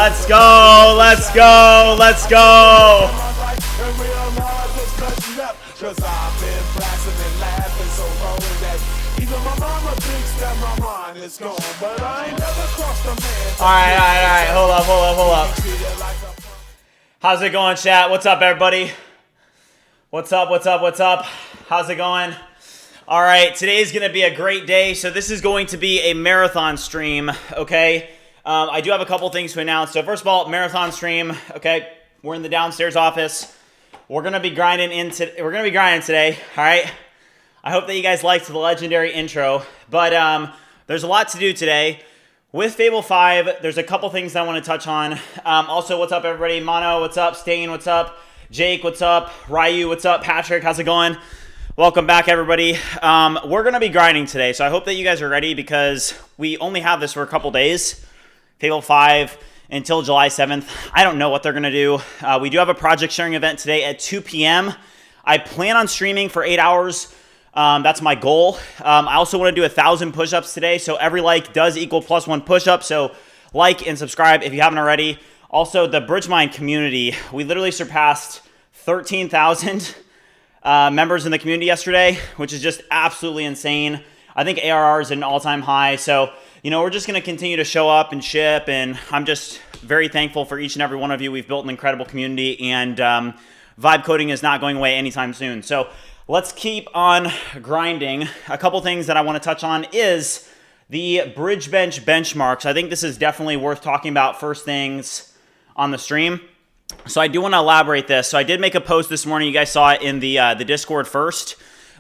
Let's go, let's go, let's go. All right, hold up. How's it going, chat? What's up, everybody? What's up? How's it going? All right, today is going to be a great day. So this is going to be a marathon stream, okay? I do have a couple things to announce. So first of all, marathon stream, okay? We're in the downstairs office. We're going to be grinding today, all right? I hope that you guys liked the legendary intro, but there's a lot to do today. With Fable 5, there's a couple things that I want to touch on. Also, what's up, everybody? Mono, what's up? Stain, what's up? Jake, what's up? Ryu, what's up? Patrick, how's it going? Welcome back, everybody. We're going to be grinding today, so I hope that you guys are ready because we only have this for a couple days. Fable 5 until July 7th. I don't know what they're going to do. We do have a project sharing event today at 2 p.m. I plan on streaming for 8 hours. That's my goal. I also want to do 1,000 push-ups today, so every like does equal +1 push-up, so like and subscribe if you haven't already. Also, the BridgeMind community, we literally surpassed 13,000 members in the community yesterday, which is just absolutely insane. I think ARR is at an all-time high, so we're just going to continue to show up and ship, and I'm just very thankful for each and every one of you. We've built an incredible community, and vibe coding is not going away anytime soon. So let's keep on grinding. A couple things that I want to touch on is the BridgeBench benchmarks. I think this is definitely worth talking about first things on the stream. So I do want to elaborate this. So I did make a post this morning. You guys saw it in the Discord first.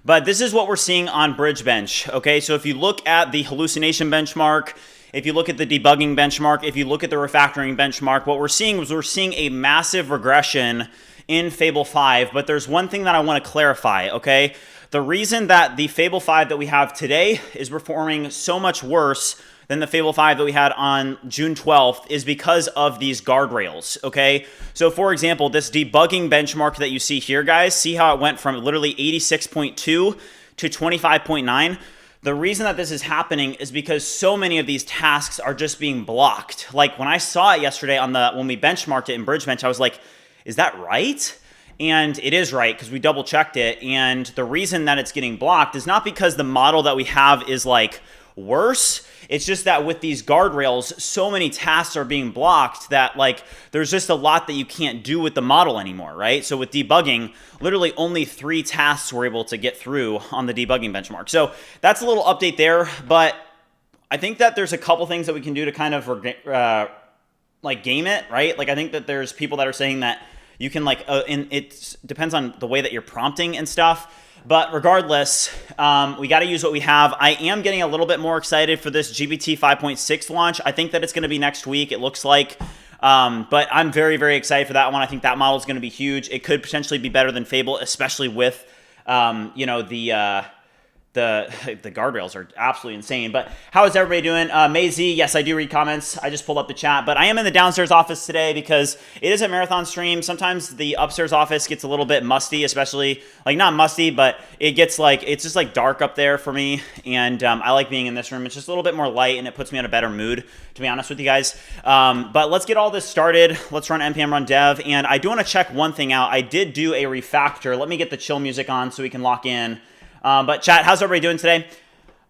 But this is what we're seeing on BridgeBench. Okay, so if you look at the hallucination benchmark, if you look at the debugging benchmark, if you look at the refactoring benchmark, what we're seeing is we're seeing a massive regression in Fable 5, but there's one thing that I want to clarify, okay? The reason that the Fable 5 that we have today is performing so much worse than the Fable 5 that we had on June 12th is because of these guardrails, okay? So for example, this debugging benchmark that you see here, guys, see how it went from literally 86.2 to 25.9? The reason that this is happening is because so many of these tasks are just being blocked. Like when I saw it yesterday when we benchmarked it in BridgeBench, I was like, is that right? And it is right because we double checked it. And the reason that it's getting blocked is not because the model that we have is like worse. It's just that with these guardrails, so many tasks are being blocked that like there's just a lot that you can't do with the model anymore, right? So with debugging, literally only 3 tasks were able to get through on the debugging benchmark. So that's a little update there, but I think that there's a couple things that we can do to kind of like game it, right? Like I think that there's people that are saying that you can and it depends on the way that you're prompting and stuff. But regardless, we got to use what we have. I am getting a little bit more excited for this GPT 5.6 launch. I think that it's going to be next week, it looks like. But I'm very, very excited for that one. I think that model is going to be huge. It could potentially be better than Fable, especially with, the guardrails are absolutely insane. But how is everybody doing? Mazy, yes, I do read comments. I just pulled up the chat. But I am in the downstairs office today because it is a marathon stream. Sometimes the upstairs office gets a little bit musty, especially, like not musty, but it gets like, it's just like dark up there for me. And I like being in this room. It's just a little bit more light and it puts me in a better mood, to be honest with you guys. But let's get all this started. Let's run npm run dev. And I do want to check one thing out. I did do a refactor. Let me get the chill music on so we can lock in. But chat, how's everybody doing today?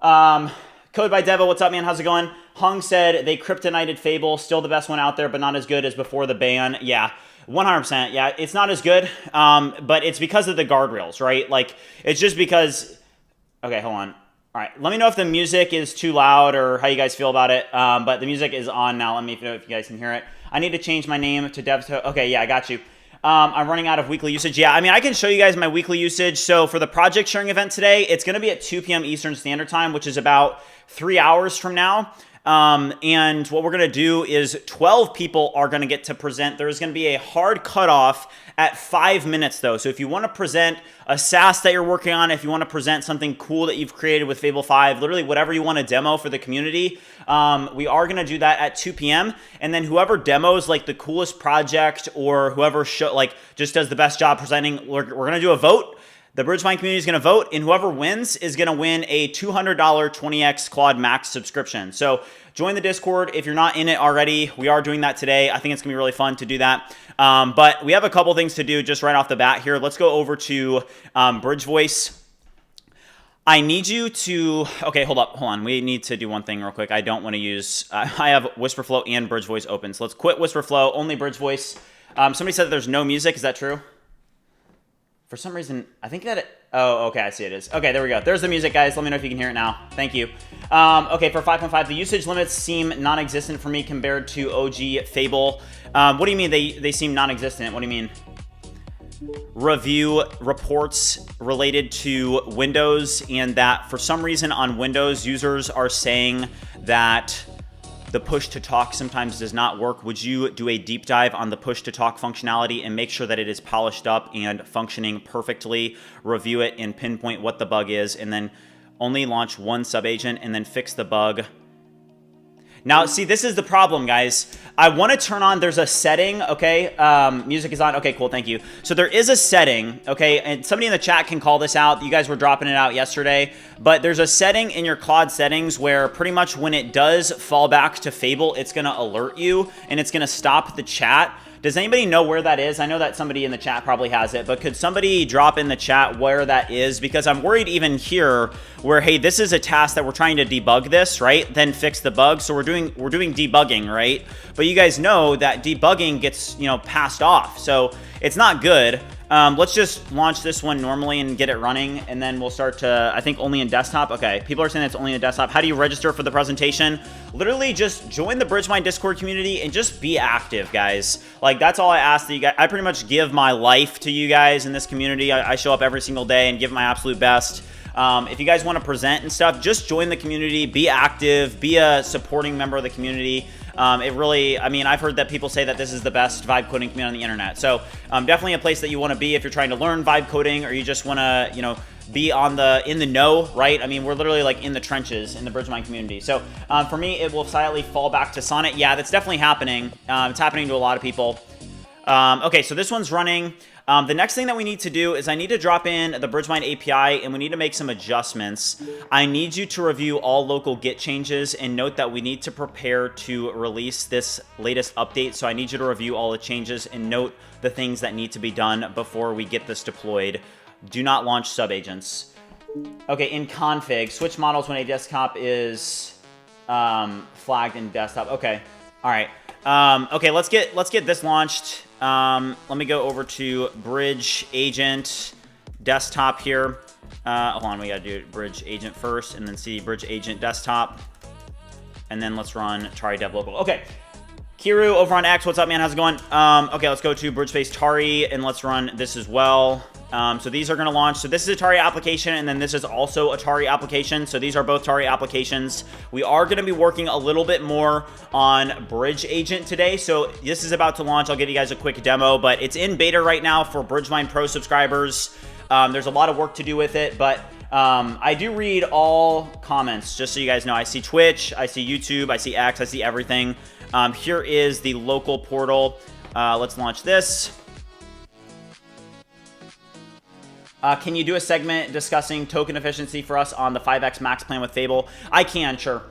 Code by Devo, what's up, man? How's it going? Hung said they kryptonited Fable, still the best one out there, but not as good as before the ban. Yeah, 100%. Yeah, it's not as good, but it's because of the guardrails, right? Like, it's just because... Okay, hold on. All right, let me know if the music is too loud or how you guys feel about it. But the music is on now. Let me know if you guys can hear it. I need to change my name to Dev. Okay, yeah, I got you. I'm running out of weekly usage. Yeah, I mean, I can show you guys my weekly usage. So for the project sharing event today, it's going to be at 2 p.m. Eastern Standard Time, which is about 3 hours from now. And what we're going to do is 12 people are going to get to present. There's going to be a hard cutoff at 5 minutes, though. So if you want to present a SaaS that you're working on, if you want to present something cool that you've created with Fable 5, literally whatever you want to demo for the community, we are going to do that at 2 p.m. And then whoever demos like the coolest project or whoever just does the best job presenting, we're going to do a vote. The BridgeMind community is going to vote, and whoever wins is going to win a $200 20x Claude Max subscription. So join the Discord if you're not in it already. We are doing that today. I think it's going to be really fun to do that. But we have a couple things to do just right off the bat here. Let's go over to BridgeVoice. I need you to, okay, hold on. We need to do one thing real quick. I don't want to use, I have Whisperflow and BridgeVoice open. So let's quit Whisperflow, only BridgeVoice. Somebody said that there's no music. Is that true? For some reason, I think that oh, okay, I see it is. Okay, there we go. There's the music, guys. Let me know if you can hear it now. Thank you. Okay, for 5.5, the usage limits seem non-existent for me compared to OG Fable. What do you mean they seem non-existent? What do you mean? Review reports related to Windows, and that for some reason on Windows, users are saying that the push to talk sometimes does not work. Would you do a deep dive on the push to talk functionality and make sure that it is polished up and functioning perfectly? Review it and pinpoint what the bug is, and then only launch one subagent and then fix the bug. Now, see, this is the problem, guys. I want to turn on, there's a setting, okay? Music is on. Okay, cool, thank you. So there is a setting, okay? And somebody in the chat can call this out. You guys were dropping it out yesterday. But there's a setting in your Claude settings where pretty much when it does fall back to Fable, it's going to alert you, and it's going to stop the chat. Does anybody know where that is? I know that somebody in the chat probably has it, but could somebody drop in the chat where that is? Because I'm worried even here where, hey, this is a task that we're trying to debug this, right? Then fix the bug. So we're doing debugging, right? But you guys know that debugging gets, you know, passed off. So it's not good. Let's just launch this one normally and get it running, and then we'll start to, I think, only in desktop. Okay, people are saying it's only in desktop. How do you register for the presentation? Literally just join the BridgeMind Discord community and just be active, guys. Like, that's all I ask that you guys. I pretty much give my life to you guys in this community. I show up every single day and give my absolute best. If you guys want to present and stuff, just join the community, be active, be a supporting member of the community. It really, I mean, I've heard that people say that this is the best vibe coding community on the internet. So definitely a place that you want to be if you're trying to learn vibe coding, or you just want to, you know, be in the know, right? I mean, we're literally like in the trenches in the BridgeMind community. So for me, it will silently fall back to Sonnet. Yeah, that's definitely happening. It's happening to a lot of people. Okay, so this one's running. The next thing that we need to do is I need to drop in the BridgeMind API, and we need to make some adjustments. I need you to review all local Git changes, and note that we need to prepare to release this latest update. So I need you to review all the changes and note the things that need to be done before we get this deployed. Do not launch subagents. Okay, in config, switch models when a desktop is flagged in desktop. Okay, all right. Okay, let's get this launched. Let me go over to BridgeAgent desktop here. Hold on, we gotta do BridgeAgent first, and then see BridgeAgent desktop, and then let's run Tari dev local. Okay, Kiru over on X, what's up, man? How's it going? Okay, let's go to BridgeSpace Tari, and let's run this as well. So these are going to launch. So this is a Tari application, and then this is also a Tari application. So these are both Tari applications. We are going to be working a little bit more on BridgeAgent today. So this is about to launch. I'll give you guys a quick demo, but it's in beta right now for BridgeMind Pro subscribers. There's a lot of work to do with it, but I do read all comments, just so you guys know. I see Twitch, I see YouTube, I see X, I see everything. Here is the local portal. Let's launch this. Can you do a segment discussing token efficiency for us on the 5x max plan with Fable? I can, sure.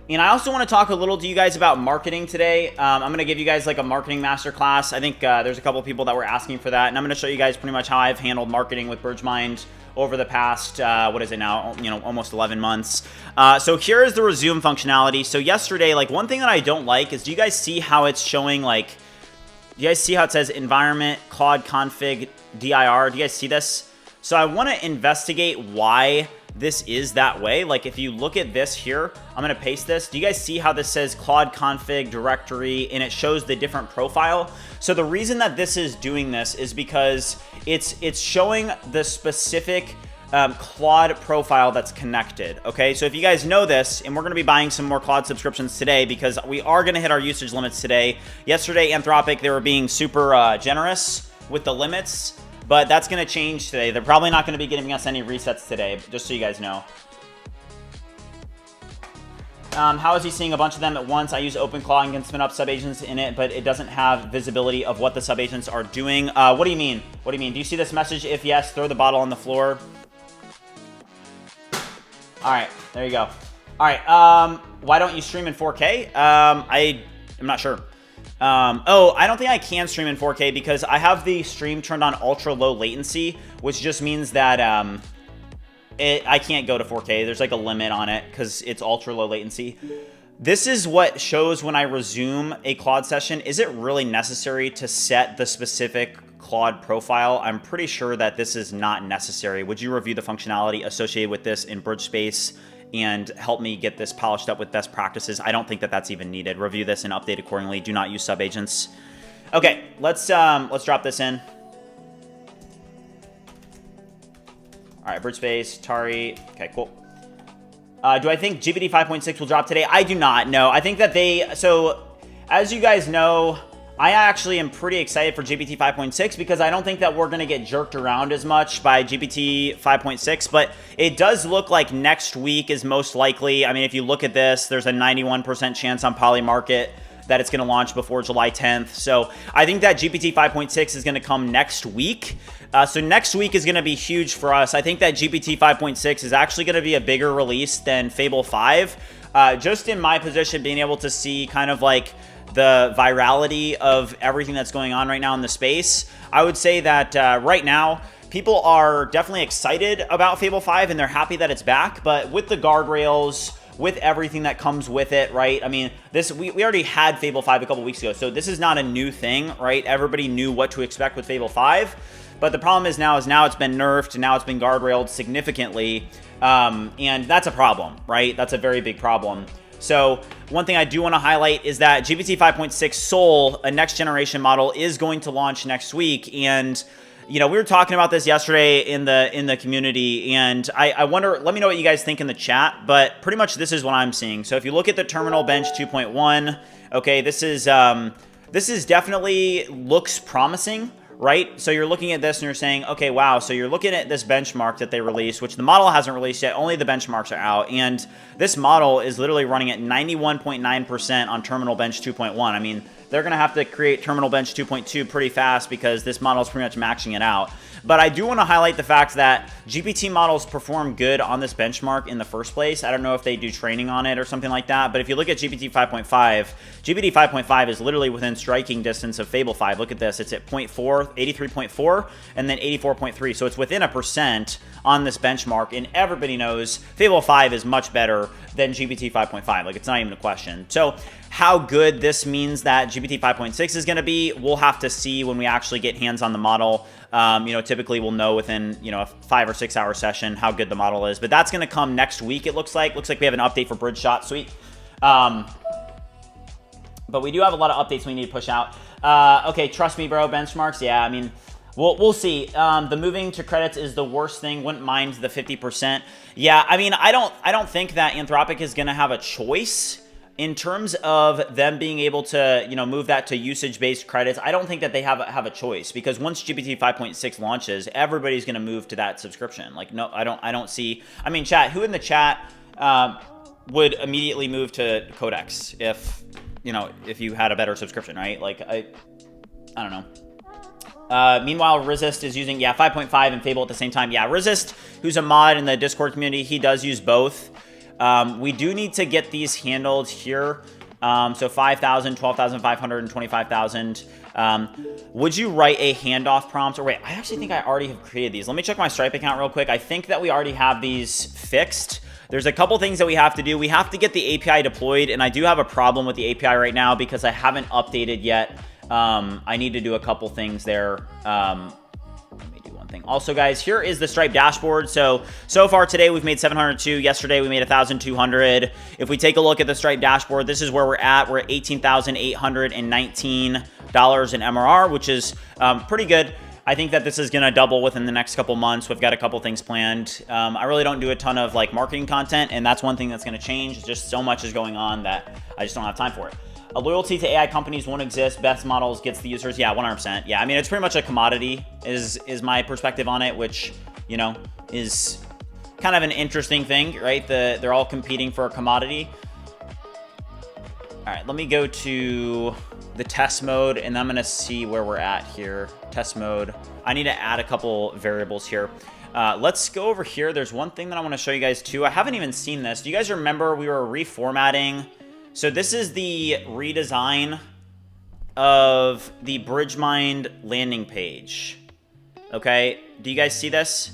And I also want to talk a little to you guys about marketing today. I'm going to give you guys like a marketing masterclass. I think there's a couple of people that were asking for that, and I'm going to show you guys pretty much how I've handled marketing with BridgeMind over the past, what is it now, you know, almost 11 months. So here is the resume functionality. So yesterday, like, one thing that I don't like is, do you guys see how it's showing, like, do you guys see how it says environment, Claude config, dir? Do you guys see this? So I want to investigate why this is that way. Like, if you look at this here, I'm going to paste this. Do you guys see how this says Claude config directory, and it shows the different profile? So the reason that this is doing this is because it's showing the specific Claude profile that's connected. Okay, so if you guys know this, and we're going to be buying some more Claude subscriptions today because we are going to hit our usage limits today. Yesterday, Anthropic, they were being super generous with the limits. But that's going to change today. They're probably not going to be giving us any resets today, just so you guys know. How is he seeing a bunch of them at once? I use OpenClaw and can spin up subagents in it, but it doesn't have visibility of what the subagents are doing. What do you mean? What do you mean? Do you see this message? If yes, throw the bottle on the floor. All right, there you go. All right, why don't you stream in 4K? I'm not sure. Oh, I don't think I can stream in 4K because I have the stream turned on ultra low latency, which just means that I can't go to 4K. There's like a limit on it because it's ultra low latency. This is what shows when I resume a Claude session. Is it really necessary to set the specific Claude profile? I'm pretty sure that this is not necessary. Would you review the functionality associated with this in BridgeSpace and help me get this polished up with best practices? I don't think that that's even needed. Review this and update accordingly. Do not use subagents. Okay, let's drop this in. All right, BridgeSpace, Tari. Okay, cool. Do I think GPT 5.6 will drop today? I do not. No, I think that so as you guys know, I actually am pretty excited for GPT 5.6 because I don't think that we're going to get jerked around as much by GPT 5.6, but it does look like next week is most likely. I mean, if you look at this, there's a 91% chance on Polymarket that it's going to launch before July 10th. So I think that GPT 5.6 is going to come next week. So next week is going to be huge for us. I think that GPT 5.6 is actually going to be a bigger release than Fable 5. Just in my position, being able to see kind of like the virality of everything that's going on right now in the space, I would say that right now, people are definitely excited about Fable 5 and they're happy that it's back. But with the guardrails, with everything that comes with it, right? I mean, we already had Fable 5 a couple weeks ago, so this is not a new thing, right? Everybody knew what to expect with Fable 5. But the problem is now it's been nerfed, now it's been guardrailed significantly, and that's a problem, right? That's a very big problem. So one thing I do want to highlight is that GPT 5.6 Soul, a next generation model, is going to launch next week. And you know, we were talking about this yesterday in the community, and I wonder, let me know what you guys think in the chat, but pretty much this is what I'm seeing. So if you look at the Terminal Bench 2.1, okay, this is definitely looks promising, right? So you're looking at this and you're saying, okay, wow. So you're looking at this benchmark that they released, which the model hasn't released yet. Only the benchmarks are out. And this model is literally running at 91.9% on Terminal Bench 2.1. I mean, they're going to have to create Terminal Bench 2.2 pretty fast because this model is pretty much maxing it out. But I do want to highlight the fact that GPT models perform good on this benchmark in the first place. I don't know if they do training on it or something like that, but if you look at GPT 5.5, GPT 5.5 is literally within striking distance of Fable 5. Look at this. It's at 0.4, 83.4, and then 84.3. So it's within 1% on this benchmark, and everybody knows Fable 5 is much better than GPT 5.5. Like, it's not even a question. So how good this means that GPT 5.6 is going to be, we'll have to see when we actually get hands on the model. You know, typically we'll know within, you know, a 5 or 6 hour session how good the model is. But that's going to come next week, it looks like. Looks like we have an update for BridgeShot Suite. But we do have a lot of updates we need to push out. Okay, trust me, bro. Benchmarks, yeah, I mean, we'll see. The moving to credits is the worst thing. Wouldn't mind the 50%. Yeah, I mean, I don't think that Anthropic is going to have a choice in terms of them being able to, you know, move that to usage-based credits. I don't think that they have a choice, because once GPT 5.6 launches, everybody's going to move to that subscription. Like, no, I don't see. I mean, chat. Who in the chat would immediately move to Codex if, you know, if you had a better subscription, right? Like, I don't know. Meanwhile, Resist is using 5.5 and Fable at the same time. Yeah, Resist, who's a mod in the Discord community, he does use both. We do need to get these handled here. So 5,000, 12,500, and 25,000. Would you write a handoff prompt? Or wait, I actually think I already have created these. Let me check my Stripe account real quick. I think that we already have these fixed. There's a couple things that we have to do. We have to get the API deployed, and I do have a problem with the API right now because I haven't updated yet. I need to do a couple things there. Let me do one thing. Also, guys, here is the Stripe dashboard. So far today, we've made 702. Yesterday, we made 1,200. If we take a look at the Stripe dashboard, this is where we're at. We're at $18,819 in MRR, which is pretty good. I think that this is going to double within the next couple months. We've got a couple things planned. I really don't do a ton of like marketing content, and that's one thing that's going to change. Just so much is going on that I just don't have time for it. A loyalty to AI companies won't exist. Best models gets the users. Yeah, 100%. Yeah, I mean, it's pretty much a commodity is my perspective on it, which, you know, is kind of an interesting thing, right? They're all competing for a commodity. All right, let me go to the test mode, and I'm gonna see where we're at here. Test mode. I need to add a couple variables here. Let's go over here. There's one thing that I want to show you guys too. I haven't even seen this. Do you guys remember we were reformatting? So this is the redesign of the BridgeMind landing page. Okay, do you guys see this?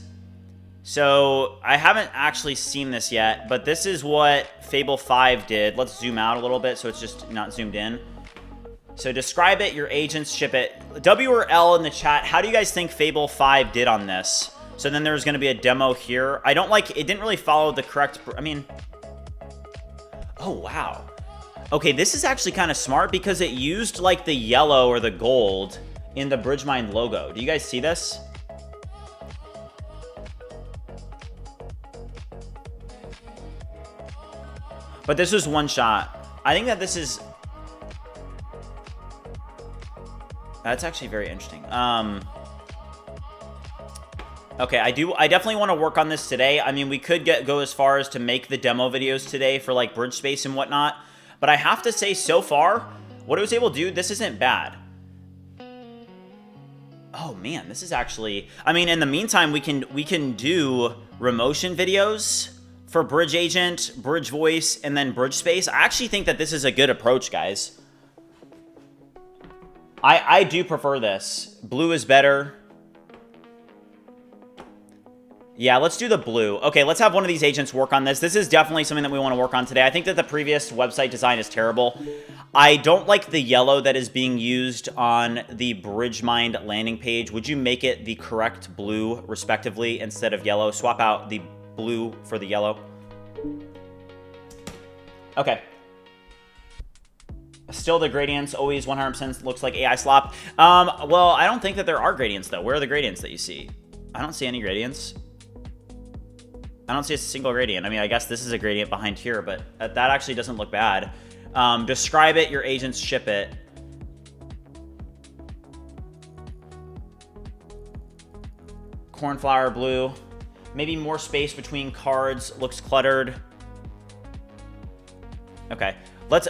So I haven't actually seen this yet, but this is what Fable 5 did. Let's zoom out a little bit so it's just not zoomed in. So describe it, your agents, ship it. W or L in the chat, how do you guys think Fable 5 did on this? So then there's going to be a demo here. I don't like, it didn't really follow the correct, I mean, oh wow. Okay, this is actually kind of smart because it used like the yellow or the gold in the BridgeMind logo. Do you guys see this? But this was one shot. I think that this is... That's actually very interesting. Okay, I definitely want to work on this today. I mean, we could go as far as to make the demo videos today for like BridgeSpace and whatnot. But I have to say, so far, what it was able to do, this isn't bad. Oh man, this is actually... I mean, in the meantime, we can do remotion videos for BridgeAgent, BridgeVoice, and then BridgeSpace. I actually think that this is a good approach, guys. I do prefer this. Blue is better. Yeah, let's do the blue. Okay, let's have one of these agents work on this. This is definitely something that we want to work on today. I think that the previous website design is terrible. I don't like the yellow that is being used on the BridgeMind landing page. Would you make it the correct blue, respectively, instead of yellow? Swap out the blue for the yellow. Okay. Still the gradients always 100% looks like AI slop. Well, I don't think that there are gradients, though. Where are the gradients that you see? I don't see any gradients. I don't see a single gradient. I mean, I guess this is a gradient behind here, but that actually doesn't look bad. Describe it, your agents, ship it. Cornflower blue. Maybe more space between cards. Looks cluttered. Okay.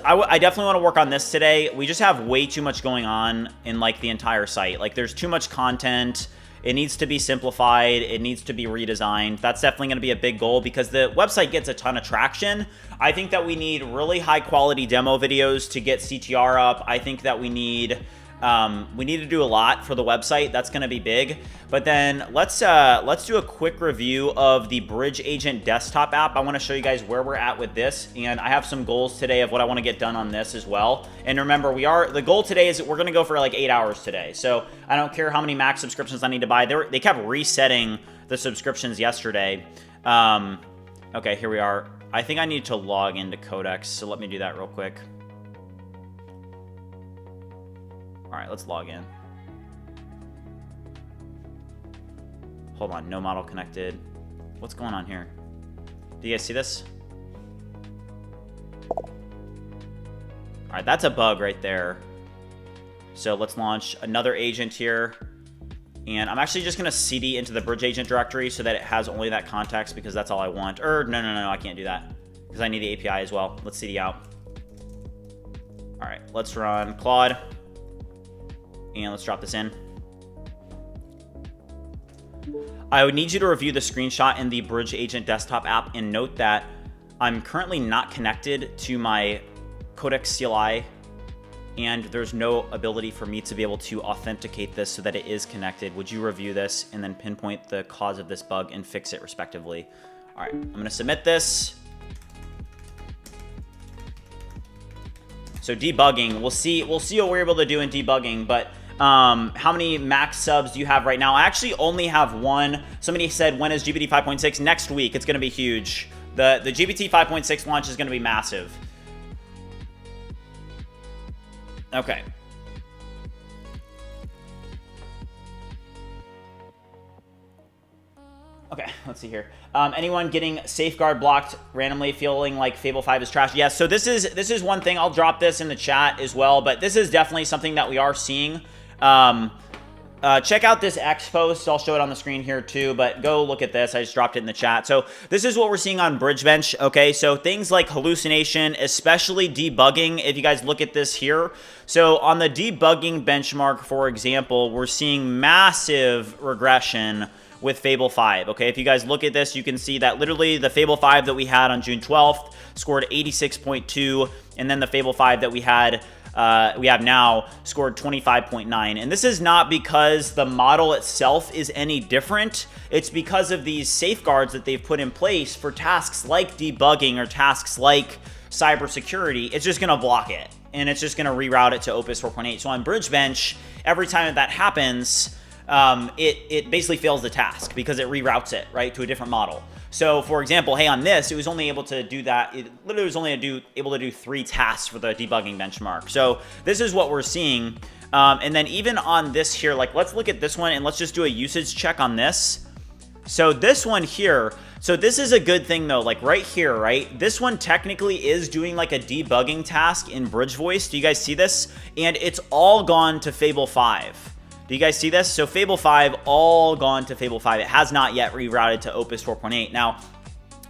I definitely want to work on this today. We just have way too much going on in like the entire site. Like there's too much content. It needs to be simplified. It needs to be redesigned. That's definitely going to be a big goal because the website gets a ton of traction. I think that we need really high quality demo videos to get CTR up. I think that we need to do a lot for the website. That's going to be big. But then let's do a quick review of the BridgeAgent desktop app. I want to show you guys where we're at with this, and I have some goals today of what I want to get done on this as well. And remember, the goal today is that we're going to go for like 8 hours today. So I don't care how many Max subscriptions I need to buy. They kept resetting the subscriptions yesterday. Okay, here we are. I think I need to log into Codex, so let me do that real quick. All right, let's log in. Hold on, no model connected. What's going on here? Do you guys see this? All right, that's a bug right there. So let's launch another agent here. And I'm actually just gonna CD into the BridgeAgent directory so that it has only that context because that's all I want. No, I can't do that because I need the API as well. Let's CD out. All right, let's run Claude. And let's drop this in. I would need you to review the screenshot in the BridgeAgent desktop app and note that I'm currently not connected to my Codex CLI, and there's no ability for me to be able to authenticate this so that it is connected. Would you review this and then pinpoint the cause of this bug and fix it respectively? All right, I'm gonna submit this. So debugging, we'll see what we're able to do in debugging, but how many max subs do you have right now? I actually only have one. Somebody said, when is GPT 5.6? Next week. It's going to be huge. The GPT 5.6 launch is going to be massive. Okay. Okay, let's see here. Anyone getting safeguard blocked randomly, feeling like Fable 5 is trash? Yes, so this is one thing. I'll drop this in the chat as well, but this is definitely something that we are seeing. check out this X post. I'll show it on the screen here too, but go look at this. I just dropped it in the chat. So this is what we're seeing on BridgeBench, okay? So things like hallucination, especially debugging, if you guys look at this here. So on the debugging benchmark, for example, we're seeing massive regression with Fable 5, okay? If you guys look at this, you can see that literally the Fable 5 that we had on June 12th scored 86.2, and then the Fable 5 that we have now scored 25.9. And this is not because the model itself is any different. It's because of these safeguards that they've put in place for tasks like debugging or tasks like cybersecurity. It's just going to block it, and it's just going to reroute it to Opus 4.8. So on BridgeBench, every time that happens, it basically fails the task because it reroutes it, right, to a different model. So, for example, hey, on this, it was only able to do that. It literally was only able to do 3 tasks for the debugging benchmark. So this is what we're seeing. And then even on this here, like, let's look at this one and let's just do a usage check on this. So this one here, so this is a good thing though, like right here, right? This one technically is doing like a debugging task in BridgeVoice. Do you guys see this? And it's all gone to Fable 5. Do you guys see this? So Fable 5 all gone to Fable 5. It has not yet rerouted to Opus 4.8. Now,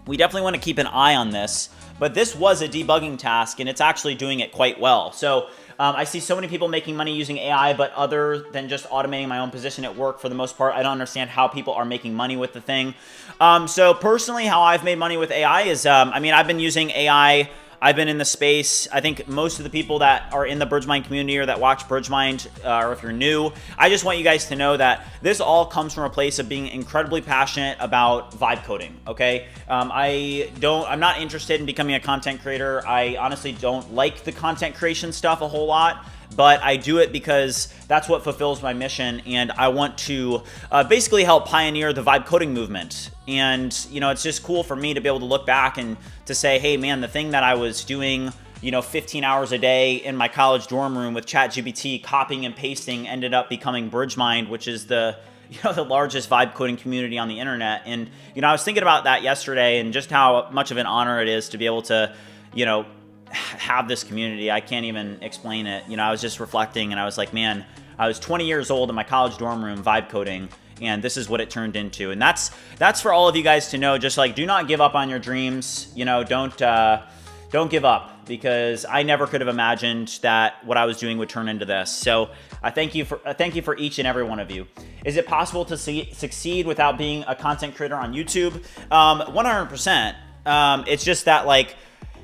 we definitely want to keep an eye on this, but this was a debugging task and it's actually doing it quite well. So I see so many people making money using AI, but other than just automating my own position at work, for the most part, I don't understand how people are making money with the thing. So personally, how I've made money with AI is, I mean, I've been using AI. I've been in the space. I think most of the people that are in the BridgeMind community or that watch BridgeMind, or if you're new, I just want you guys to know that this all comes from a place of being incredibly passionate about vibe coding, okay? I'm not interested in becoming a content creator. I honestly don't like the content creation stuff a whole lot, but I do it because that's what fulfills my mission, and I want to basically help pioneer the vibe coding movement. And, you know, it's just cool for me to be able to look back and to say, hey, man, the thing that I was doing, you know, 15 hours a day in my college dorm room with ChatGPT, copying and pasting, ended up becoming BridgeMind, which is the largest vibe coding community on the internet. And, you know, I was thinking about that yesterday and just how much of an honor it is to be able to, you know, have this community. I can't even explain it. You know, I was just reflecting and I was like, man, I was 20 years old in my college dorm room vibe coding, and this is what it turned into. And that's for all of you guys to know. Just like, do not give up on your dreams. You know, don't give up, because I never could have imagined that what I was doing would turn into this. So I thank you for each and every one of you. Is it possible to succeed without being a content creator on YouTube? 100%. It's just that, like,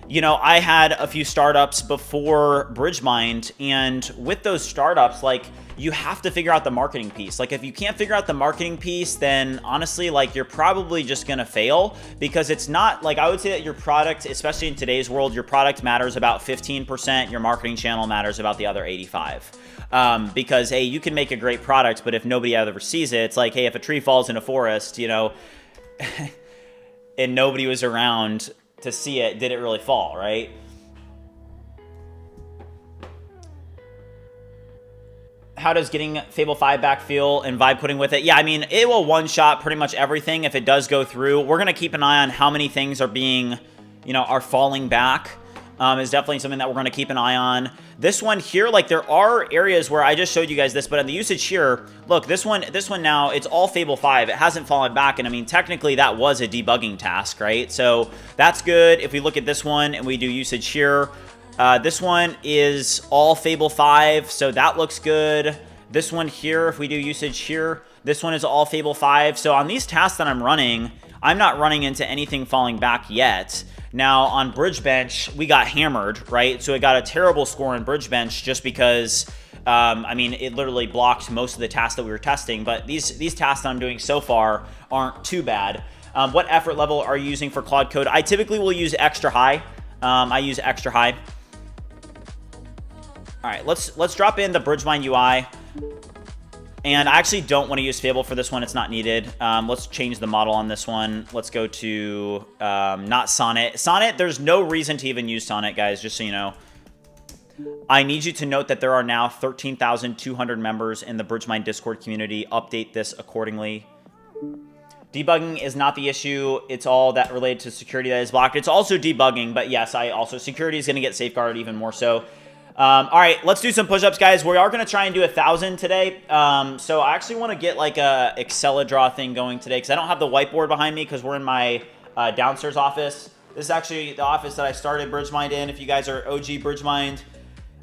you know, I had a few startups before BridgeMind, and with those startups, like, you have to figure out the marketing piece. Like, if you can't figure out the marketing piece, then honestly, like, you're probably just gonna fail, because it's not, like, I would say that your product, especially in today's world, your product matters about 15%, your marketing channel matters about the other 85. Because, hey, you can make a great product, but if nobody ever sees it, it's like, hey, if a tree falls in a forest, you know, and nobody was around to see it, did it really fall, right? How does getting Fable 5 back feel and vibe coding with it? Yeah, I mean, it will one-shot pretty much everything if it does go through. We're gonna keep an eye on how many things are being, you know, are falling back. Is definitely something that we're gonna keep an eye on. This one here, like, there are areas where I just showed you guys this, but on the usage here, look, this one now, it's all Fable 5. It hasn't fallen back, and I mean, technically that was a debugging task, right? So that's good. If we look at this one and we do usage here, this one is all Fable 5, so that looks good. This one here, if we do usage here, this one is all Fable 5. So on these tasks that I'm running, I'm not running into anything falling back yet. Now, on BridgeBench, we got hammered, right? So it got a terrible score in BridgeBench just because, I mean, it literally blocked most of the tasks that we were testing. But these tasks that I'm doing so far aren't too bad. What effort level are you using for Claude Code? I typically will use extra high. I use extra high. All right, let's drop in the BridgeMind UI. And I actually don't want to use Fable for this one. It's not needed. Let's change the model on this one. Let's go to not Sonnet. Sonnet, there's no reason to even use Sonnet, guys, just so you know. I need you to note that there are now 13,200 members in the BridgeMind Discord community. Update this accordingly. Debugging is not the issue. It's all that related to security that is blocked. It's also debugging, but yes, security is going to get safeguarded even more so. All right, let's do some push-ups, guys. We are going to try and do 1,000 today. So I actually want to get like a Excel-a-draw thing going today because I don't have the whiteboard behind me because we're in my downstairs office. This is actually the office that I started BridgeMind in. If you guys are OG BridgeMind,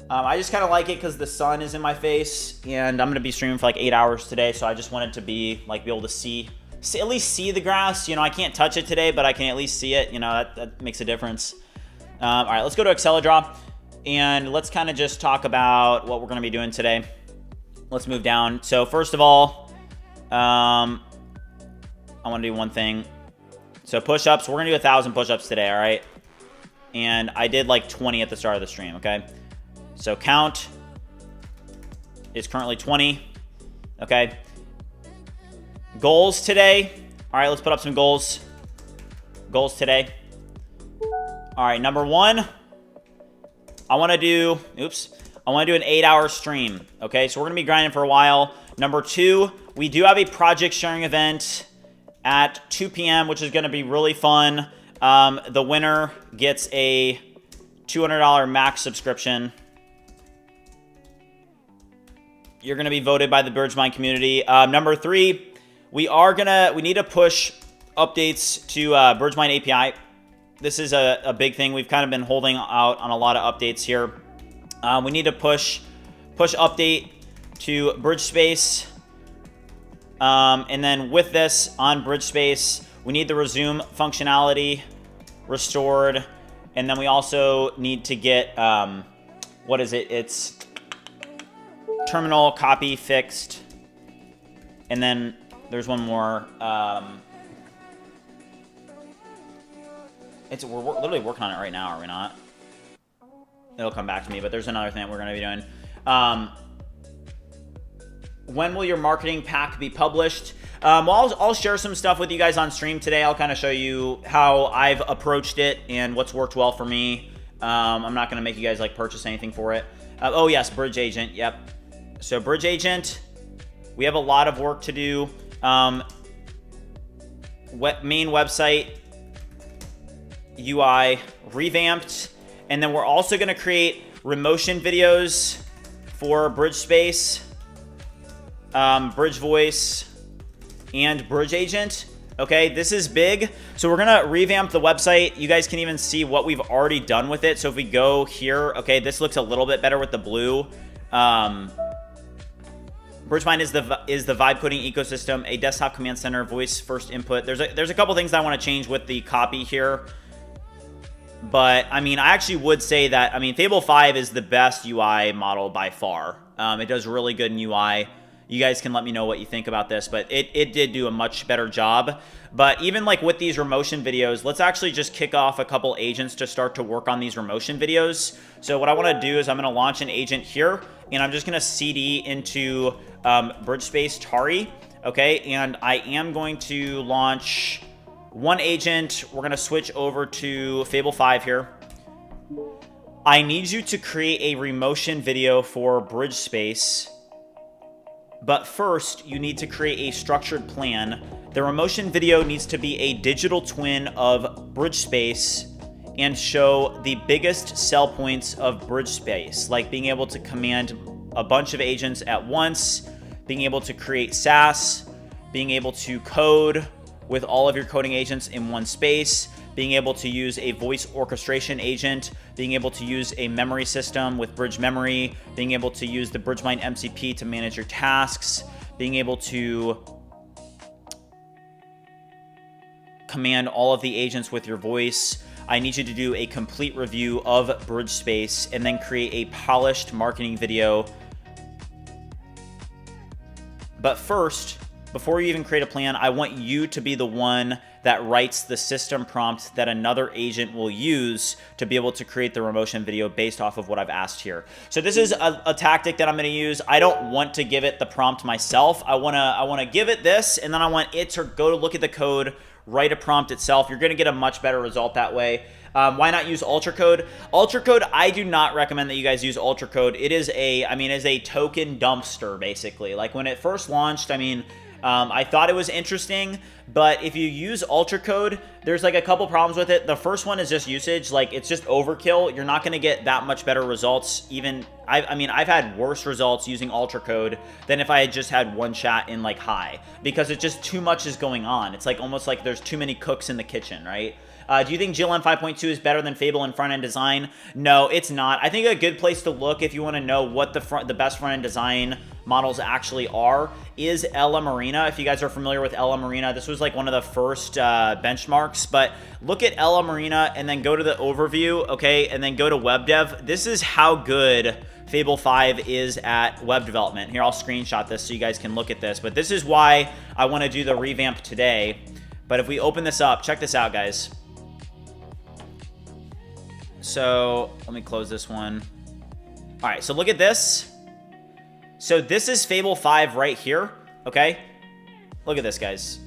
I just kind of like it because the sun is in my face, and I'm going to be streaming for like 8 hours today. So I just wanted to be able to see at least see the grass. You know, I can't touch it today, but I can at least see it. You know, that makes a difference. All right, let's go to Excel-a-draw. And let's kind of just talk about what we're going to be doing today. Let's move down. So first of all, I want to do one thing. So push-ups. We're going to do 1,000 push-ups today, all right? And I did like 20 at the start of the stream, okay? So count is currently 20, okay? Goals today. All right, let's put up some goals. Goals today. All right, number 1. I want to do an 8-hour stream, okay? So we're going to be grinding for a while. Number 2, we do have a project sharing event at 2 p.m., which is going to be really fun. The winner gets a $200 max subscription. You're going to be voted by the BridgeMind community. Number 3, we need to push updates to BridgeMind API. This is a big thing. We've kind of been holding out on a lot of updates here. We need to push update to BridgeSpace. And then with this on BridgeSpace, we need the resume functionality restored. And then we also need to get, it's terminal copy fixed. And then there's one more. We're literally working on it right now, are we not? It'll come back to me, but there's another thing that we're going to be doing. When will your marketing pack be published? Well, I'll share some stuff with you guys on stream today. I'll kind of show you how I've approached it and what's worked well for me. I'm not going to make you guys like purchase anything for it. Oh yes, BridgeAgent. Yep. So BridgeAgent, we have a lot of work to do. Main website UI revamped, and then we're also going to create remotion videos for BridgeSpace, BridgeVoice, and BridgeAgent. Okay, this is big. So we're going to revamp the website. You guys can even see what we've already done with it. So if we go here, okay, this looks a little bit better with the blue. BridgeMind is the vibe coding ecosystem, a desktop command center, voice first input. There's a couple things that I want to change with the copy here. But, I mean, I actually would say that, Fable 5 is the best UI model by far. It does really good in UI. You guys can let me know what you think about this, but it did do a much better job. But even like with these remotion videos, let's actually just kick off a couple agents to start to work on these remotion videos. So what I want to do is I'm going to launch an agent here, and I'm just going to CD into BridgeSpace Tari, okay? And I am going to launch one agent. We're going to switch over to Fable 5 here. I need you to create a remotion video for BridgeSpace. But first, you need to create a structured plan. The remotion video needs to be a digital twin of BridgeSpace and show the biggest sell points of BridgeSpace, like being able to command a bunch of agents at once, being able to create SaaS, being able to code with all of your coding agents in one space, being able to use a voice orchestration agent, being able to use a memory system with Bridge Memory, being able to use the BridgeMind MCP to manage your tasks, being able to command all of the agents with your voice. I need you to do a complete review of BridgeSpace and then create a polished marketing video. But first, before you even create a plan, I want you to be the one that writes the system prompt that another agent will use to be able to create the remotion video based off of what I've asked here. So this is a tactic that I'm going to use. I don't want to give it the prompt myself. I want to give it this, and then I want it to go to look at the code, write a prompt itself. You're going to get a much better result that way. Why not use UltraCode? UltraCode, I do not recommend that you guys use UltraCode. It is a token dumpster, basically. Like when it first launched, I thought it was interesting, but if you use UltraCode, there's like a couple problems with it. The first one is just usage. Like, it's just overkill. You're not going to get that much better results. Even I mean, I've had worse results using UltraCode than if I had just had one chat in like high, because it's just too much is going on. It's like almost like there's too many cooks in the kitchen, right? Do you think GLM 5.2 is better than Fable in front-end design? No, it's not. I think a good place to look if you want to know what the best front-end design models actually are is LM Arena. If you guys are familiar with LM Arena, this was like one of the first benchmarks, but look at LM Arena and then go to the overview, okay, and then go to web dev. This is how good Fable 5 is at web development. Here, I'll screenshot this so you guys can look at this, but this is why I want to do the revamp today. But if we open this up, check this out, guys. So let me close this one. All right, so look at this. So this is Fable 5 right here, okay? Look at this, guys.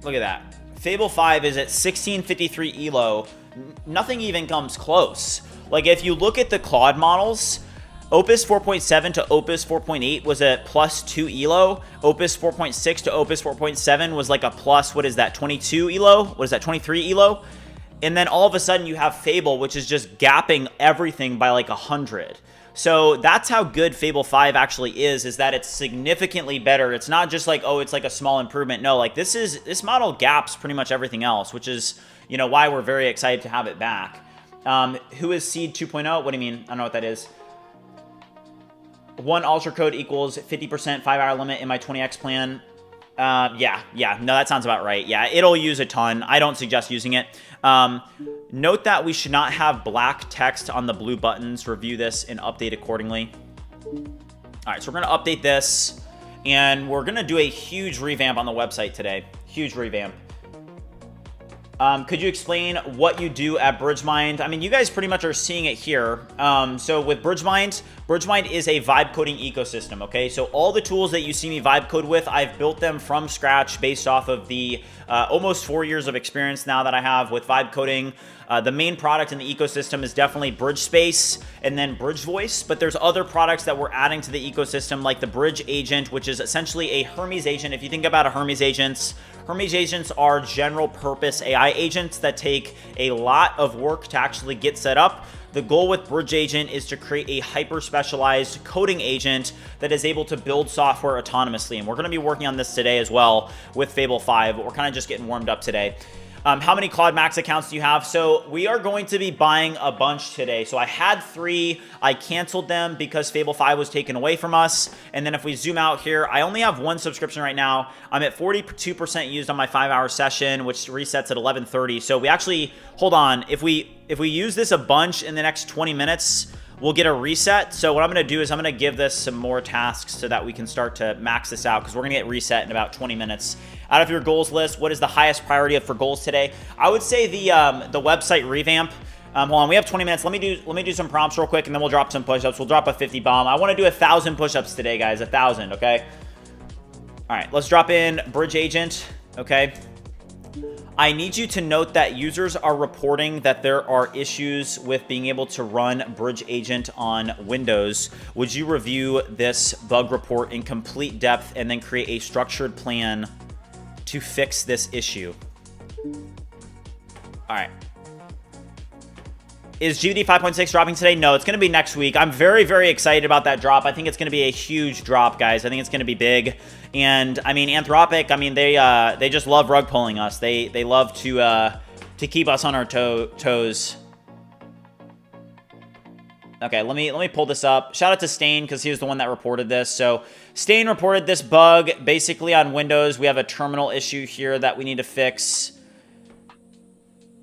Look at that. Fable 5 is at 1653 ELO. Nothing even comes close. Like, if you look at the Claude models, Opus 4.7 to Opus 4.8 was a +2 ELO. Opus 4.6 to Opus 4.7 was like a plus, what is that, 22 ELO? What is that, 23 ELO? And then all of a sudden you have Fable, which is just gapping everything by like 100. So that's how good Fable 5 actually is that it's significantly better. It's not just like, oh, it's like a small improvement. No, like this model gaps pretty much everything else, which is, you know, why we're very excited to have it back. Who is Seed 2.0? What do you mean? I don't know what that is. One UltraCode equals 50% 5-hour limit in my 20x plan. Yeah, no, that sounds about right. Yeah, it'll use a ton. I don't suggest using it. Note that we should not have black text on the blue buttons. Review this and update accordingly. All right, so we're going to update this, and we're going to do a huge revamp on the website today. Huge revamp. Could you explain what you do at BridgeMind? I mean, you guys pretty much are seeing it here. So with BridgeMind, BridgeMind is a vibe coding ecosystem, okay? So all the tools that you see me vibe code with, I've built them from scratch based off of the almost 4 years of experience now that I have with vibe coding. The main product in the ecosystem is definitely BridgeSpace and then BridgeVoice, but there's other products that we're adding to the ecosystem, like the BridgeAgent, which is essentially a Hermes agent. If you think about a Hermes agents are general purpose AI agents that take a lot of work to actually get set up. The goal with BridgeAgent is to create a hyper-specialized coding agent that is able to build software autonomously, and we're going to be working on this today as well with Fable 5, but we're kind of just getting warmed up today. How many Claude Max accounts do you have? So we are going to be buying a bunch today. So I had 3. I canceled them because Fable 5 was taken away from us. And then if we zoom out here, I only have 1 subscription right now. I'm at 42% used on my 5-hour session, which resets at 11:30. So we actually, hold on, if we use this a bunch in the next 20 minutes, we'll get a reset. So what I'm going to do is I'm going to give this some more tasks so that we can start to max this out, because we're going to get reset in about 20 minutes. Out of your goals list, what is the highest priority for goals today? I would say the website revamp. Hold on, we have 20 minutes. Let me do some prompts real quick, and then we'll drop some push-ups. We'll drop a 50 bomb. I want to do 1,000 push-ups today, guys. 1,000, okay? All right, let's drop in BridgeAgent, okay? I need you to note that users are reporting that there are issues with being able to run BridgeAgent on Windows. Would you review this bug report in complete depth and then create a structured plan to fix this issue? All right. Is GVD 5.6 dropping today? No, it's going to be next week. I'm very, very excited about that drop. I think it's going to be a huge drop, guys. I think it's going to be big. And I mean, Anthropic, I mean, they just love rug pulling us. They love to keep us on our toes. Okay, let me pull this up. Shout out to Stain, because he was the one that reported this. So Stain reported this bug basically on Windows. We have a terminal issue here that we need to fix.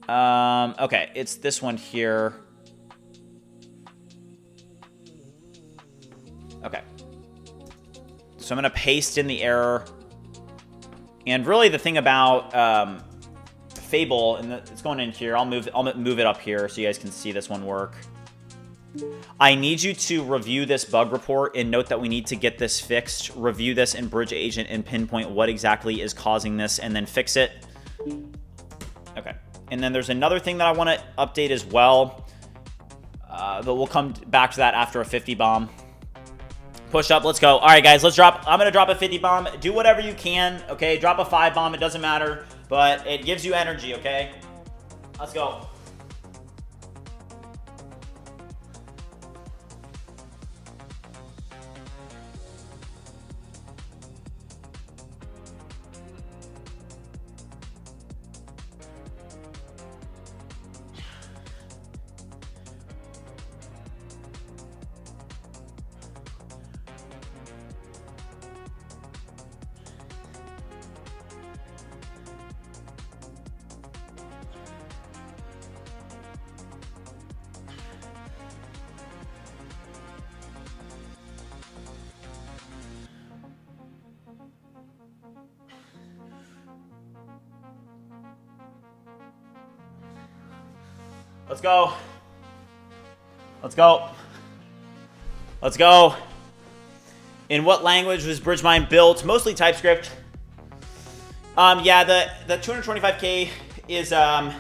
Okay, it's this one here. Okay. So I'm going to paste in the error. And really the thing about Fable, and it's going in here. I'll move it up here so you guys can see this one work. I need you to review this bug report and note that we need to get this fixed. Review this in BridgeAgent and pinpoint what exactly is causing this, and then fix it. Okay. And then there's another thing that I want to update as well. but we'll come back to that after a 50 bomb. Push up, let's go. All right, guys, let's drop. I'm gonna drop a 50 bomb. Do whatever you can, okay? Drop a 5 bomb, it doesn't matter, but it gives you energy, okay? Let's go. Let's go. Let's go. Let's go. In what language was BridgeMind built? Mostly TypeScript. Yeah, the 225K is, I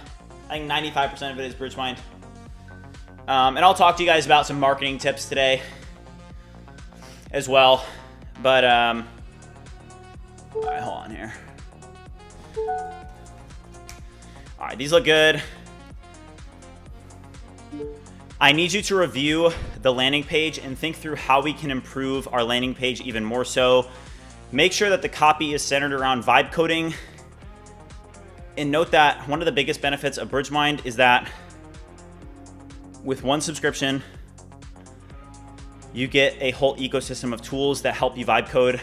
think 95% of it is BridgeMind. And I'll talk to you guys about some marketing tips today as well. But, all right, hold on here. All right, these look good. I need you to review the landing page and think through how we can improve our landing page even more so. Make sure that the copy is centered around vibe coding. And note that one of the biggest benefits of BridgeMind is that with one subscription, you get a whole ecosystem of tools that help you vibe code.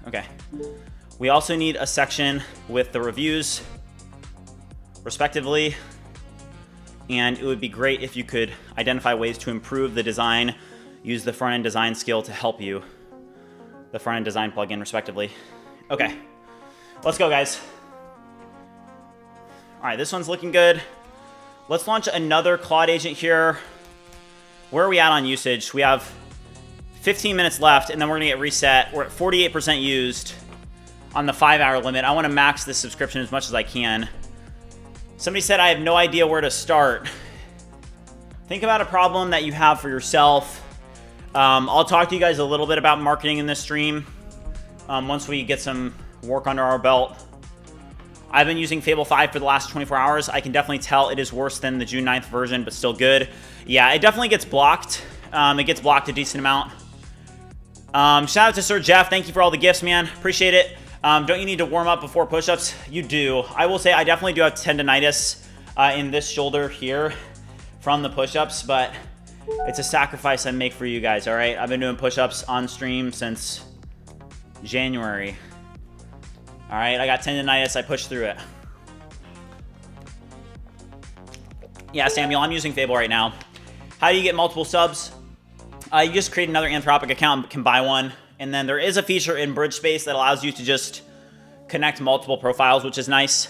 Okay. We also need a section with the reviews, respectively. And it would be great if you could identify ways to improve the design, use the front-end design skill to help you, the front-end design plugin, respectively. Okay, let's go, guys. All right, this one's looking good. Let's launch another Claude agent here. Where are we at on usage? We have 15 minutes left, and then we're gonna get reset. We're at 48% used on the 5-hour limit. I wanna max this subscription as much as I can. Somebody said, I have no idea where to start. Think about a problem that you have for yourself. I'll talk to you guys a little bit about marketing in this stream once we get some work under our belt. I've been using Fable 5 for the last 24 hours. I can definitely tell it is worse than the June 9th version, but still good. Yeah, it definitely gets blocked. It gets blocked a decent amount. Shout out to Sir Jeff. Thank you for all the gifts, man. Appreciate it. Don't you need to warm up before push-ups? You do. I will say I definitely do have tendonitis in this shoulder here from the push-ups, but it's a sacrifice I make for you guys, all right? I've been doing push-ups on stream since January. All right, I got tendonitis. I pushed through it. Yeah, Samuel, I'm using Fable right now. How do you get multiple subs? You just create another Anthropic account and can buy one. And then there is a feature in BridgeSpace that allows you to just connect multiple profiles, which is nice.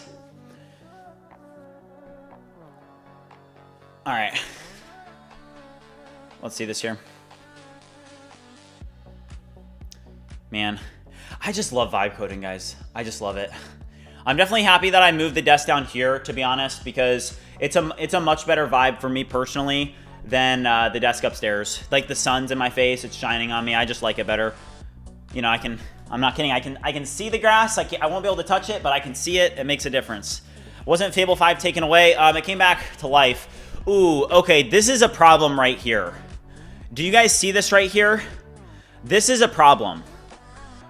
All right. Let's see this here. Man, I just love vibe coding, guys. I just love it. I'm definitely happy that I moved the desk down here, to be honest, because it's a much better vibe for me personally than the desk upstairs. Like the sun's in my face, it's shining on me. I just like it better. You know, I'm not kidding. I can see the grass. I won't be able to touch it, but I can see it. It makes a difference. Wasn't Fable 5 taken away? It came back to life. Ooh, okay. This is a problem right here. Do you guys see this right here? This is a problem.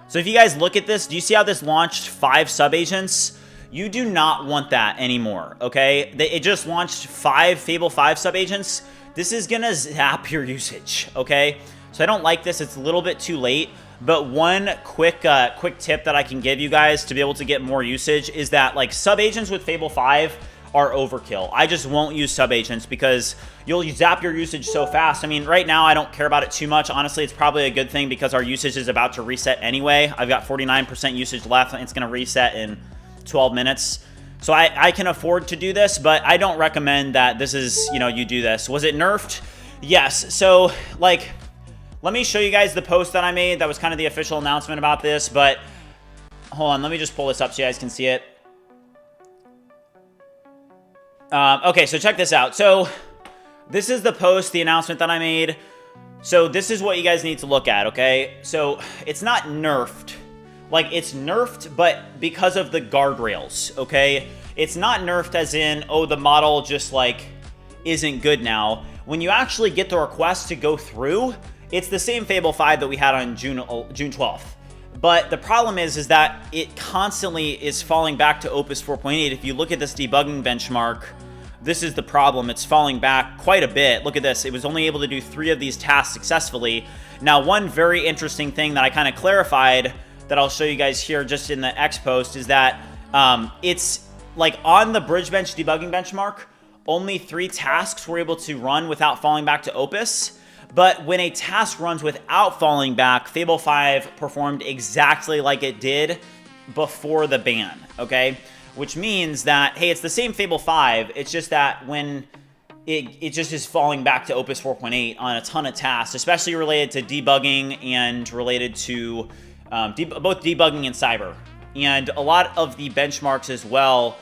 So if you guys look at this, do you see how this launched 5 sub-agents? You do not want that anymore, okay? It just launched 5 Fable 5 sub-agents. This is gonna zap your usage, okay? So I don't like this. It's a little bit too late. But one quick tip that I can give you guys to be able to get more usage is that like sub-agents with Fable 5 are overkill. I just won't use sub-agents because you'll zap your usage so fast. I mean, right now I don't care about it too much. Honestly, it's probably a good thing because our usage is about to reset anyway. I've got 49% usage left and it's gonna reset in 12 minutes. So I can afford to do this, but I don't recommend that this is, you know, you do this. Was it nerfed? Yes. So like, let me show you guys the post that I made. That was kind of the official announcement about this, but hold on. Let me just pull this up so you guys can see it. Okay, so check this out. So this is the post, the announcement that I made. So this is what you guys need to look at, okay? So it's not nerfed. Like, it's nerfed, but because of the guardrails, okay? It's not nerfed as in, oh, the model just, like, isn't good now. When you actually get the request to go through, it's the same Fable 5 that we had on June 12th. But the problem is that it constantly is falling back to Opus 4.8. If you look at this debugging benchmark, this is the problem. It's falling back quite a bit. Look at this. It was only able to do 3 of these tasks successfully. Now, one very interesting thing that I kind of clarified that I'll show you guys here just in the X post is that it's like on the BridgeBench debugging benchmark, only 3 tasks were able to run without falling back to Opus. But when a task runs without falling back, Fable 5 performed exactly like it did before the ban, okay? Which means that, hey, it's the same Fable 5, it's just that when it just is falling back to Opus 4.8 on a ton of tasks, especially related to debugging and related to both debugging and cyber. And a lot of the benchmarks as well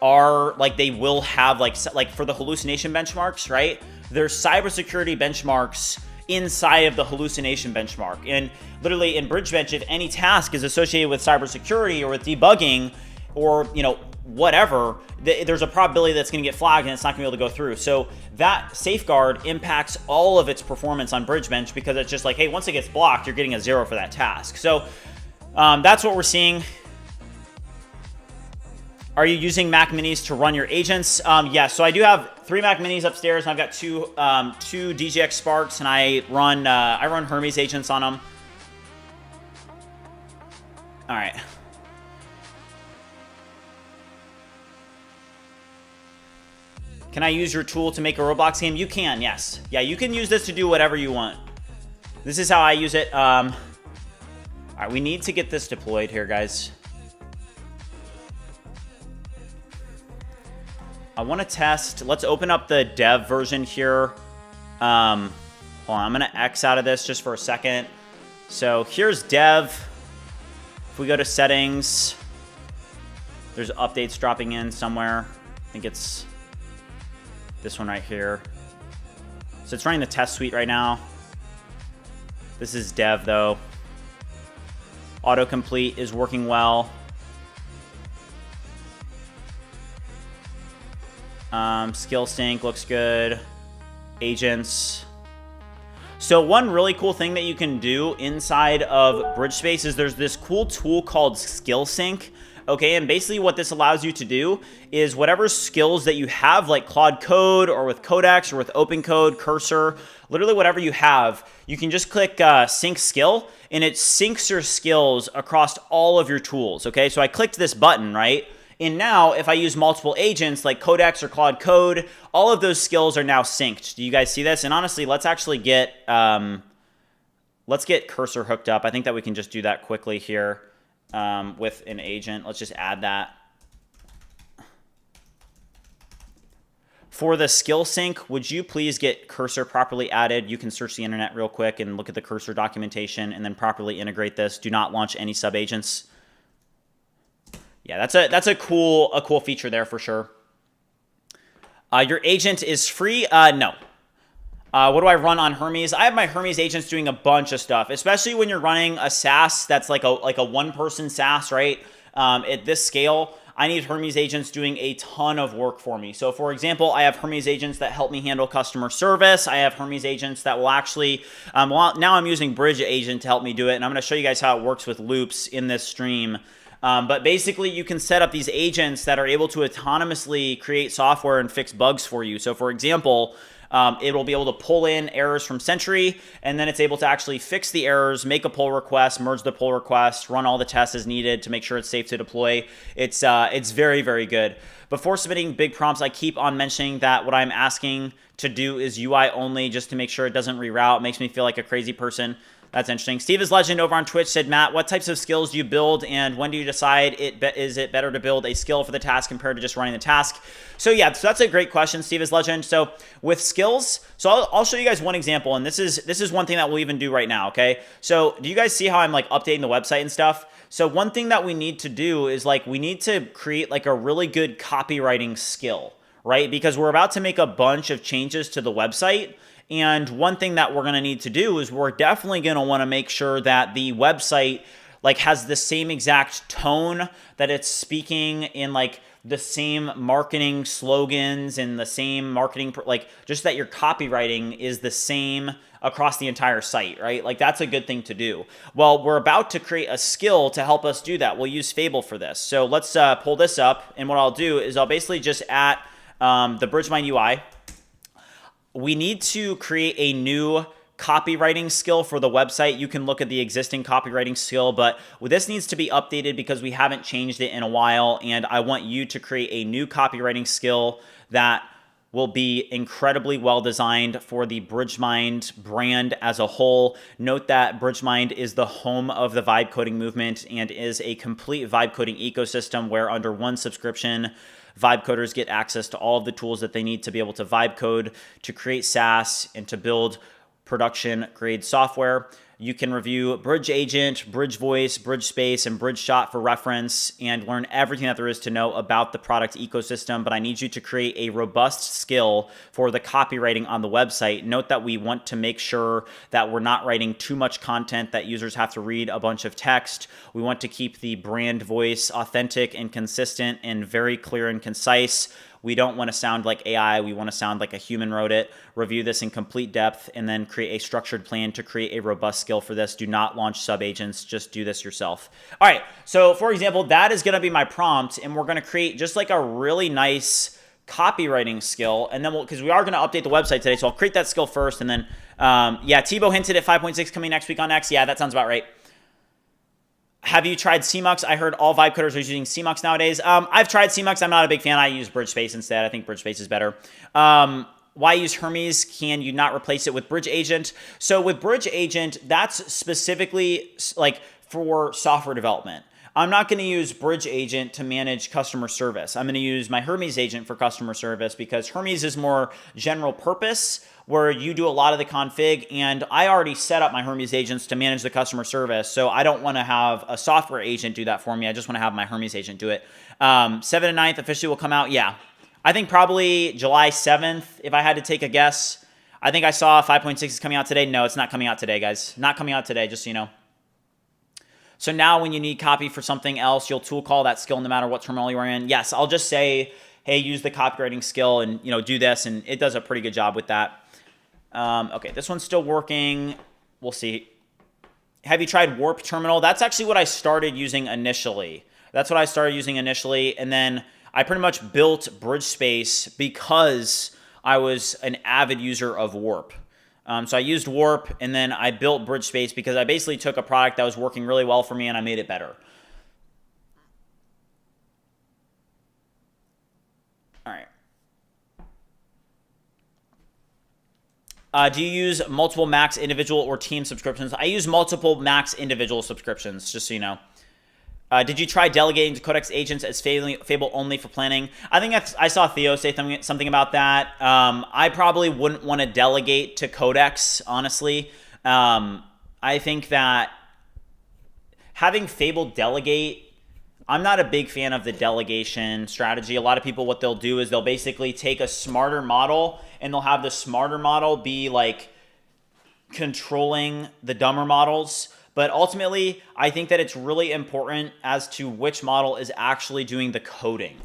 are, like, they will have, like for the hallucination benchmarks, right? There's cybersecurity benchmarks inside of the hallucination benchmark. And literally in BridgeBench, if any task is associated with cybersecurity or with debugging or, you know, whatever, there's a probability that's going to get flagged and it's not going to be able to go through. So that safeguard impacts all of its performance on BridgeBench because it's just like, hey, once it gets blocked, you're getting a 0 for that task. So that's what we're seeing. Are you using Mac Minis to run your agents? Yes. So I do have 3 Mac Minis upstairs, and I've got two DGX Sparks, and I run Hermes agents on them. All right. Can I use your tool to make a Roblox game? You can, yes. Yeah, you can use this to do whatever you want. This is how I use it. All right, we need to get this deployed here, guys. I want to test. Let's open up the dev version here. Hold on, I'm going to X out of this just for a second. So here's dev. If we go to settings, there's updates dropping in somewhere. I think it's this one right here. So it's running the test suite right now. This is dev though. Autocomplete is working well. Skill sync looks good. Agents. So one really cool thing that you can do inside of BridgeSpace is there's this cool tool called Skill Sync. Okay, and basically what this allows you to do is whatever skills that you have, like Claude Code or with Codex or with OpenCode, Cursor, literally whatever you have, you can just click Sync Skill, and it syncs your skills across all of your tools. Okay, so I clicked this button, right? And now, if I use multiple agents like Codex or Claude Code, all of those skills are now synced. Do you guys see this? And honestly, let's actually get Cursor hooked up. I think that we can just do that quickly here with an agent. Let's just add that. For the skill sync, would you please get Cursor properly added? You can search the internet real quick and look at the Cursor documentation and then properly integrate this. Do not launch any sub-agents. Yeah, that's a cool feature there for sure. Your agent is free? No. What do I run on Hermes? I have my Hermes agents doing a bunch of stuff, especially when you're running a SaaS that's like a one-person SaaS, right? At this scale, I need Hermes agents doing a ton of work for me. So for example, I have Hermes agents that help me handle customer service. I have Hermes agents that will actually, well, now I'm using BridgeAgent to help me do it, and I'm going to show you guys how it works with loops in this stream. But basically, you can set up these agents that are able to autonomously create software and fix bugs for you. So for example, it will be able to pull in errors from Sentry, and then it's able to actually fix the errors, make a pull request, merge the pull request, run all the tests as needed to make sure it's safe to deploy. It's very, very good. Before submitting big prompts, I keep on mentioning that what I'm asking to do is UI only just to make sure it doesn't reroute. It makes me feel like a crazy person. That's interesting. Steve is Legend over on Twitch said, Matt, what types of skills do you build, and when do you decide is it better to build a skill for the task compared to just running the task? So yeah, so that's a great question, Steve is Legend. So with skills, so I'll show you guys one example, and this is one thing that we'll even do right now, okay? So do you guys see how I'm like updating the website and stuff? So one thing that we need to do is like we need to create like a really good copywriting skill, right? Because we're about to make a bunch of changes to the website. And one thing that we're going to need to do is we're definitely going to want to make sure that the website like has the same exact tone, that it's speaking in like the same marketing slogans and the same marketing, like just that your copywriting is the same across the entire site, right? Like that's a good thing to do. Well, we're about to create a skill to help us do that. We'll use Fable for this. So let's pull this up. And what I'll do is I'll basically just add the BridgeMind UI. We need to create a new copywriting skill for the website. You can look at the existing copywriting skill, but this needs to be updated because we haven't changed it in a while. And I want you to create a new copywriting skill that will be incredibly well designed for the BridgeMind brand as a whole. Note that BridgeMind is the home of the vibe coding movement and is a complete vibe coding ecosystem where under one subscription, vibe coders get access to all of the tools that they need to be able to vibe code, to create SaaS, and to build production grade software. You can review BridgeAgent, BridgeVoice, BridgeSpace, and BridgeShot for reference and learn everything that there is to know about the product ecosystem. But I need you to create a robust skill for the copywriting on the website. Note that we want to make sure that we're not writing too much content that users have to read a bunch of text. We want to keep the brand voice authentic and consistent and very clear and concise. We don't want to sound like AI. We want to sound like a human wrote it. Review this in complete depth and then create a structured plan to create a robust skill for this. Do not launch sub-agents. Just do this yourself. All right. So for example, that is going to be my prompt. And we're going to create just like a really nice copywriting skill. And then because we are going to update the website today. So I'll create that skill first. And then, yeah, Tebow hinted at 5.6 coming next week on X. Yeah, that sounds about right. Have you tried CMux? I heard all vibe coders are using CMux nowadays. I've tried CMux. I'm not a big fan. I use BridgeSpace instead. I think BridgeSpace is better. Why use Hermes? Can you not replace it with BridgeAgent? So with BridgeAgent, that's specifically like for software development. I'm not going to use BridgeAgent to manage customer service. I'm going to use my Hermes agent for customer service because Hermes is more general purpose, where you do a lot of the config, and I already set up my Hermes agents to manage the customer service, so I don't want to have a software agent do that for me. I just want to have my Hermes agent do it. 7th and 9th officially will come out. Yeah, I think probably July 7th, if I had to take a guess. I think I saw 5.6 is coming out today. No, it's not coming out today, guys. Not coming out today, just so you know. So now when you need copy for something else, you'll tool call that skill no matter what terminal you're in. Yes, I'll just say, hey, use the copywriting skill and do this, and it does a pretty good job with that. Okay, this one's still working. We'll see. Have you tried Warp Terminal? That's actually what I started using initially. And then I pretty much built BridgeSpace because I was an avid user of Warp. So I used Warp, and then I built BridgeSpace because I basically took a product that was working really well for me and I made it better. All right. Do you use multiple Max individual or team subscriptions? I use multiple Max individual subscriptions, just so you know. Did you try delegating to Codex agents as Fable only for planning? I think I saw Theo say something about that. I probably wouldn't want to delegate to Codex, honestly. I think that having Fable delegate, I'm not a big fan of the delegation strategy. A lot of people, what they'll do is they'll basically take a smarter model and they'll have the smarter model be like controlling the dumber models. But ultimately, I think that it's really important as to which model is actually doing the coding.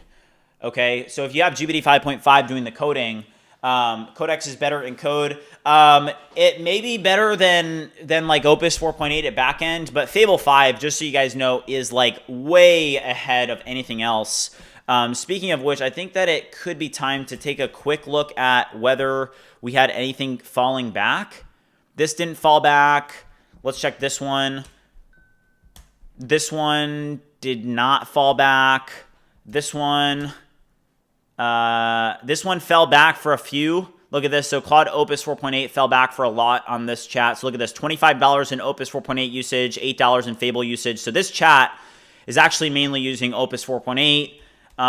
Okay, so if you have GPT 5.5 doing the coding, Codex is better in code. It may be better than like Opus 4.8 at backend, but Fable 5, just so you guys know, is like way ahead of anything else. Speaking of which, I think that it could be time to take a quick look at whether we had anything falling back. This didn't fall back. Let's check this one. This one did not fall back. This one fell back for a few. Look at this. So Claude Opus 4.8 fell back for a lot on this chat. So look at this. $25 in Opus 4.8 usage, $8 in Fable usage. So this chat is actually mainly using Opus 4.8.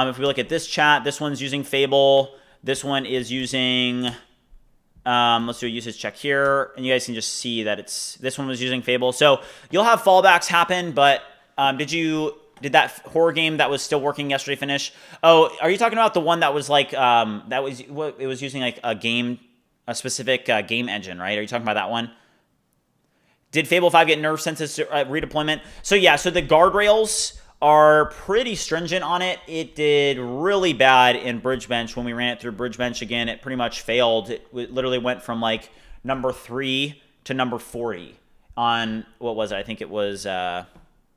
If we look at this chat, this one's using Fable. This one is using... let's do a usage check here, and you guys can just see that this one was using Fable. So you'll have fallbacks happen, but did you Did that horror game that was still working yesterday finish? Oh, are you talking about the one that was like that was what it was using like a specific game engine, right? Are you talking about that one? Did Fable 5 get nerfed since its redeployment? So yeah, so the guardrails are pretty stringent on it. It did really bad in BridgeBench when we ran it through BridgeBench again. It pretty much failed. It literally went from like number 3 to number 40 on, what was it? I think it was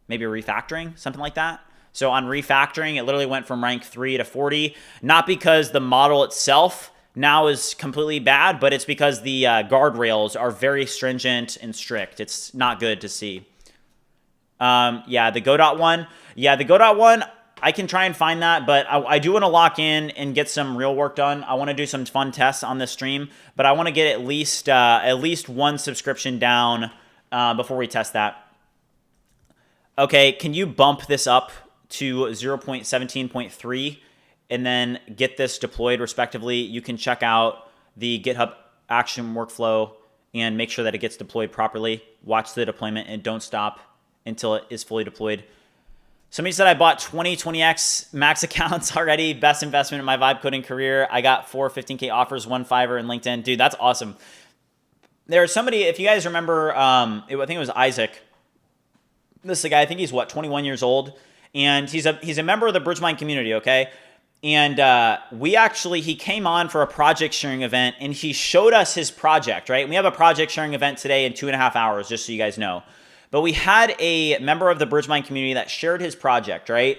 maybe refactoring, something like that. So on refactoring, it literally went from rank 3 to 40, not because the model itself now is completely bad, but it's because the guardrails are very stringent and strict. It's not good to see. Yeah, the Go.1. Yeah, the Go.1, I can try and find that, but I do want to lock in and get some real work done. I want to do some fun tests on this stream, but I want to get at least one subscription down before we test that. Okay, can you bump this up to 0.17.3 and then get this deployed respectively? You can check out the GitHub action workflow and make sure that it gets deployed properly. Watch the deployment and don't stop until it is fully deployed. Somebody said I bought 20x max accounts already. Best investment in my vibe coding career. I got 4 15K offers, 1 Fiverr in LinkedIn. Dude, that's awesome. There's somebody, if you guys remember, I think it was Isaac. This is a guy, I think he's 21 years old. And he's a member of the BridgeMind community, okay? And he came on for a project sharing event and he showed us his project, right? And we have a project sharing event today in 2.5 hours, just so you guys know. But we had a member of the BridgeMind community that shared his project, right?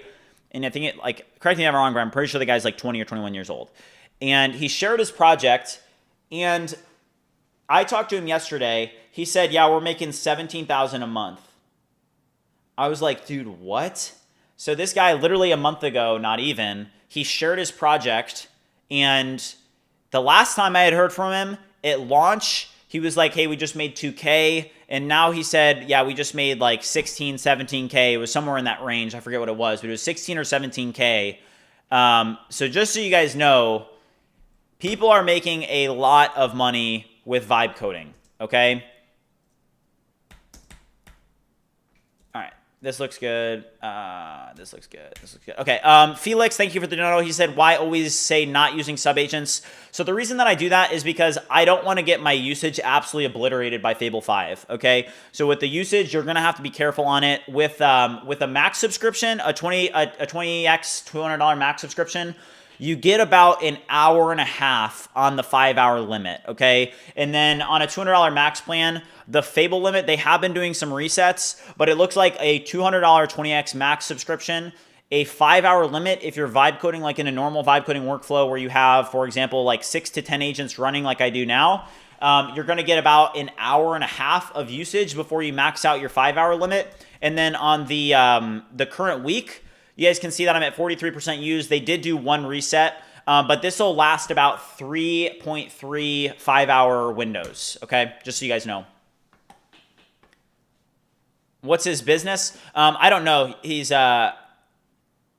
And I think it, like, correct me if I'm wrong, but I'm pretty sure the guy's like 20 or 21 years old. And he shared his project, and I talked to him yesterday. He said, yeah, we're making $17,000 a month. I was like, dude, what? So this guy literally a month ago, not even, he shared his project, and the last time I had heard from him at launch, he was like, hey, we just made 2K. And now he said, yeah, we just made like 16, 17K. It was somewhere in that range. I forget what it was, but it was 16 or 17K. So just so you guys know, people are making a lot of money with vibe coding, okay? All right. This looks good. This looks good. This looks good. Okay. Felix, thank you for the dono. He said, why always say not using sub-agents? So the reason that I do that is because I don't want to get my usage absolutely obliterated by Fable 5. Okay. So with the usage, you're going to have to be careful on it. With a max subscription, a 20x $200 max subscription, you get about an hour and a half on the 5-hour limit, okay? And then on a $200 max plan, the Fable limit, they have been doing some resets, but it looks like a $200 20x max subscription, a 5-hour limit if you're vibe coding like in a normal vibe coding workflow where you have, for example, like 6 to 10 agents running like I do now, you're going to get about an hour and a half of usage before you max out your 5-hour limit. And then on the current week, you guys can see that I'm at 43% used. They did do one reset, but this will last about 3.3 5-hour windows, okay? Just so you guys know. What's his business? I don't know. He's I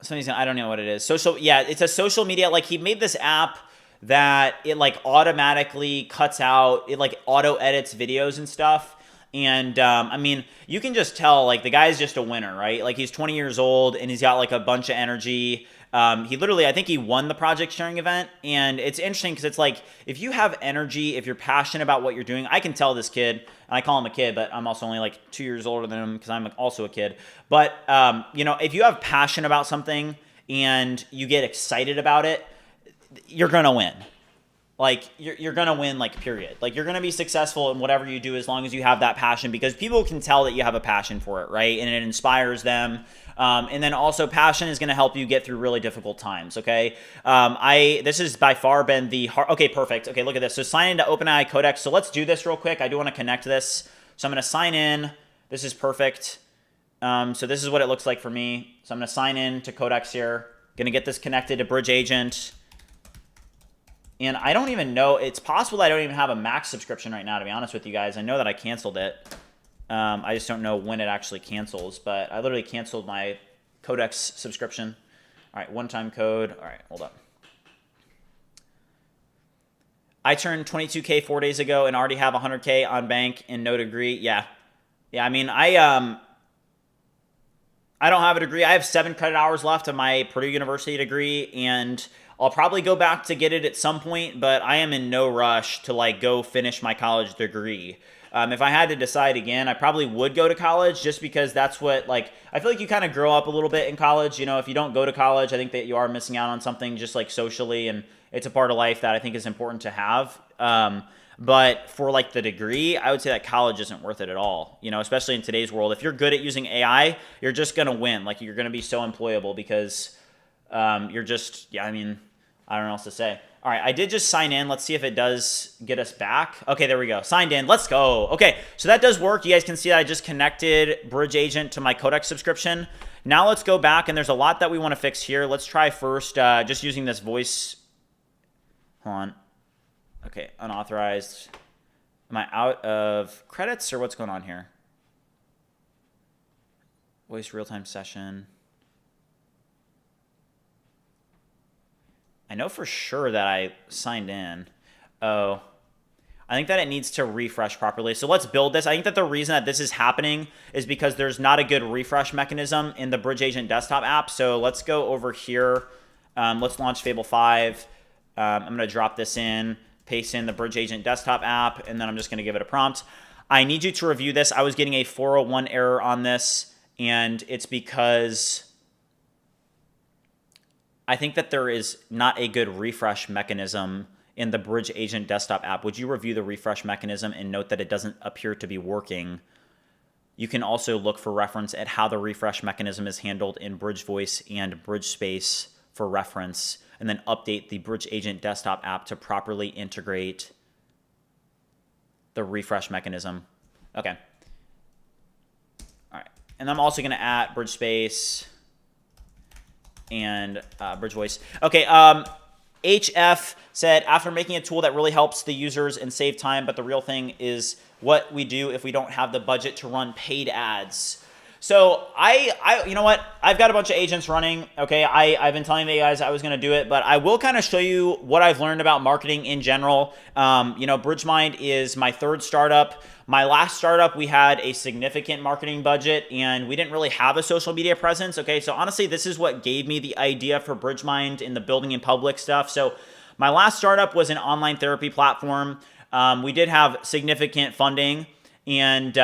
don't know what it is. Social, yeah, it's a social media. Like, he made this app that it like automatically cuts out, it like auto edits videos and stuff. And I mean, you can just tell, like, the guy's just a winner, right? Like, he's 20 years old and he's got like a bunch of energy. He literally, I think he won the project sharing event. And it's interesting because it's like, if you have energy, if you're passionate about what you're doing, I can tell this kid, and I call him a kid, but I'm also only like 2 years older than him because I'm also a kid. But, you know, if you have passion about something and you get excited about it, you're going to win. Like, you're going to win, like, period. Like, you're going to be successful in whatever you do as long as you have that passion, because people can tell that you have a passion for it, right? And it inspires them. And then also passion is going to help you get through really difficult times, okay? This has by far been the hard... Okay, perfect. Okay, look at this. So sign into OpenAI Codex. So let's do this real quick. I do want to connect this. So I'm going to sign in. This is perfect. So this is what it looks like for me. So I'm going to sign in to Codex here. Going to get this connected to BridgeAgent. And I don't even know, it's possible I don't even have a max subscription right now, to be honest with you guys. I know that I canceled it. I just don't know when it actually cancels, but I literally canceled my Codex subscription. All right, one-time code. All right, hold up. I turned 22K 4 days ago and already have 100K on bank and no degree. Yeah. Yeah, I mean, I I don't have a degree. I have 7 credit hours left of my Purdue University degree, and I'll probably go back to get it at some point, but I am in no rush to like go finish my college degree. If I had to decide again, I probably would go to college just because that's what, like, I feel like you kind of grow up a little bit in college. You know, if you don't go to college, I think that you are missing out on something just like socially, and it's a part of life that I think is important to have. But for like the degree, I would say that college isn't worth it at all, you know, especially in today's world. If you're good at using AI, you're just going to win. Like, you're going to be so employable because you're just, yeah, I mean, I don't know what else to say. All right, I did just sign in. Let's see if it does get us back. Okay, there we go. Signed in. Let's go. Okay, so that does work. You guys can see that I just connected BridgeAgent to my Codex subscription. Now let's go back, and there's a lot that we want to fix here. Let's try first just using this voice. Hold on. Okay, unauthorized. Am I out of credits or what's going on here? Voice real-time session. I know for sure that I signed in. Oh, I think that it needs to refresh properly. So let's build this. I think that the reason that this is happening is because there's not a good refresh mechanism in the BridgeAgent desktop app. So let's go over here. Let's launch Fable 5. I'm going to drop this in, paste in the BridgeAgent desktop app, and then I'm just going to give it a prompt. I need you to review this. I was getting a 401 error on this, and it's because I think that there is not a good refresh mechanism in the BridgeAgent desktop app. Would you review the refresh mechanism and note that it doesn't appear to be working? You can also look for reference at how the refresh mechanism is handled in BridgeVoice and BridgeSpace for reference, and then update the BridgeAgent desktop app to properly integrate the refresh mechanism. Okay. All right. And I'm also going to add BridgeSpace and BridgeVoice. Okay, HF said, after making a tool that really helps the users and save time, but the real thing is what we do if we don't have the budget to run paid ads. So you know what? I've got a bunch of agents running. Okay, I've been telling you guys I was going to do it, but I will kind of show you what I've learned about marketing in general. You know, BridgeMind is my 3rd startup. My last startup, we had a significant marketing budget, and we didn't really have a social media presence. Okay, so honestly, this is what gave me the idea for BridgeMind in the building in public stuff. So my last startup was an online therapy platform. We did have significant funding. And,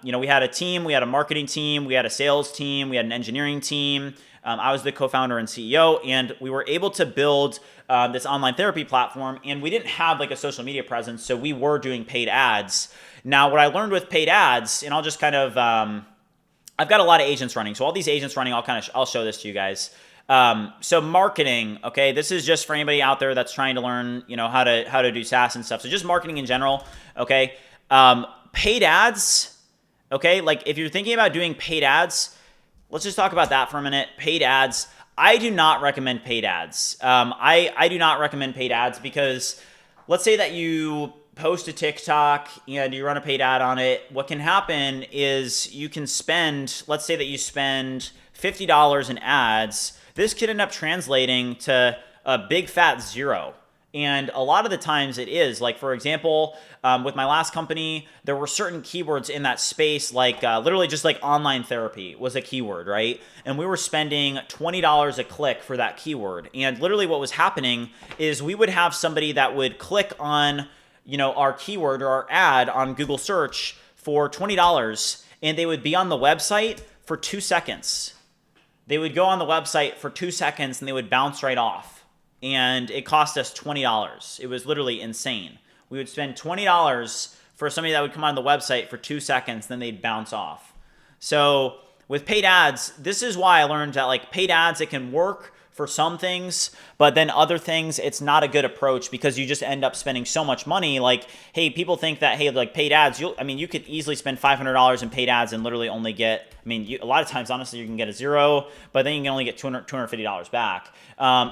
you know, we had a team, we had a marketing team, we had a sales team, we had an engineering team. I was the co-founder and CEO, and we were able to build this online therapy platform, and we didn't have like a social media presence, so we were doing paid ads. Now, what I learned with paid ads, and I'll just kind of, I've got a lot of agents running. So all these agents running, I'll show this to you guys. So marketing, okay, this is just for anybody out there that's trying to learn, you know, how to do SaaS and stuff. So just marketing in general, okay. Paid ads, okay, like if you're thinking about doing paid ads, let's just talk about that for a minute. Paid ads, I do not recommend paid ads. I do not recommend paid ads because let's say that you post a TikTok and you run a paid ad on it. What can happen is you can spend, let's say that you spend $50 in ads. This could end up translating to a big fat zero. And a lot of the times it is. Like, for example, with my last company, there were certain keywords in that space, like literally just like online therapy was a keyword, right? And we were spending $20 a click for that keyword. And literally what was happening is we would have somebody that would click on, you know, our keyword or our ad on Google search for $20, and they would be on the website for 2 seconds. They would go on the website for 2 seconds and they would bounce right off. And it cost us $20. It was literally insane. We would spend $20 for somebody that would come on the website for 2 seconds, then they'd bounce off. So with paid ads, this is why I learned that like paid ads, it can work for some things, but then other things, it's not a good approach because you just end up spending so much money. Like, hey, people think that, hey, like paid ads, you could easily spend $500 in paid ads and literally only get, a lot of times, honestly, you can get a zero, but then you can only get $250 back.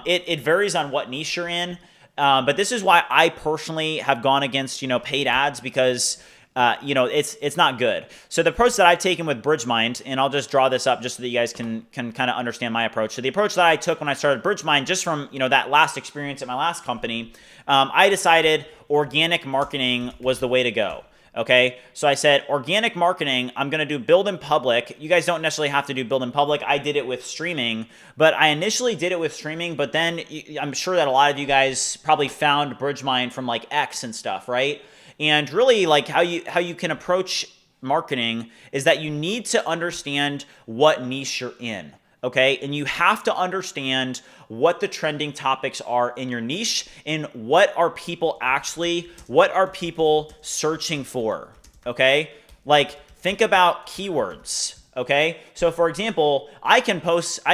It varies on what niche you're in. But this is why I personally have gone against, paid ads because it's not good. So the approach that I've taken with BridgeMind, and I'll just draw this up just so that you guys can kind of understand my approach. So the approach that I took when I started BridgeMind, just from, that last experience at my last company, I decided organic marketing was the way to go. Okay, so I said organic marketing, I'm going to do build in public. You guys don't necessarily have to do build in public. I did it with streaming, but I initially did it with streaming, but then I'm sure that a lot of you guys probably found BridgeMind from like X and stuff, right? And really like how you can approach marketing is that you need to understand what niche you're in. Okay, and you have to understand what the trending topics are in your niche and what are people searching for. Okay, like think about keywords. Okay, so for example, I can post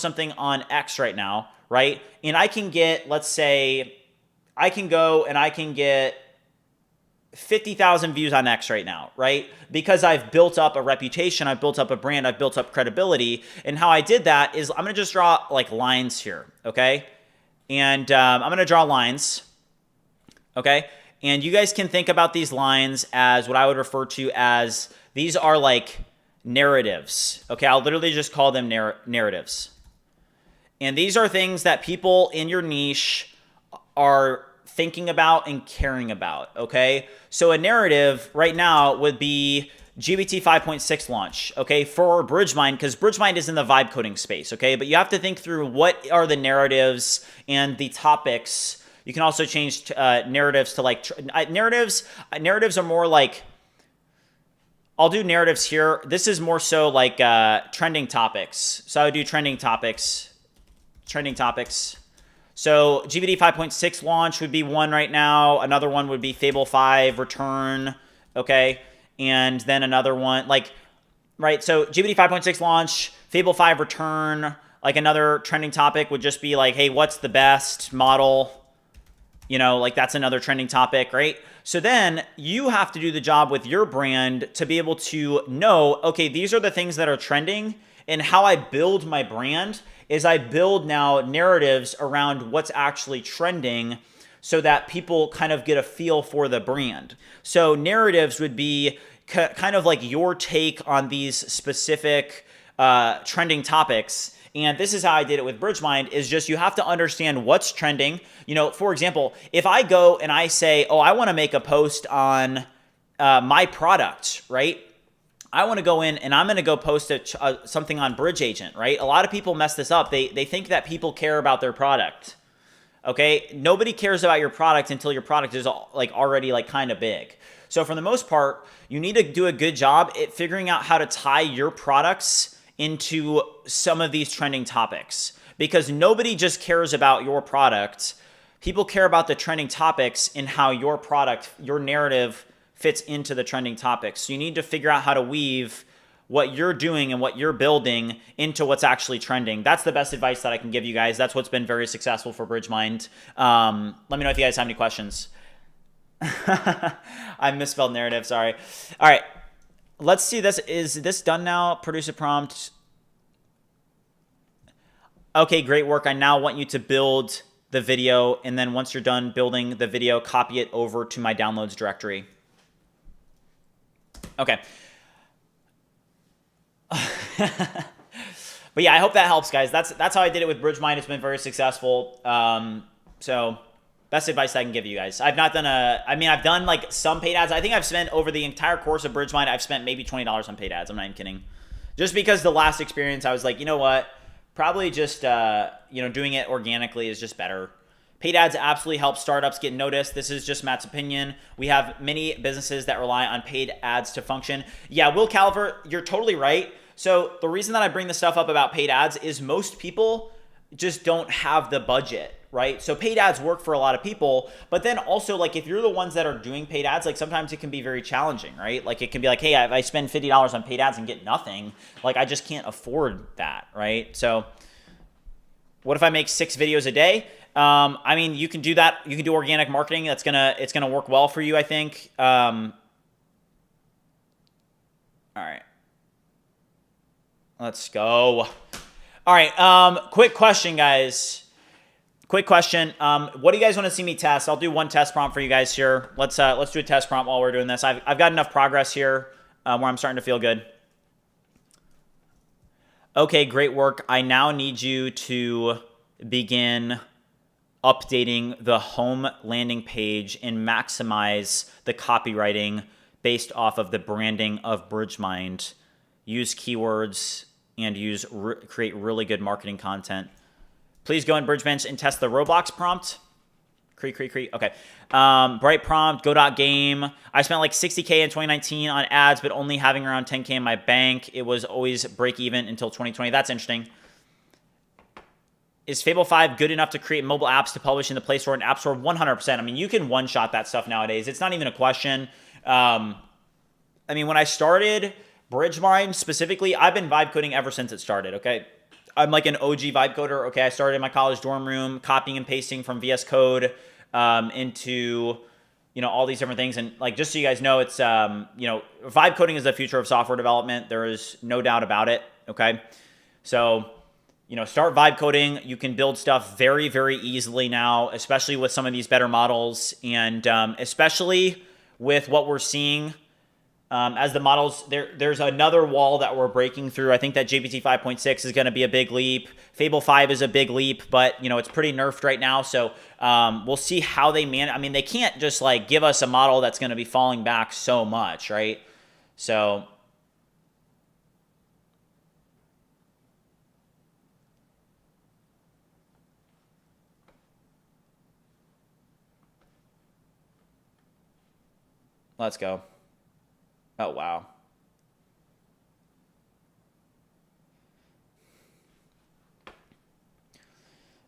something on X right now, right? And I can get, let's say, I can go and I can get 50,000 views on X right now, right? Because I've built up a reputation, I've built up a brand, I've built up credibility. And how I did that is I'm going to just draw like lines here, okay? And I'm going to draw lines, okay? And you guys can think about these lines as what I would refer to as, these are like narratives, okay? I'll literally just call them narratives. And these are things that people in your niche are thinking about and caring about, okay? So a narrative right now would be GPT 5.6 launch, okay, for BridgeMind, because BridgeMind is in the vibe coding space, okay? But you have to think through what are the narratives and the topics. You can also change narratives to like, narratives are more like, I'll do narratives here. This is more so like trending topics. So I would do trending topics. So GPT 5.6 launch would be one right now. Another one would be Fable 5 return, okay? And then another one, like, right? So GPT 5.6 launch, Fable 5 return, like another trending topic would just be like, hey, what's the best model? You know, like that's another trending topic, right? So then you have to do the job with your brand to be able to know, okay, these are the things that are trending, and how I build my brand is I build now narratives around what's actually trending so that people kind of get a feel for the brand. So narratives would be kind of like your take on these specific trending topics. And this is how I did it with BridgeMind, is just you have to understand what's trending. You know, for example, if I go and I say, oh, I want to make a post on my product, right? I want to go in and I'm going to go post something on BridgeAgent, right? A lot of people mess this up. They think that people care about their product, okay? Nobody cares about your product until your product is like already like kind of big. So for the most part, you need to do a good job at figuring out how to tie your products into some of these trending topics, because nobody just cares about your product. People care about the trending topics and how your product, your narrative fits into the trending topics. So you need to figure out how to weave what you're doing and what you're building into what's actually trending. That's the best advice that I can give you guys. That's what's been very successful for BridgeMind. Let me know if you guys have any questions. I misspelled narrative, sorry. All right, let's see this. Is this done now? Produce a prompt. Okay, great work. I now want you to build the video, and then once you're done building the video, copy it over to my downloads directory. Okay. But yeah, I hope that helps, guys. That's how I did it with BridgeMind. It's been very successful. So best advice I can give you guys. I've not done I've done like some paid ads. I think I've spent over the entire course of BridgeMind, I've spent maybe $20 on paid ads. I'm not even kidding. Just because the last experience, I was like, you know what? Probably just, doing it organically is just better. Paid ads absolutely help startups get noticed. This is just Matt's opinion. We have many businesses that rely on paid ads to function. Yeah, Will Calvert, you're totally right. So the reason that I bring this stuff up about paid ads is most people just don't have the budget, right? So paid ads work for a lot of people, but then also like if you're the ones that are doing paid ads, like sometimes it can be very challenging, right? Like it can be like, hey, if I spend $50 on paid ads and get nothing, like I just can't afford that, right? So what if I make 6 videos a day? I mean, you can do that. You can do organic marketing. It's gonna work well for you, I think. All right, let's go. All right, quick question, guys. Quick question. What do you guys want to see me test? I'll do one test prompt for you guys here. Let's do a test prompt while we're doing this. I've got enough progress here where I'm starting to feel good. Okay, great work. I now need you to begin updating the home landing page and maximize the copywriting based off of the branding of BridgeMind. Use keywords and create really good marketing content. Please go in BridgeBench and test the Roblox prompt. Okay. Bright prompt, go.game. I spent like $60K in 2019 on ads, but only having around 10K in my bank. It was always break even until 2020. That's interesting. Is Fable 5 good enough to create mobile apps to publish in the Play Store and App Store? 100%. I mean, you can one-shot that stuff nowadays. It's not even a question. I mean, when I started BridgeMind specifically, I've been vibe coding ever since it started, okay? I'm like an OG vibe coder, okay? I started in my college dorm room, copying and pasting from VS Code into, all these different things. And like, just so you guys know, it's, vibe coding is the future of software development. There is no doubt about it, okay? So, start vibe coding. You can build stuff very, very easily now, especially with some of these better models. And especially with what we're seeing as the models, there's another wall that we're breaking through. I think that GPT 5.6 is going to be a big leap. Fable 5 is a big leap, but, it's pretty nerfed right now. So we'll see how they manage. I mean, they can't just like give us a model that's going to be falling back so much, right? So let's go. Oh, wow.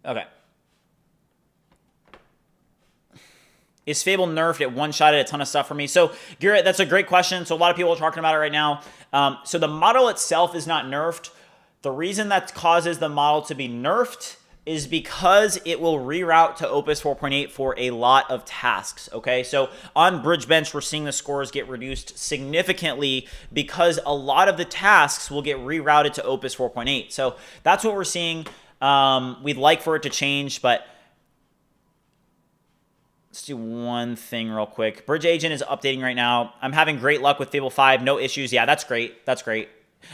Okay. Is Fable nerfed? It one-shotted a ton of stuff for me. So, Garrett, that's a great question. So a lot of people are talking about it right now. So the model itself is not nerfed. The reason that causes the model to be nerfed is because it will reroute to Opus 4.8 for a lot of tasks, okay? So on BridgeBench, we're seeing the scores get reduced significantly because a lot of the tasks will get rerouted to Opus 4.8. So that's what we're seeing. We'd like for it to change, but let's do one thing real quick. BridgeAgent is updating right now. I'm having great luck with Fable 5. No issues. Yeah, that's great. That's great.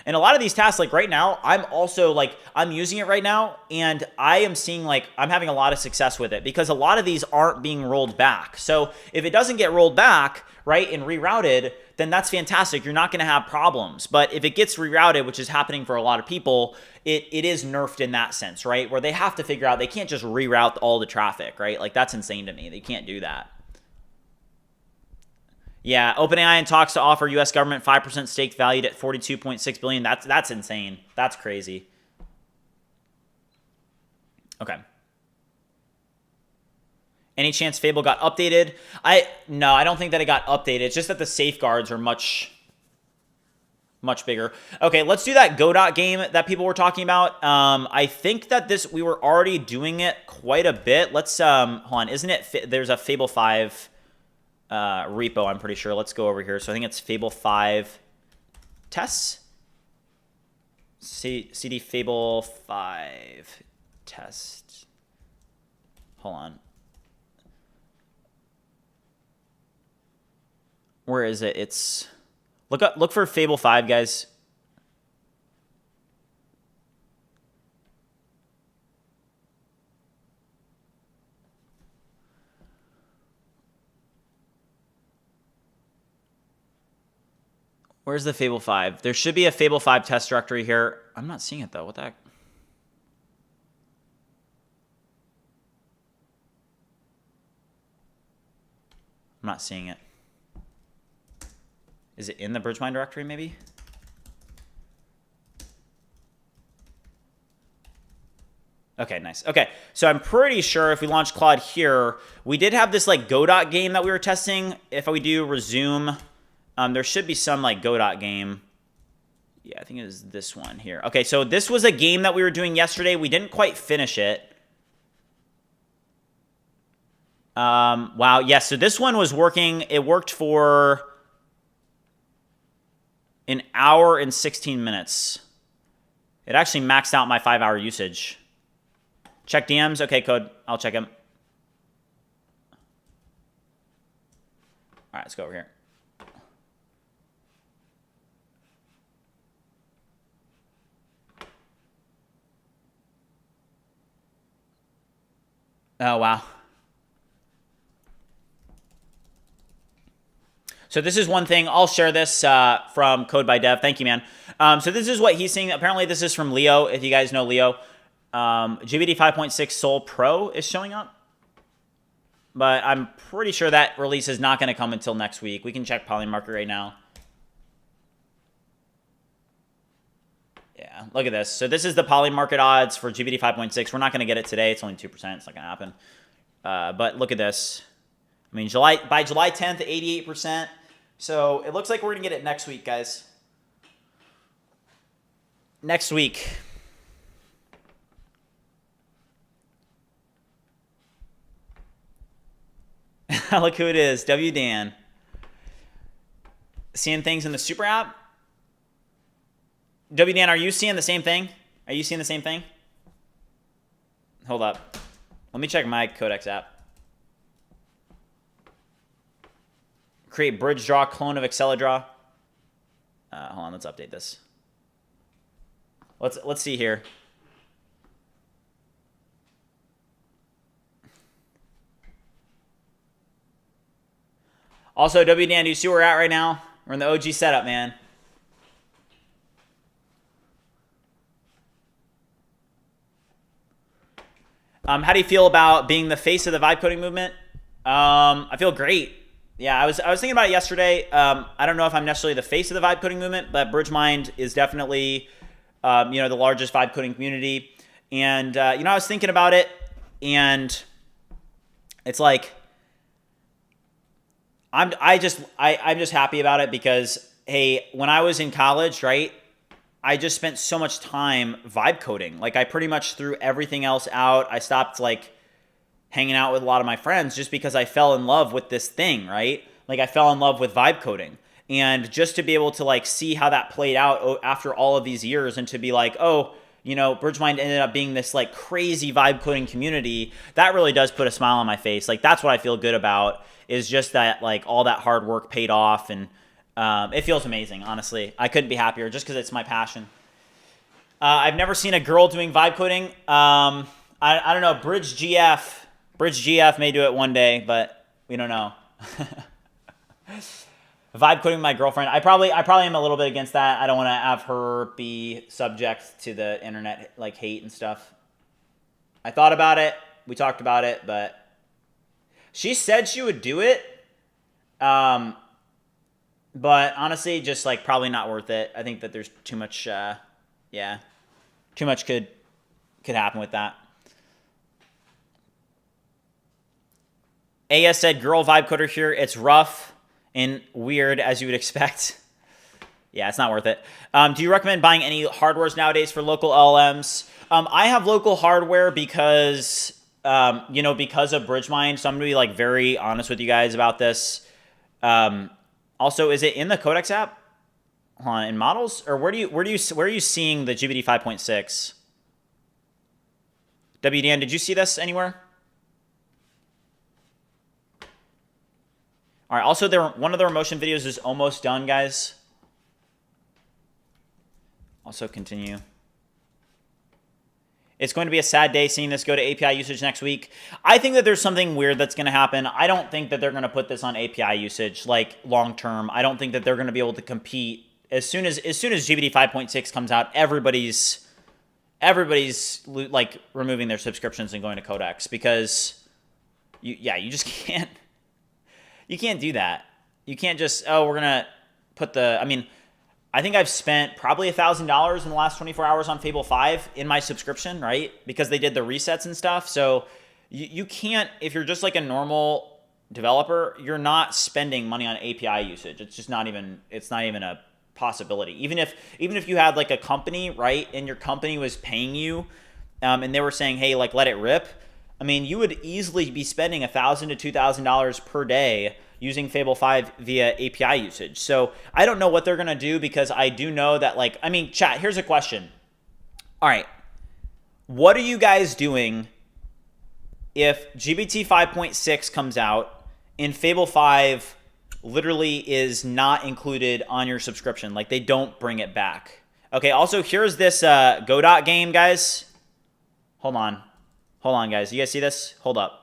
And a lot of these tasks, like right now, I'm also like, I'm using it right now, and I am seeing like, I'm having a lot of success with it because a lot of these aren't being rolled back. So if it doesn't get rolled back, right, and rerouted, then that's fantastic. You're not going to have problems. But if it gets rerouted, which is happening for a lot of people, it is nerfed in that sense, right? Where they have to figure out, they can't just reroute all the traffic, right? Like that's insane to me. They can't do that. Yeah, OpenAI in talks to offer U.S. government 5% stake valued at $42.6 billion. That's insane. That's crazy. Okay. Any chance Fable got updated? No, I don't think that it got updated. It's just that the safeguards are much bigger. Okay, let's do that Godot game that people were talking about. I think that we were already doing it quite a bit. Let's hold on. Isn't it? There's a Fable 5. Repo, I'm pretty sure. Let's go over here. So I think it's Fable 5 tests. CD Fable 5 test. Hold on. Where is it? It's look for Fable 5, guys. Where's the Fable 5? There should be a Fable 5 test directory here. I'm not seeing it, though. What the heck? I'm not seeing it. Is it in the BridgeMind directory, maybe? Okay, nice. Okay, so I'm pretty sure if we launch Claude here, we did have this like Godot game that we were testing. If we do resume... there should be some like Godot game. Yeah, I think it was this one here. Okay, so this was a game that we were doing yesterday. We didn't quite finish it. Wow, yes, so this one was working. It worked for an hour and 16 minutes. It actually maxed out my 5-hour usage. Check DMs. Okay, Code. I'll check them. All right, let's go over here. Oh, wow. So this is one thing. I'll share this from Code by Dev. Thank you, man. So this is what he's seeing. Apparently, this is from Leo. If you guys know Leo, GPT 5.6 Sol Pro is showing up. But I'm pretty sure that release is not going to come until next week. We can check Polymarket right now. Yeah, look at this. So this is the Polymarket odds for GPT 5.6. We're not going to get it today. It's only 2%. It's not going to happen. But look at this. I mean, by July 10th, 88%. So it looks like we're going to get it next week, guys. Next week. Look who it is. W Dan. Seeing things in the super app? W Dan, are you seeing the same thing? Are you seeing the same thing? Hold up. Let me check my Codex app. Create bridge draw, clone of Accelodraw. Hold on, let's update this. Let's see here. Also, W Dan, do you see where we're at right now? We're in the OG setup, man. How do you feel about being the face of the vibe coding movement? I feel great. Yeah, I was thinking about it yesterday. I don't know if I'm necessarily the face of the vibe coding movement, but BridgeMind is definitely, the largest vibe coding community. And I was thinking about it, and it's like I'm just happy about it because, hey, when I was in college, right, I just spent so much time vibe coding. Like, I pretty much threw everything else out. I stopped, like, hanging out with a lot of my friends just because I fell in love with this thing, right? Like, I fell in love with vibe coding. And just to be able to, like, see how that played out after all of these years and to be like, oh, BridgeMind ended up being this, like, crazy vibe coding community, that really does put a smile on my face. Like, that's what I feel good about, is just that, like, all that hard work paid off. And it feels amazing, honestly. I couldn't be happier just because it's my passion. I've never seen a girl doing vibe coding. I don't know. BridgeGF may do it one day, but we don't know. Vibe coding with my girlfriend. I probably am a little bit against that. I don't want to have her be subject to the internet, like, hate and stuff. I thought about it. We talked about it, but she said she would do it. But honestly, just, like, probably not worth it. I think that there's too much, too much could happen with that. AS said, girl vibe coder here. It's rough and weird, as you would expect. Yeah, it's not worth it. Do you recommend buying any hardwares nowadays for local LLMs? I have local hardware because, because of BridgeMind. So I'm going to be, like, very honest with you guys about this. Also, is it in the Codex app? Hold on, in models? Or where are you seeing the GPT 5.6? WDN, did you see this anywhere? All right, also, one of their motion videos is almost done, guys. Also, continue. It's going to be a sad day seeing this go to API usage next week. I think that there's something weird that's going to happen. I don't think that they're going to put this on API usage, like, long term. I don't think that they're going to be able to compete. As soon as GPT 5.6 comes out, everybody's like removing their subscriptions and going to Codex because you just can't. You can't do that. You can't just, we're going to put I think I've spent probably $1,000 in the last 24 hours on Fable 5 in my subscription, right? Because they did the resets and stuff. So you can't, if you're just like a normal developer, you're not spending money on API usage. It's just not even a possibility. Even if you had like a company, right? And your company was paying you and they were saying, hey, like, let it rip. I mean, you would easily be spending $1,000 to $2,000 per day using Fable 5 via API usage. So I don't know what they're going to do because I do know that, like, chat, here's a question. All right. What are you guys doing if GPT 5.6 comes out and Fable 5 literally is not included on your subscription? Like, they don't bring it back. Okay, also, here's this Godot game, guys. Hold on, guys. You guys see this? Hold up.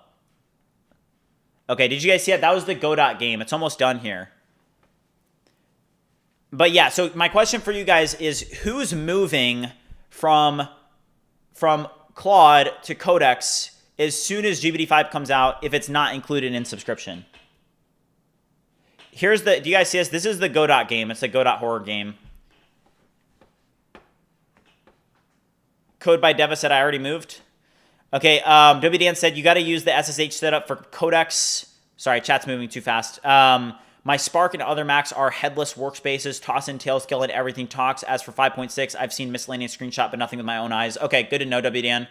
Okay, did you guys see it? That was the Godot game. It's almost done here. But yeah, so my question for you guys is, who's moving from Claude to Codex as soon as GPT-5 comes out if it's not included in subscription? Here's the, do you guys see this? This is the Godot game. It's the Godot horror game. Code by Deva said I already moved. Okay, WDN said you got to use the SSH setup for Codex. Sorry, chat's moving too fast. My Spark and other Macs are headless workspaces. Toss in Tailscale and everything talks. As for 5.6, I've seen miscellaneous screenshot, but nothing with my own eyes. Okay, good to know, WDN.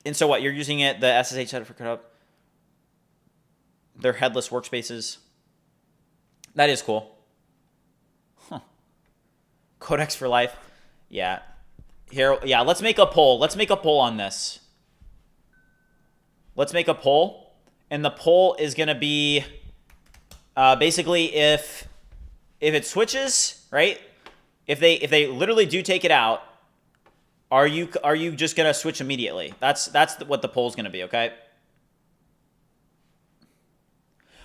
And so what? You're using it, the SSH setup for Codex? They're headless workspaces. That is cool. Huh. Codex for life. Yeah. Here, yeah, let's make a poll. Let's make a poll on this. Let's make a poll. And the poll is going to be basically if it switches, right? If they literally do take it out, are you just going to switch immediately? That's what the poll is going to be, okay?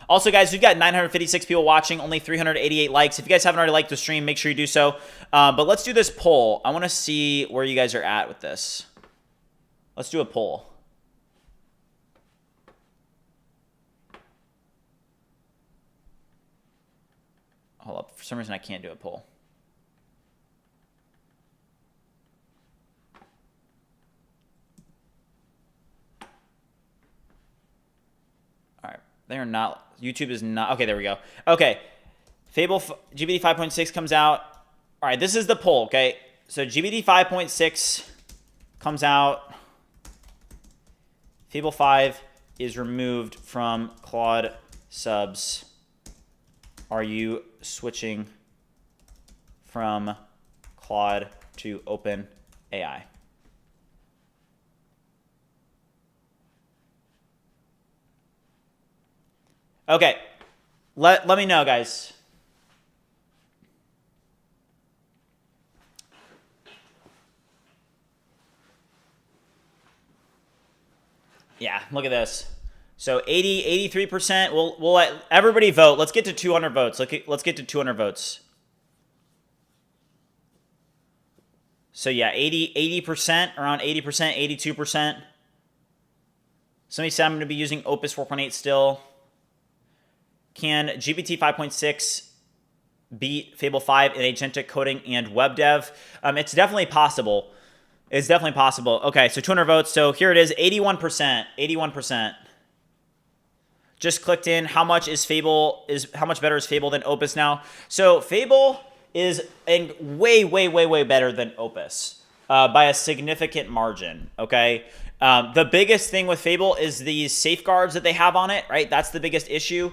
Also, guys, we've got 956 people watching, only 388 likes. If you guys haven't already liked the stream, make sure you do so. But let's do this poll. I want to see where you guys are at with this. Let's do a poll. Hold up. For some reason, I can't do a poll. All right. They are not... YouTube is not... Okay, there we go. Okay. Fable GPT 5.6 comes out. All right, this is the poll, okay? So GPT 5.6 comes out. Fable 5 is removed from Claude subs. Are you switching from Claude to OpenAI? Okay, let me know, guys. Yeah, look at this. So 83%. We'll let everybody vote. Let's get to 200 votes. Let's get to 200 votes. So yeah, 80%, around 80%, 82%. Somebody said I'm going to be using Opus 4.8 still. Can GPT 5.6 beat Fable 5 in agentic coding and web dev? It's definitely possible. It's definitely possible. Okay, so 200 votes. So here it is, 81%. 81%. Just clicked in. How much better is Fable than Opus now? So Fable is way better than Opus by a significant margin. Okay. The biggest thing with Fable is these safeguards that they have on it. Right. That's the biggest issue.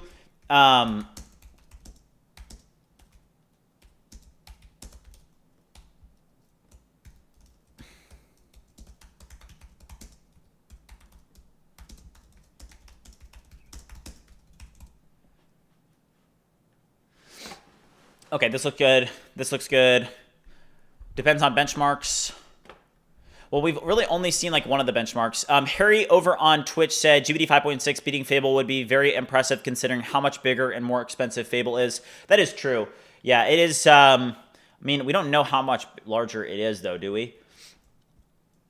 Okay, this looks good. This looks good. Depends on benchmarks. Well, we've really only seen like one of the benchmarks. Harry over on Twitch said GPT 5.6 beating Fable would be very impressive considering how much bigger and more expensive Fable is. That is true. Yeah, it is. I mean, we don't know how much larger it is though, do we?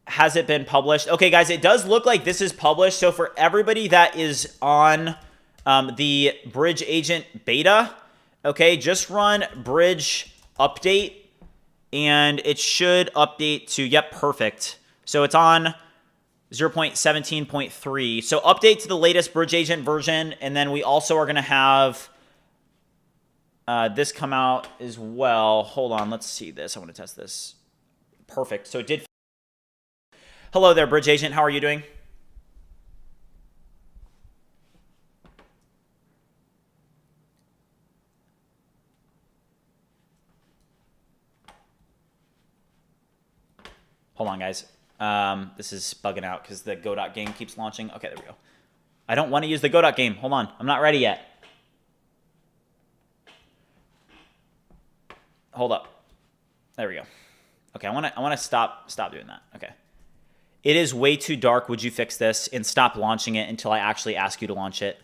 Has it been published? Okay, guys, it does look like this is published. So for everybody that is on the BridgeAgent beta, okay, just run bridge update. And it should update to, yep, perfect. So it's on 0.17.3. So update to the latest BridgeAgent version. And then we also are going to have this come out as well. Hold on, let's see this. I want to test this. Perfect. So it did. Hello there, BridgeAgent. How are you doing? Hold on, guys. This is bugging out because the Godot game keeps launching. Okay, there we go. I don't want to use the Godot game. Hold on. I'm not ready yet. Hold up. There we go. Okay, I want to stop doing that. Okay. It is way too dark. Would you fix this and stop launching it until I actually ask you to launch it?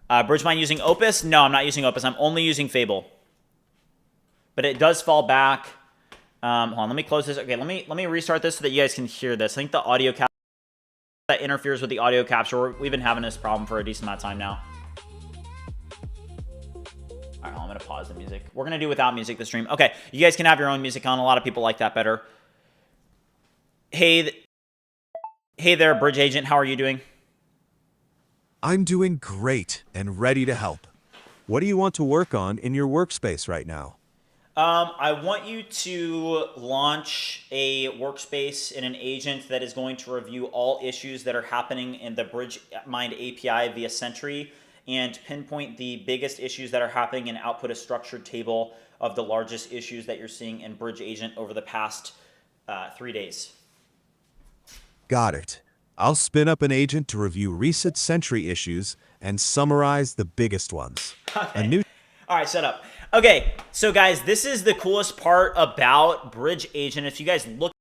BridgeMind using Opus? No, I'm not using Opus. I'm only using Fable. but it does fall back. Hold on, let me close this. Okay, let me restart this so that you guys can hear this. I think the audio capture that interferes with the audio capture. We've been having this problem for a decent amount of time now. All right, I'm gonna pause the music. We're gonna do without music the stream. Okay, you guys can have your own music on. A lot of people like that better. Hey there, BridgeAgent. How are you doing? I'm doing great and ready to help. What do you want to work on in your workspace right now? I want you to launch a workspace and an agent that is going to review all issues that are happening in the BridgeMind API via Sentry and pinpoint the biggest issues that are happening and output a structured table of the largest issues that you're seeing in BridgeAgent over the past 3 days. Got it. I'll spin up an agent to review recent Sentry issues and summarize the biggest ones. Okay. All right, shut up. Okay, so guys, this is the coolest part about BridgeAgent. If you guys look,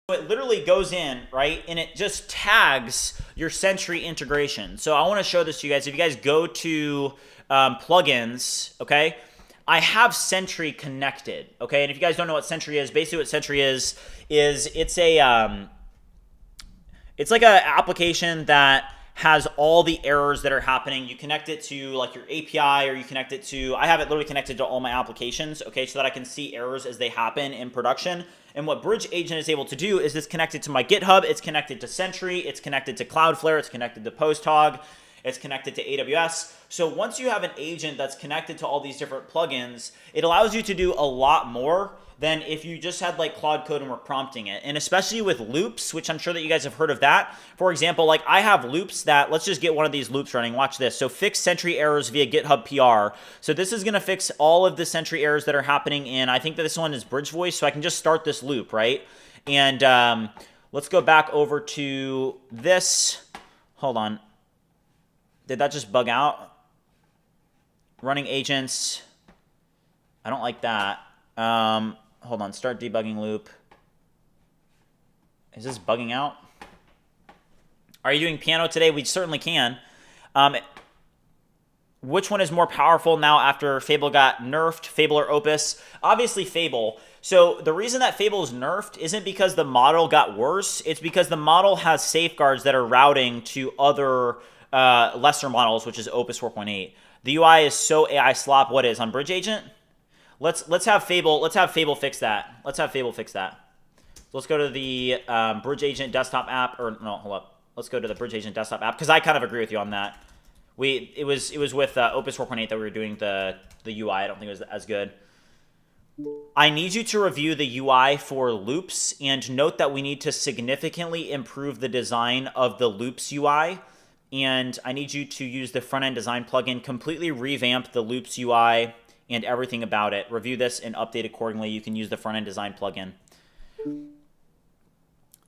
it literally goes in, right, and it just tags your Sentry integration. So I want to show this to you guys. If you guys go to plugins, okay, I have Sentry connected, okay? And if you guys don't know what Sentry is, basically what Sentry is it's like an application that has all the errors that are happening. You connect it to like your API, or you connect it to, I have it literally connected to all my applications, okay, so that I can see errors as they happen in production. And what BridgeAgent is able to do is it's connected to my GitHub, it's connected to Sentry, it's connected to Cloudflare, it's connected to PostHog, it's connected to AWS. So once you have an agent that's connected to all these different plugins, it allows you to do a lot more than if you just had like Claude Code and were prompting it. And especially with loops, which I'm sure that you guys have heard of that. For example, like I have loops that, let's just get one of these loops running. Watch this. So fix Sentry errors via GitHub PR. So this is gonna fix all of the Sentry errors that are happening in, I think that this one is BridgeVoice, so I can just start this loop, right? And let's go back over to this. Hold on. Did that just bug out? Running agents. I don't like that. Hold on, start debugging loop. Is this bugging out? Are you doing piano today? We certainly can. Which one is more powerful now after Fable got nerfed, Fable or Opus? Obviously Fable. So the reason that Fable is nerfed isn't because the model got worse. It's because the model has safeguards that are routing to other lesser models, which is Opus 4.8. The UI is so AI slop. What is on BridgeAgent? Let's have Fable fix that. Let's have Fable fix that. So let's go to the BridgeAgent desktop app, or no, hold up. Let's go to the BridgeAgent desktop app because I kind of agree with you on that. It was with Opus 4.8 that we were doing the UI. I don't think it was as good. I need you to review the UI for loops and note that we need to significantly improve the design of the loops UI. And I need you to use the front-end design plugin, completely revamp the loops UI and everything about it. Review this and update accordingly. You can use the front-end design plugin.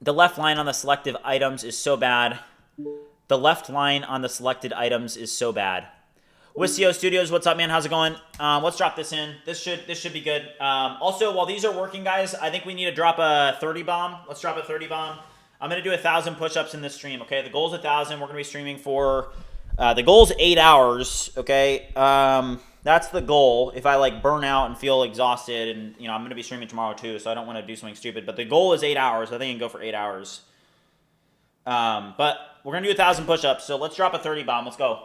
The left line on the selected items is so bad. The left line on the selected items is so bad. Wisio Studios, what's up, man? How's it going? Let's drop this in. This should be good. Also, while these are working, guys, I think we need to drop a 30 bomb. Let's drop a 30 bomb. I'm going to do 1,000 push-ups in this stream, okay? The goal is 1,000. We're going to be streaming for, the goal is 8 hours, okay? That's the goal. If I like burn out and feel exhausted, and you know, I'm going to be streaming tomorrow too, so I don't want to do something stupid, but the goal is 8 hours. I think I can go for 8 hours. But we're going to do 1,000 push-ups, so let's drop a 30 bomb. Let's go.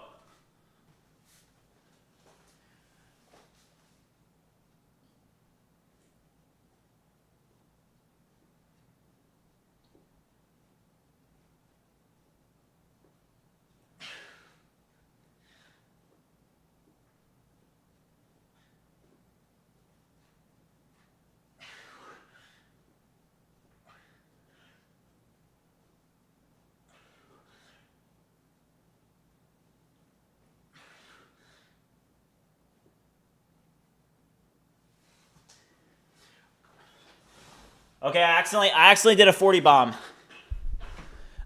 Okay, I accidentally did a 40 bomb.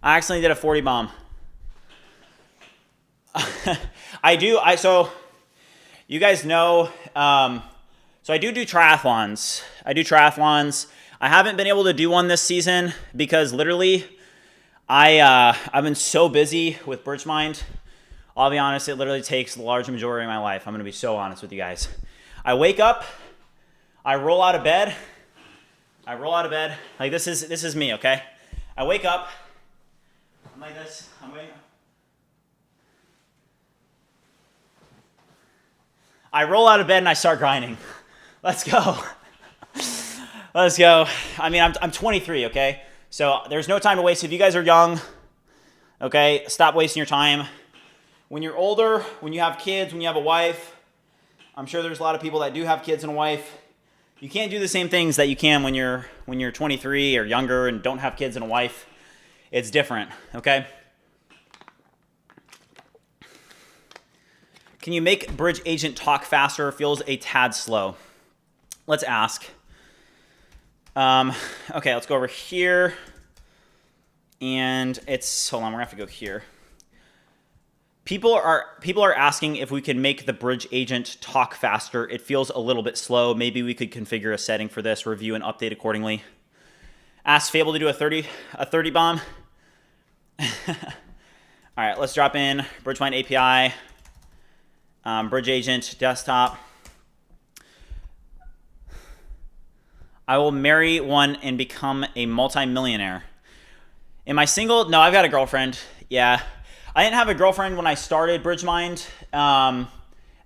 So you guys know, so I do triathlons. I haven't been able to do one this season because literally I've been so busy with BridgeMind. I'll be honest, it literally takes the large majority of my life. I'm going to be so honest with you guys. I wake up, I roll out of bed. Like this is me, okay? I wake up. I'm like this. I'm waking up. I roll out of bed and I start grinding. Let's go. Let's go. I mean, I'm 23, okay? So there's no time to waste. If you guys are young, okay, stop wasting your time. When you're older, when you have kids, when you have a wife, I'm sure there's a lot of people that do have kids and a wife. You can't do the same things that you can when you're 23 or younger and don't have kids and a wife. It's different, okay? Can you make BridgeAgent talk faster? Feels a tad slow. Let's ask. Okay, let's go over here. And hold on, we're gonna have to go here. People are asking if we can make the BridgeAgent talk faster. It feels a little bit slow. Maybe we could configure a setting for this, review and update accordingly. Ask Fable to do a 30 bomb. All right, let's drop in BridgeMind API, BridgeAgent desktop. I will marry one and become a multimillionaire. Am I single? No, I've got a girlfriend. Yeah. I didn't have a girlfriend when I started BridgeMind. And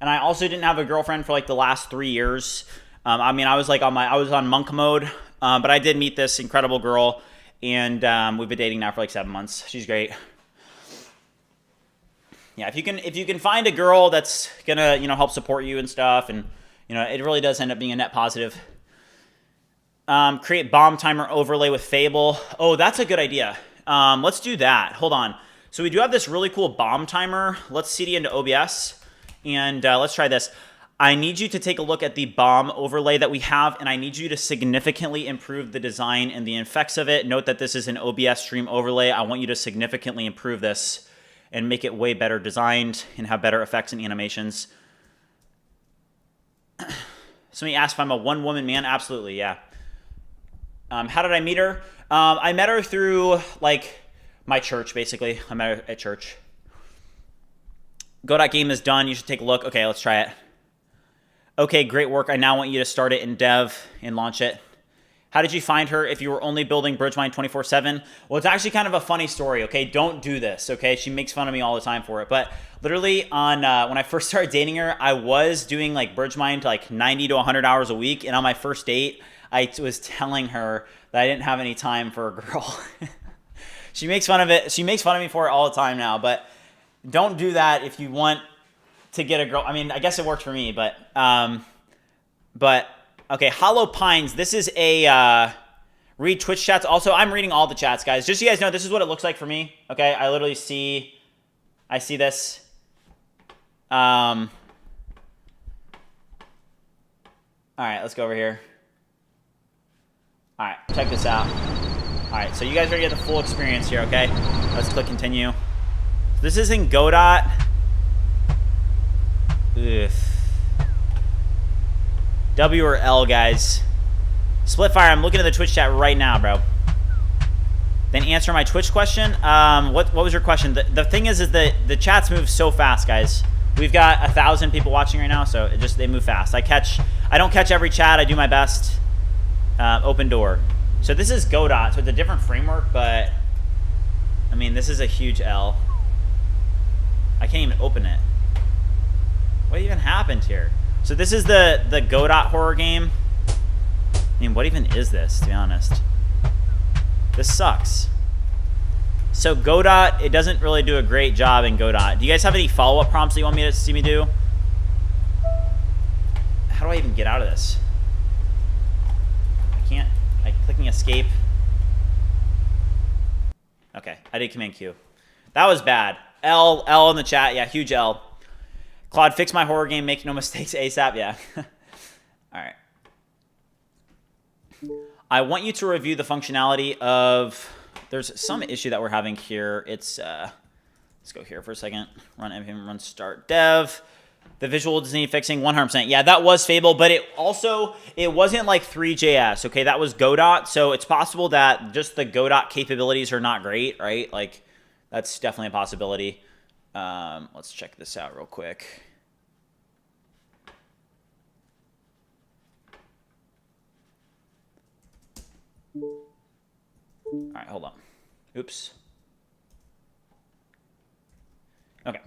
I also didn't have a girlfriend for like the last 3 years. I mean, I was on monk mode. But I did meet this incredible girl, and we've been dating now for like 7 months. She's great. Yeah, if you can find a girl that's gonna help support you and stuff, and it really does end up being a net positive. Create bomb timer overlay with Fable. Oh, that's a good idea. Let's do that. Hold on. So we do have this really cool bomb timer. Let's CD into OBS, and let's try this. I need you to take a look at the bomb overlay that we have, and I need you to significantly improve the design and the effects of it. Note that this is an OBS stream overlay. I want you to significantly improve this and make it way better designed and have better effects and animations. Somebody asked if I'm a one-woman man. Absolutely, yeah. How did I meet her? I met her through like my church, basically. I met her at church. Go.game is done. You should take a look. Okay, let's try it. Okay, great work. I now want you to start it in dev and launch it. How did you find her if you were only building BridgeMind 24/7? Well, it's actually kind of a funny story, okay? Don't do this, okay? She makes fun of me all the time for it. But literally on when I first started dating her, I was doing like BridgeMind like 90 to 100 hours a week. And on my first date, I was telling her that I didn't have any time for a girl. She makes fun of it. She makes fun of me for it all the time now. But don't do that if you want to get a girl. I mean, I guess it worked for me, but okay, Hollow Pines. This is a read Twitch chats. Also, I'm reading all the chats, guys. Just so you guys know, this is what it looks like for me. Okay, I literally see this. All right, let's go over here. All right, check this out. All right, so you guys are gonna get the full experience here. Okay, let's click continue. This is in Godot. Ugh. W or L, guys. Splitfire, I'm looking at the Twitch chat right now, bro. Then answer my Twitch question. What was your question? The thing is that the chats move so fast, guys. We've got 1,000 people watching right now, so they move fast. I don't catch every chat. I do my best. Open door. So this is Godot, so it's a different framework, but I mean, this is a huge L. I can't even open it. What even happened here? So this is the Godot horror game. I mean, what even is this, to be honest? This sucks. So Godot, it doesn't really do a great job in Godot. Do you guys have any follow-up prompts that you want me to see me do? How do I even get out of this? I can't. Clicking escape. Okay, I did Command Q. That was bad. L in the chat. Yeah, huge L. Claude, fix my horror game. Make no mistakes ASAP. Yeah. All right. I want you to review the functionality of... There's some issue that we're having here. It's... let's go here for a second. Run npm run start dev. The visual doesn't need fixing 100%. Yeah, that was Fable, but it wasn't like 3JS. Okay, that was Godot. So it's possible that just the Godot capabilities are not great, right? Like, that's definitely a possibility. Let's check this out real quick. All right, hold on. Oops. Okay.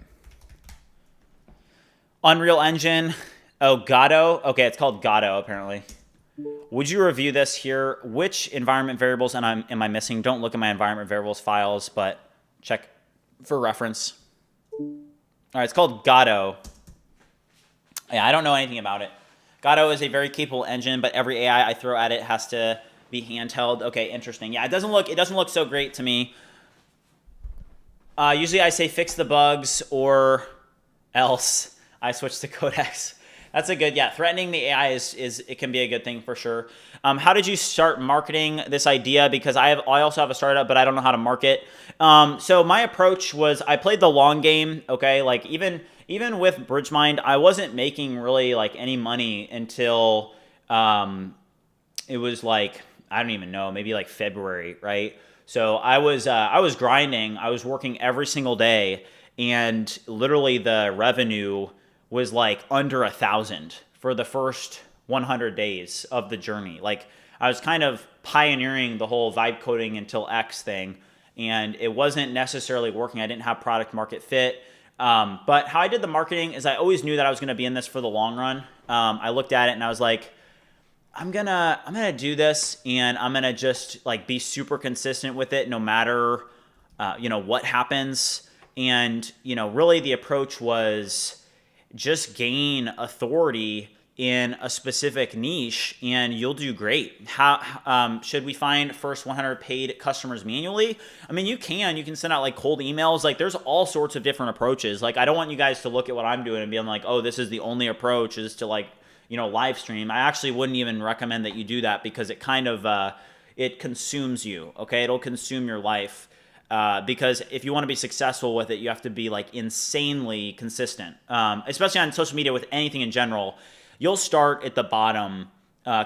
Unreal Engine. Oh, Godot. Okay, it's called Godot, apparently. Would you review this here? Which environment variables am I missing? Don't look at my environment variables files, but check for reference. All right, it's called Godot. Yeah, I don't know anything about it. Godot is a very capable engine, but every AI I throw at it has to be handheld. Okay, interesting. Yeah, it doesn't look so great to me. Usually I say fix the bugs or else I switch to Codex. That's a good, yeah, threatening the AI is it can be a good thing for sure. How did you start marketing this idea? Because I also have a startup, but I don't know how to market. So my approach was I played the long game, okay? Like even with BridgeMind, I wasn't making really like any money until it was like, I don't even know, maybe like February, right? So I was grinding. I was working every single day, and literally the revenue was like under 1,000 for the first 100 days of the journey. Like I was kind of pioneering the whole vibe coding until X thing, and it wasn't necessarily working. I didn't have product market fit. But how I did the marketing is I always knew that I was going to be in this for the long run. I looked at it and I was like, I'm gonna do this, and I'm gonna just like be super consistent with it no matter what happens. And really the approach was just gain authority in a specific niche and you'll do great. How should we find first 100 paid customers manually? I mean, you can send out like cold emails. Like there's all sorts of different approaches. Like I don't want you guys to look at what I'm doing and be like, oh, this is the only approach is to like live stream. I actually wouldn't even recommend that you do that because it kind of it consumes you. Okay, it'll consume your life. Because if you want to be successful with it, you have to be like insanely consistent, especially on social media with anything in general. You'll start at the bottom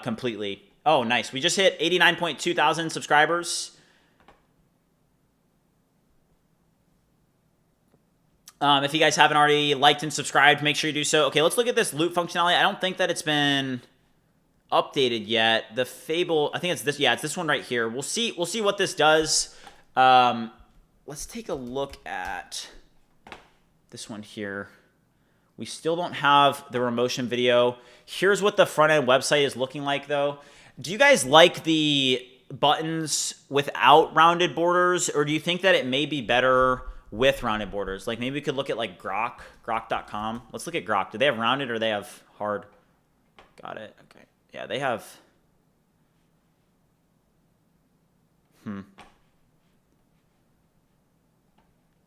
completely. Oh, nice. We just hit 89.2 thousand subscribers. If you guys haven't already liked and subscribed, make sure you do so. Okay, let's look at this loot functionality. I don't think that it's been updated yet. The Fable, I think it's this. Yeah, it's this one right here. We'll see what this does. Let's take a look at this one here. We still don't have the remotion video. Here's what the front end website is looking like though. Do you guys like the buttons without rounded borders, or do you think that it may be better with rounded borders? Like maybe we could look at like grok.com. Let's look at Grok. Do they have rounded or they have hard? Got it. Okay. Yeah, they have.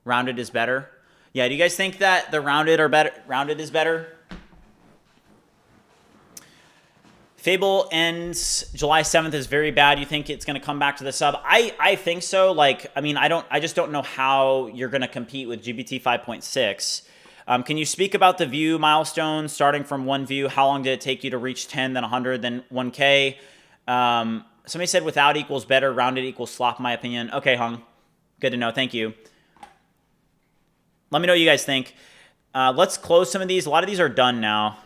Rounded is better. Yeah, do you guys think that the rounded are better? Rounded is better. Fable ends July 7th is very bad. You think it's going to come back to the sub? I think so. Like, I mean, I just don't know how you're going to compete with GPT 5.6. Can you speak about the view milestone starting from 1 view? How long did it take you to reach 10, then 100, then 1K? Somebody said without equals better, rounded equals slop, in my opinion. Okay, Hung. Good to know. Thank you. Let me know what you guys think. Let's close some of these. A lot of these are done now.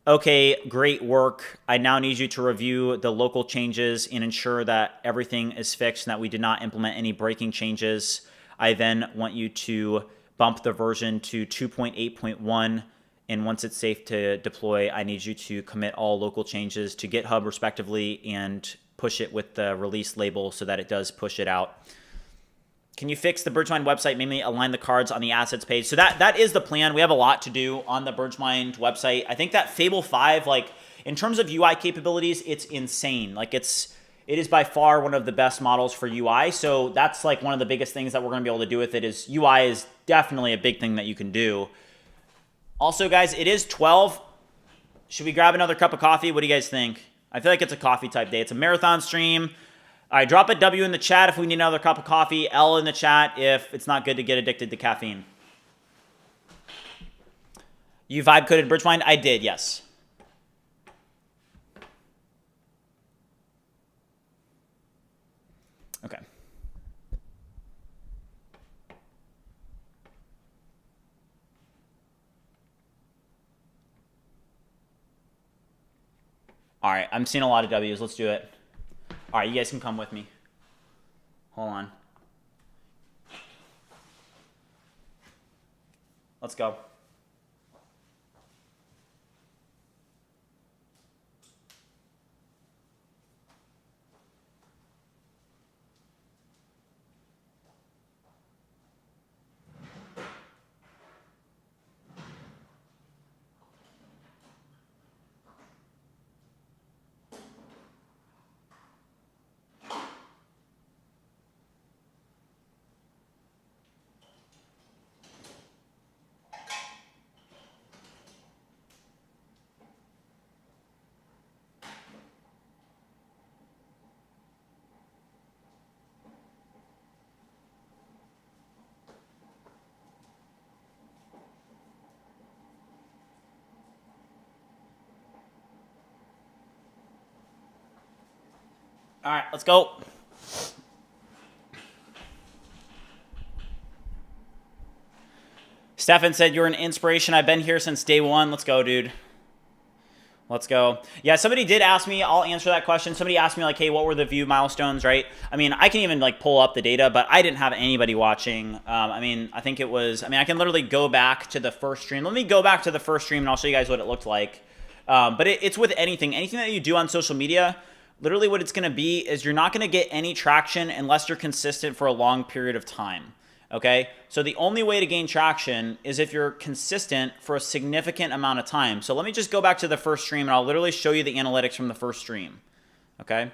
Okay, great work. I now need you to review the local changes and ensure that everything is fixed and that we did not implement any breaking changes. I then want you to bump the version to 2.8.1, and once it's safe to deploy, I need you to commit all local changes to GitHub respectively and push it with the release label so that it does push it out. Can you fix the BridgeMind website, mainly align the cards on the assets page? So that is the plan. We have a lot to do on the BridgeMind website. I think that Fable 5, like in terms of UI capabilities, it's insane. Like it is by far one of the best models for UI. So that's like one of the biggest things that we're going to be able to do with it is UI is definitely a big thing that you can do. Also, guys, it is 12. Should we grab another cup of coffee? What do you guys think? I feel like it's a coffee type day. It's a marathon stream. All right, drop a W in the chat if we need another cup of coffee. L in the chat if it's not good to get addicted to caffeine. You vibe coded BridgeMind? I did, yes. Okay. All right, I'm seeing a lot of W's. Let's do it. All right, you guys can come with me. Hold on. Let's go. All right, let's go. Stefan said, you're an inspiration. I've been here since day one. Let's go, dude. Let's go. Yeah, somebody did ask me. I'll answer that question. Somebody asked me, like, hey, what were the view milestones, right? I mean, I can even, like, pull up the data, but I didn't have anybody watching. I mean, I think it was, I can literally go back to the first stream. Let me go back to the first stream, and I'll show you guys what it looked like. But it's with anything that you do on social media. Literally what it's going to be is you're not going to get any traction unless you're consistent for a long period of time, okay? So the only way to gain traction is if you're consistent for a significant amount of time. So let me just go back to the first stream, and I'll literally show you the analytics from the first stream, okay?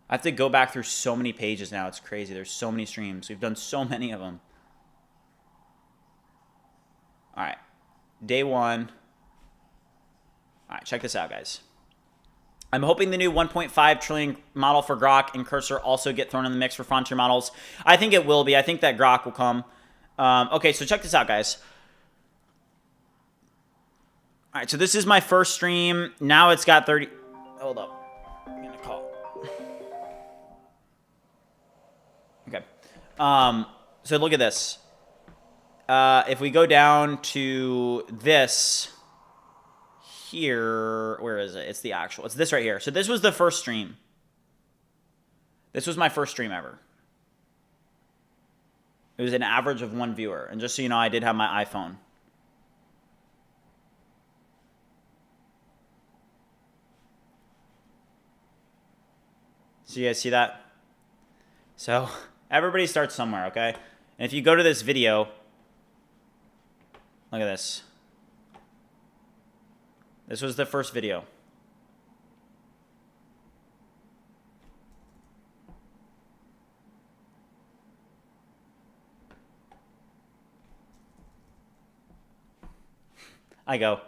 I have to go back through so many pages now. It's crazy. There's so many streams. We've done so many of them. All right, day one. All right, check this out, guys. I'm hoping the new 1.5 trillion model for Grok and Cursor also get thrown in the mix for frontier models. I think it will be. I think that Grok will come. Okay, so check this out, guys. All right, so this is my first stream. Now it's got 30. Hold up. I'm going to call. Okay. So look at this. If we go down to this here, where is it? It's the actual. It's this right here. So this was the first stream. This was my first stream ever. It was an average of 1 viewer. And just so you know, I did have my iPhone. So you guys see that? So everybody starts somewhere, okay? And if you go to this video, look at this. This was the first video. I go,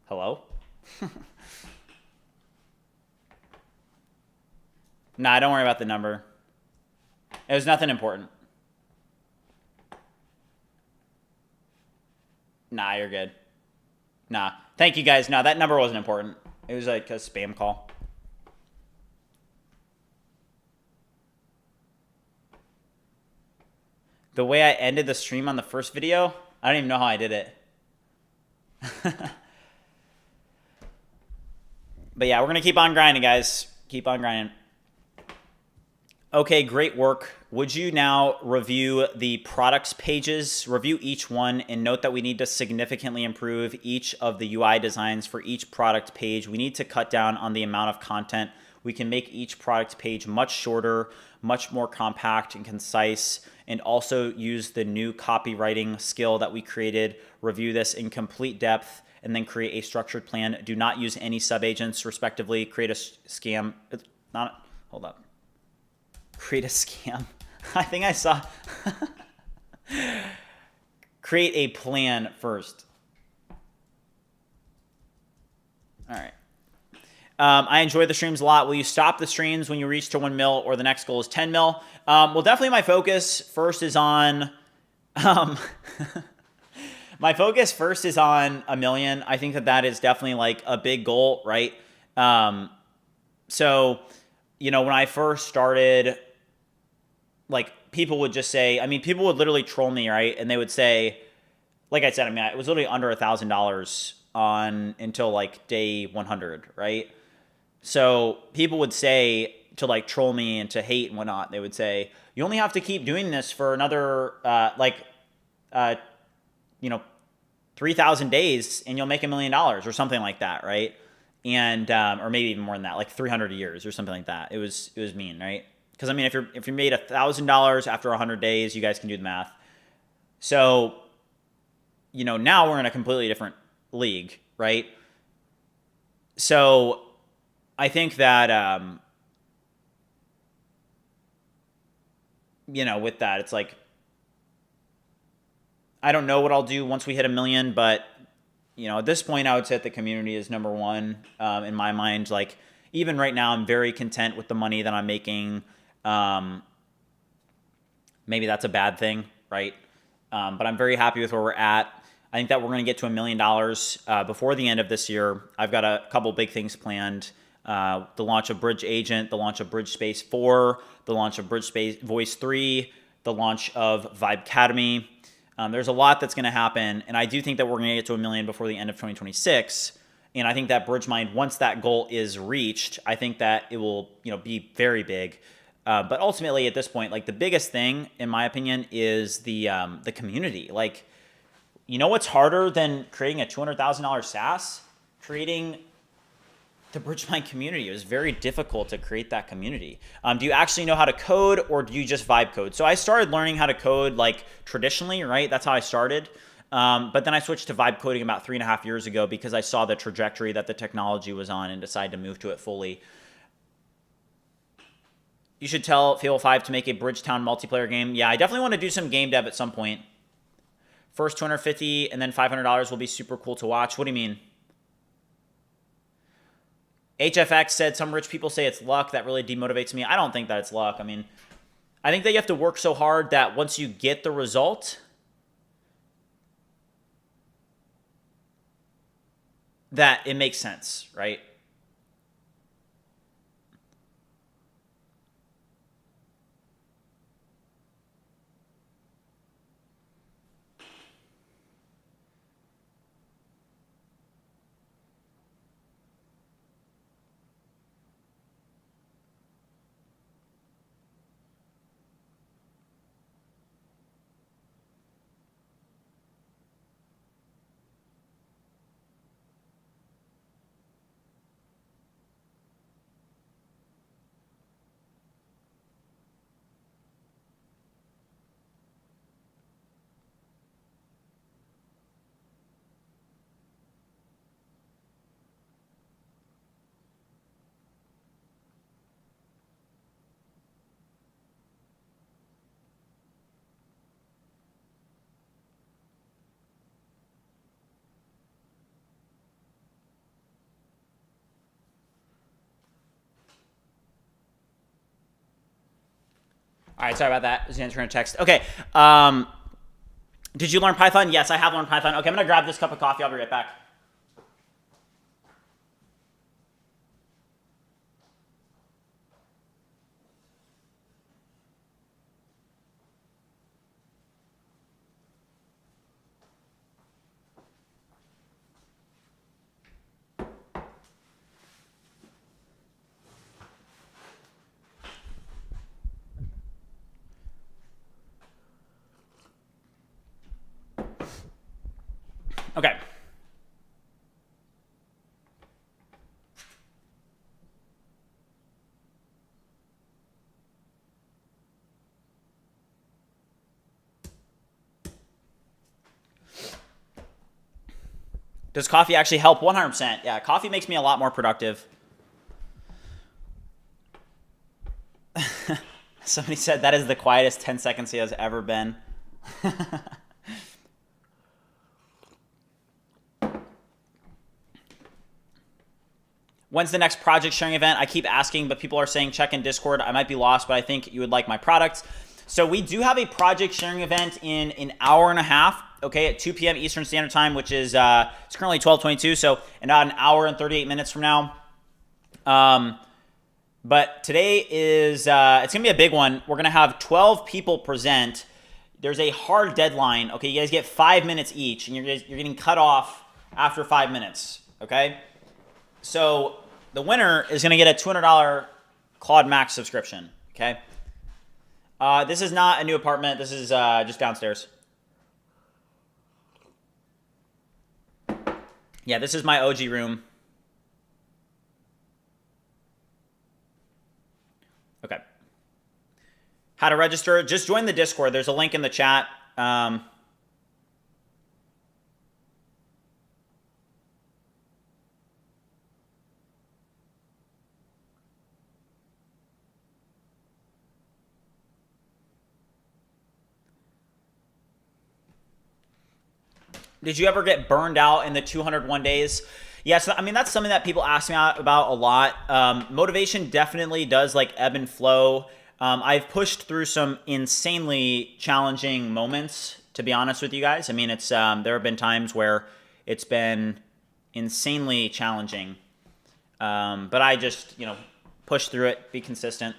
hello? Nah, don't worry about the number. It was nothing important. Nah, you're good. Nah. Thank you, guys. No, that number wasn't important. It was like a spam call. The way I ended the stream on the first video, I don't even know how I did it. But yeah, we're going to keep on grinding, guys. Keep on grinding. Okay, great work. Would you now review the products pages, review each one, and note that we need to significantly improve each of the UI designs for each product page. We need to cut down on the amount of content. We can make each product page much shorter, much more compact and concise, and also use the new copywriting skill that we created. Review this in complete depth, and then create a structured plan. Do not use any subagents, respectively. Create a scam. Hold up. Create a scam. I think I saw. Create a plan first. All right. I enjoy the streams a lot. Will you stop the streams when you reach to 1 mil, or the next goal is 10 mil? Well, definitely my focus first is on. My focus first is on 1 million. I think that is definitely like a big goal, right? So, you know, when I first started, like, people would just say, I mean, people would literally troll me, right? And they would say, like I said, I mean, it was literally under $1,000 until like day 100, right? So people would say, to like troll me and to hate and whatnot, they would say, you only have to keep doing this for another 3,000 days and you'll make $1 million or something like that, right? And or maybe even more than that, like 300 years or something like that. It was mean, right? Because I mean, if you made $1,000 after 100 days, you guys can do the math. So, now we're in a completely different league, right? So I think that with that, it's like, I don't know what I'll do once we hit 1 million, but at this point, I would say that the community is number one in my mind. Like, even right now, I'm very content with the money that I'm making. Maybe that's a bad thing, right? But I'm very happy with where we're at. I think that we're going to get to $1 million before the end of this year. I've got a couple big things planned. The launch of BridgeAgent, the launch of BridgeSpace 4, the launch of BridgeVoice 3, the launch of Vibecademy. There's a lot that's going to happen, and I do think that we're going to get to $1 million before the end of 2026. And I think that BridgeMind, once that goal is reached, I think that it will, be very big. But ultimately, at this point, like the biggest thing, in my opinion, is the community. Like, what's harder than creating a $200,000 SaaS? Creating the BridgeMind community. It was very difficult to create that community. Do you actually know how to code, or do you just vibe code? So I started learning how to code like traditionally, right? That's how I started. But then I switched to vibe coding about 3.5 years ago because I saw the trajectory that the technology was on and decided to move to it fully. You should tell Fable 5 to make a Bridgetown multiplayer game. Yeah, I definitely want to do some game dev at some point. First $250 and then $500 will be super cool to watch. What do you mean? HFX said some rich people say it's luck. That really demotivates me. I don't think that it's luck. I mean, I think that you have to work so hard that once you get the result, that it makes sense, right? All right, sorry about that. I was answering a text. Okay. Did you learn Python? Yes, I have learned Python. Okay, I'm going to grab this cup of coffee. I'll be right back. Okay. Does coffee actually help? 100%. Yeah, coffee makes me a lot more productive. Somebody said that is the quietest 10 seconds he has ever been. When's the next project sharing event? I keep asking, but people are saying check in Discord. I might be lost, but I think you would like my products. So we do have a project sharing event in an hour and a half, okay, at 2 p.m. Eastern Standard Time, which is it's currently 12:22, so in about an hour and 38 minutes from now. But today is it's gonna be a big one. We're gonna have 12 people present. There's a hard deadline. Okay, you guys get 5 minutes each, and you're getting cut off after 5 minutes, okay? So the winner is going to get a $200 Claude Max subscription, okay? This is not a new apartment. This is just downstairs. Yeah, this is my OG room. Okay. How to register? Just join the Discord. There's a link in the chat. Did you ever get burned out in the 201 days? Yes, I mean, that's something that people ask me about a lot. Motivation definitely does like ebb and flow. I've pushed through some insanely challenging moments, to be honest with you guys. I mean, it's there have been times where it's been insanely challenging. But I just, push through it, be consistent.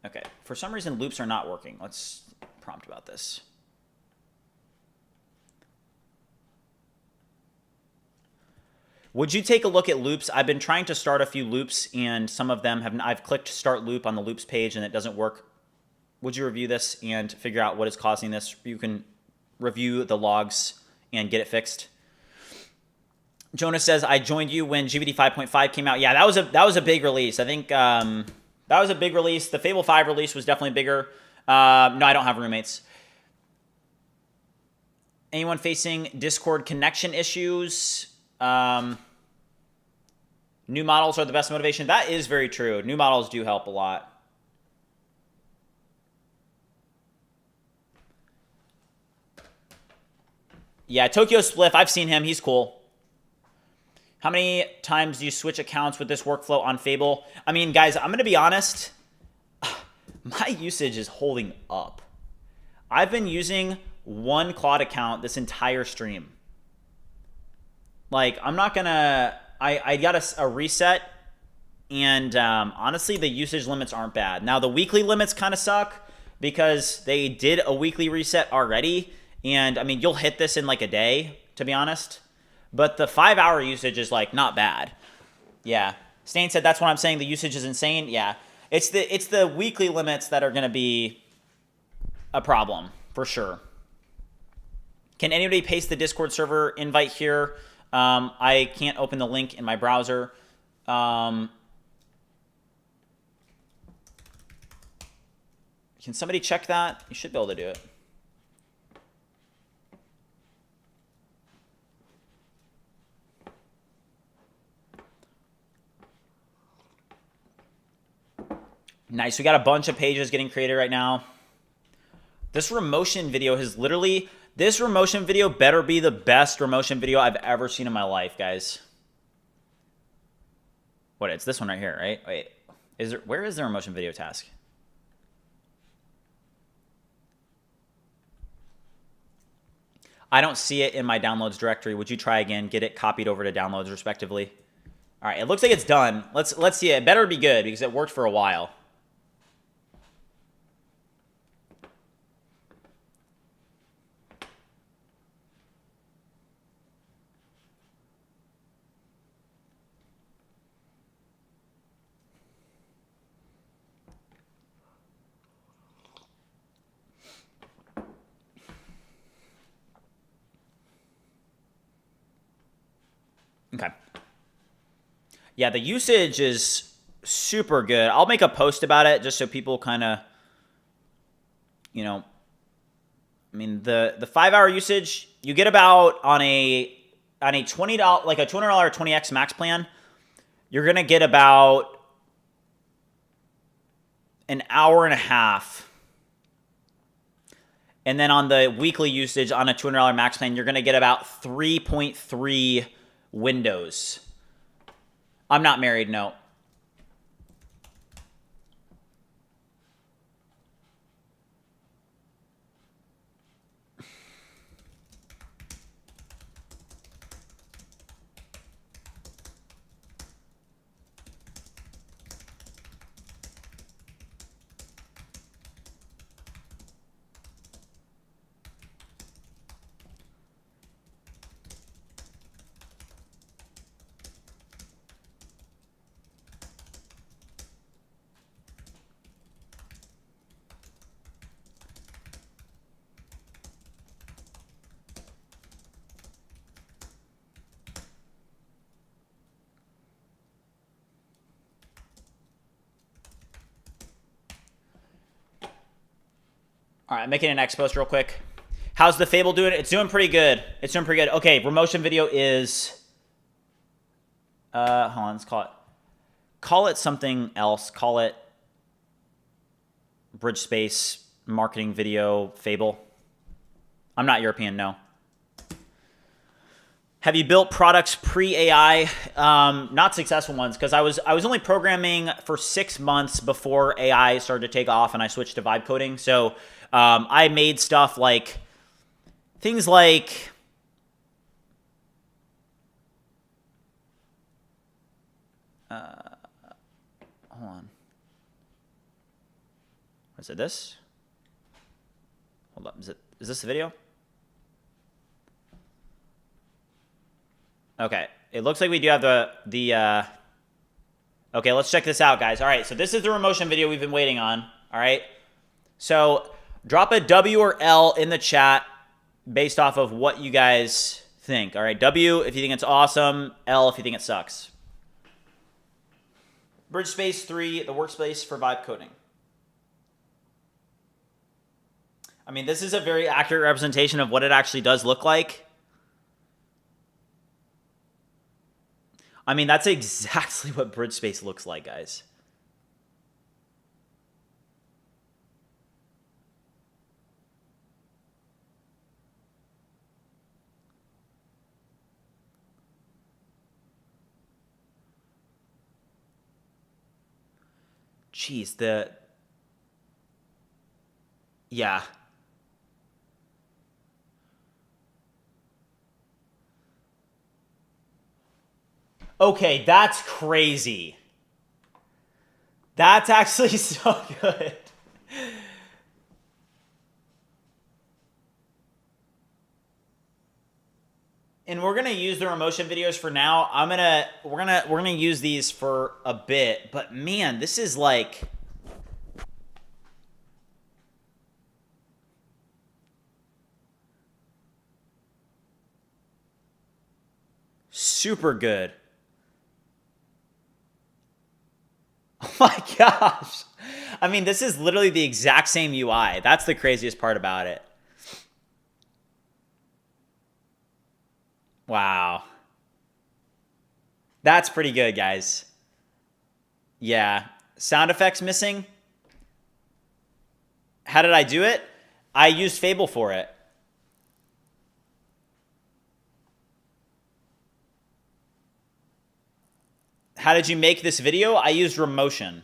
Okay, for some reason, loops are not working. Let's prompt about this. Would you take a look at loops? I've been trying to start a few loops, and some of them have. I've clicked start loop on the loops page, and it doesn't work. Would you review this and figure out what is causing this? You can review the logs and get it fixed. Jonas says, I joined you when GVD 5.5 came out. Yeah, that was a big release. I think that was a big release. The Fable 5 release was definitely bigger. No, I don't have roommates. Anyone facing Discord connection issues? New models are the best motivation. That is very true. New models do help a lot. Yeah, Tokyo Spliff, I've seen him. He's cool. How many times do you switch accounts with this workflow on Fable? I mean, guys, I'm going to be honest. My usage is holding up. I've been using one Claude account this entire stream. Like, I'm not going to... I got a reset, and honestly, the usage limits aren't bad. Now, the weekly limits kind of suck because they did a weekly reset already, and, I mean, you'll hit this in, like, a day, to be honest. But the 5-hour usage is, like, not bad. Yeah. Stain said that's what I'm saying. The usage is insane. Yeah. It's the weekly limits that are going to be a problem, for sure. Can anybody paste the Discord server invite here? I can't open the link in my browser. Can somebody check that? You should be able to do it. Nice. We got a bunch of pages getting created right now. This Remotion video has literally... This Remotion video better be the best Remotion video I've ever seen in my life, guys. What, it's this one right here, right? Wait, where is the Remotion video task? I don't see it in my downloads directory. Would you try again? Get it copied over to downloads respectively. All right, it looks like it's done. Let's see it. It better be good because it worked for a while. Okay. Yeah, the usage is super good. I'll make a post about it just so people kind of, I mean, the 5-hour usage, you get about on a $20, like a $200 20x max plan, you're going to get about an hour and a half. And then on the weekly usage on a $200 max plan, you're going to get about 3.3 windows. I'm not married, no. All right, making an X post real quick. How's the Fable doing? It's doing pretty good. It's doing pretty good. Okay, promotion video is... hold on, let's call it something else. Call it BridgeSpace marketing video Fable. I'm not European, no. Have you built products pre-AI? Not successful ones, because I was only programming for 6 months before AI started to take off, and I switched to vibe coding. So I made stuff like things like hold on. Is it this? Hold up. Is this the video? Okay. It looks like we do have the okay, let's check this out, guys. All right, so this is the remotion video we've been waiting on. All right. So drop a W or L in the chat based off of what you guys think. All right, W if you think it's awesome, L if you think it sucks. BridgeSpace 3, the workspace for vibe coding. I mean, this is a very accurate representation of what it actually does look like. I mean, that's exactly what BridgeSpace looks like, guys. Jeez, yeah. Okay, that's crazy. That's actually so good. And we're gonna use the remotion videos for now. We're gonna use these for a bit, but man, this is like super good. Oh my gosh. I mean, this is literally the exact same UI. That's the craziest part about it. Wow. That's pretty good, guys. Yeah. Sound effects missing. How did I do it? I used Fable for it. How did you make this video? I used Remotion.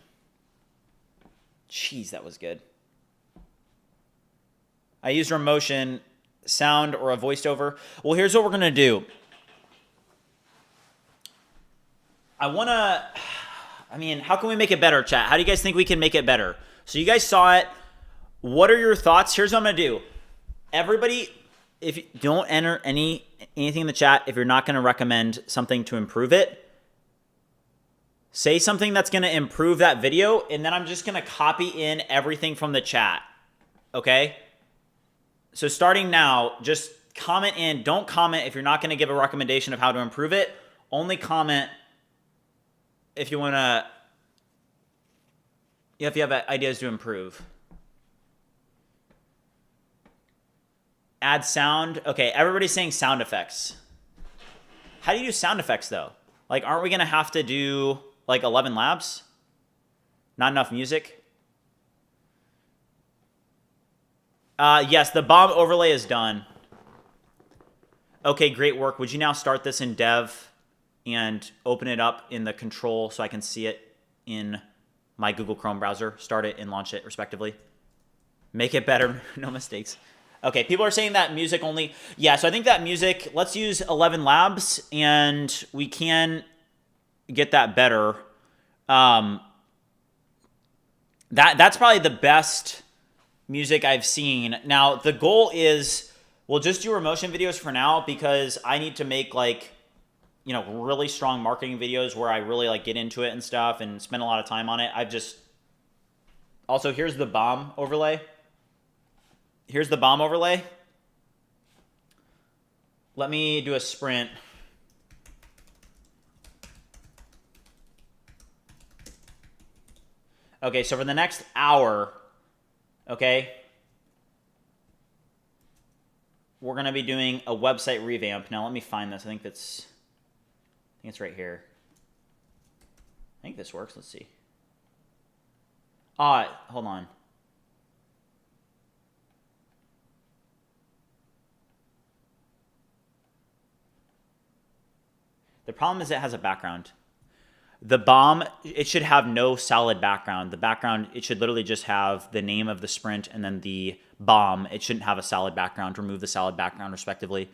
Jeez, that was good. I used Remotion, sound, or a voiced over. Well, here's what we're going to do. I mean, how can we make it better, chat? How do you guys think we can make it better? So you guys saw it. What are your thoughts? Here's what I'm going to do. Everybody, if you don't enter anything in the chat if you're not going to recommend something to improve it. Say something that's going to improve that video, and then I'm just going to copy in everything from the chat, okay? So starting now, just comment in. Don't comment if you're not going to give a recommendation of how to improve it. Only comment if you want to, if you have ideas to improve. Add sound. Okay, everybody's saying sound effects. How do you do sound effects, though? Like, aren't we going to have to do... like 11 labs? Not enough music? Yes, the bomb overlay is done. Okay, great work. Would you now start this in dev and open it up in the control so I can see it in my Google Chrome browser? Start it and launch it respectively. Make it better. No mistakes. Okay, people are saying that music only. Yeah, so I think that music, let's use 11 labs and we can get that better. That's probably the best music I've seen. Now, the goal is we'll just do Remotion videos for now because I need to make like, you know, really strong marketing videos where I really like get into it and stuff and spend a lot of time on it. Also, here's the bomb overlay. Here's the bomb overlay. Let me do a sprint. Okay, so for the next hour, okay, we're going to be doing a website revamp. Now let me find this. I think it's right here. I think this works. Let's see. Hold on. The problem is it has a background. The bomb, it should have no solid background. The background, it should literally just have the name of the sprint and then the bomb. It shouldn't have a solid background. Remove the solid background respectively.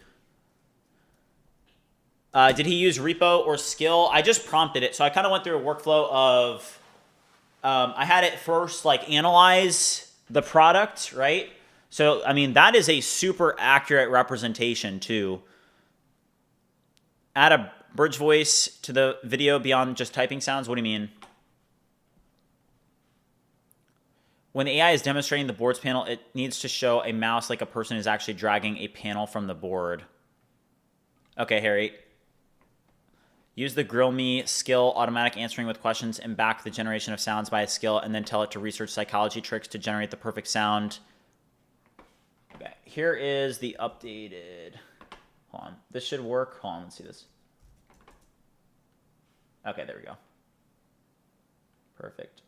Did he use repo or skill? I just prompted it. So I kind of went through a workflow of, I had it first like analyze the product, right? So, I mean, that is a super accurate representation too. Add a BridgeVoice to the video beyond just typing sounds? What do you mean? When the AI is demonstrating the boards panel, it needs to show a mouse like a person is actually dragging a panel from the board. Okay, Harry. Use the grill me skill, automatic answering with questions, and back the generation of sounds by a skill, and then tell it to research psychology tricks to generate the perfect sound. Okay, here is the updated. Hold on. This should work. Hold on, let's see this. Okay, there we go. Perfect.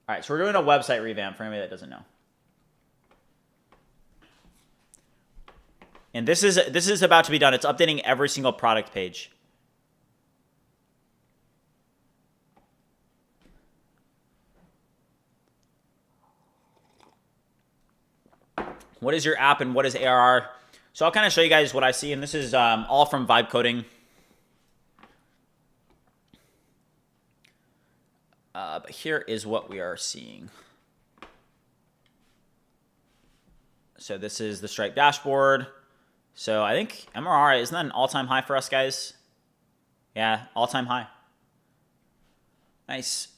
All right, so we're doing a website revamp for anybody that doesn't know. And this is about to be done. It's updating every single product page. What is your app and what is ARR? So I'll kind of show you guys what I see, and this is all from Vibe Coding. But here is what we are seeing. So this is the Stripe dashboard. So I think MRR, isn't that an all-time high for us, guys? Yeah, all-time high. Nice.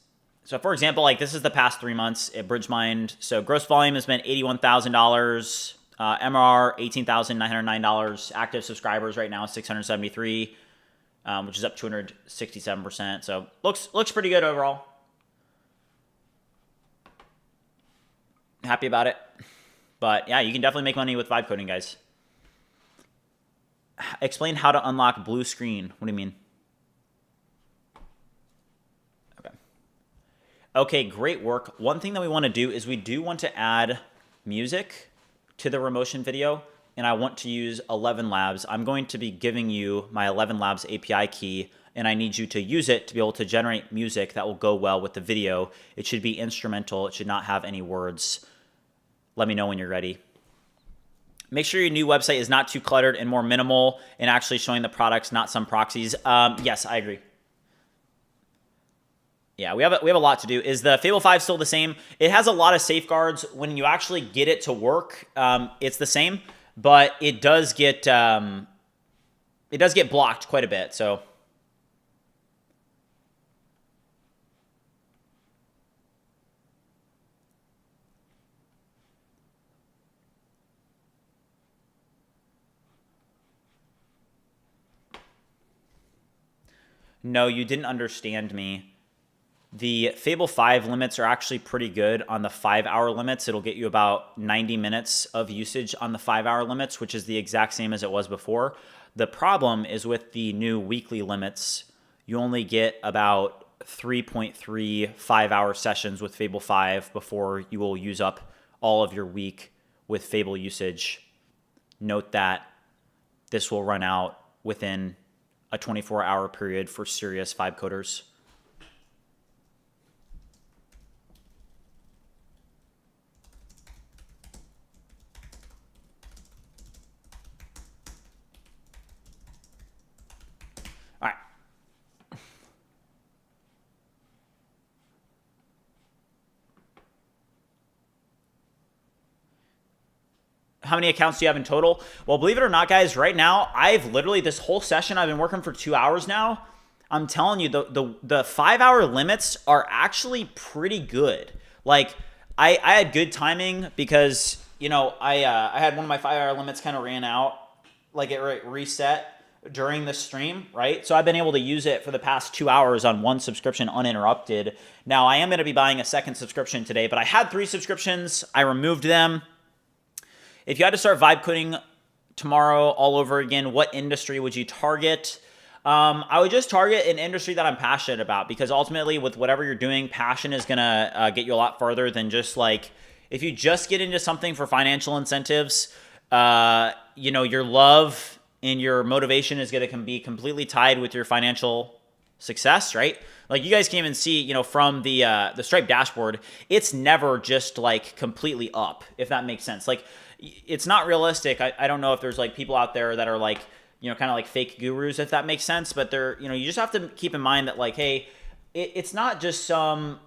So for example, like this is the past 3 months at BridgeMind. So gross volume has been $81,000. MRR, $18,909. Active subscribers right now, 673, which is up 267%. So looks pretty good overall. Happy about it. But yeah, you can definitely make money with vibe coding, guys. Explain how to unlock blue screen. What do you mean? Okay, great work. One thing that we want to do is we do want to add music to the Remotion video, and I want to use 11 Labs. I'm going to be giving you my 11 Labs API key, and I need you to use it to be able to generate music that will go well with the video. It should be instrumental. It should not have any words. Let me know when you're ready. Make sure your new website is not too cluttered and more minimal and actually showing the products, not some proxies. Yes, I agree. Yeah, we have a lot to do. Is the Fable 5 still the same? It has a lot of safeguards. When you actually get it to work, it's the same, but it does get blocked quite a bit. So no, you didn't understand me. The Fable 5 limits are actually pretty good on the 5-hour limits. It'll get you about 90 minutes of usage on the 5-hour limits, which is the exact same as it was before. The problem is with the new weekly limits, you only get about 3.3 5-hour sessions with Fable 5 before you will use up all of your week with Fable usage. Note that this will run out within a 24-hour period for serious vibe coders. How many accounts do you have in total? Well, believe it or not, guys, right now, I've literally, this whole session, I've been working for 2 hours now. I'm telling you, the 5-hour limits are actually pretty good. Like, I had good timing because, you know, I had one of my 5-hour limits kind of ran out, like it reset during the stream, right? So I've been able to use it for the past 2 hours on one subscription uninterrupted. Now, I am going to be buying a second subscription today, but I had 3 subscriptions. I removed them. If you had to start vibe coding tomorrow all over again, what industry would you target? I would just target an industry that I'm passionate about, because ultimately with whatever you're doing, passion is going to get you a lot further than just like, if you just get into something for financial incentives, your love and your motivation is going to be completely tied with your financial success, right? Like you guys can even see, from the Stripe dashboard, it's never just like completely up, if that makes sense. Like it's not realistic. I don't know if there's like people out there that are like, kind of like fake gurus, if that makes sense. But they're, you just have to keep in mind that like, hey, it's not just some,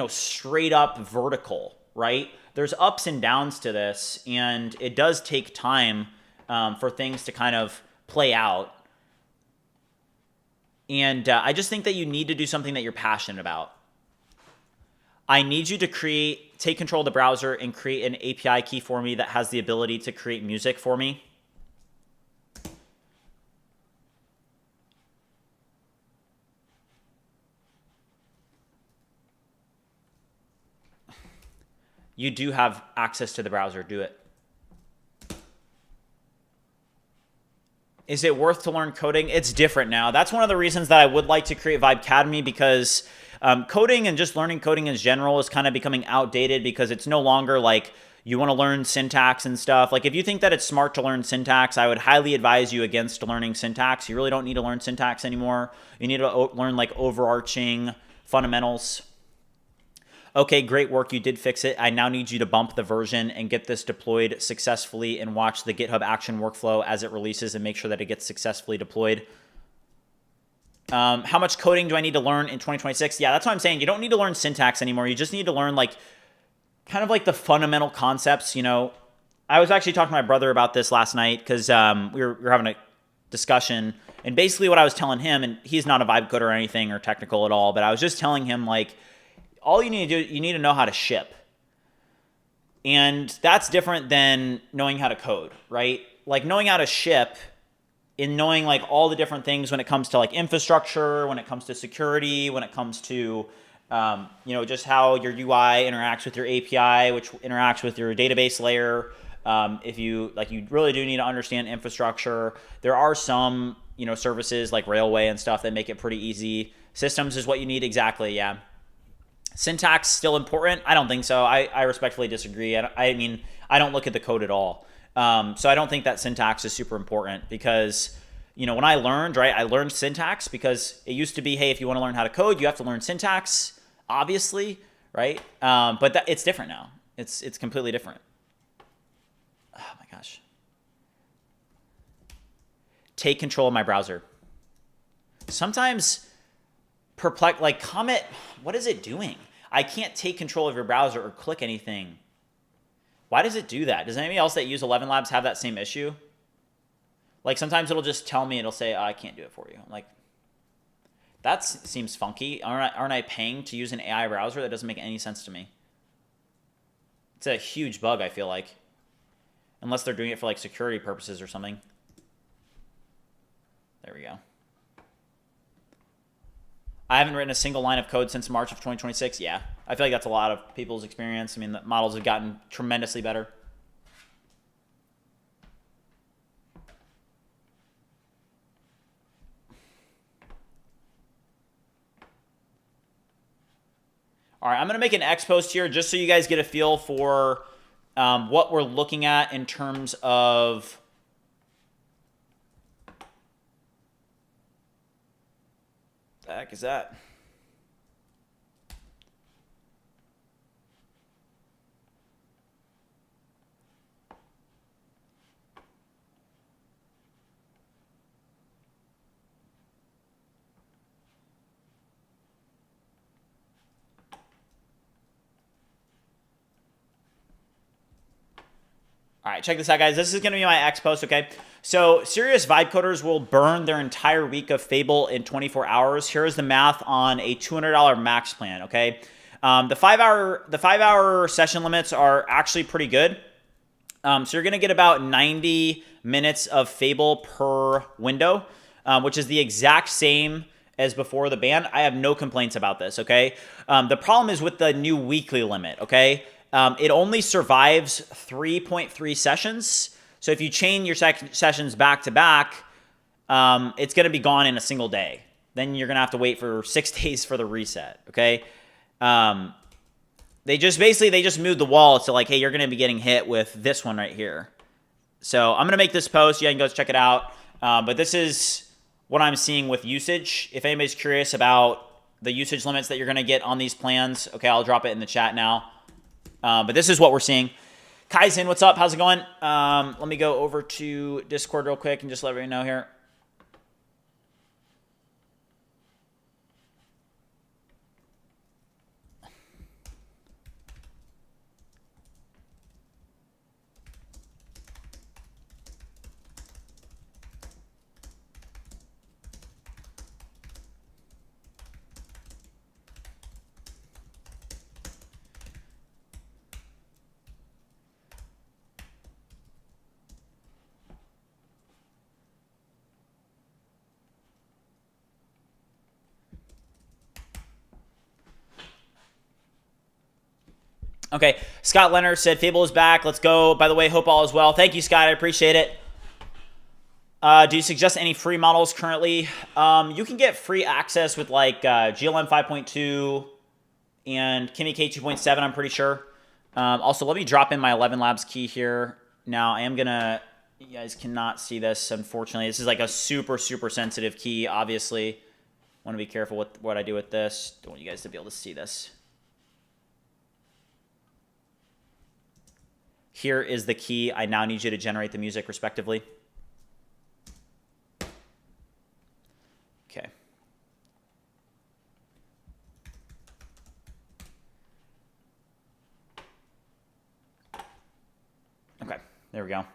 straight up vertical, right? There's ups and downs to this, and it does take time for things to kind of play out. And I just think that you need to do something that you're passionate about. I need you to take control of the browser and create an API key for me that has the ability to create music for me. You do have access to the browser. Do it. Is it worth to learn coding? It's different now. That's one of the reasons that I would like to create Vibecademy, because coding and just learning coding in general is kind of becoming outdated, because it's no longer like you want to learn syntax and stuff. Like if you think that it's smart to learn syntax, I would highly advise you against learning syntax. You really don't need to learn syntax anymore. You need to learn like overarching fundamentals. Okay, great work. You did fix it. I now need you to bump the version and get this deployed successfully, and watch the GitHub action workflow as it releases and make sure that it gets successfully deployed. How much coding do I need to learn in 2026? Yeah, that's what I'm saying. You don't need to learn syntax anymore. You just need to learn like kind of like the fundamental concepts. I was actually talking to my brother about this last night, because we were having a discussion, and basically what I was telling him, and he's not a vibe coder or anything or technical at all, but I was just telling him like, all you need to do, you need to know how to ship. And that's different than knowing how to code, right? Like knowing how to ship and knowing like all the different things when it comes to like infrastructure, when it comes to security, when it comes to, just how your UI interacts with your API, which interacts with your database layer. If you really do need to understand infrastructure. There are some, services like Railway and stuff that make it pretty easy. Systems is what you need. Exactly. Yeah. Syntax still important? I don't think so. I respectfully disagree. I mean, I don't look at the code at all. So I don't think that syntax is super important, because, when I learned, right, I learned syntax because it used to be, hey, if you want to learn how to code, you have to learn syntax, obviously, right? But it's different now. It's completely different. Oh my gosh. Take control of my browser. Sometimes Comet, what is it doing? I can't take control of your browser or click anything. Why does it do that? Does anybody else that use 11 Labs have that same issue? Like sometimes it'll just tell me, it'll say, I can't do it for you. I'm like, that seems funky. Aren't I paying to use an AI browser? That doesn't make any sense to me. It's a huge bug, I feel like. Unless they're doing it for like security purposes or something. There we go. I haven't written a single line of code since March of 2026. Yeah, I feel like that's a lot of people's experience. I mean, the models have gotten tremendously better. All right, I'm going to make an X post here just so you guys get a feel for what we're looking at in terms of the heck is that? All right, check this out, guys. This is going to be my X post, okay? So serious vibe coders will burn their entire week of Fable in 24 hours. Here's the math on a $200 max plan, okay? The 5-hour session limits are actually pretty good. So you're going to get about 90 minutes of Fable per window, which is the exact same as before the ban. I have no complaints about this, okay? The problem is with the new weekly limit, okay? It only survives 3.3 sessions. So if you chain your sessions back to back, it's going to be gone in a single day. Then you're going to have to wait for 6 days for the reset, okay? They just moved the wall to like, hey, you're going to be getting hit with this one right here. So I'm going to make this post. You can go check it out. But this is what I'm seeing with usage. If anybody's curious about the usage limits that you're going to get on these plans, okay, I'll drop it in the chat now. But this is what we're seeing. Kaizen, what's up? How's it going? Let me go over to Discord real quick and just let everybody know here. Okay, Scott Leonard said Fable is back. Let's go. By the way, hope all is well. Thank you, Scott. I appreciate it. Do you suggest any free models currently? You can get free access with like GLM 5.2 and Kimi K 2.7, I'm pretty sure. Also, let me drop in my 11 Labs key here. Now, I am going to... You guys cannot see this, unfortunately. This is like a super, super sensitive key, obviously. Want to be careful with what I do with this. Don't want you guys to be able to see this. Here is the key. I now need you to generate the music respectively. Okay. Okay, there we go.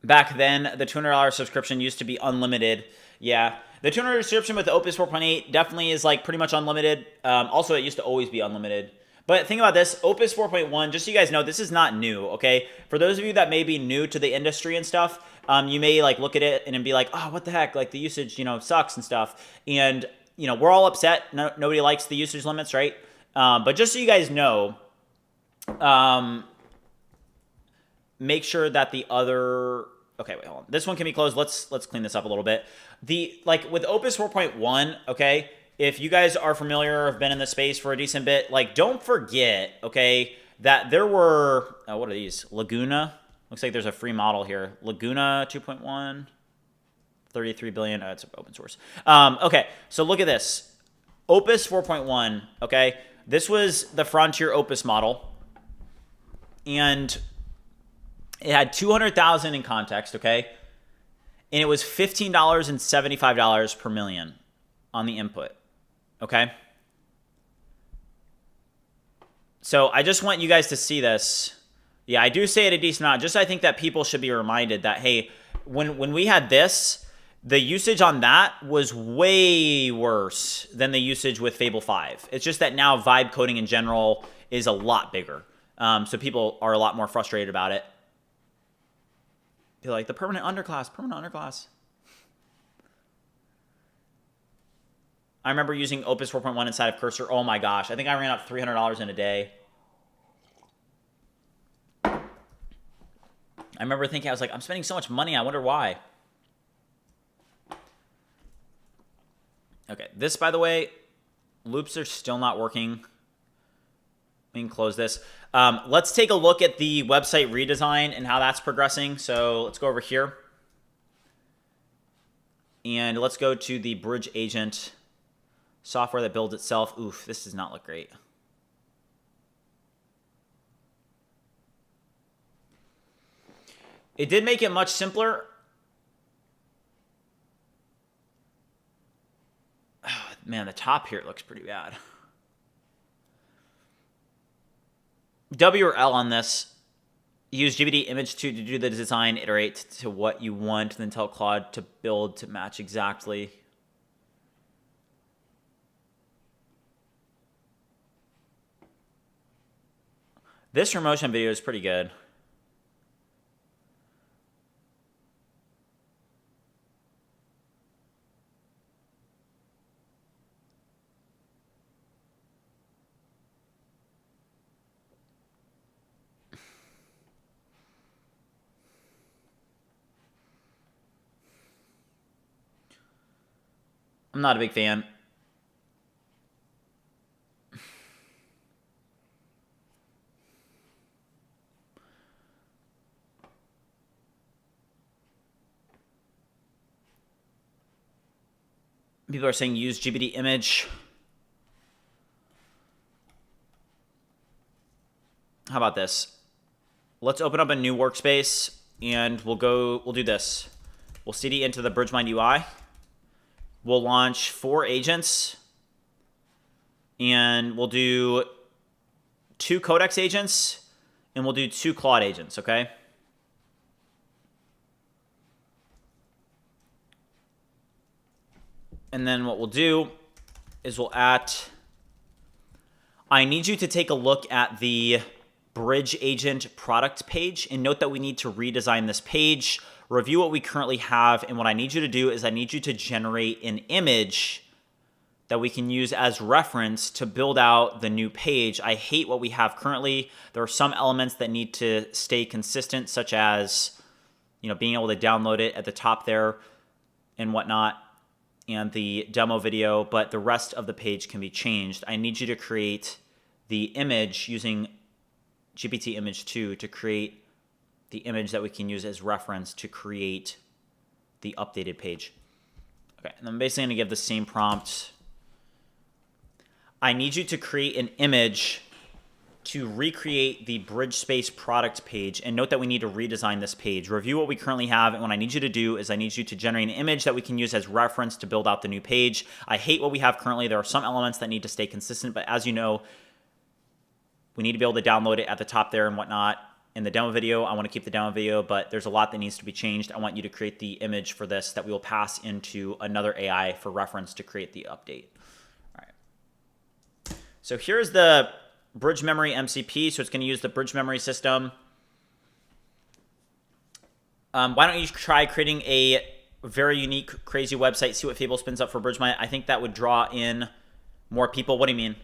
Back then, the $200 subscription used to be unlimited. Yeah, the $200 subscription with the Opus 4.8 definitely is like pretty much unlimited. Also, it used to always be unlimited. But think about this, Opus 4.1, just so you guys know, this is not new, okay? For those of you that may be new to the industry and stuff, you may like look at it and be like, oh, what the heck? Like the usage, you know, sucks and stuff. And, you know, we're all upset. Nobody likes the usage limits, right? But just so you guys know, make sure that the other... Okay, wait, hold on. This one can be closed. Let's clean this up a little bit. Like with Opus 4.1, okay, if you guys are familiar or have been in the space for a decent bit, like don't forget, okay, that there were, what are these? Laguna. Looks like there's a free model here. Laguna 2.1, 33 billion. It's open source. Okay, so look at this. Opus 4.1, okay, this was the Frontier Opus model. And it had 200,000 in context, okay? And it was $15.75 per million on the input, okay? So I just want you guys to see this. Yeah, I do say it a decent amount. Just I think that people should be reminded that, hey, when we had this, the usage on that was way worse than the usage with Fable 5. It's just that now vibe coding in general is a lot bigger. So people are a lot more frustrated about it. You're like, the permanent underclass. I remember using Opus 4.1 inside of Cursor. Oh my gosh, I think I ran up $300 in a day. I remember thinking, I was like, I'm spending so much money, I wonder why. Okay, this, by the way, loops are still not working. We can close this. Let's take a look at the website redesign and how that's progressing. So let's go over here. And let's go to the BridgeAgent software that builds itself. Oof, this does not look great. It did make it much simpler. Oh, man, the top here looks pretty bad. W or L on this. Use GBD image 2 to do the design, iterate to what you want, then tell Claude to build to match exactly. This promotion video is pretty good. I'm not a big fan. People are saying use GPT image. How about this? Let's open up a new workspace and we'll do this. We'll CD into the BridgeMind UI. We'll launch 4 agents and we'll do 2 Codex agents and we'll do 2 Claude agents, okay? And then what we'll do is we'll I need you to take a look at the BridgeAgent product page and note that we need to redesign this page, review what we currently have, and what I need you to do is I need you to generate an image that we can use as reference to build out the new page. I hate what we have currently. There are some elements that need to stay consistent, such as, being able to download it at the top there and whatnot, and the demo video, but the rest of the page can be changed. I need you to create the image using GPT image 2 to create the image that we can use as reference to create the updated page. Okay, and I'm basically gonna give the same prompt. I need you to create an image to recreate the BridgeSpace product page, and note that we need to redesign this page. Review what we currently have, and what I need you to do is I need you to generate an image that we can use as reference to build out the new page. I hate what we have currently. There are some elements that need to stay consistent, but as you know, we need to be able to download it at the top there and whatnot. In the demo video, I want to keep the demo video, but there's a lot that needs to be changed. I want you to create the image for this that we will pass into another AI for reference to create the update. All right. So here's the Bridge Memory MCP, so it's going to use the Bridge Memory system. Why don't you try creating a very unique, crazy website, see what Fable spins up for BridgeMind? I think that would draw in more people. What do you mean?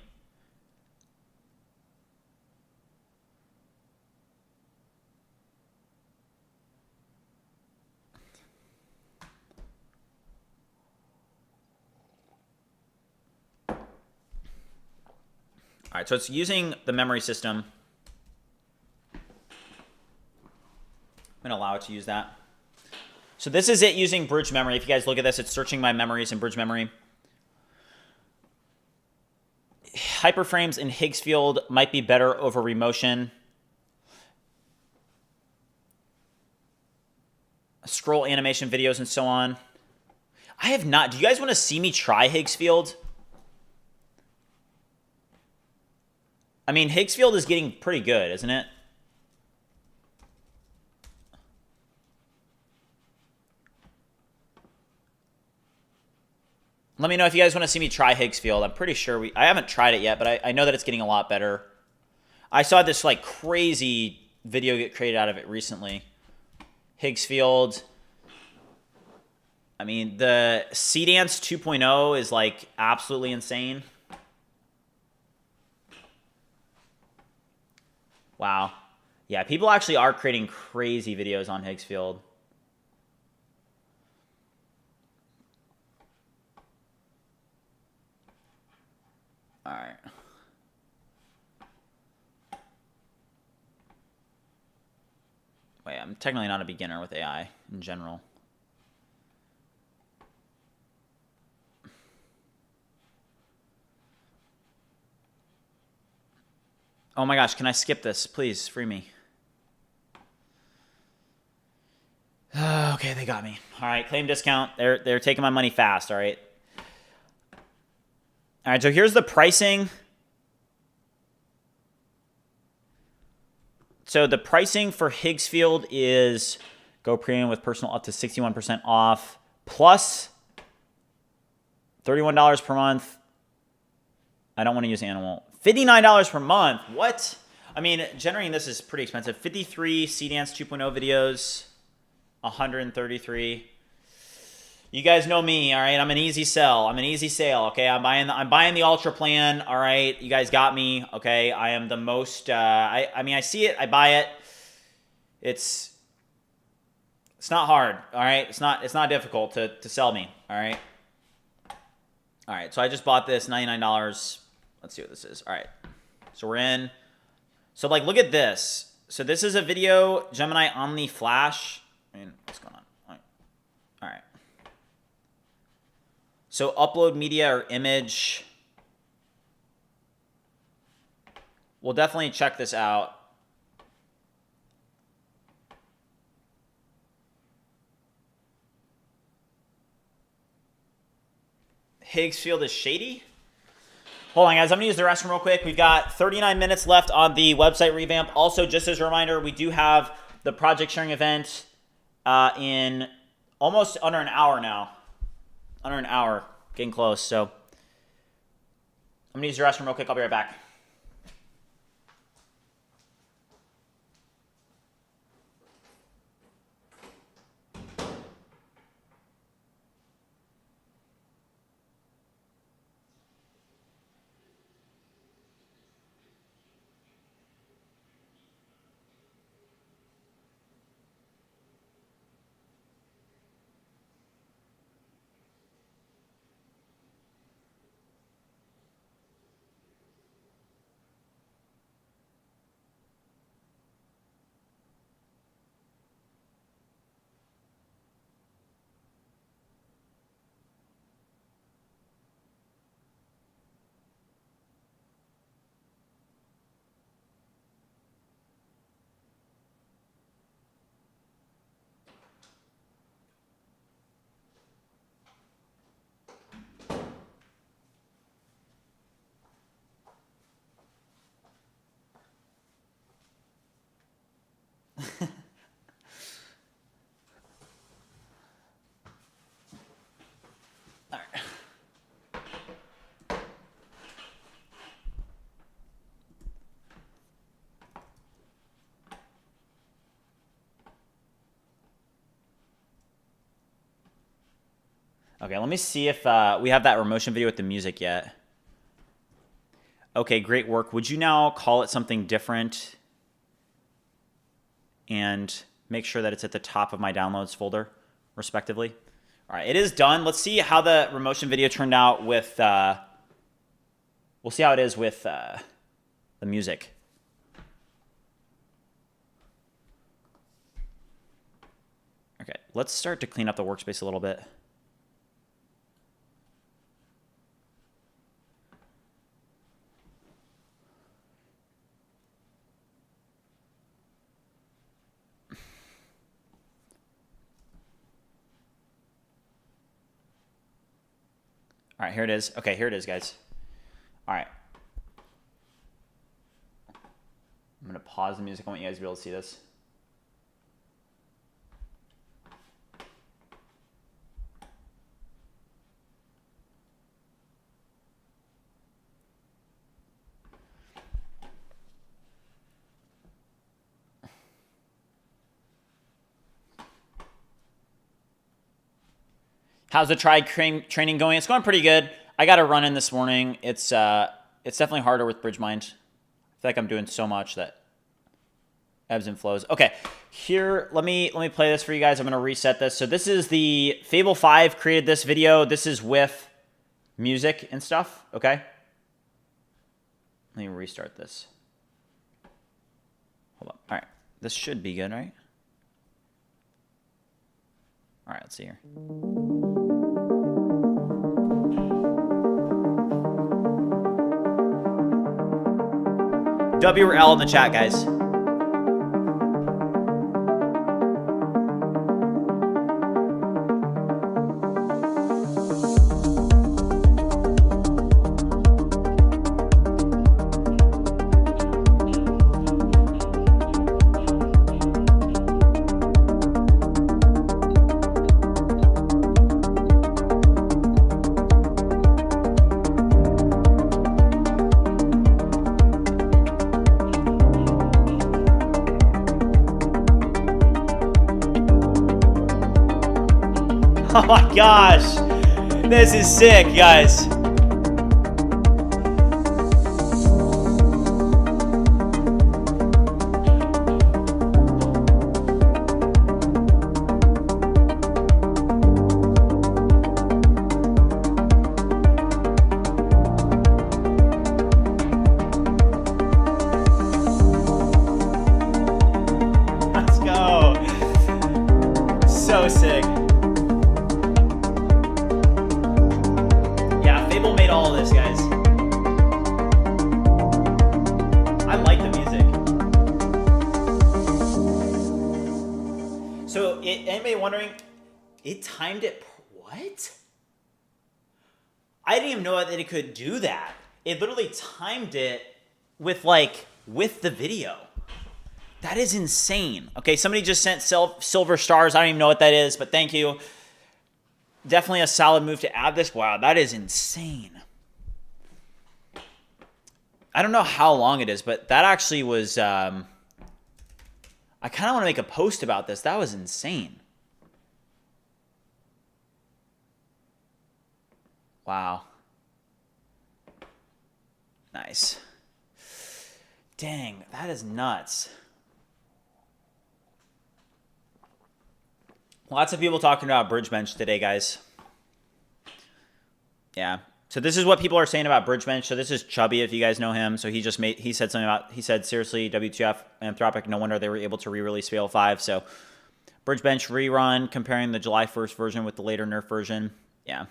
All right, so it's using the memory system. I'm going to allow it to use that. So this is it using Bridge Memory. If you guys look at this, it's searching my memories in Bridge Memory. Hyperframes in Higgsfield might be better over remotion. Scroll animation videos and so on. I have not. Do you guys want to see me try Higgsfield? I mean, Higgsfield is getting pretty good, isn't it? Let me know if you guys want to see me try Higgsfield. I'm pretty sure I haven't tried it yet, but I know that it's getting a lot better. I saw this like crazy video get created out of it recently. Higgsfield. I mean, the Cdance 2.0 is like absolutely insane. Wow. Yeah, people actually are creating crazy videos on Higgsfield. All right. Wait, I'm technically not a beginner with AI in general. Oh my gosh, can I skip this? Please, free me. Okay, they got me. All right, claim discount. They're taking my money fast, all right? All right, so here's the pricing. So the pricing for Higgsfield is Go Premium with personal up to 61% off, plus $31 per month. I don't want to use animal. $59 per month. What? I mean, generating this is pretty expensive. 53 CDance 2.0 videos, 133. You guys know me, all right? I'm an easy sell. I'm an easy sale, okay? I'm buying the Ultra plan, all right? You guys got me, okay? I am the most. I mean, I see it, I buy it. It's not hard, all right? It's not difficult to sell me, all right? All right, so I just bought this, $99. Let's see what this is. All right, so we're in. So like, look at this. So this is a video, Gemini Omni Flash. I mean, what's going on? All right. So upload media or image. We'll definitely check this out. Higgs field is shady. Hold on, guys. I'm going to use the restroom real quick. We've got 39 minutes left on the website revamp. Also, just as a reminder, we do have the project sharing event in almost under an hour now. Under an hour. Getting close. So I'm going to use the restroom real quick. I'll be right back. All right. Okay, let me see if we have that remotion video with the music yet. Okay, great work. Would you now call it something different and make sure that it's at the top of my downloads folder, respectively? All right, it is done. Let's see how the remotion video turned out with, we'll see how it is with the music. Okay, let's start to clean up the workspace a little bit. All right, here it is. Okay, here it is, guys. All right. I'm going to pause the music. I want you guys to be able to see this. How's the tried training going? It's going pretty good. I got a run in this morning. It's definitely harder with BridgeMind. I feel like I'm doing so much that ebbs and flows. Okay, here, let me play this for you guys. I'm gonna reset this. So this is the Fable 5 created this video. This is with music and stuff. Okay. Let me restart this. Hold up. All right, this should be good, right? All right, let's see here. W or L in the chat, guys. Oh my gosh. This is sick, guys. Let's go. So sick. Yeah, Fable made all of this, guys. I like the music. So, anybody wondering, it timed it, what? I didn't even know that it could do that. It literally timed it with the video. That is insane. Okay, somebody just sent silver stars. I don't even know what that is, but thank you. Definitely a solid move to add this. Wow, that is insane. I don't know how long it is, but that actually was... I kind of want to make a post about this. That was insane. Wow. Nice. Dang, that is nuts. Lots of people talking about BridgeBench today, guys. Yeah. So this is what people are saying about BridgeBench. So this is Chubby, if you guys know him. So he said something about, he said, seriously, WTF, Anthropic, no wonder they were able to re-release Fable 5. So BridgeBench rerun, comparing the July 1st version with the later nerf version. Yeah.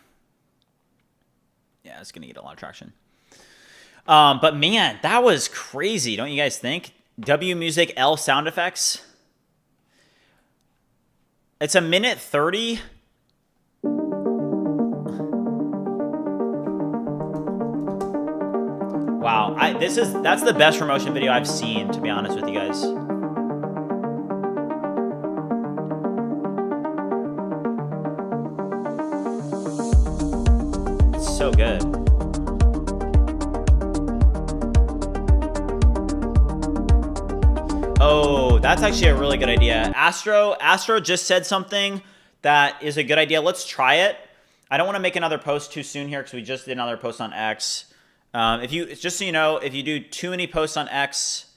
Yeah, it's going to get a lot of traction. But man, that was crazy. Don't you guys think? W music, L sound effects. It's a minute 30. Wow, that's the best promotion video I've seen, to be honest with you guys. It's so good. Oh, that's actually a really good idea. Astro just said something that is a good idea. Let's try it. I don't want to make another post too soon here because we just did another post on X. Just so you know, if you do too many posts on X,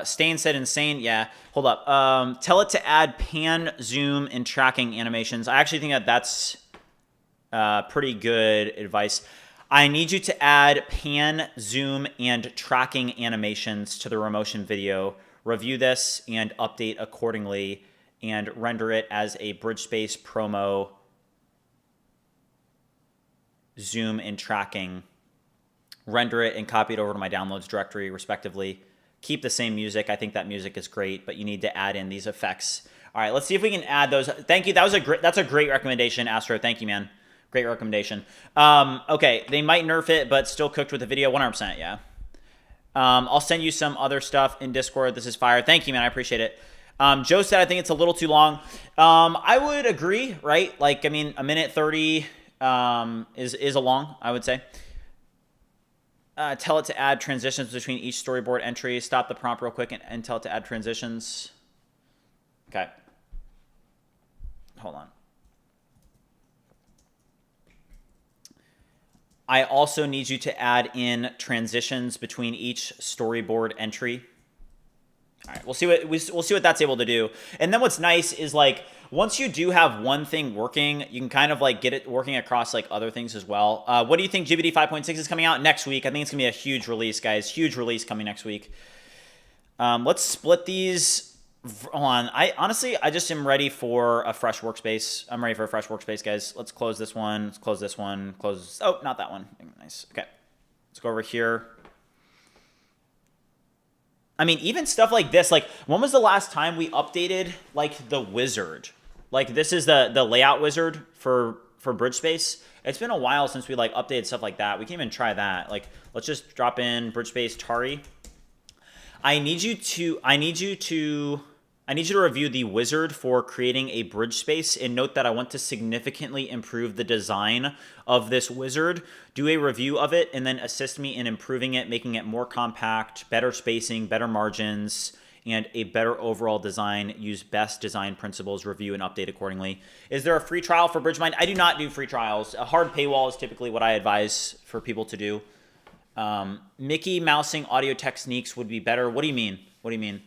Stain said insane. Yeah, hold up. Tell it to add pan, zoom, and tracking animations. I actually think that's pretty good advice. I need you to add pan, zoom, and tracking animations to the Remotion video. Review this and update accordingly and render it as a BridgeSpace promo, zoom, and tracking. Render it and copy it over to my downloads directory, respectively. Keep the same music. I think that music is great, but you need to add in these effects. All right, let's see if we can add those. Thank you. That's a great recommendation, Astro. Thank you, man. Great recommendation. Okay, they might nerf it, but still cooked with the video. 100%, yeah. I'll send you some other stuff in Discord. This is fire. Thank you, man. I appreciate it. Joe said, I think it's a little too long. I would agree, right? Like, I mean, a minute 30 is a long, I would say. Tell it to add transitions between each storyboard entry. Stop the prompt real quick and tell it to add transitions. Okay. Hold on. I also need you to add in transitions between each storyboard entry. All right, we'll see what that's able to do. And then what's nice is, like, once you do have one thing working, you can kind of like get it working across like other things as well. What do you think? GBD 5.6 is coming out next week. I think it's gonna be a huge release, guys. Huge release coming next week. Let's split these. Hold on. I just am ready for a fresh workspace. I'm ready for a fresh workspace, guys. Let's close this one. Let's close this one. Close. Oh, not that one. Nice. Okay. Let's go over here. I mean, even stuff like this, like, when was the last time we updated, like, the wizard? Like, this is the layout wizard for BridgeSpace. It's been a while since we, like, updated stuff like that. We can even try that. Like, let's just drop in BridgeSpace Tari. I need you to review the wizard for creating a BridgeSpace, and note that I want to significantly improve the design of this wizard. Do a review of it and then assist me in improving it, making it more compact, better spacing, better margins, and a better overall design. Use best design principles, review and update accordingly. Is there a free trial for BridgeMind? I do not do free trials. A hard paywall is typically what I advise for people to do. Mickey mousing audio techniques would be better. What do you mean? What do you mean?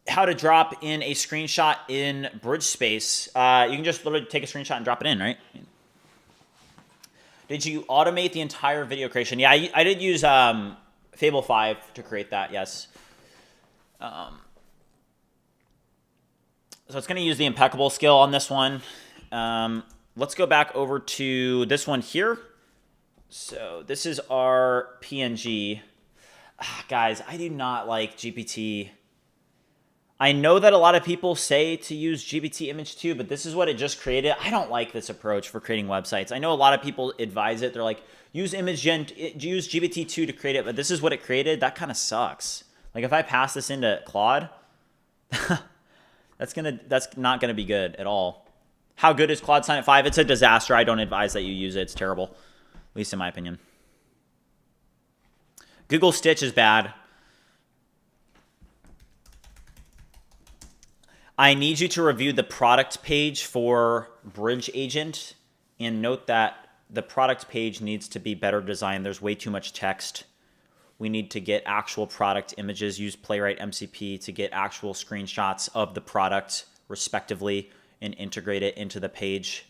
How to drop in a screenshot in BridgeSpace. You can just literally take a screenshot and drop it in, right? Did you automate the entire video creation? Yeah, I did use Fable 5 to create that, yes. So it's going to use the impeccable skill on this one. Let's go back over to this one here. So this is our PNG. Guys, I do not like GPT. I know that a lot of people say to use GPT Image 2, but this is what it just created. I don't like this approach for creating websites. I know a lot of people advise it. They're like, use use GPT-2 to create it, but this is what it created. That kind of sucks. Like if I pass this into Claude, that's not gonna be good at all. How good is Claude Sonnet 5? It's a disaster. I don't advise that you use it. It's terrible, at least in my opinion. Google Stitch is bad. I need you to review the product page for BridgeAgent and note that the product page needs to be better designed. There's way too much text. We need to get actual product images. Use Playwright MCP to get actual screenshots of the product respectively and integrate it into the page.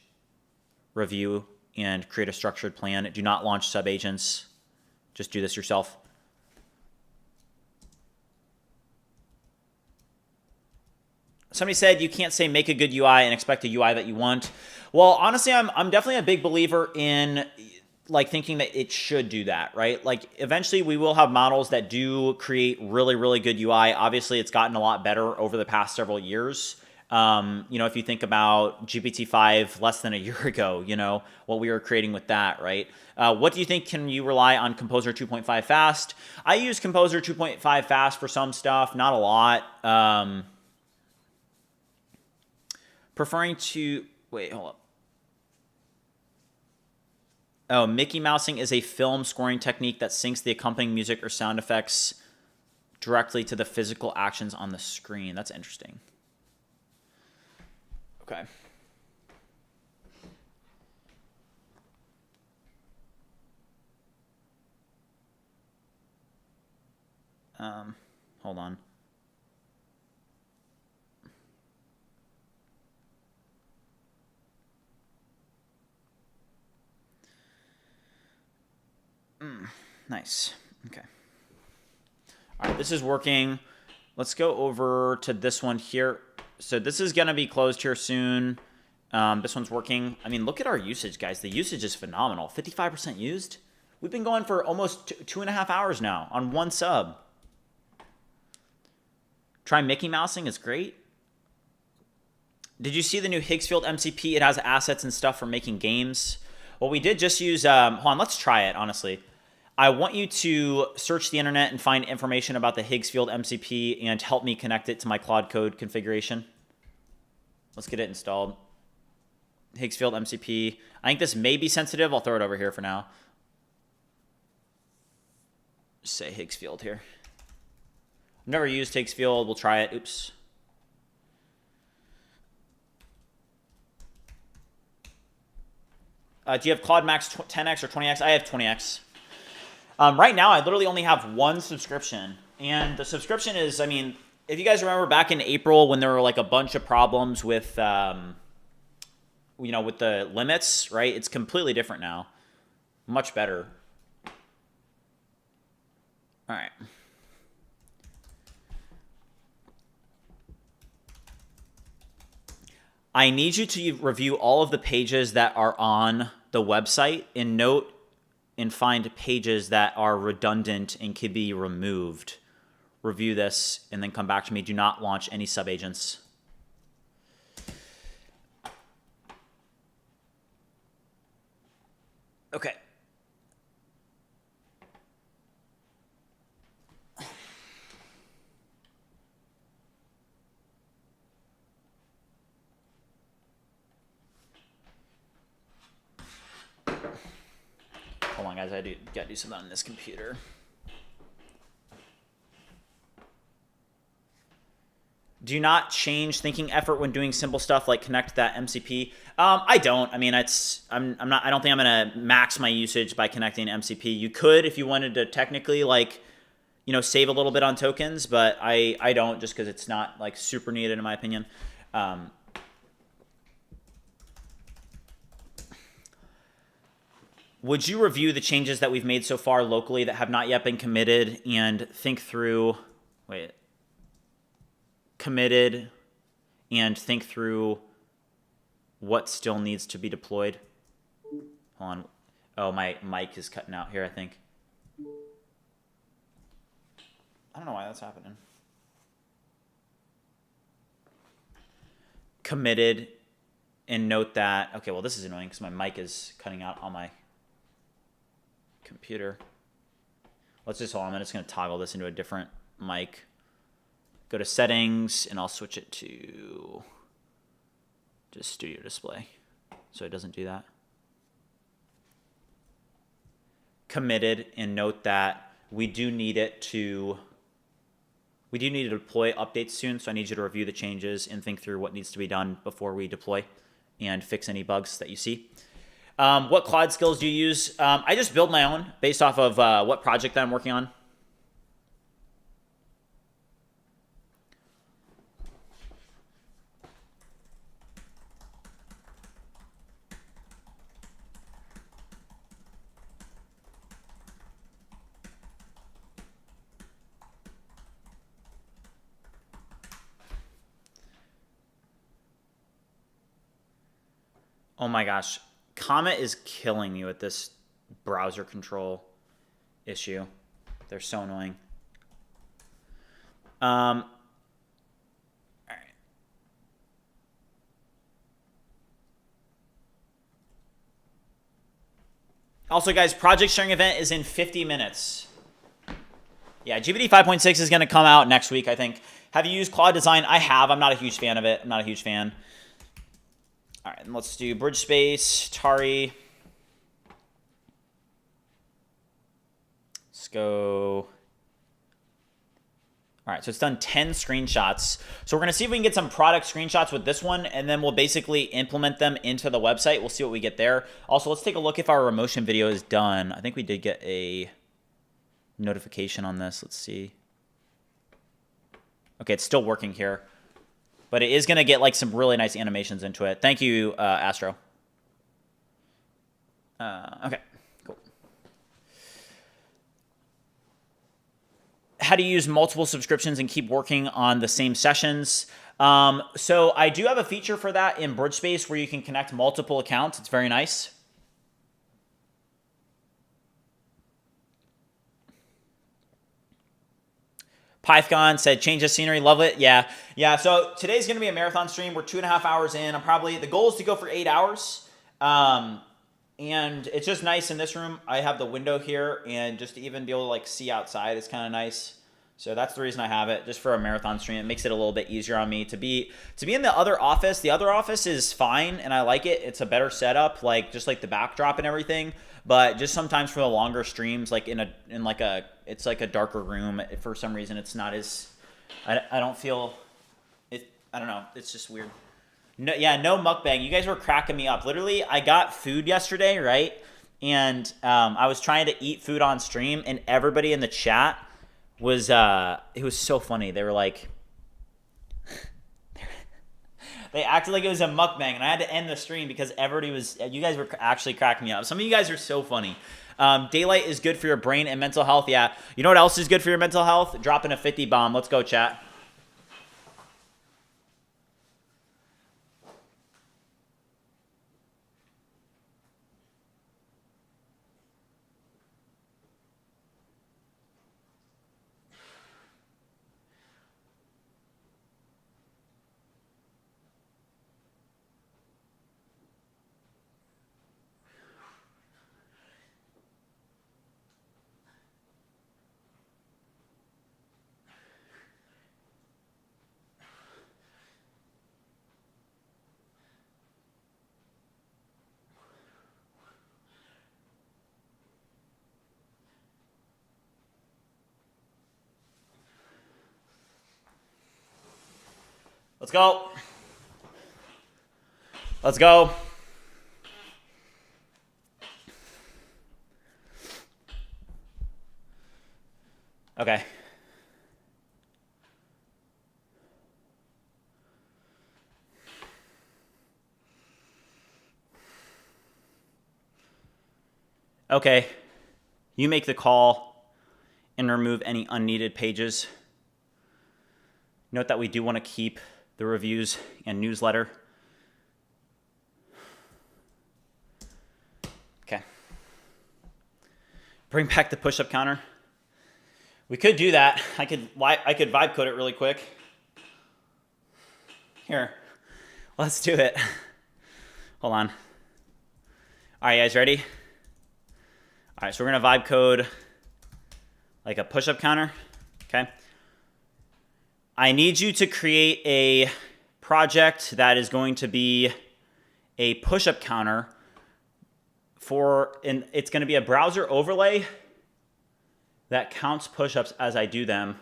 Review and create a structured plan. Do not launch subagents. Just do this yourself. Somebody said you can't say make a good UI and expect a UI that you want. Well, honestly, I'm definitely a big believer in like thinking that it should do that, right? Like eventually we will have models that do create really, really good UI. Obviously, it's gotten a lot better over the past several years. If you think about GPT-5 less than a year ago, what we were creating with that, right? What do you think? Can you rely on Composer 2.5 Fast? I use Composer 2.5 Fast for some stuff, not a lot. Preferring to, wait, hold up. Oh, Mickey mousing is a film scoring technique that syncs the accompanying music or sound effects directly to the physical actions on the screen. That's interesting. Okay. Hold on. Nice. Okay. All right, this is working. Let's go over to this one here. So this is going to be closed here soon. This one's working. I mean, look at our usage, guys. The usage is phenomenal. 55% used. We've been going for almost 2.5 hours now on one sub. Try Mickey mousing. It's great. Did you see the new Higgsfield MCP? It has assets and stuff for making games. Well, we did just use, hold on, let's try it, honestly. I want you to search the internet and find information about the Higgsfield MCP and help me connect it to my Claude Code configuration. Let's get it installed. Higgsfield MCP. I think this may be sensitive. I'll throw it over here for now. Just say Higgsfield here. I've never used Higgsfield. We'll try it. Oops. Do you have Claude Max 10x or 20x? I have 20x. Right now, I literally only have one subscription. And the subscription is, I mean, if you guys remember back in April when there were like a bunch of problems with, with the limits, right? It's completely different now. Much better. All right. I need you to review all of the pages that are on the website and note and find pages that are redundant and can be removed. Review this and then come back to me. Do not launch any subagents. Okay. Hold on, guys. I gotta do something on this computer. Do you not change thinking effort when doing simple stuff like connect that MCP? I don't. I mean, I'm not. I don't think I'm gonna max my usage by connecting MCP. You could if you wanted to technically like, you know, save a little bit on tokens, but I don't, just because it's not like super needed in my opinion. Would you review the changes that we've made so far locally that have not yet been committed and think through? Committed and think through what still needs to be deployed. Hold on. Oh, my mic is cutting out here, I think. I don't know why that's happening. Committed and note that, okay, well, this is annoying because my mic is cutting out on my computer. Let's just hold on. I'm just going to toggle this into a different mic. Go to settings, and I'll switch it to just studio display so it doesn't do that. Committed, and note that we do need to deploy updates soon, so I need you to review the changes and think through what needs to be done before we deploy and fix any bugs that you see. What Claude skills do you use? I just build my own based off of what project that I'm working on. Oh my gosh. Comet is killing me with this browser control issue. They're so annoying. All right. Also, guys, project sharing event is in 50 minutes. Yeah, GPT 5.6 is going to come out next week, I think. Have you used Claude Design? I have. I'm not a huge fan of it. I'm not a huge fan. All right, and let's do BridgeSpace, Tari. Let's go. All right, so it's done 10 screenshots. So we're going to see if we can get some product screenshots with this one, and then we'll basically implement them into the website. We'll see what we get there. Also, let's take a look if our Remotion video is done. I think we did get a notification on this. Let's see. Okay, it's still working here. But it is going to get like some really nice animations into it. Thank you, Astro. Okay, cool. How to use multiple subscriptions and keep working on the same sessions. So I do have a feature for that in BridgeSpace where you can connect multiple accounts. It's very nice. Python said, change the scenery, love it. Yeah. So today's going to be a marathon stream. We're 2.5 hours in. The goal is to go for 8 hours. And it's just nice in this room. I have the window here, and just to even be able to like see outside is kind of nice. So that's the reason I have it, just for a marathon stream. It makes it a little bit easier on me to be in the other office. The other office is fine, and I like it. It's a better setup, like just like the backdrop and everything. But just sometimes for the longer streams, like it's like a darker room. For some reason, it's not as I don't feel it. I don't know. It's just weird. No, yeah, no mukbang. You guys were cracking me up. Literally, I got food yesterday, right? And I was trying to eat food on stream, and everybody in the chat was it was so funny. They were like, they acted like it was a mukbang, and I had to end the stream because you guys were actually cracking me up. Some of you guys are so funny. Daylight is good for your brain and mental health. Yeah. You know what else is good for your mental health? Dropping a 50 bomb. Let's go, chat. Let's go. Let's go. Okay. Okay. You make the call and remove any unneeded pages. Note that we do want to keep the reviews and newsletter. Okay. Bring back the push-up counter. We could do that. I could vibe code it really quick. Here, let's do it. Hold on. All right, you guys ready? All right, so we're gonna vibe code like a push-up counter, okay? I need you to create a project that is going to be a push-up counter and it's gonna be a browser overlay that counts push-ups as I do them.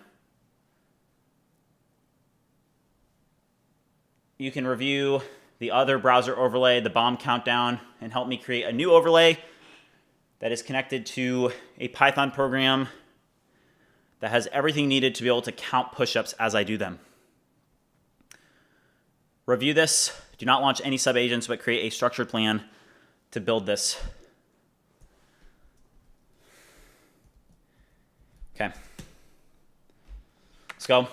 You can review the other browser overlay, the bomb countdown, and help me create a new overlay that is connected to a Python program that has everything needed to be able to count push-ups as I do them. Review this. Do not launch any sub-agents, but create a structured plan to build this. Okay. Let's go.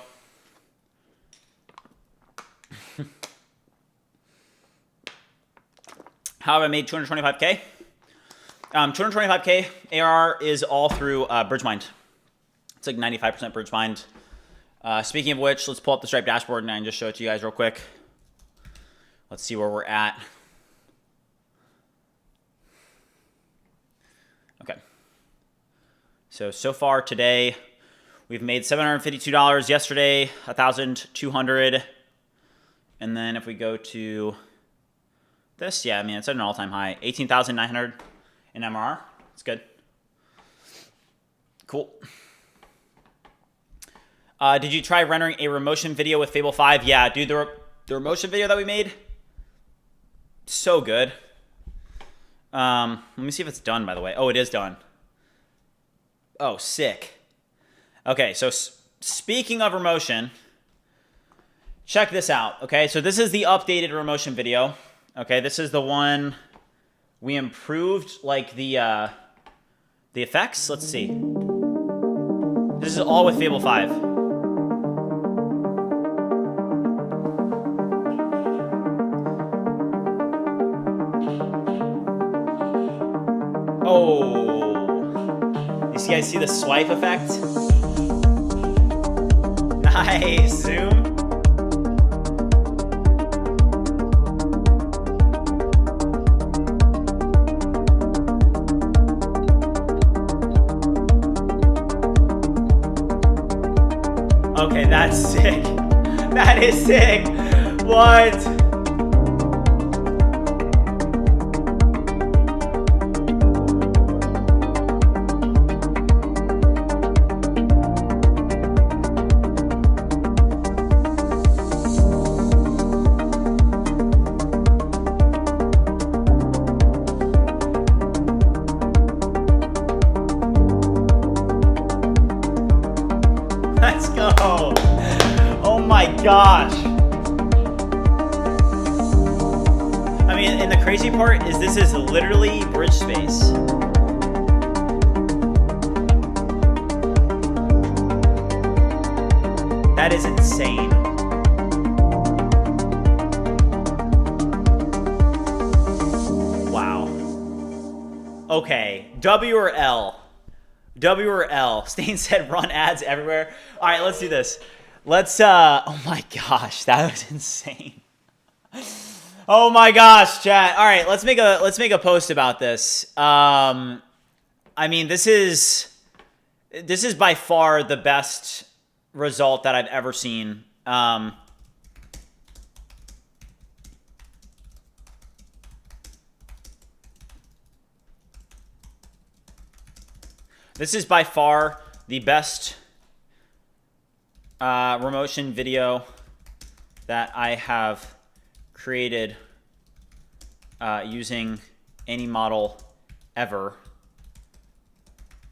How have I made 225K? 225K ARR is all through BridgeMind. It's like 95% BridgeMind. Speaking of which, let's pull up the Stripe dashboard and I can just show it to you guys real quick. Let's see where we're at. Okay. So far today, we've made $752. Yesterday, $1,200. And then if we go to this, yeah, I mean, it's at an all-time high. 18,900 in MRR. It's good. Cool. Did you try rendering a remotion video with Fable 5? Yeah, dude, the remotion video that we made, so good. Let me see if it's done, by the way. Oh, it is done. Oh, sick. Okay, so speaking of remotion, check this out. Okay, so this is the updated remotion video. Okay, this is the one we improved, like the effects. Let's see. This is all with Fable 5. Oh. You guys see the swipe effect? Nice. Zoom. Okay, that's sick. That is sick. What? Let's go. Oh my gosh. I mean, and the crazy part is this is literally BridgeSpace. That is insane. Wow. Okay, W or L? W or L? Stain said run ads everywhere. All right, let's do this. Let's, oh my gosh, that was insane. Oh my gosh, chat. All right, let's make a post about this. I mean, this is by far the best result that I've ever seen. This is by far the best remotion video that I have created using any model ever.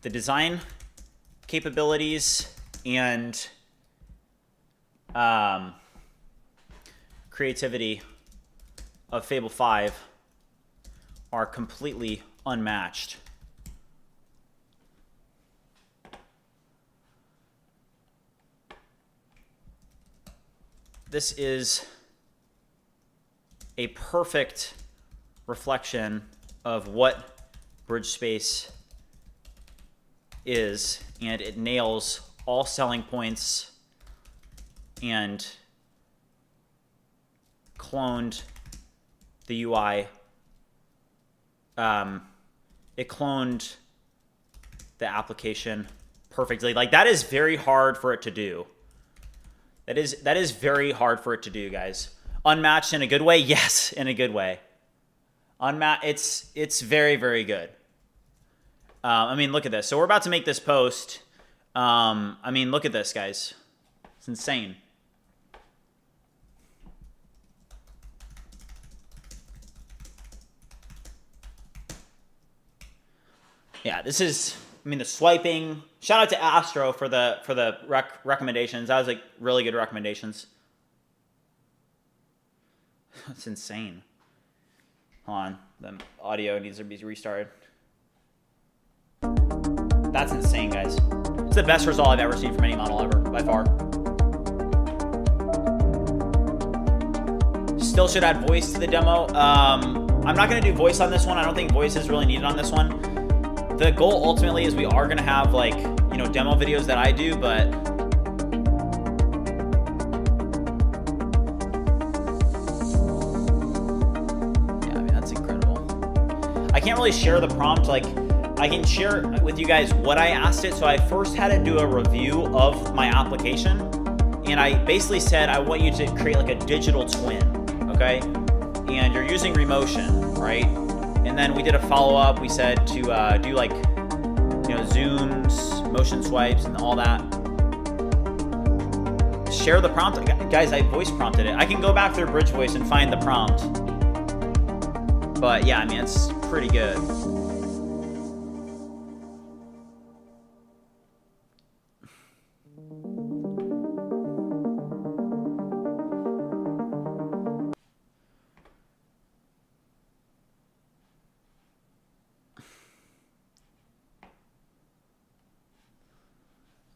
The design capabilities and creativity of Fable 5 are completely unmatched. This is a perfect reflection of what BridgeSpace is, and it nails all selling points and cloned the UI. It cloned the application perfectly. Like, that is very hard for it to do. That is very hard for it to do, guys. Unmatched in a good way? Yes, in a good way. It's very, very good. I mean, look at this. So we're about to make this post. I mean, look at this, guys. It's insane. Yeah, this is, I mean, the swiping. Shout out to Astro for the recommendations. That was like really good recommendations. That's insane. Hold on, the audio needs to be restarted. That's insane, guys. It's the best result I've ever seen from any model ever, by far. Still should add voice to the demo. I'm not gonna do voice on this one. I don't think voice is really needed on this one. The goal ultimately is we are gonna have, like, you know, demo videos that I do, but yeah, I mean, that's incredible. I can't really share the prompt. Like, I can share with you guys what I asked it. So I first had to do a review of my application, and I basically said, I want you to create like a digital twin, okay? And you're using Remotion, right? And then we did a follow-up. We said to do, like, you know, zooms, motion swipes, and all that. Share the prompt. Guys, I voice prompted it. I can go back through BridgeVoice and find the prompt. But yeah, I mean, it's pretty good.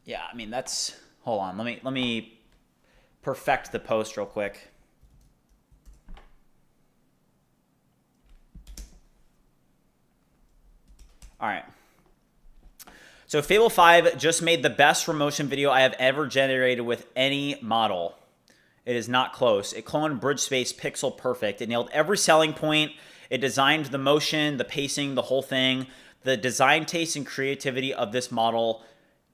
Yeah, I mean, that's, hold on, let me perfect the post real quick. All right. So Fable 5 just made the best Remotion video I have ever generated with any model. It is not close. It cloned BridgeSpace pixel perfect. It nailed every selling point. It designed the motion, the pacing, the whole thing. The design taste and creativity of this model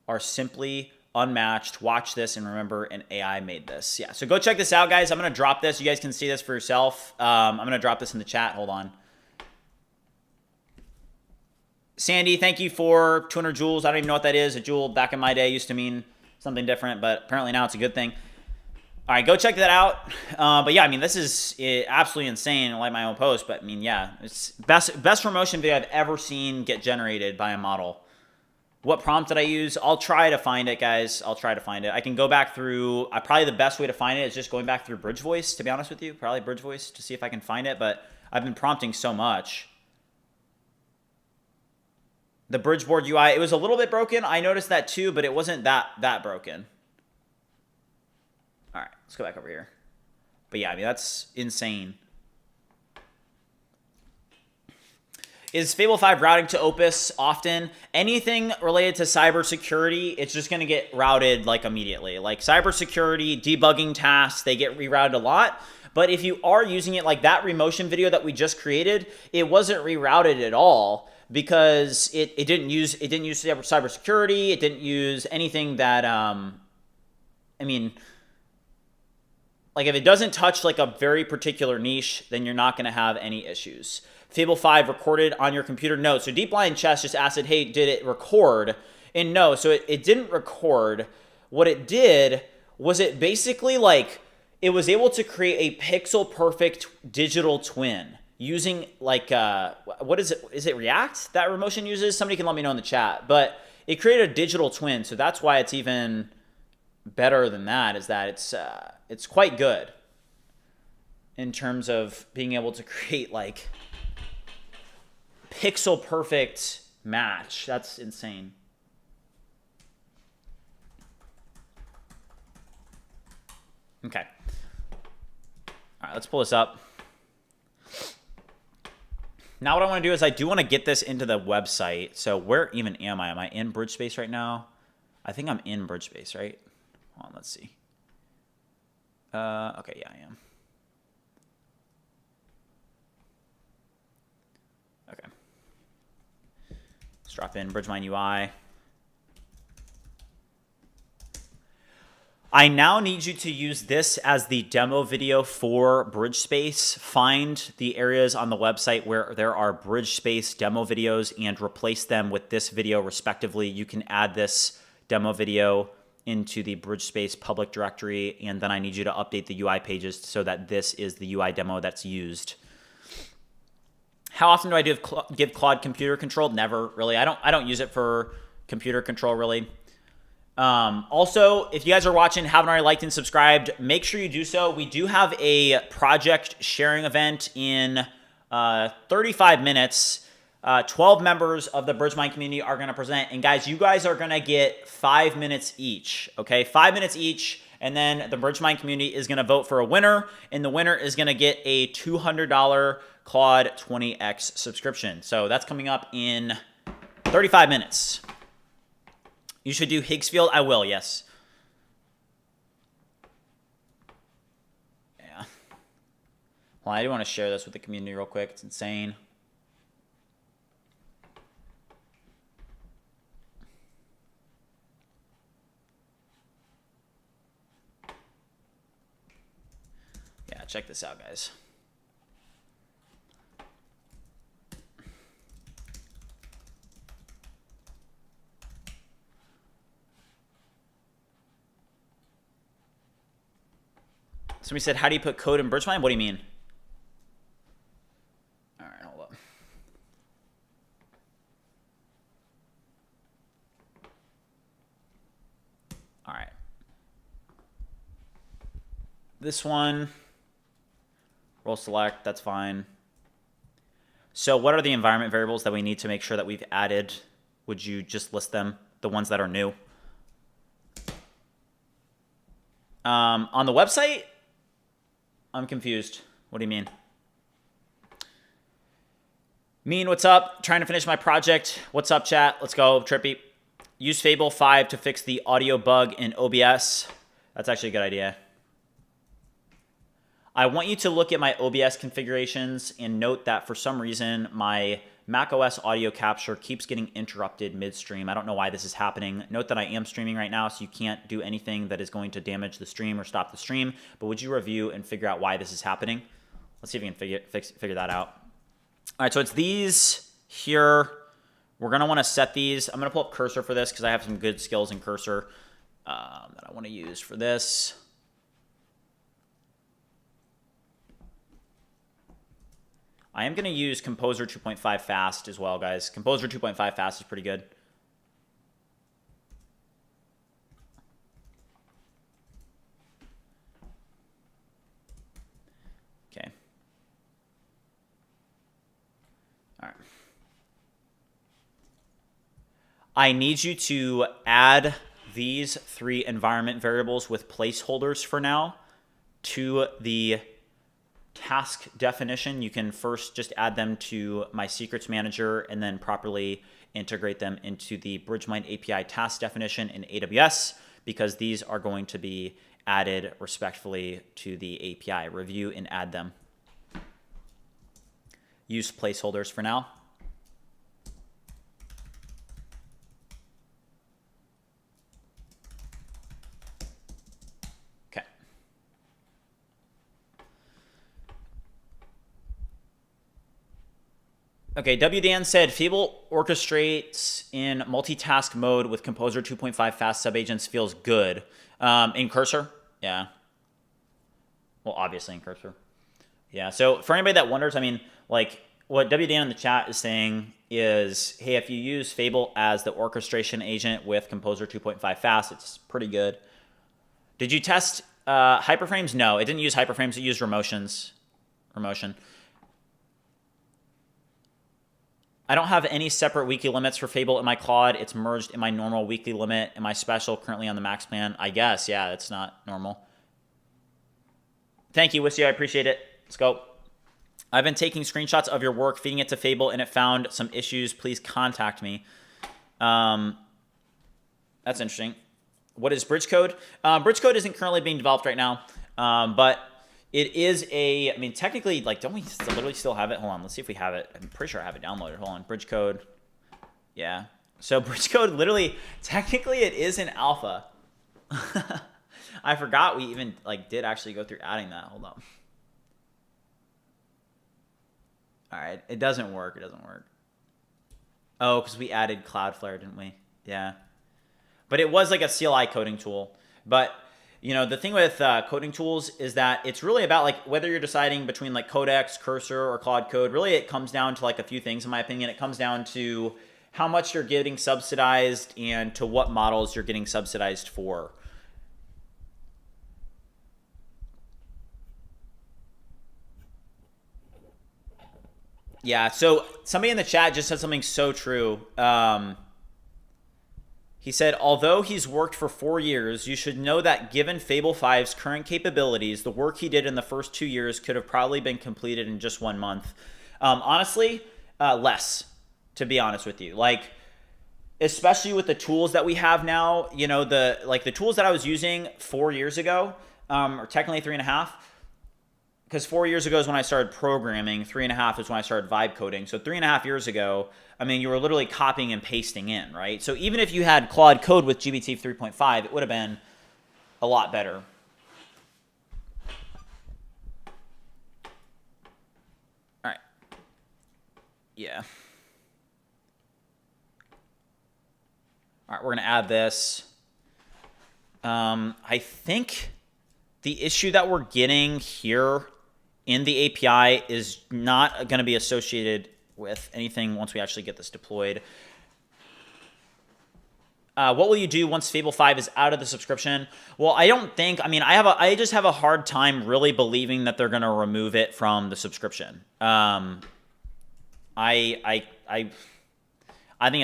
are simply unmatched. Watch this and remember, an AI made this. Yeah, so go check this out, guys. I'm going to drop this. You guys can see this for yourself. I'm going to drop this in the chat. Hold on. Sandy, thank you for 200 joules. I don't even know what that is. A joule back in my day used to mean something different, but apparently now it's a good thing. All right, go check that out. But yeah, I mean, this is absolutely insane. I like my own post, but I mean, yeah, it's best Remotion video I've ever seen get generated by a model. What prompt did I use? I'll try to find it, guys. I'll try to find it. I can go back through, probably the best way to find it is just going back through BridgeVoice, to be honest with you. Probably BridgeVoice to see if I can find it, but I've been prompting so much. The Bridgeboard UI, it was a little bit broken. I noticed that too, but it wasn't that broken. All right, let's go back over here. But yeah, I mean, that's insane. Is Fable 5 routing to Opus often? Anything related to cybersecurity, it's just going to get routed like immediately. Like cybersecurity, debugging tasks, they get rerouted a lot. But if you are using it, like that Remotion video that we just created, it wasn't rerouted at all because it didn't use cybersecurity. It didn't use anything that I mean, like if it doesn't touch like a very particular niche, then you're not going to have any issues. Fable 5 recorded on your computer? No. So Deep Blind Chess just asked it, hey, did it record? And no, so it didn't record. What it did was it basically like, it was able to create a pixel perfect digital twin using like, what is it? Is it React that Remotion uses? Somebody can let me know in the chat. But it created a digital twin, so that's why it's even better than that, is that it's quite good in terms of being able to create like pixel perfect match. That's insane. Okay. All right, let's pull this up. Now what I want to do is I do want to get this into the website. So where even am I? Am I in BridgeSpace right now? I think I'm in BridgeSpace, right? Hold on, let's see. Okay, yeah, I am. Okay. Let's drop in BridgeMind UI. I now need you to use this as the demo video for BridgeSpace. Find the areas on the website where there are BridgeSpace demo videos and replace them with this video respectively. You can add this demo video into the BridgeSpace public directory, and then I need you to update the UI pages so that this is the UI demo that's used. How often do I give Claude computer control? Never, really. I don't use it for computer control, really. Also, if you guys are watching, haven't already liked and subscribed, make sure you do so. We do have a project sharing event in 35 minutes. 12 members of the BridgeMind community are going to present. And guys, you guys are going to get 5 minutes each, okay? 5 minutes each. And then the BridgeMind community is going to vote for a winner. And the winner is going to get a $200 Claude 20X subscription. So that's coming up in 35 minutes. You should do Higgsfield. I will, yes. Yeah. Well, I do want to share this with the community real quick. It's insane. Yeah, check this out, guys. Somebody said, how do you put code in BridgeMind? What do you mean? All right, hold up. All right. This one, role select, that's fine. So what are the environment variables that we need to make sure that we've added? Would you just list them, the ones that are new? On the website, I'm confused. What do you mean? Mean, what's up? Trying to finish my project. What's up, chat? Let's go, Trippy. Use Fable 5 to fix the audio bug in OBS. That's actually a good idea. I want you to look at my OBS configurations and note that for some reason my macOS audio capture keeps getting interrupted midstream. I don't know why this is happening. Note that I am streaming right now, so you can't do anything that is going to damage the stream or stop the stream. But would you review and figure out why this is happening? Let's see if we can figure that out. All right, so it's these here. We're going to want to set these. I'm going to pull up Cursor for this because I have some good skills in Cursor that I want to use for this. I am going to use Composer 2.5 fast as well, guys. Composer 2.5 fast is pretty good. Okay. All right. I need you to add these 3 environment variables with placeholders for now to the task definition. You can first just add them to my secrets manager and then properly integrate them into the BridgeMind API task definition in AWS, because these are going to be added respectfully to the API. Review and add them. Use placeholders for now. Okay, WDan said Fable orchestrates in multitask mode with Composer 2.5 fast subagents feels good. In Cursor, yeah. Well, obviously in cursor. Yeah, so for anybody that wonders, I mean, like what WDan in the chat is saying is, hey, if you use Fable as the orchestration agent with Composer 2.5 fast, it's pretty good. Did you test hyperframes? No, it didn't use hyperframes. It used remotion. I don't have any separate weekly limits for Fable in my Claude. It's merged in my normal weekly limit. Am I special currently on the max plan? I guess, yeah, it's not normal. Thank you, Wissy. I appreciate it. Let's go. I've been taking screenshots of your work, feeding it to Fable, and it found some issues. Please contact me. That's interesting. What is BridgeCode? BridgeCode isn't currently being developed right now, but it is I mean, technically, like, don't we literally still have it? Hold on, let's see if we have it. I'm pretty sure I have it downloaded. Hold on, BridgeCode. Yeah. So BridgeCode, literally, technically, it is in alpha. I forgot we even, like, did actually go through adding that. Hold on. All right, it doesn't work. It doesn't work. Oh, because we added Cloudflare, didn't we? Yeah. But it was like a CLI coding tool. But, you know, the thing with coding tools is that it's really about, like, whether you're deciding between, like, Codex, Cursor, or Claude Code. Really, it comes down to, like, a few things, in my opinion. It comes down to how much you're getting subsidized and to what models you're getting subsidized for. Yeah, so somebody in the chat just said something so true. He said, although he's worked for 4 years, you should know that given Fable 5's current capabilities, the work he did in the first 2 years could have probably been completed in just 1 month. Honestly, less, to be honest with you. Like, especially with the tools that we have now, you know, the tools that I was using 4 years ago, or technically 3.5, because 4 years ago is when I started programming. 3.5 is when I started vibe coding. So 3.5 years ago, I mean, you were literally copying and pasting in, right? So even if you had Claude Code with GBT 3.5, it would have been a lot better. All right. Yeah. All right, we're going to add this. I think the issue that we're getting here in the API is not going to be associated with anything once we actually get this deployed. What will you do once Fable 5 is out of the subscription? Well, I don't think, I mean, I just have a hard time really believing that they're going to remove it from the subscription. I think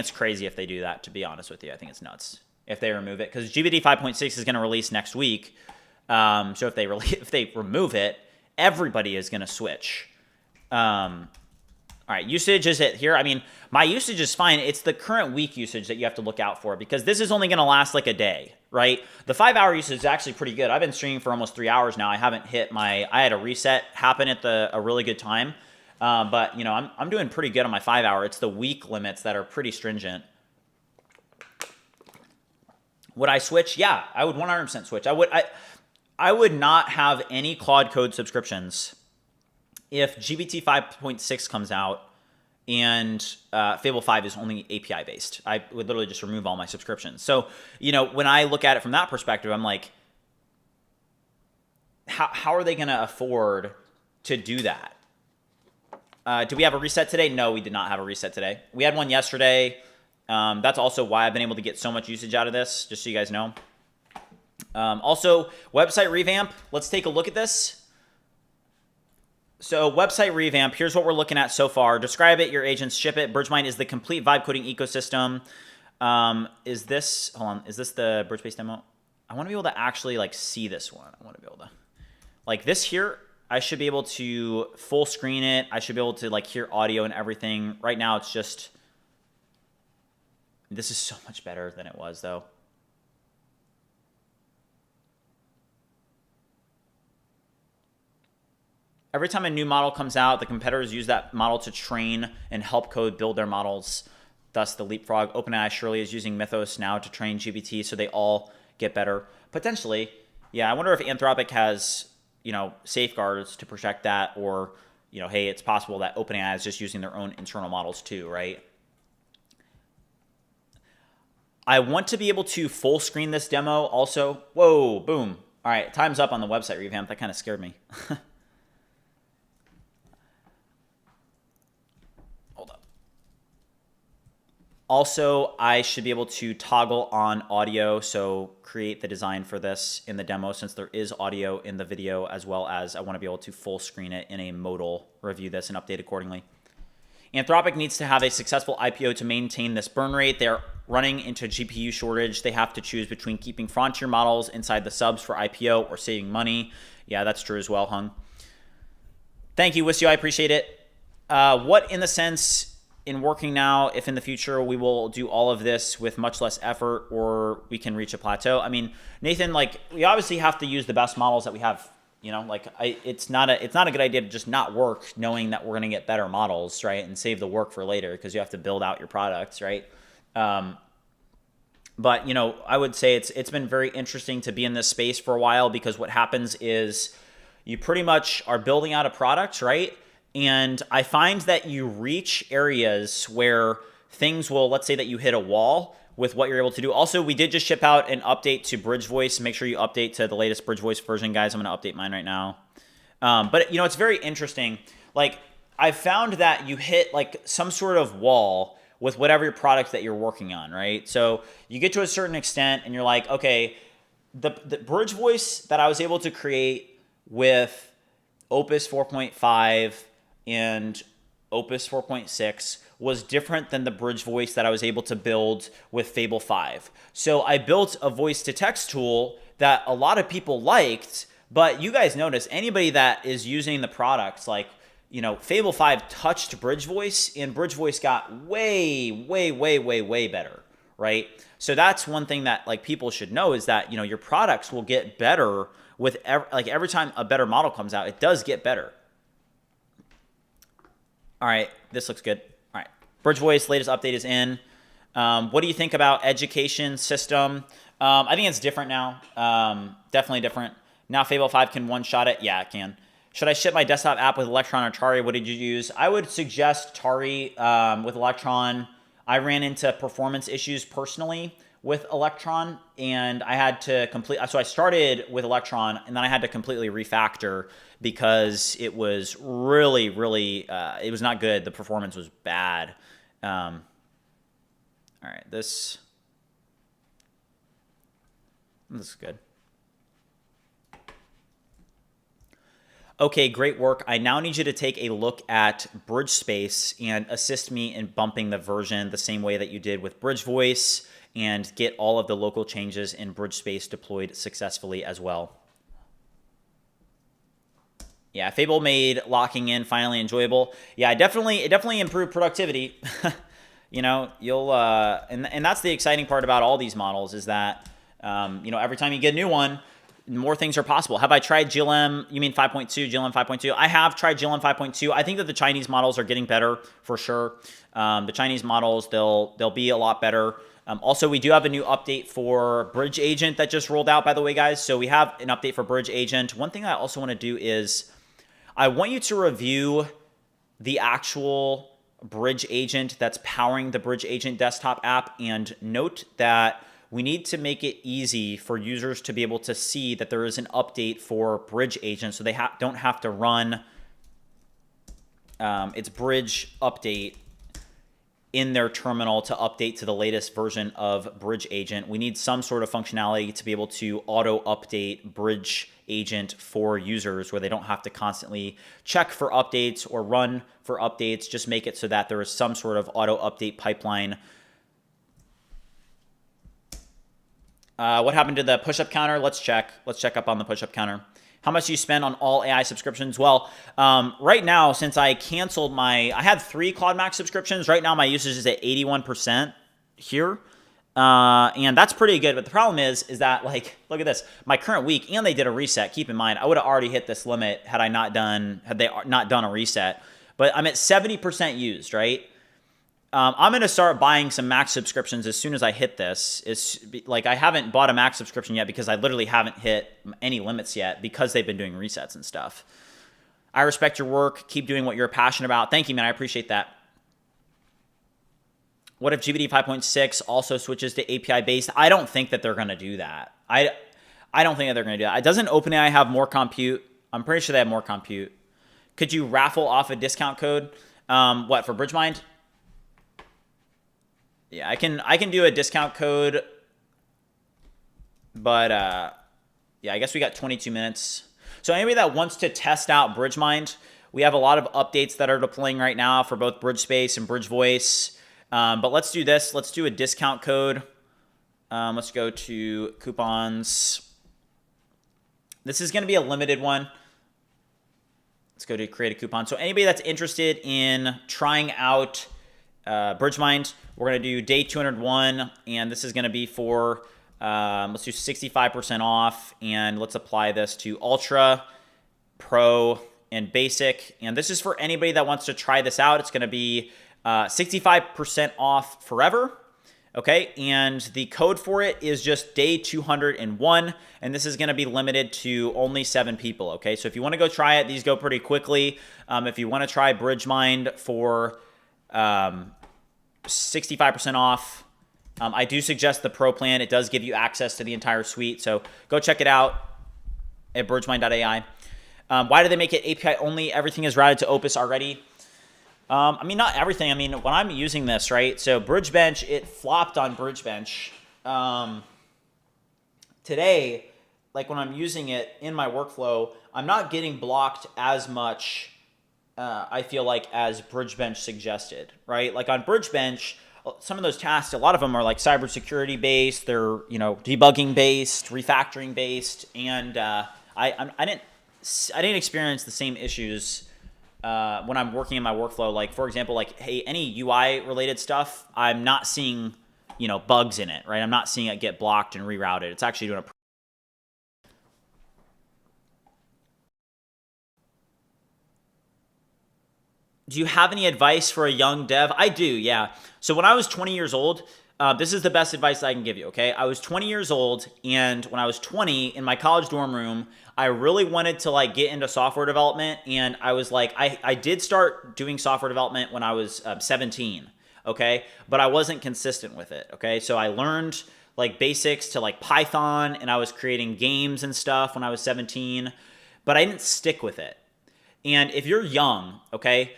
it's crazy if they do that, to be honest with you. I think it's nuts if they remove it, because GBT 5.6 is going to release next week. So if they remove it, everybody is going to switch. All right, usage is it here? I mean, my usage is fine. It's the current week usage that you have to look out for, because this is only going to last like a day, right? The 5-hour usage is actually pretty good. I've been streaming for almost 3 hours now. I haven't hit I had a reset happen at a really good time. But, you know, I'm doing pretty good on my 5-hour. It's the week limits that are pretty stringent. Would I switch? Yeah, I would 100% switch. I would not have any Claude Code subscriptions if GBT 5.6 comes out and Fable 5 is only API based. I would literally just remove all my subscriptions. So, you know, when I look at it from that perspective, I'm like, how are they going to afford to do that? Do we have a reset today? No, we did not have a reset today. We had one yesterday. That's also why I've been able to get so much usage out of this, just so you guys know. Also, website revamp. Let's take a look at this. So website revamp, here's what we're looking at so far. Describe it, your agents ship it. BridgeMind is the complete vibe coding ecosystem. Is this the BridgeSpace demo? I want to be able to actually like see this one. I want to be able to, like this here, I should be able to full screen it. I should be able to like hear audio and everything. Right now it's just, this is so much better than it was though. Every time a new model comes out, the competitors use that model to train and help code build their models. Thus, the leapfrog. OpenAI surely is using Mythos now to train GPT, so they all get better. Potentially, yeah. I wonder if Anthropic has, you know, safeguards to protect that, or, you know, hey, it's possible that OpenAI is just using their own internal models too, right? I want to be able to full screen this demo also. Whoa, boom. All right, time's up on the website revamp. That kind of scared me. Hold up. Also, I should be able to toggle on audio, so create the design for this in the demo since there is audio in the video, as well as I want to be able to full screen it in a modal, review this and update accordingly. Anthropic needs to have a successful IPO to maintain this burn rate. They're running into GPU shortage. They have to choose between keeping frontier models inside the subs for IPO or saving money. Yeah, that's true as well, Hung. Thank you, Wisio. I appreciate it. What in the sense in working now, if in the future we will do all of this with much less effort or we can reach a plateau? I mean, Nathan, like, we obviously have to use the best models that we have. You know, like it's not a good idea to just not work knowing that we're going to get better models, right? And save the work for later because you have to build out your products, right? But, you know, I would say it's been very interesting to be in this space for a while because what happens is you pretty much are building out a product, right? And I find that you reach areas where things will, let's say that you hit a wall with what you're able to do. Also, we did just ship out an update to BridgeVoice. Make sure you update to the latest BridgeVoice version, guys. I'm going to update mine right now. But, you know, it's very interesting. Like, I found that you hit, like, some sort of wall with whatever your product that you're working on, right? So you get to a certain extent and you're like, okay, the BridgeVoice that I was able to create with Opus 4.5 and Opus 4.6 was different than the BridgeVoice that I was able to build with Fable 5. So I built a voice-to-text tool that a lot of people liked, but you guys notice anybody that is using the products, like, you know, Fable 5 touched BridgeVoice, and BridgeVoice got way, way, way, way, way better, right? So that's one thing that, like, people should know is that, you know, your products will get better with every time a better model comes out, it does get better. All right, this looks good. All right, BridgeVoice latest update is in. What do you think about education system? I think it's different now. Definitely different. Now Fable 5 can one-shot it. Yeah, it can. Should I ship my desktop app with Electron or Tari? What did you use? I would suggest Tari with Electron. I ran into performance issues personally with Electron, and I had to so I started with Electron, and then I had to completely refactor because it was really, really, it was not good. The performance was bad. All right, this is good. Okay, great work. I now need you to take a look at BridgeSpace and assist me in bumping the version the same way that you did with BridgeVoice and get all of the local changes in BridgeSpace deployed successfully as well. Yeah, Fable made locking in finally enjoyable. Yeah, it definitely improved productivity. You know, you'll and that's the exciting part about all these models is that you know, every time you get a new one, more things are possible. Have I tried GLM? You mean 5.2, GLM 5.2? I have tried GLM 5.2. I think that the Chinese models are getting better for sure. The Chinese models, they'll be a lot better. Also, we do have a new update for BridgeAgent that just rolled out, by the way, guys. So we have an update for BridgeAgent. One thing I also want to do is I want you to review the actual BridgeAgent that's powering the BridgeAgent desktop app and note that we need to make it easy for users to be able to see that there is an update for BridgeAgent so they don't have to run its Bridge update in their terminal to update to the latest version of BridgeAgent. We need some sort of functionality to be able to auto-update BridgeAgent for users where they don't have to constantly check for updates or run for updates. Just make it so that there is some sort of auto-update pipeline. What happened to the push-up counter? Let's check. Let's check up on the push-up counter. How much do you spend on all AI subscriptions? Well, right now, since I canceled I had 3 Claude Max subscriptions. Right now, my usage is at 81% here. And that's pretty good. But the problem is that, like, look at this. My current week, and they did a reset. Keep in mind, I would have already hit this limit had they not done a reset. But I'm at 70% used, right? I'm going to start buying some Max subscriptions as soon as I hit this. It's like I haven't bought a Max subscription yet because I literally haven't hit any limits yet because they've been doing resets and stuff. I respect your work. Keep doing what you're passionate about. Thank you, man. I appreciate that. What if GPT 5.6 also switches to API based? I don't think that they're going to do that. I don't think that they're going to do that. Doesn't OpenAI have more compute? I'm pretty sure they have more compute. Could you raffle off a discount code? What, for BridgeMind? Yeah, I can do a discount code, but yeah, I guess we got 22 minutes. So anybody that wants to test out BridgeMind, we have a lot of updates that are deploying right now for both BridgeSpace and BridgeVoice. But let's do this. Let's do a discount code. Let's go to coupons. This is going to be a limited one. Let's go to create a coupon. So anybody that's interested in trying out BridgeMind, we're going to do day 201, and this is going to be for, let's do 65% off, and let's apply this to Ultra, Pro, and Basic. And this is for anybody that wants to try this out. It's going to be 65% off forever. Okay, and the code for it is just day 201, and this is going to be limited to only 7 people. Okay, so if you want to go try it, these go pretty quickly. If you want to try BridgeMind for 65% off, I do suggest the Pro plan. It does give you access to the entire suite, so go check it out at BridgeMind.ai. Why do they make it API only? Everything is routed to Opus already. I mean, not everything. I mean, when I'm using this, right? So BridgeBench, it flopped on BridgeBench. Today, like when I'm using it in my workflow, I'm not getting blocked as much, I feel like, as BridgeBench suggested, right? Like on BridgeBench, some of those tasks, a lot of them are like cybersecurity based, they're, you know, debugging based, refactoring based, and I didn't experience the same issues when I'm working in my workflow. Like, for example, like, hey, any UI related stuff, I'm not seeing, you know, bugs in it, right? I'm not seeing it get blocked and rerouted. It's actually doing a Do you have any advice for a young dev? I do, yeah. So when I was 20 years old, this is the best advice I can give you, okay? I was 20 years old, and when I was 20, in my college dorm room, I really wanted to like get into software development, and I was like, I did start doing software development when I was 17, okay? But I wasn't consistent with it, okay? So I learned like basics to like Python, and I was creating games and stuff when I was 17, but I didn't stick with it. And if you're young, okay,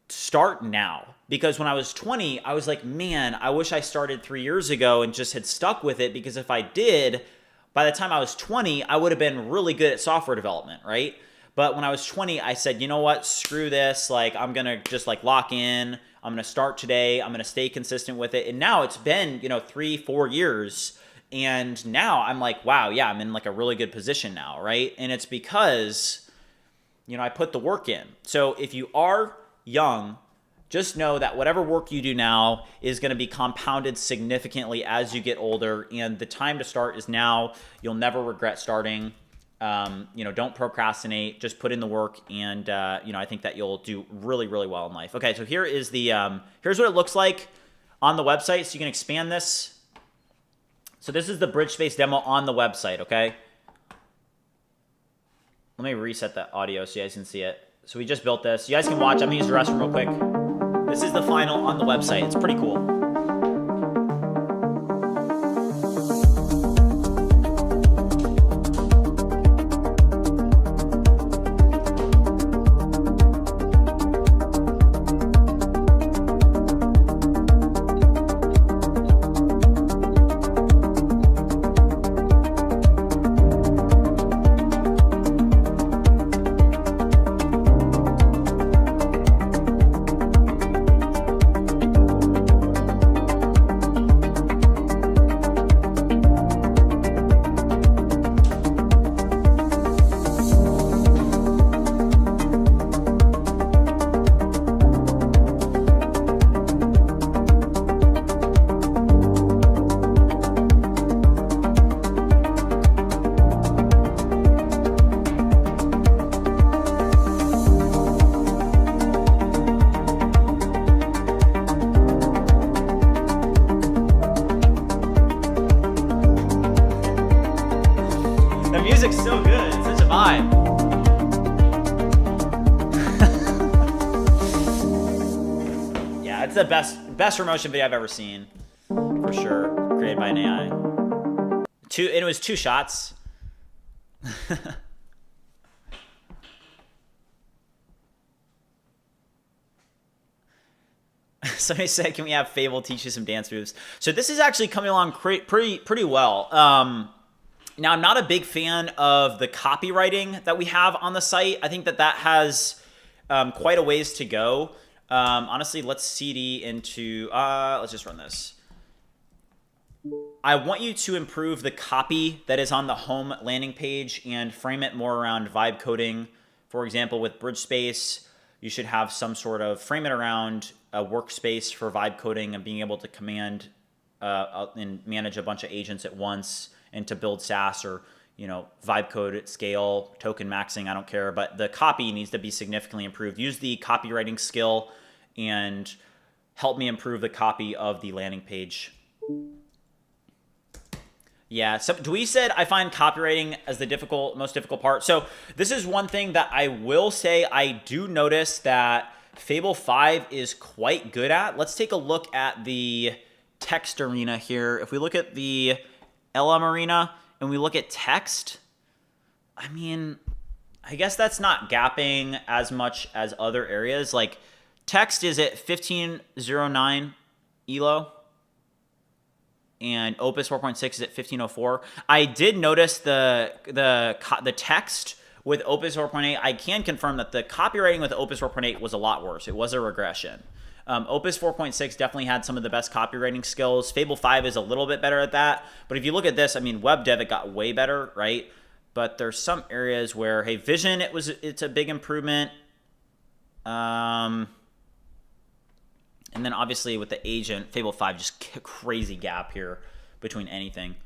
start now. Because when I was 20, I was like, man, I wish I started 3 years ago and just had stuck with it, because if I did, by the time I was 20, I would have been really good at software development, right? But when I was 20, I said, you know what, screw this. Like, I'm going to just like lock in. I'm going to start today. I'm going to stay consistent with it. And now it's been, you know, 3-4 years. And now I'm like, wow, yeah, I'm in like a really good position now, right? And it's because, you know, I put the work in. So if you are young, just know that whatever work you do now is going to be compounded significantly as you get older, and the time to start is now. You'll never regret starting. You know, don't procrastinate. Just put in the work, and you know, I think that you'll do really, really well in life. Okay, so here is the here's what it looks like on the website. So you can expand this. So this is the BridgeSpace demo on the website. Okay, let me reset that audio so you guys can see it. So we just built this. You guys can watch. I'm gonna use the restroom real quick. This is the final on the website. It's pretty cool. Music's so good. It's such a vibe. Yeah, it's the best promotion video I've ever seen, for sure. Created by an AI. It was 2 shots. Somebody said, can we have Fable teach you some dance moves? So this is actually coming along pretty well. Now, I'm not a big fan of the copywriting that we have on the site. I think that has quite a ways to go. Honestly, let's CD into, let's just run this. I want you to improve the copy that is on the home landing page and frame it more around vibe coding. For example, with BridgeSpace, you should have some sort of frame it around a workspace for vibe coding and being able to command and manage a bunch of agents at once and to build SaaS or, vibe code at scale, token maxing, I don't care. But the copy needs to be significantly improved. Use the copywriting skill and help me improve the copy of the landing page. Yeah, so Dewey said, I find copywriting as the most difficult part. So this is one thing that I will say I do notice that Fable 5 is quite good at. Let's take a look at the text arena here. If we look at the LM arena and we look at text, I mean, I guess that's not gapping as much as other areas. Like text is at 1509 ELO. And Opus 4.6 is at 1504. I did notice the text with Opus 4.8. I can confirm that the copywriting with Opus 4.8 was a lot worse. It was a regression. Opus 4.6 definitely had some of the best copywriting skills. Fable 5 is a little bit better at that. But if you look at this, I mean, web dev, it got way better, right? But there's some areas where, hey, vision, it's a big improvement. And then obviously with the agent, Fable 5, just crazy gap here between anything.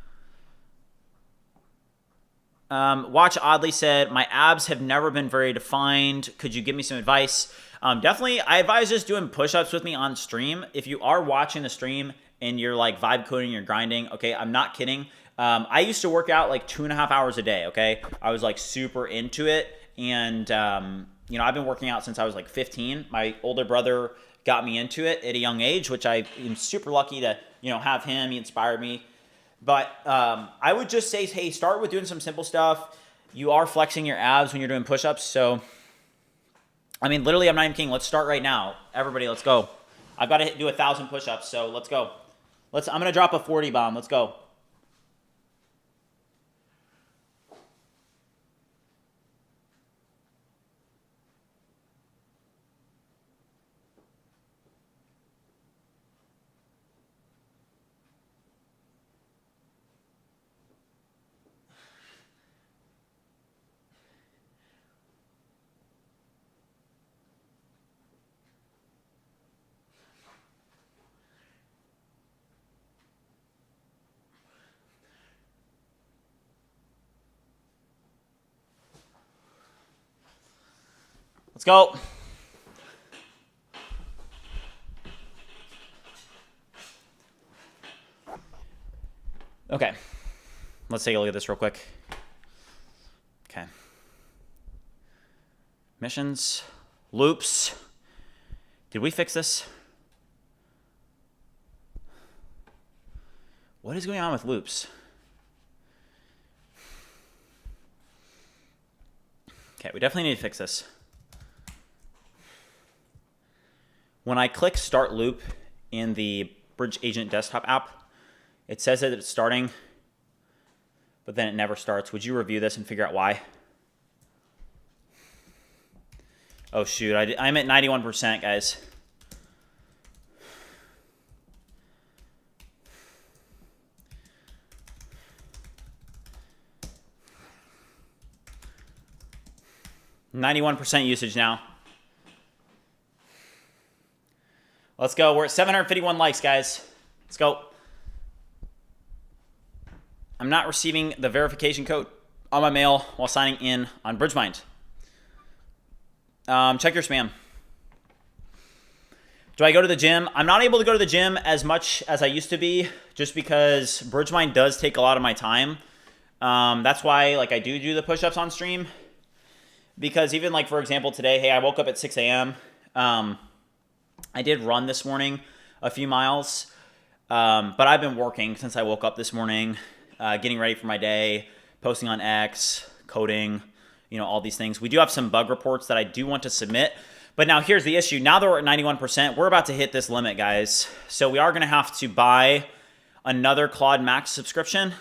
Watch Oddly said, my abs have never been very defined. Could you give me some advice? Definitely, I advise just doing push-ups with me on stream. If you are watching the stream and you're like vibe coding, you're grinding, okay, I'm not kidding. I used to work out like 2.5 hours a day, okay? I was like super into it. And, I've been working out since I was like 15. My older brother got me into it at a young age, which I am super lucky to, have him. He inspired me. But I would just say, hey, start with doing some simple stuff. You are flexing your abs when you're doing push-ups. So, I mean, literally, I'm not even kidding. Let's start right now. Everybody, let's go. I've got to do 1,000 push-ups, so let's go. I'm going to drop a 40 bomb. Let's go. Let's go. Okay. Let's take a look at this real quick. Okay. Missions. Loops. Did we fix this? What is going on with loops? Okay, we definitely need to fix this. When I click Start Loop in the BridgeAgent desktop app, it says that it's starting, but then it never starts. Would you review this and figure out why? Oh, shoot. I'm at 91%, guys. %91 usage now. Let's go. We're at 751 likes, guys. Let's go. I'm not receiving the verification code on my mail while signing in on BridgeMind. Check your spam. Do I go to the gym? I'm not able to go to the gym as much as I used to be just because BridgeMind does take a lot of my time. That's why I do the push-ups on stream. Because even for example, today, hey, I woke up at 6 a.m. I did run this morning a few miles, but I've been working since I woke up this morning, getting ready for my day, posting on X, coding, all these things. We do have some bug reports that I do want to submit. But now here's the issue. Now that we're at 91%, we're about to hit this limit, guys. So we are going to have to buy another Claude Max subscription.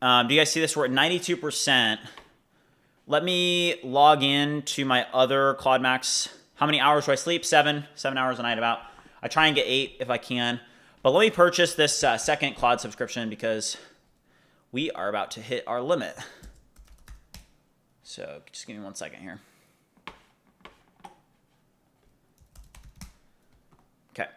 Do you guys see this? We're at 92%. Let me log in to my other Claude Max. How many hours do I sleep? 7 hours a night about. I try and get 8 if I can. But let me purchase this second Claude subscription because we are about to hit our limit. So just give me 1 second here. Okay.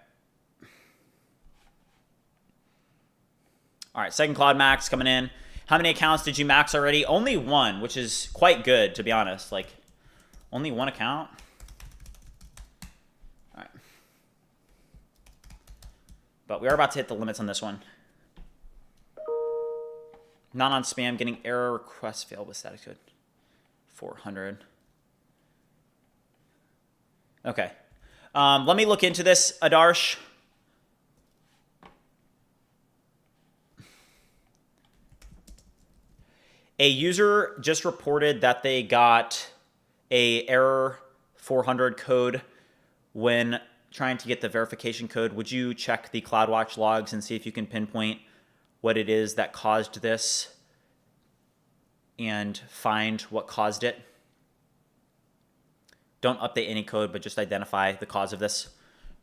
All right, second Claude Max coming in. How many accounts did you max already? Only 1, which is quite good, to be honest. Like, only 1 account. All right. But we are about to hit the limits on this one. Not on spam, getting error request failed with static code. 400. Okay. Let me look into this, Adarsh. A user just reported that they got a error 400 code when trying to get the verification code. Would you check the CloudWatch logs and see if you can pinpoint what it is that caused this and find what caused it? Don't update any code, but just identify the cause of this.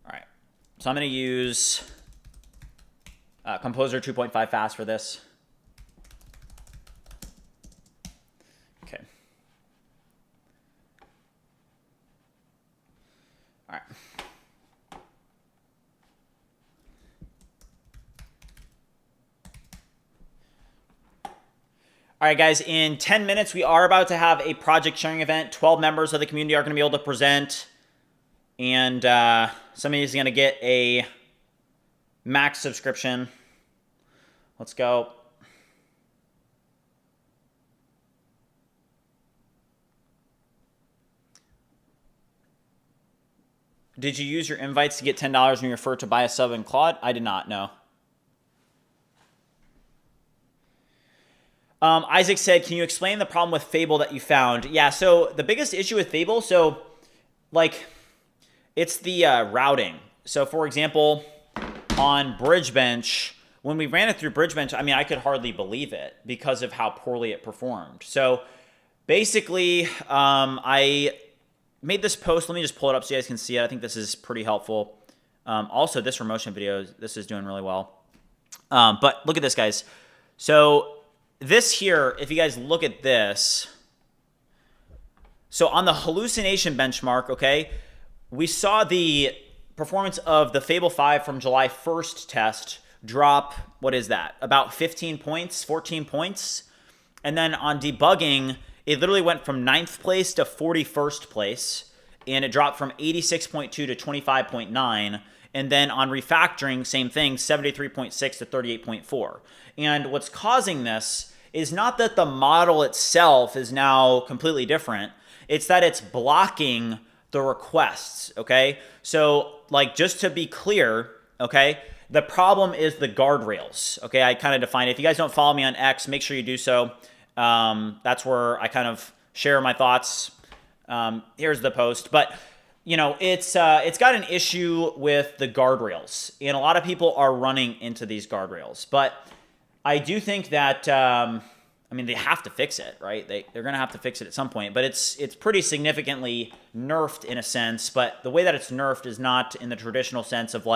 All right. So I'm going to use Composer 2.5 fast for this. Okay. All right. All right, guys, in 10 minutes, we are about to have a project sharing event. 12 members of the community are going to be able to present. And somebody's going to get a Max subscription. Let's go. Did you use your invites to get $10 when you referred to buy a sub in Claude? I did not, no. Isaac said, can you explain the problem with Fable that you found? Yeah, so the biggest issue with Fable, it's the routing. So for example, on BridgeBench, when we ran it through BridgeBench, I mean, I could hardly believe it because of how poorly it performed. So basically, I made this post. Let me just pull it up so you guys can see it. I think this is pretty helpful. Also, this promotion video, this is doing really well. But look at this, guys. So this here, if you guys look at this, so on the hallucination benchmark, okay, we saw the performance of the Fable 5 from July 1st test drop, what is that? About 15 points, 14 points. And then on debugging, it literally went from 9th place to 41st place, and it dropped from 86.2 to 25.9. And then on refactoring, same thing, 73.6 to 38.4. And what's causing this is not that the model itself is now completely different. It's that it's blocking the requests, okay? So, just to be clear, okay, the problem is the guardrails, okay? I kind of define it. If you guys don't follow me on X, make sure you do so. That's where I kind of share my thoughts. Here's the post. But, it's got an issue with the guardrails. And a lot of people are running into these guardrails. But I do think that, they have to fix it, right? They're going to have to fix it at some point. But it's pretty significantly nerfed in a sense. But the way that it's nerfed is not in the traditional sense of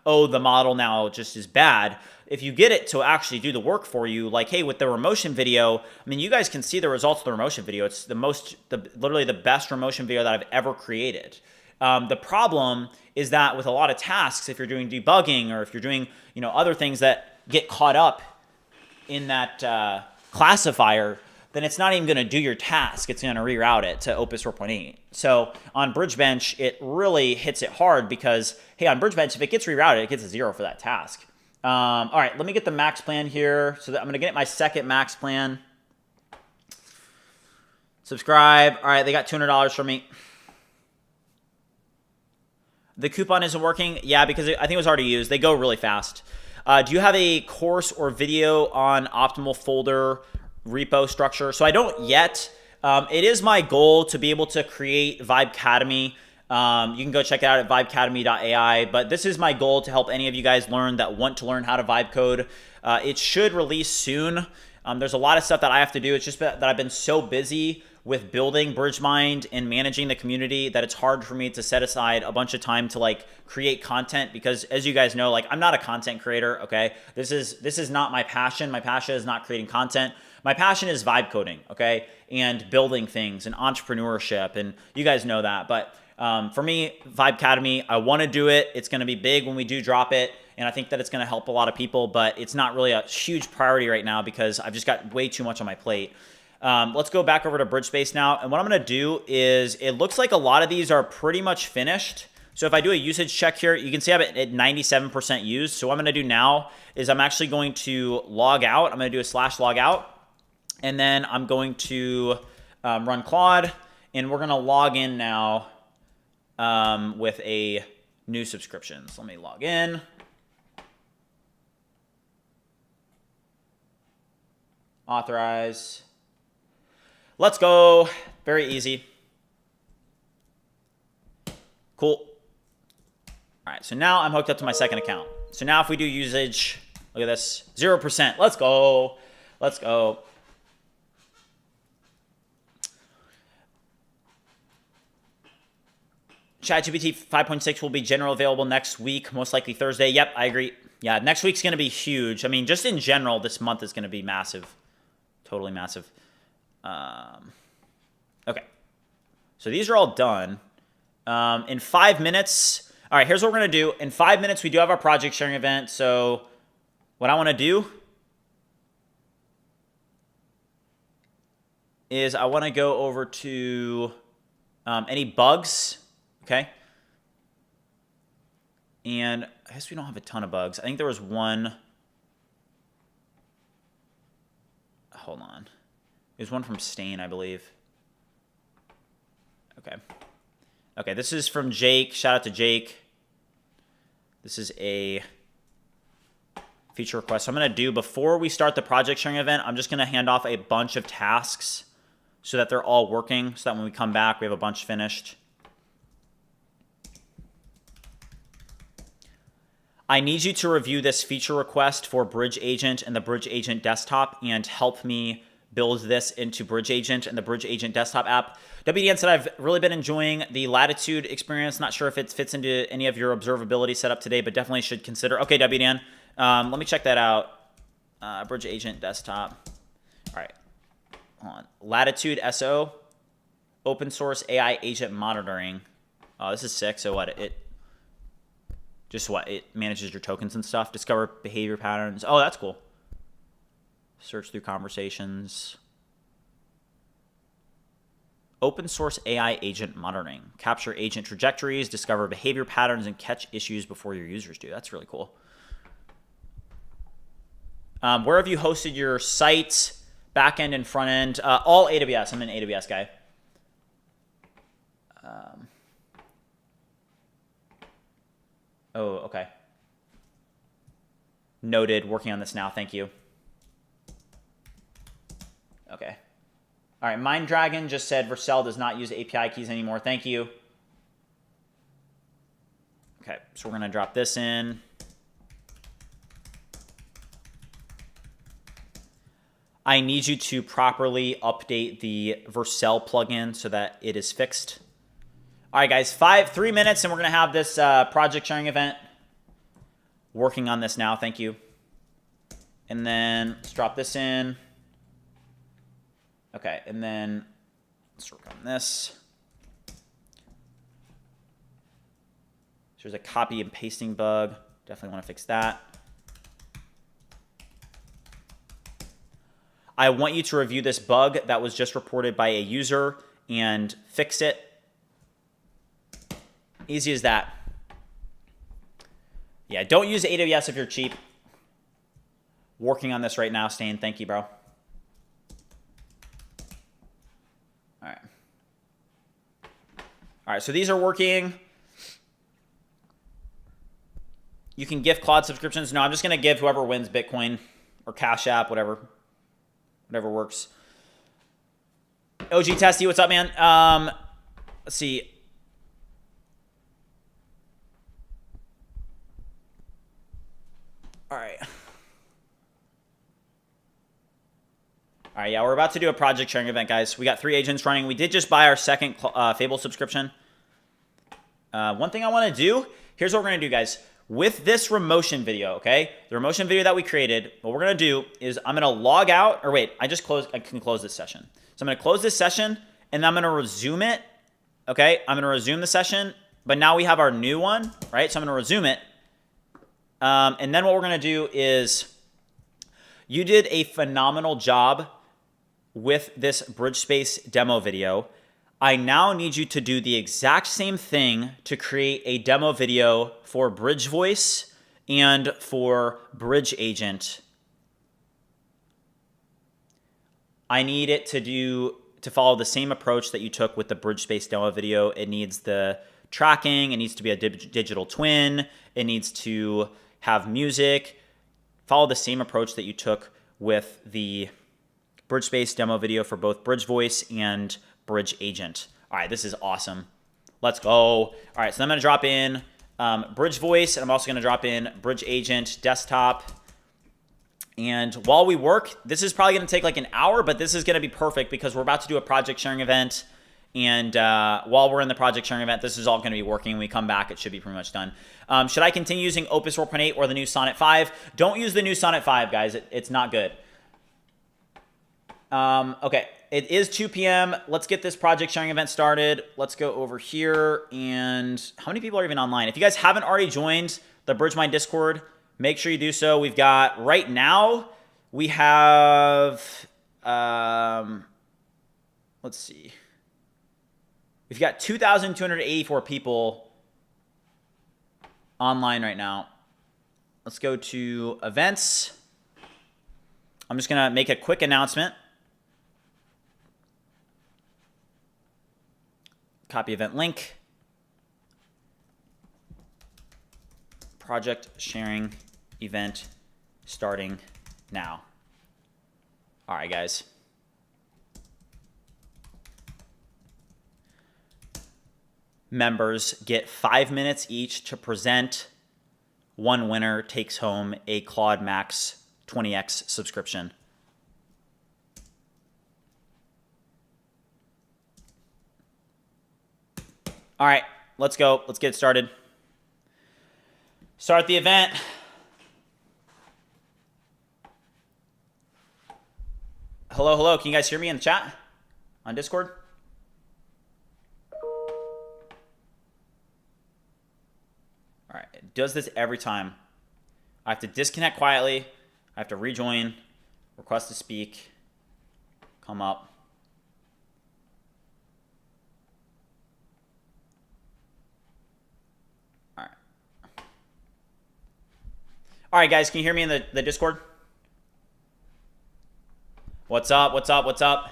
oh, the model now just is bad. If you get it to actually do the work for you, hey, with the Remotion video, you guys can see the results of the Remotion video. It's literally the best Remotion video that I've ever created. The problem is that with a lot of tasks, if you're doing debugging or if you're doing, other things that get caught up in that classifier, then it's not even going to do your task. It's going to reroute it to Opus 4.8. So on BridgeBench, it really hits it hard because, hey, on BridgeBench, if it gets rerouted, it gets a 0 for that task. All right, let me get the max plan here. So that I'm going to get my second max plan. Subscribe. All right, they got $200 from me. The coupon isn't working. Yeah, because I think it was already used. They go really fast. Do you have a course or video on optimal folder repo structure. So I don't yet. It is my goal to be able to create Vibecademy. You can go check it out at vibecademy.ai. But this is my goal to help any of you guys learn that want to learn how to vibe code. It should release soon. There's a lot of stuff that I have to do. It's just that I've been so busy with building BridgeMind and managing the community that it's hard for me to set aside a bunch of time to like create content, because as you guys know, like I'm not a content creator, okay? This is not my passion. My passion is not creating content. My passion is vibe coding, okay? And building things and entrepreneurship, and you guys know that. But for me, Vibecademy, I want to do it. It's going to be big when we do drop it, and I think that it's going to help a lot of people, but it's not really a huge priority right now because I've just got way too much on my plate. Let's go back over to BridgeSpace now. And what I'm going to do is, it looks like a lot of these are pretty much finished. So if I do a usage check here, you can see I'm at 97% used. So what I'm going to do now is I'm actually going to log out. I'm going to do a /log out. And then I'm going to run Claude. And we're going to log in now with a new subscription. So let me log in. Authorize. Let's go. Very easy. Cool. All right, so now I'm hooked up to my second account. So now if we do usage, look at this, 0%. Let's go. Let's go. ChatGPT 5.6 will be general available next week, most likely Thursday. Yep, I agree. Yeah, next week's going to be huge. I mean, just in general, this month is going to be massive. Totally massive. Okay. So these are all done. In 5 minutes, all right, here's what we're going to do. In 5 minutes, we do have our project sharing event. So what I want to do is I want to go over to any bugs, okay? And I guess we don't have a ton of bugs. I think there was one. Hold on. There's one from Stain, I believe. Okay. Okay, this is from Jake. Shout out to Jake. This is a feature request. So I'm going to do, before we start the project sharing event, I'm just going to hand off a bunch of tasks so that they're all working, so that when we come back, we have a bunch finished. I need you to review this feature request for BridgeAgent and the BridgeAgent desktop and help me build this into BridgeAgent and the BridgeAgent desktop app. WDN said, I've really been enjoying the Latitude experience. Not sure if it fits into any of your observability setup today, but definitely should consider. Okay, WDN. Let me check that out. BridgeAgent desktop. All right. Hold on. Latitude SO. Open source AI agent monitoring. Oh, this is sick. So what? It manages your tokens and stuff. Discover behavior patterns. Oh, that's cool. Search through conversations. Open source AI agent monitoring. Capture agent trajectories, discover behavior patterns, and catch issues before your users do. That's really cool. Where have you hosted your site, backend and front end? All AWS. I'm an AWS guy. Oh, okay. Noted. Working on this now. Thank you. Okay. All right. Mind Dragon just said Vercel does not use API keys anymore. Thank you. Okay. So we're going to drop this in. I need you to properly update the Vercel plugin so that it is fixed. All right, guys, 3 minutes, and we're going to have this project sharing event. Working on this now. Thank you. And then let's drop this in. Okay, and then let's work on this. So there's a copy and pasting bug. Definitely want to fix that. I want you to review this bug that was just reported by a user and fix it. Easy as that. Yeah, don't use AWS if you're cheap. Working on this right now, Stan. Thank you, bro. All right. All right, so these are working. You can gift Claude subscriptions. No, I'm just going to give whoever wins Bitcoin or Cash App, whatever. Whatever works. OG Testy, what's up, man? Let's see. All right. All right, yeah, we're about to do a project sharing event, guys. We got 3 agents running. We did just buy our second Fable subscription. One thing I want to do, here's what we're going to do, guys. With this Remotion video, okay, the Remotion video that we created, what we're going to do is I'm going to log out, or wait, I can close this session. So I'm going to close this session, and I'm going to resume it, okay? I'm going to resume the session, but now we have our new one, right? So I'm going to resume it. And then what we're going to do is you did a phenomenal job with this BridgeSpace demo video. I now need you to do the exact same thing to create a demo video for BridgeVoice and for BridgeAgent. I need it to follow the same approach that you took with the BridgeSpace demo video. It needs the tracking. It needs to be a digital twin. It needs to have music. Follow the same approach that you took with the BridgeSpace demo video for both BridgeVoice and BridgeAgent. All right, this is awesome. Let's go. All right, so I'm going to drop in BridgeVoice, and I'm also going to drop in BridgeAgent desktop. And while we work, this is probably going to take like an hour, but this is going to be perfect because we're about to do a project sharing event. And while we're in the project sharing event, this is all going to be working. When we come back, it should be pretty much done. Should I continue using Opus 4.8 or the new Sonnet 5? Don't use the new Sonnet 5, guys. It's not good. Okay, it is 2 p.m. Let's get this project sharing event started. Let's go over here. And how many people are even online? If you guys haven't already joined the BridgeMind Discord, make sure you do so. We've got, right now, we have, let's see. We've got 2,284 people online right now. Let's go to events. I'm just going to make a quick announcement. Copy event link. Project sharing event starting now. All right, guys. Members get 5 minutes each to present. One winner takes home a Claude Max 20x subscription. All right, let's go. Let's get started. Start the event. Hello, hello. Can you guys hear me in the chat on Discord? All right, it does this every time. I have to disconnect quietly. I have to rejoin, request to speak, come up. All right. All right, guys, can you hear me in the Discord? What's up? What's up? What's up?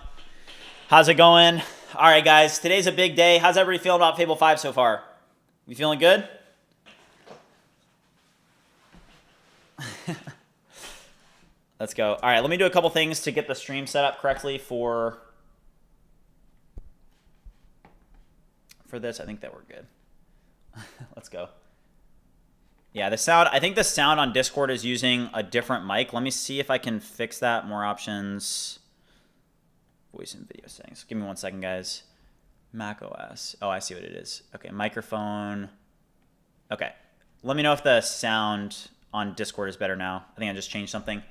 How's it going? All right, guys, today's a big day. How's everybody feeling about Fable 5 so far? You feeling good? Let's go. All right, let me do a couple things to get the stream set up correctly for this. I think that we're good. Let's go. Yeah, the sound, I think the sound on Discord is using a different mic. Let me see if I can fix that. More options. Voice and video settings. Give me 1 second, guys. Mac OS. Oh, I see what it is. Okay, microphone. Okay. Let me know if the sound on Discord is better now. I think I just changed something.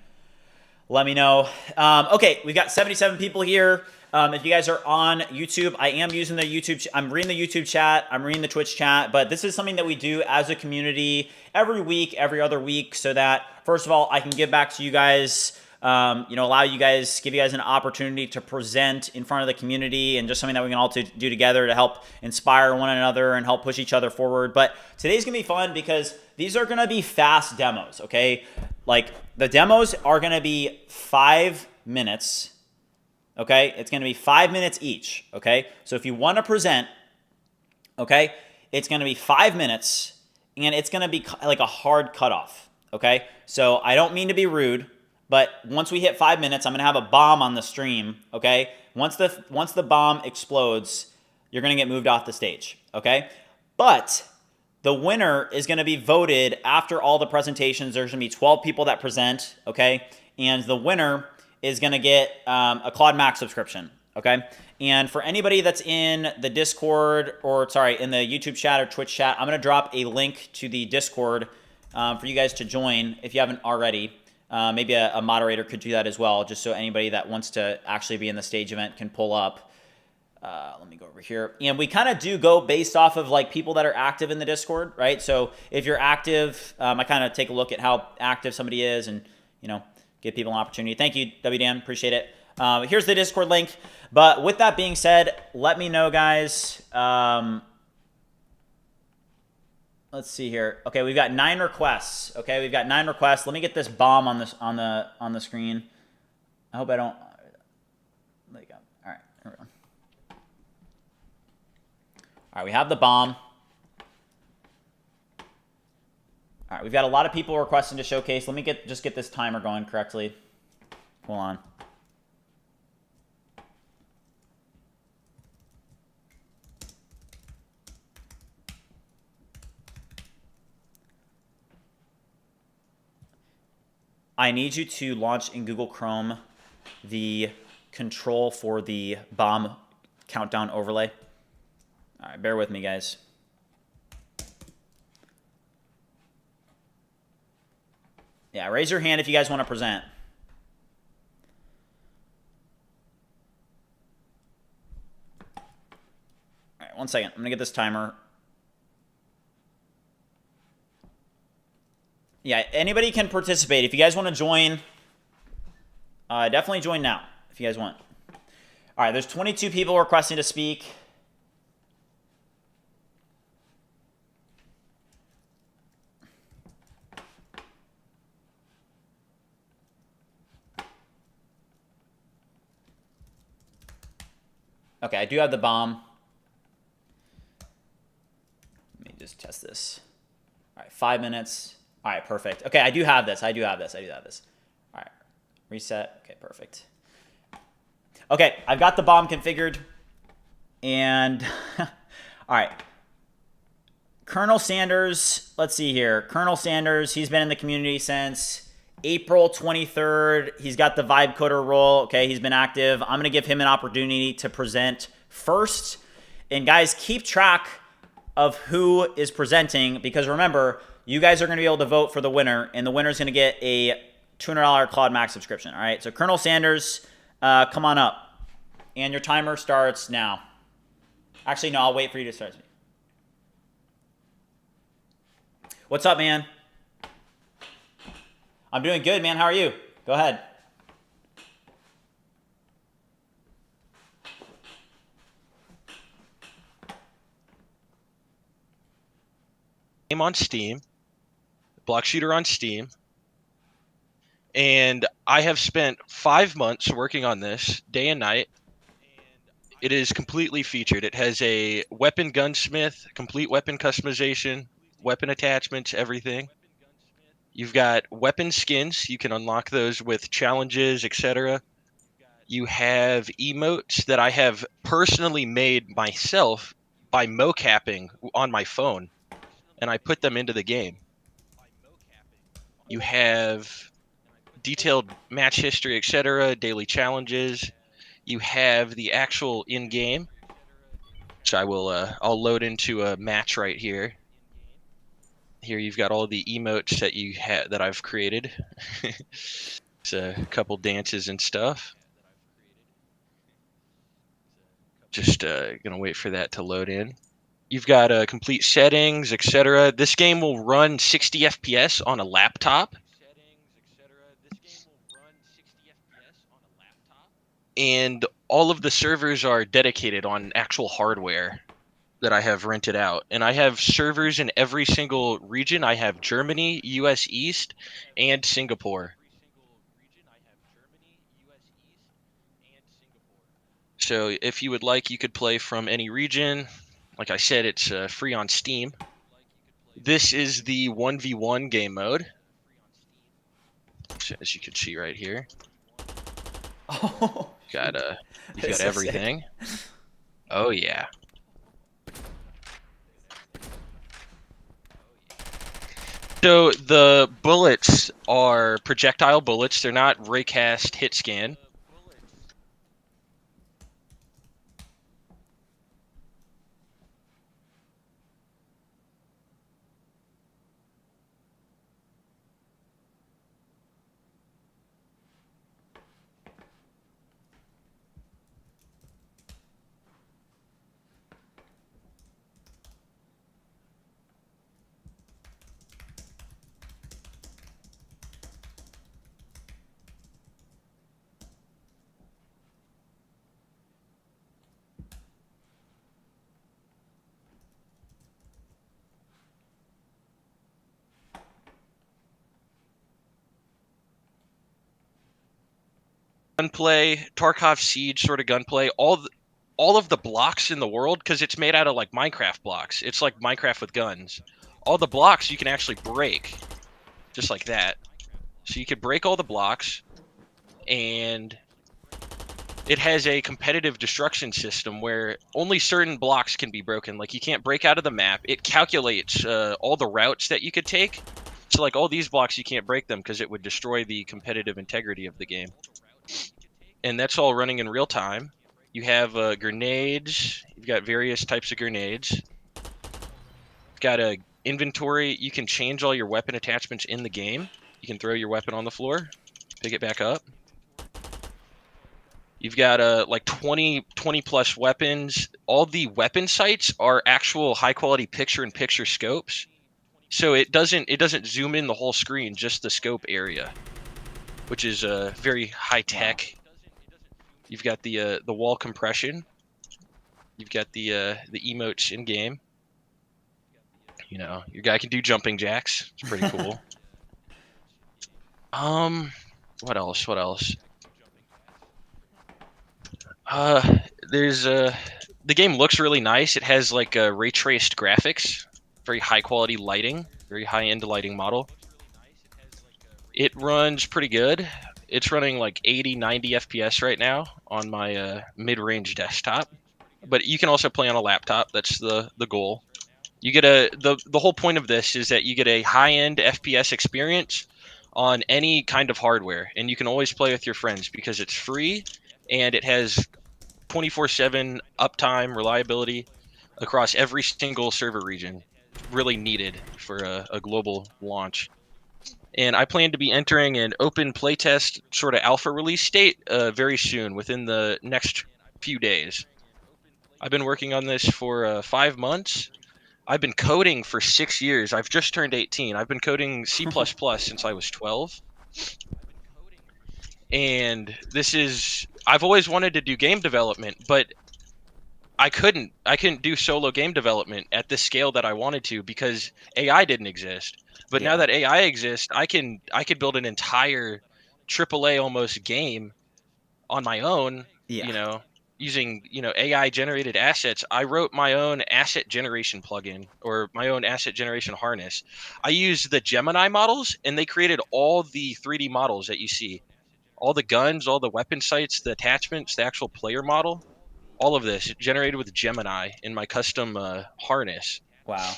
Let me know. Okay, we've got 77 people here. If you guys are on YouTube, I am using the YouTube. I'm reading the YouTube chat. I'm reading the Twitch chat. But this is something that we do as a community every week, every other week, so that, first of all, I can give back to you guys, allow you guys, give you guys an opportunity to present in front of the community, and just something that we can all do together to help inspire one another and help push each other forward. But today's going to be fun because these are going to be fast demos, okay? Like, the demos are going to be 5 minutes, okay? It's going to be 5 minutes each, okay? So if you want to present, okay, it's going to be 5 minutes, and it's going to be like a hard cutoff, okay? So I don't mean to be rude, But once we hit 5 minutes, I'm gonna have a bomb on the stream, okay? Once the bomb explodes, you're gonna get moved off the stage, okay? But the winner is gonna be voted after all the presentations. There's gonna be 12 people that present, okay? And the winner is gonna get a Claude Max subscription, okay? And for anybody that's in the Discord, or sorry, in the YouTube chat or Twitch chat, I'm gonna drop a link to the Discord for you guys to join if you haven't already. Maybe a moderator could do that as well, just so anybody that wants to actually be in the stage event can pull up. Let me go over here. And we kind of do go based off of like people that are active in the Discord, right? So if you're active, I kind of take a look at how active somebody is and, you know, give people an opportunity. Thank you, WDan. Appreciate it. Here's the Discord link. But with that being said, let me know, guys. Let's see here. Okay, we've got 9 requests. Okay, we've got 9 requests. Let me get this bomb on this on the screen. I hope I don't. There you go. All right, here we go. All right, we have the bomb. All right, we've got a lot of people requesting to showcase. Let me just get this timer going correctly. Hold on. I need you to launch in Google Chrome the control for the bomb countdown overlay. All right, bear with me, guys. Yeah, raise your hand if you guys want to present. All right, 1 second. I'm going to get this timer. Yeah, anybody can participate. If you guys want to join, definitely join now if you guys want. All right, there's 22 people requesting to speak. Okay, I do have the bomb. Let me just test this. All right, 5 minutes. All right, perfect. Okay, I do have this. I do have this. All right, reset. Okay, perfect. Okay, I've got the bomb configured. And, all right. Colonel Sanders, let's see here. Colonel Sanders, he's been in the community since April 23rd. He's got the vibe coder role. Okay, he's been active. I'm going to give him an opportunity to present first. And guys, keep track of who is presenting, because remember, you guys are going to be able to vote for the winner, and the winner is going to get a $200 Claude Max subscription. All right, so Colonel Sanders, come on up. And your timer starts now. Actually, no, I'll wait for you to start. What's up, man? I'm doing good, man. How are you? Go ahead. Game on Steam, block shooter on Steam, and I have spent 5 months working on this day and night. It is completely featured. It has a weapon gunsmith, complete weapon customization, weapon attachments, everything. You've got weapon skins. You can unlock those with challenges, etc. You have emotes that I have personally made myself by mocapping on my phone, and I put them into the game. You have detailed match history, etc., daily challenges. You have the actual in-game, which I'll load into a match right here. Here you've got all the emotes that I've created. It's a couple dances and stuff. Just gonna wait for that to load in. You've got complete settings, etc. This game will run 60 FPS on a laptop. And all of the servers are dedicated on actual hardware that I have rented out. And I have servers in every single region. I have Germany, US East, and Singapore. So if you would like, you could play from any region. Like I said, it's free on Steam. This is the 1v1 game mode. as you can see right here. Oh, You've got That's so everything. Oh yeah. So the bullets are projectile bullets. They're not raycast hit scan. Gunplay, Tarkov Siege sort of gunplay. All of the blocks in the world, because it's made out of like Minecraft blocks. It's like Minecraft with guns. All the blocks you can actually break, just like that. So you could break all the blocks, and it has a competitive destruction system where only certain blocks can be broken. Like you can't break out of the map. It calculates all the routes that you could take. So like all these blocks, you can't break them because it would destroy the competitive integrity of the game. And that's all running in real time. You have grenades. You've got various types of grenades. You've got a inventory. You can change all your weapon attachments in the game. You can throw your weapon on the floor, pick it back up. You've got like 20 plus weapons. All the weapon sights are actual high quality picture-in-picture scopes. So it doesn't zoom in the whole screen, just the scope area, which is very high tech. You've got the wall compression. You've got the emotes in game. You know, your guy can do jumping jacks. It's pretty cool. What else? What else? There's the game looks really nice. It has like ray traced graphics, very high quality lighting, very high end lighting model. It runs pretty good. It's running like 80, 90 FPS right now on my mid-range desktop. But you can also play on a laptop. That's the goal. You get the whole point of this is that you get a high-end FPS experience on any kind of hardware, and you can always play with your friends because it's free and it has 24/7 uptime reliability across every single server region. Really needed for a global launch. And I plan to be entering an open playtest sort of alpha release state very soon, within the next few days. I've been working on this for 5 months. I've been coding for 6 years. I've just turned 18. I've been coding C++ since I was 12. And I've always wanted to do game development, but I couldn't do solo game development at the scale that I wanted to because AI didn't exist. But now that AI exists, I could build an entire AAA almost game on my own, you know, using, you know, AI generated assets. I wrote my own asset generation plugin or my own asset generation harness. I used the Gemini models and they created all the 3D models that you see. All the guns, all the weapon sights, the attachments, the actual player model, all of this generated with Gemini in my custom harness. Wow.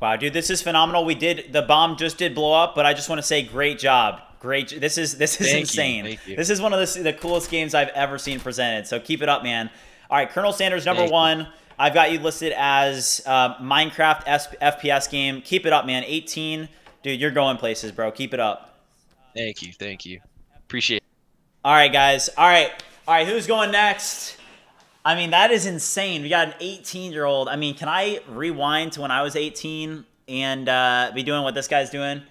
Wow, dude, this is phenomenal. The bomb just did blow up, but I just want to say great job. This is insane. Thank you. This is one of the coolest games I've ever seen presented. So keep it up, man. All right, Colonel Sanders, number one. I've got you listed as Minecraft FPS game. Keep it up, man. 18. Dude, you're going places, bro. Keep it up. Thank you. Appreciate it. All right, guys. All right, who's going next? I mean, that is insane. We got an 18-year-old. I mean, can I rewind to when I was 18 and be doing what this guy's doing?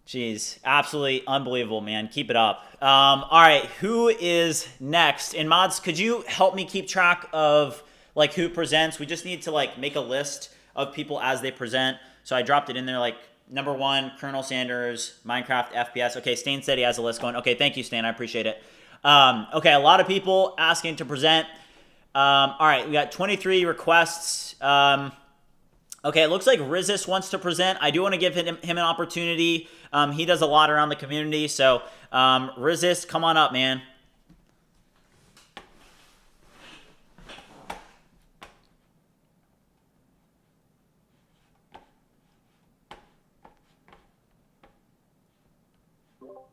Jeez, absolutely unbelievable, man. Keep it up. All right, who is next? And mods, could you help me keep track of like who presents? We just need to like make a list of people as they present. So I dropped it in there like number one, Colonel Sanders, Minecraft FPS. Okay, Stan said he has a list going. Okay, thank you, Stan. I appreciate it. Okay, a lot of people asking to present. All right, we got 23 requests. Okay, it looks like Rizis wants to present. I do want to give him an opportunity. He does a lot around the community. So, Rizis, come on up, man.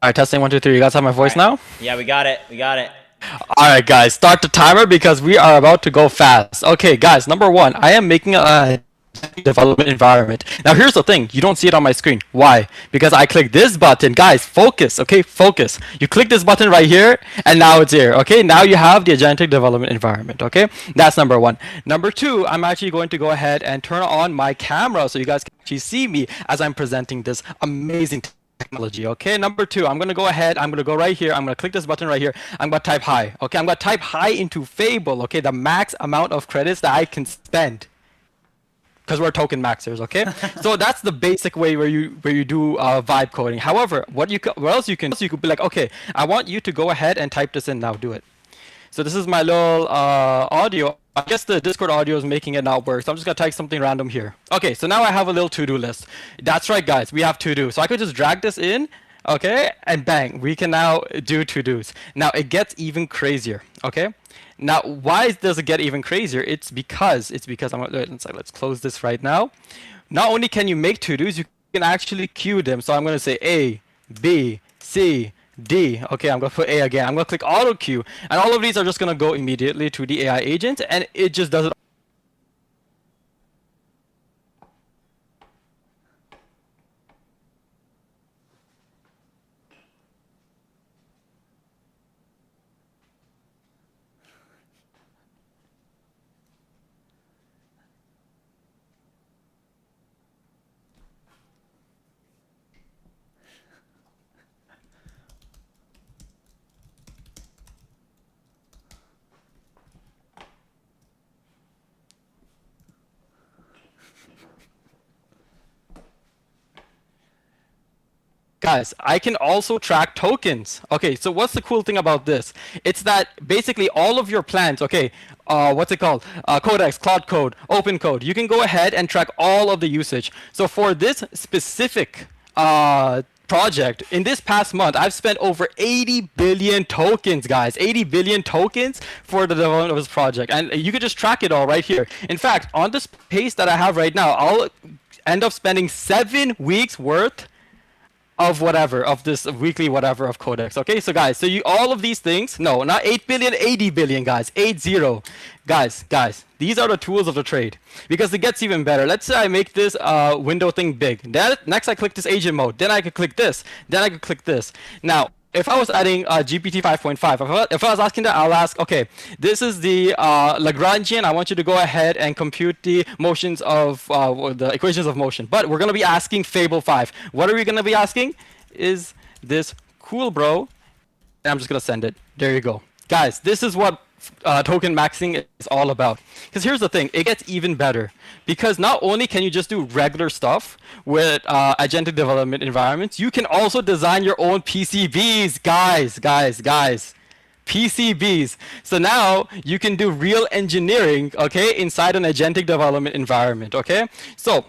All right, testing 1, 2, 3. You guys have my voice now? Yeah, we got it. We got it. All right, guys, start the timer because we are about to go fast. Okay, guys, number one, I am making a development environment. Now, here's the thing. You don't see it on my screen. Why? Because I click this button. Guys, focus, okay? Focus. You click this button right here, and now it's here, okay? Now you have the agentic development environment, okay? That's number one. Number two, I'm actually going to go ahead and turn on my camera so you guys can actually see me as I'm presenting this amazing technology. Okay, number two, I'm going to go ahead, I'm going to go right here, I'm going to click this button right here, I'm going to type hi. Okay, I'm going to type hi into Fable, okay, the max amount of credits that I can spend, because we're token maxers. Okay, so that's the basic way where you do vibe coding. However, what else you can be like, okay, I want you to go ahead and type this in now. Do it. So this is my little audio. I guess the Discord audio is making it not work, so I'm just gonna type something random here. Okay, so now I have a little to-do list. That's right, guys, we have to-do. So I could just drag this in, okay, and bang, we can now do to-dos. Now it gets even crazier, okay? Now, why does it get even crazier? It's because let's close this right now. Not only can you make to-dos, you can actually queue them. So I'm gonna say A, B, C, D. Okay, I'm gonna put A again. I'm gonna click auto queue, and all of these are just gonna go immediately to the AI agent, and it just does it. Guys, I can also track tokens. Okay, so what's the cool thing about this? It's that basically all of your plans, okay, what's it called? Codex, Claude Code, Open Code. You can go ahead and track all of the usage. So for this specific project, in this past month, I've spent over 80 billion tokens, guys. 80 billion tokens for the development of this project. And you could just track it all right here. In fact, on this pace that I have right now, I'll end up spending 7 weeks worth of whatever, of this weekly whatever of codex. Okay, so guys, so you all of these things, no, not 8 billion, 80 billion, guys, 80. Guys, these are the tools of the trade, because it gets even better. Let's say I make this window thing big. Then next I click this agent mode, then I could click this, then I could click this. Now, if I was adding GPT 5.5, if I was asking that, I'll ask, okay, this is the Lagrangian. I want you to go ahead and compute the motions of the equations of motion. But we're going to be asking Fable 5. What are we going to be asking? Is this cool, bro? And I'm just going to send it. There you go. Guys, this is what token maxing is all about. Because here's the thing, it gets even better. Because not only can you just do regular stuff with agentic development environments, you can also design your own PCBs, guys. PCBs. So now you can do real engineering, okay, inside an agentic development environment, okay? So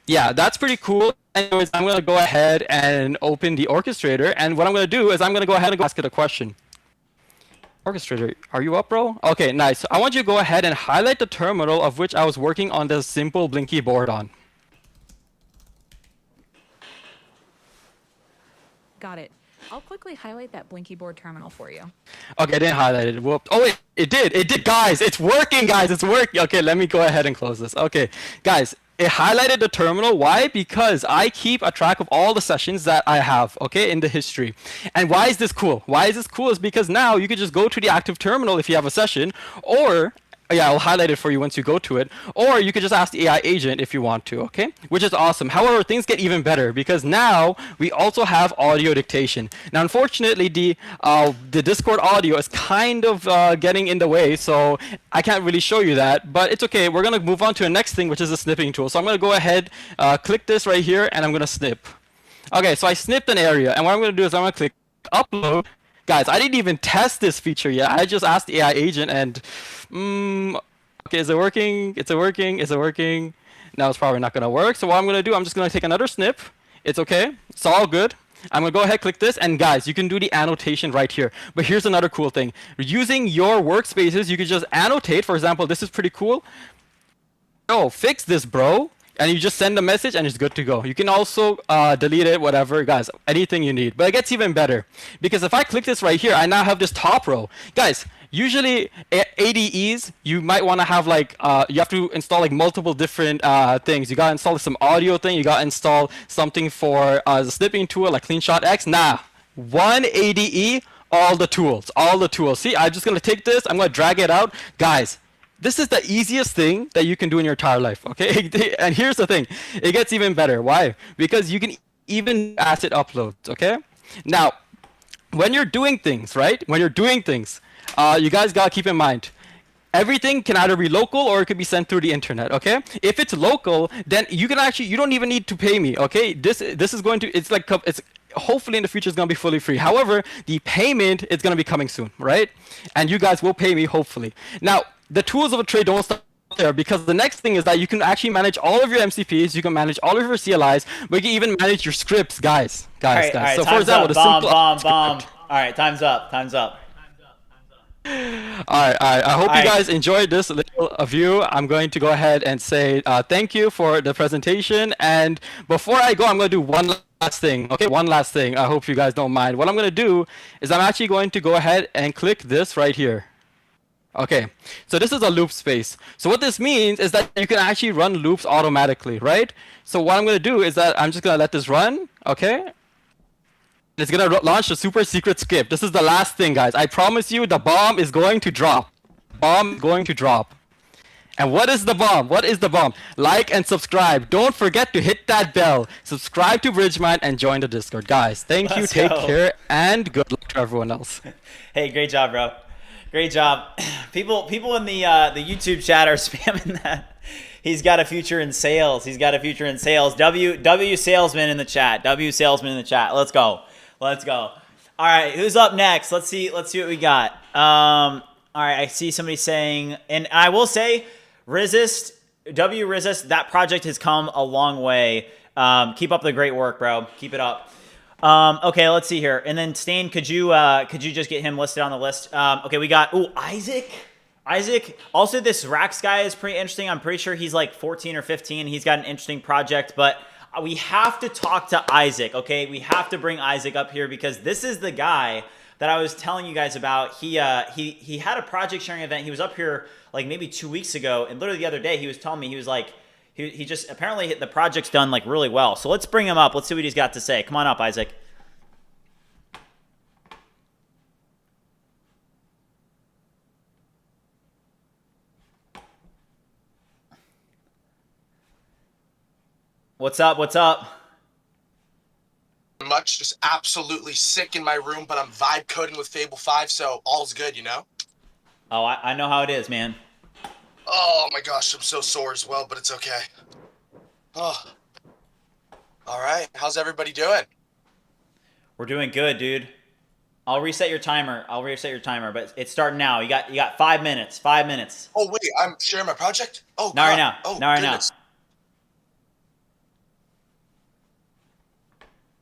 yeah, that's pretty cool. Anyways, I'm going to go ahead and open the orchestrator, and what I'm going to do is I'm going to go ahead and ask it a question. Orchestrator, are you up, bro? Okay, nice. I want you to go ahead and highlight the terminal of which I was working on this simple Blinky board on. Got it. I'll quickly highlight that Blinky board terminal for you. Okay, I didn't highlight it. Whoop. Oh, wait, it did, guys. It's working, guys. It's working. Okay, let me go ahead and close this. Okay, guys. It highlighted the terminal. Why? Because I keep a track of all the sessions that I have, okay, in the history. And why is this cool? Why is this cool? Is because now you could just go to the active terminal if you have a session, or yeah, I'll highlight it for you once you go to it, or you could just ask the AI agent if you want to, okay? Which is awesome. However, things get even better because now we also have audio dictation. Now, unfortunately, the Discord audio is kind of getting in the way, so I can't really show you that, but it's okay. We're gonna move on to the next thing, which is a snipping tool. So I'm gonna go ahead, click this right here, and I'm gonna snip. Okay, so I snipped an area, and what I'm gonna do is I'm gonna click upload. Guys, I didn't even test this feature yet. I just asked the AI agent and, okay, is it working? Is it working? Now it's probably not gonna work. So what I'm gonna do, I'm just gonna take another snip. It's okay. It's all good. I'm gonna go ahead, click this, and guys, you can do the annotation right here. But here's another cool thing. Using your workspaces, you can just annotate. For example, this is pretty cool. Oh, fix this, bro. And you just send a message and it's good to go. You can also delete it, whatever, guys, anything you need. But it gets even better because if I click this right here, I now have this top row. Guys, usually ADEs, you might want to have like, you have to install like multiple different things. You got to install some audio thing. You got to install something for the snipping tool like CleanShot X. Nah, one ADE, all the tools. See, I'm just going to take this. I'm going to drag it out. Guys, this is the easiest thing that you can do in your entire life, okay? And here's the thing. It gets even better. Why? Because you can even asset uploads, okay? Now, when you're doing things, right? When you're doing things, you guys got to keep in mind, everything can either be local or it could be sent through the internet, okay? If it's local, then you can actually, you don't even need to pay me, okay? This is going to, it's like, it's hopefully in the future it's going to be fully free. However, the payment is going to be coming soon, right? And you guys will pay me, hopefully. Now, the tools of a trade don't stop there because the next thing is that you can actually manage all of your MCPs, you can manage all of your CLIs, but you can even manage your scripts, guys. All right, So for example, the simple All right, time's up. All right. I hope you guys enjoyed this little view. I'm going to go ahead and say thank you for the presentation. And before I go, I'm going to do one last thing. Okay, one last thing. I hope you guys don't mind. What I'm going to do is I'm actually going to go ahead and click this right here. Okay, so this is a loop space. So what this means is that you can actually run loops automatically, right? So what I'm going to do is that I'm just going to let this run, okay? It's going to launch the super secret script. This is the last thing, guys. I promise you the bomb is going to drop. Bomb is going to drop. And what is the bomb? What is the bomb? Like and subscribe. Don't forget to hit that bell. Subscribe to BridgeMind and join the Discord. Guys, thank you. Take care and good luck to everyone else. Hey, great job, bro. Great job. People in the YouTube chat are spamming that. He's got a future in sales. He's got a future in sales. W salesman in the chat. W salesman in the chat. Let's go. Let's go. All right, who's up next? Let's see what we got. All right, I see somebody saying, and I will say, Resist, that project has come a long way. Keep up the great work, bro. Keep it up. Okay, let's see here. And then Stain, could you just get him listed on the list? Okay, we got Isaac. Also, this Rax guy is pretty interesting. I'm pretty sure he's like 14 or 15. He's got an interesting project, but we have to talk to Isaac. Okay, we have to bring Isaac up here because this is the guy that I was telling you guys about. He had a project sharing event. He was up here like maybe 2 weeks ago, and literally the other day he was telling me he was like. He just apparently the project's done like really well. So let's bring him up. Let's see what he's got to say. Come on up, Isaac. What's up? What's up? Much, just absolutely sick in my room, but I'm vibe coding with Fable 5, so all's good, you know? Oh, I know how it is, man. Oh my gosh, I'm so sore as well, but it's okay. Oh. Alright, how's everybody doing? We're doing good, dude. I'll reset your timer, but it's starting now. You got 5 minutes. 5 minutes. Oh wait, I'm sharing my project? Oh, not God. right now. Oh, not right goodness. now.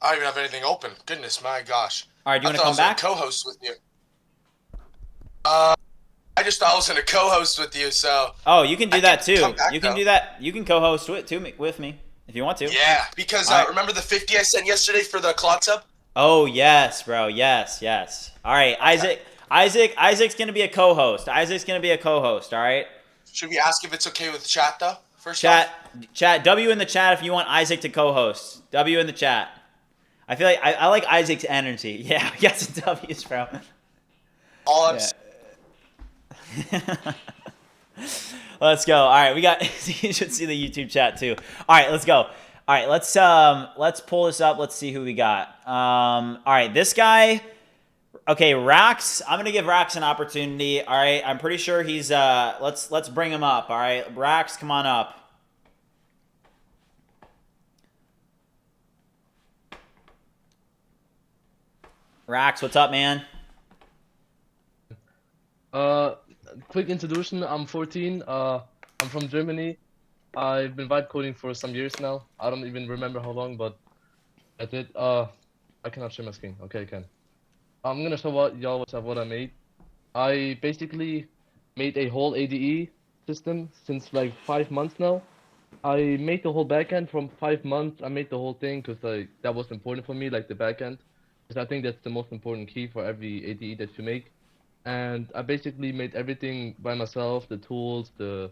I don't even have anything open. Goodness, my gosh. All right, do you want to come back? Co-host with you. I just thought I was going to co-host with you, so. Oh, you can do that too. You can though. do that. You can co-host with me if you want to. Yeah, because remember the 50 I sent yesterday for the Claude sub? Oh yes, bro. Yes. All right, Okay. Isaac's gonna be a co-host. All right. Should we ask if it's okay with chat though? First Chat. off? W in the chat if you want Isaac to co-host. W in the chat. I feel like I like Isaac's energy. Yeah, we got some W's, bro. All I'm Let's go. All right, we got. You should see the YouTube chat too. All right, let's go. All right, let's pull this up. Let's see who we got. All right, this guy. Okay, Rax. I'm gonna give Rax an opportunity. All right, I'm pretty sure he's. Let's bring him up. All right, Rax, come on up. Rax, what's up, man? Quick introduction. I'm 14. I'm from Germany. I've been vibe coding for some years now. I don't even remember how long, but I did. I cannot share my screen. Okay, I can. I'm gonna show y'all what I made. I basically made a whole ADE system since like 5 months now. I made the whole backend from 5 months. I made the whole thing because like that was important for me, like the backend, because I think that's the most important key for every ADE that you make. And I basically made everything by myself, the tools, the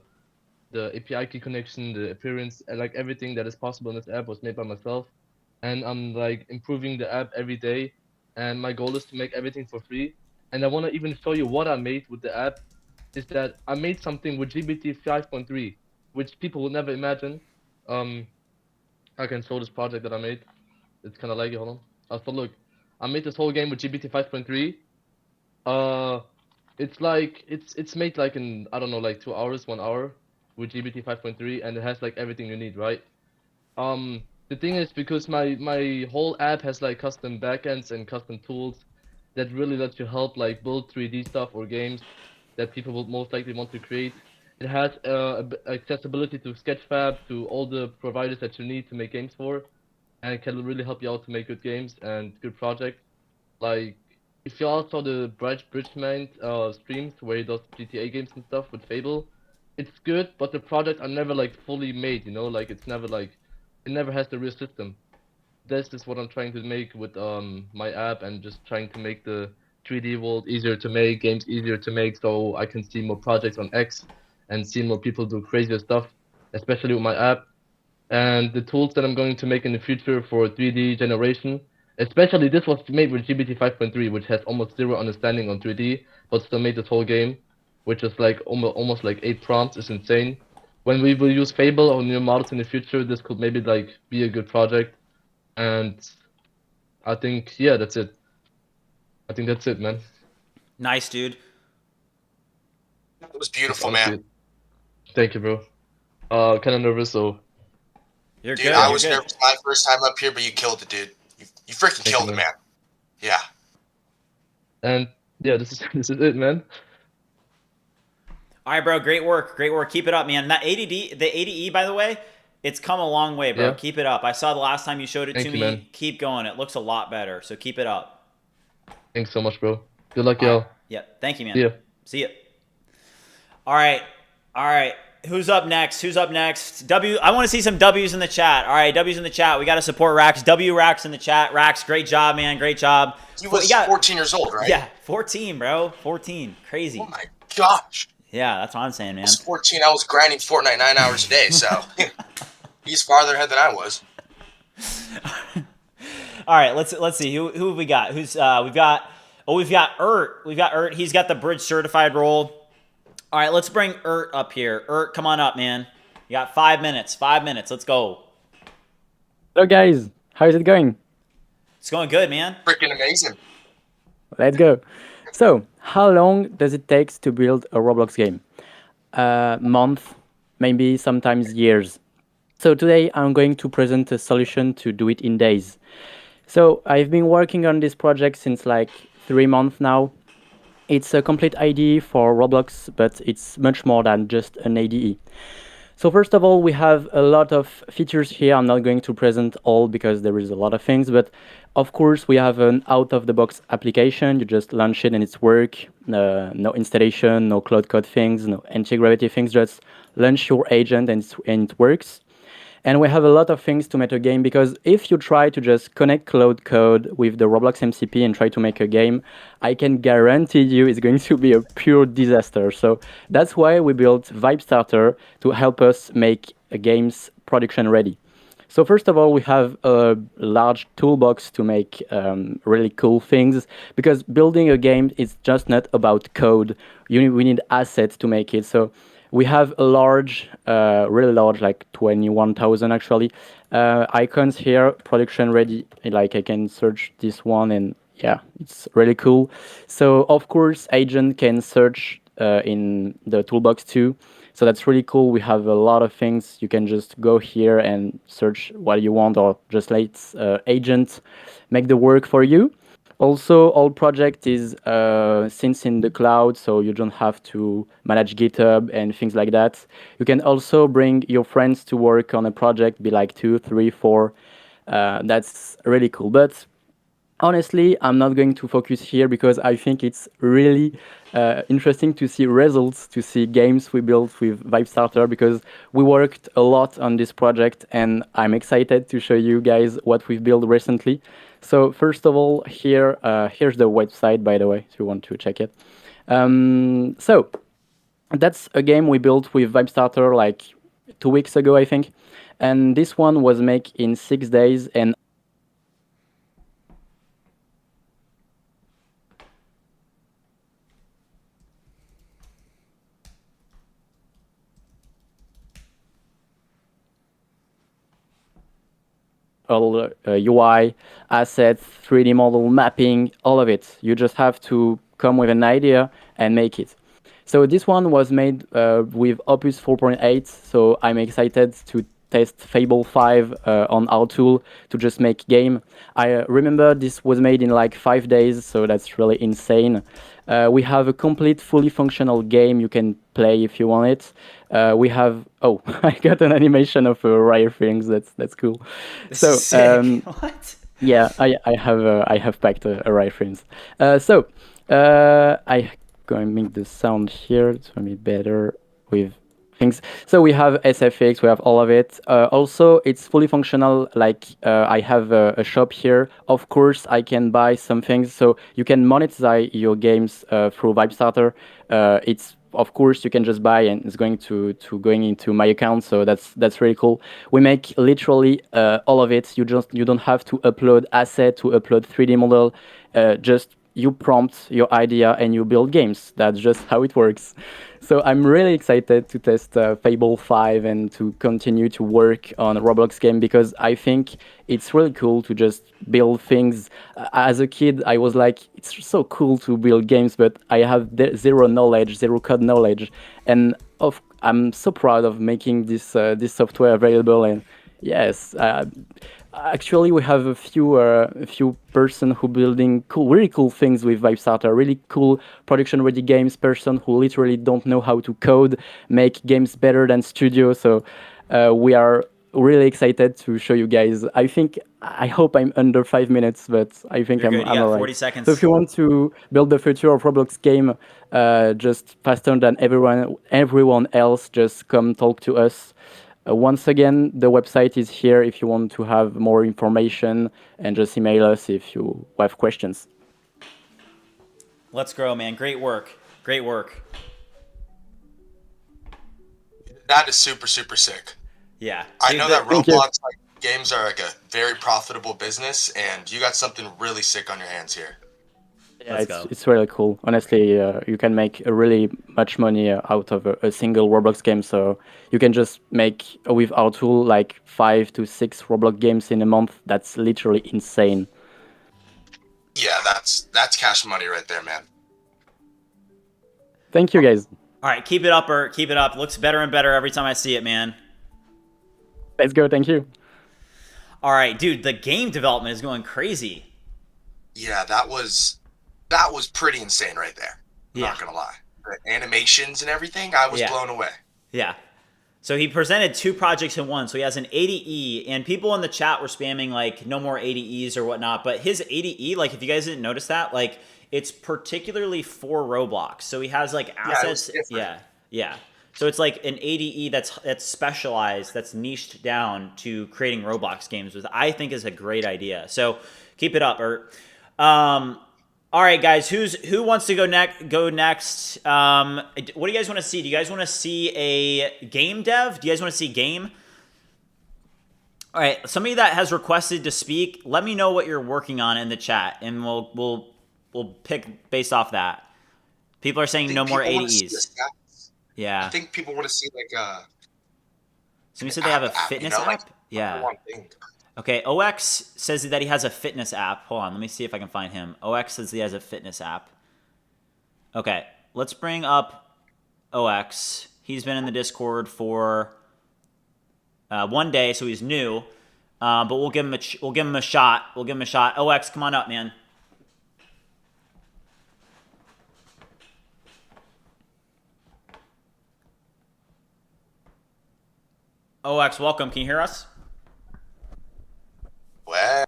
API key connection, the appearance, and like everything that is possible in this app was made by myself. And I'm like improving the app every day. And my goal is to make everything for free. And I want to even show you what I made with the app. Is that I made something with GPT 5.3, which people would never imagine. I can show this project that I made. It's kind of laggy. Hold on. So look, I made this whole game with GPT 5.3. It's like it's made like in I don't know like 2 hours, 1 hour with GPT 5.3, and it has like everything you need, right? The thing is because my whole app has like custom backends and custom tools that really let you help like build 3D stuff or games that people will most likely want to create. It has accessibility to Sketchfab, to all the providers that you need to make games for, and it can really help you out to make good games and good projects. Like, if you all saw the BridgeMind streams where he does GTA games and stuff with Fable, it's good, but the projects are never like fully made, you know, like it's never like, it never has the real system. This is what I'm trying to make with my app, and just trying to make the 3D world easier to make, games easier to make, so I can see more projects on X and see more people do crazier stuff, especially with my app. And the tools that I'm going to make in the future for 3D generation, especially this was made with GPT 5.3, which has almost zero understanding on 3D, but still made this whole game, which is like almost like 8 prompts. It's insane. When we will use Fable or new models in the future, this could maybe like be a good project. And I think, yeah, that's it. I think that's it, man. Nice, dude. It was beautiful, Honestly, man. thank you, bro. Kind of nervous, so. You're Dude, good. I You're was good. nervous my first time up here, but you killed it, dude. You freaking Thank killed you, it, man. man. Yeah. And yeah, this is it, man. All right, bro. Great work. Great work. Keep it up, man. That the ADE, by the way, it's come a long way, bro. Yeah. Keep it up. I saw the last time you showed it Thank to you, me. man. Keep going. It looks a lot better. So keep it up. Thanks so much, bro. Good luck, All y'all. right. Yeah. Thank you, man. See ya. See ya. All right. All right. Who's up next? Who's up next? W. I want to see some W's in the chat. All right, W's in the chat. We got to support Rax. W Rax in the chat. Rax, great job, man. Great job. He was 14 years old, right? Yeah, 14, bro. 14. Crazy. Oh my gosh. Yeah, that's what I'm saying, I man. was 14. I was grinding Fortnite 9 hours a day, so he's farther ahead than I was. All right, let's see who have we got? We've got Ert. We've got Ert. He's got the bridge certified role. All right, let's bring Ert up here. Ert, come on up, man. You got 5 minutes. 5 minutes. Let's go. Hello guys, how is it going? It's going good, man. Freaking amazing. Let's go. So, how long does it take to build a Roblox game? Month, maybe sometimes years. So today I'm going to present a solution to do it in days. So I've been working on this project since like 3 months now. It's a complete IDE for Roblox, but it's much more than just an IDE. So first of all, we have a lot of features here. I'm not going to present all because there is a lot of things, but of course we have an out-of-the-box application. You just launch it and it's work. No installation, no Claude Code things, no anti-gravity things. Just launch your agent and it works. And we have a lot of things to make a game, because if you try to just connect Claude Code with the Roblox MCP and try to make a game, I can guarantee you it's going to be a pure disaster. So that's why we built Vibestarter to help us make games production ready. So first of all, we have a large toolbox to make really cool things, because building a game is just not about code. We need assets to make it. So we have a large, really large, like 21,000 actually, icons here, production ready. Like I can search this one and yeah, it's really cool. So of course, agent can search in the toolbox too. So that's really cool. We have a lot of things. You can just go here and search what you want, or just let agent make the work for you. Also, all project is since in the cloud, so you don't have to manage GitHub and things like that. You can also bring your friends to work on a project, be like 2, 3, 4. That's really cool. But honestly, I'm not going to focus here because I think it's really interesting to see results, to see games we built with Vibestarter, because we worked a lot on this project and I'm excited to show you guys what we've built recently. So first of all, here's the website, by the way, if you want to check it. So that's a game we built with Vibestarter like 2 weeks ago, I think. And this one was made in 6 days, and all UI, assets, 3D model, mapping, all of it. You just have to come with an idea and make it. So this one was made with Opus 4.8, so I'm excited to test Fable 5 on our tool to just make game. I remember this was made in like 5 days, so that's really insane. We have a complete, fully functional game you can play if you want it. We have I got an animation of rare things. That's cool. This So is sick. What? yeah, I have packed a reference. I going to make the sound here to make it better with things. So we have SFX, we have all of it. Also, it's fully functional. Like I have a shop here. Of course, I can buy some things. So you can monetize your games through Vibestarter. It's of course you can just buy and it's going to going into my account. So that's really cool. We make literally all of it. You don't have to upload asset, to upload 3D model. Just you prompt your idea and you build games. That's just how it works. So I'm really excited to test Fable 5 and to continue to work on a Roblox game because I think it's really cool to just build things. As a kid, I was like, it's so cool to build games, but I have zero knowledge, zero code knowledge. And I'm so proud of making this software available. And yes, actually, we have a few person who building really cool things with Vibestarter. Really cool production-ready games person who literally don't know how to code, make games better than studio. So we are really excited to show you guys. I hope I'm under 5 minutes, but I think You're I'm good. You got alright. 40 seconds. So if you want to build the future of Roblox game, just faster than everyone else, just come talk to us. Once again, the website is here if you want to have more information, and just email us if you have questions. Let's grow, man. Great work. Great work. That is super, super sick. Yeah. I know that Thank you. Roblox games are like a very profitable business, and you got something really sick on your hands here. Yeah, it's really cool. Honestly, you can make really much money out of a single Roblox game. So you can just make with our tool like 5 to 6 Roblox games in a month. That's literally insane. Yeah, that's cash money right there, man. Thank you, guys. All right, keep it up, Bert. Keep it up. Looks better and better every time I see it, man. Let's go. Thank you. All right, dude. The game development is going crazy. Yeah, that was pretty insane right there. I'm not gonna lie. The animations and everything, I was blown away. Yeah. So he presented 2 projects in one. So he has an ADE, and people in the chat were spamming like no more ADEs or whatnot. But his ADE, like if you guys didn't notice that, like it's particularly for Roblox. So he has like assets. Yeah. So it's like an ADE that's specialized, that's niched down to creating Roblox games, which I think is a great idea. So keep it up, Bert. All right, guys, who wants to go next? What do you guys want to see? Do you guys want to see a game dev? Do you guys want to see game? All right, somebody that has requested to speak, let me know what you're working on in the chat, and we'll pick based off that. People are saying no more ADEs. Yeah. I think people want to see like Somebody said they have a fitness app? Like, yeah. Okay, OX says that he has a fitness app. Hold on, let me see if I can find him. OX says he has a fitness app. Okay, let's bring up OX. He's been in the Discord for 1 day, so he's new. But we'll give him a shot. We'll give him a shot. OX, come on up, man. OX, welcome. Can you hear us? Well,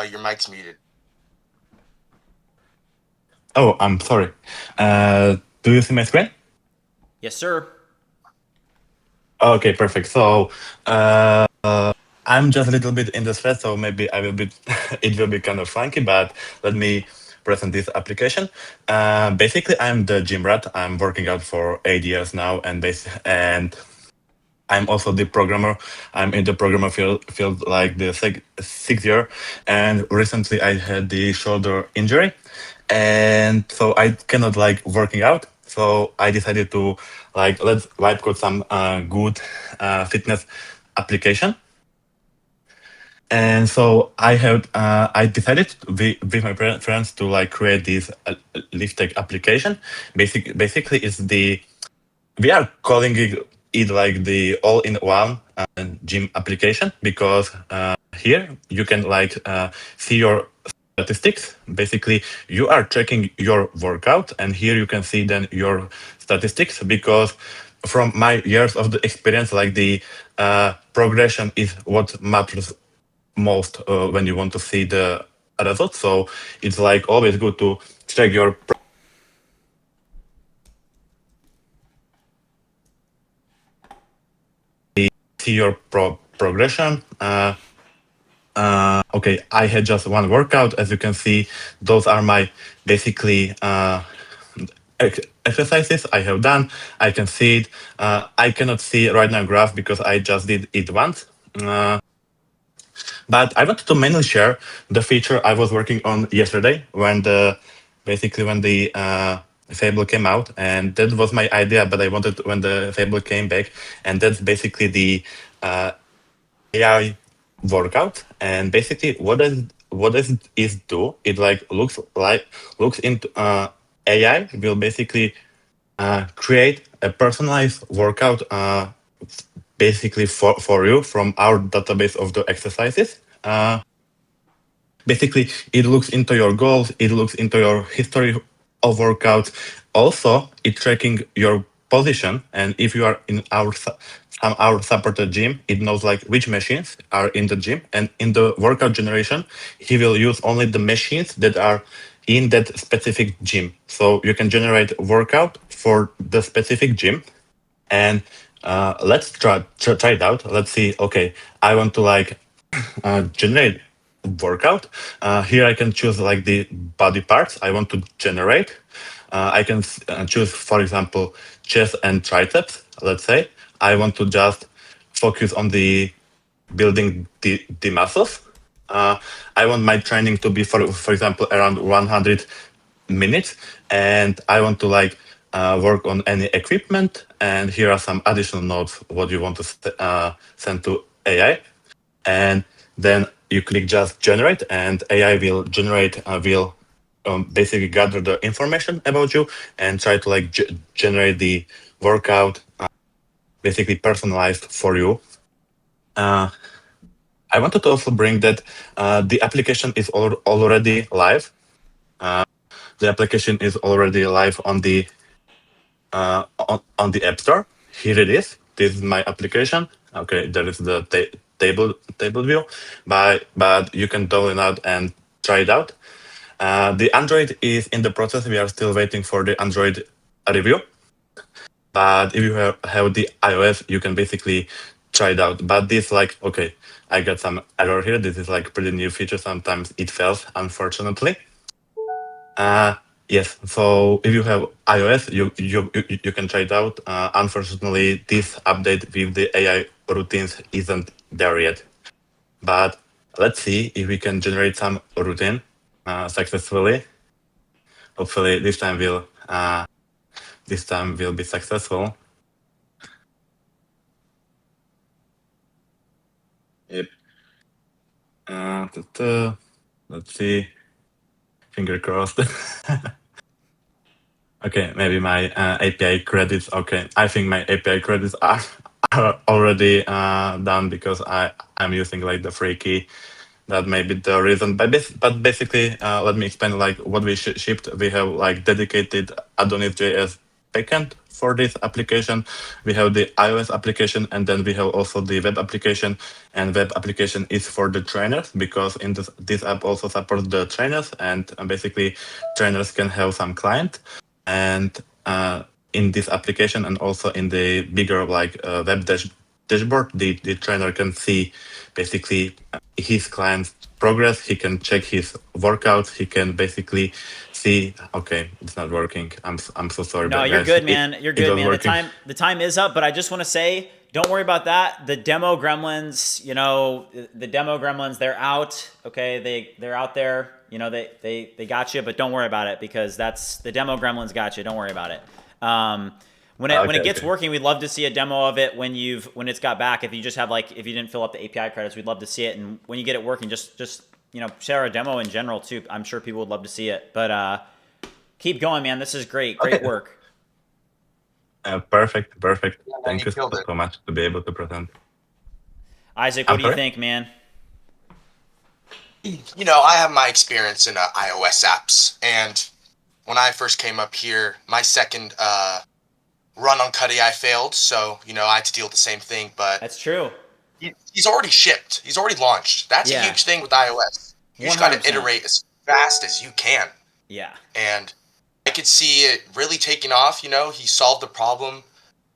your mic's muted. Oh, I'm sorry. Do you see my screen? Yes, sir. Okay, perfect. So I'm just a little bit in the stress, so maybe I will be. It will be kind of funky, but let me present this application. Basically, I'm the gym rat. I'm working out for 8 years now, and I'm also the programmer. I'm in the programmer field like the sixth year, and recently I had the shoulder injury, and so I cannot like working out. So I decided to like let's write code some good fitness application. And so I decided with my friends to like create this lift tech application. Basically, it's we are calling it like the all-in-one gym application because here you can like see your statistics. Basically, you are checking your workout, and here you can see then your statistics because from my years of the experience, like the progression is what matters most when you want to see the results. So it's like always good to check your see your progression. Okay, I had just one workout. As you can see, those are my basically exercises I have done. I can see it. I cannot see right now graph because I just did it once. But I wanted to mainly share the feature I was working on yesterday when the Fable came out, and that was my idea. But I wanted when the Fable came back, and that's basically the AI workout. And basically, what does it do? It looks into AI will basically create a personalized workout basically for you from our database of the exercises. Basically, it looks into your goals, it looks into your history of workouts. Also, it's tracking your position, and if you are in our supported gym, it knows like which machines are in the gym, and in the workout generation, he will use only the machines that are in that specific gym. So you can generate workout for the specific gym, and let's try it out. Let's see. Okay, I want to like generate workout. Here I can choose like the body parts I want to generate. I can choose, for example, chest and triceps. Let's say I want to just focus on the building the muscles. I want my training to be, for example, around 100 minutes, and I want to like work on any equipment. And here are some additional notes what you want to send to AI, and then you click just generate, and AI will generate will basically gather the information about you and try to like generate the workout basically personalized for you. I wanted to also bring that the application is already live. The application is already live on the App Store. Here it is. This is my application. Okay, there is the table view, but you can download it and try it out. The Android is in the process. We are still waiting for the Android review. But if you have the iOS, you can basically try it out. But this like, okay, I got some error here. This is like pretty new feature. Sometimes it fails, unfortunately. Yes, so if you have iOS, you can try it out. Unfortunately, this update with the AI routines isn't there yet. But let's see if we can generate some routine successfully. Hopefully, this time will be successful. Yep. Let's see. Finger crossed. Okay, maybe my API credits. Okay, I think my API credits are already done because I'm using like the free key. That may be the reason. But basically, let me explain like what we shipped. We have like dedicated Adonis.js backend for this application. We have the iOS application, and then we have also the web application. And web application is for the trainers, because in this app also supports the trainers, and basically trainers can have some client. And in this application, and also in the bigger web dashboard, the trainer can see basically his client's progress. He can check his workouts. He can basically see, okay, it's not working. I'm so sorry. No, but you're guys, good, man. You're good, man. working. The time is up, but I just want to say, don't worry about that. The demo gremlins, you know, the demo gremlins, they're out. Okay, they're out there. You know, they got you, but don't worry about it, because that's the demo gremlins got you. Don't worry about it. When it gets working, we'd love to see a demo of it when it's got back. If you just have if you didn't fill up the API credits, we'd love to see it. And when you get it working, just you know, share a demo in general too. I'm sure people would love to see it. But keep going, man. This is great. Great work. Perfect. Yeah, Thank you so killed it. much to be able to present. Isaac, what do you think, man? You know, I have my experience in iOS apps, and when I first came up here, my second run on Cuddy, I failed, so you know I had to deal with the same thing. But That's true. he's already shipped. He's already launched. That's a huge thing with iOS. You just got to 100%. iterate as fast as you can. Yeah. And I could see it really taking off. You know, he solved the problem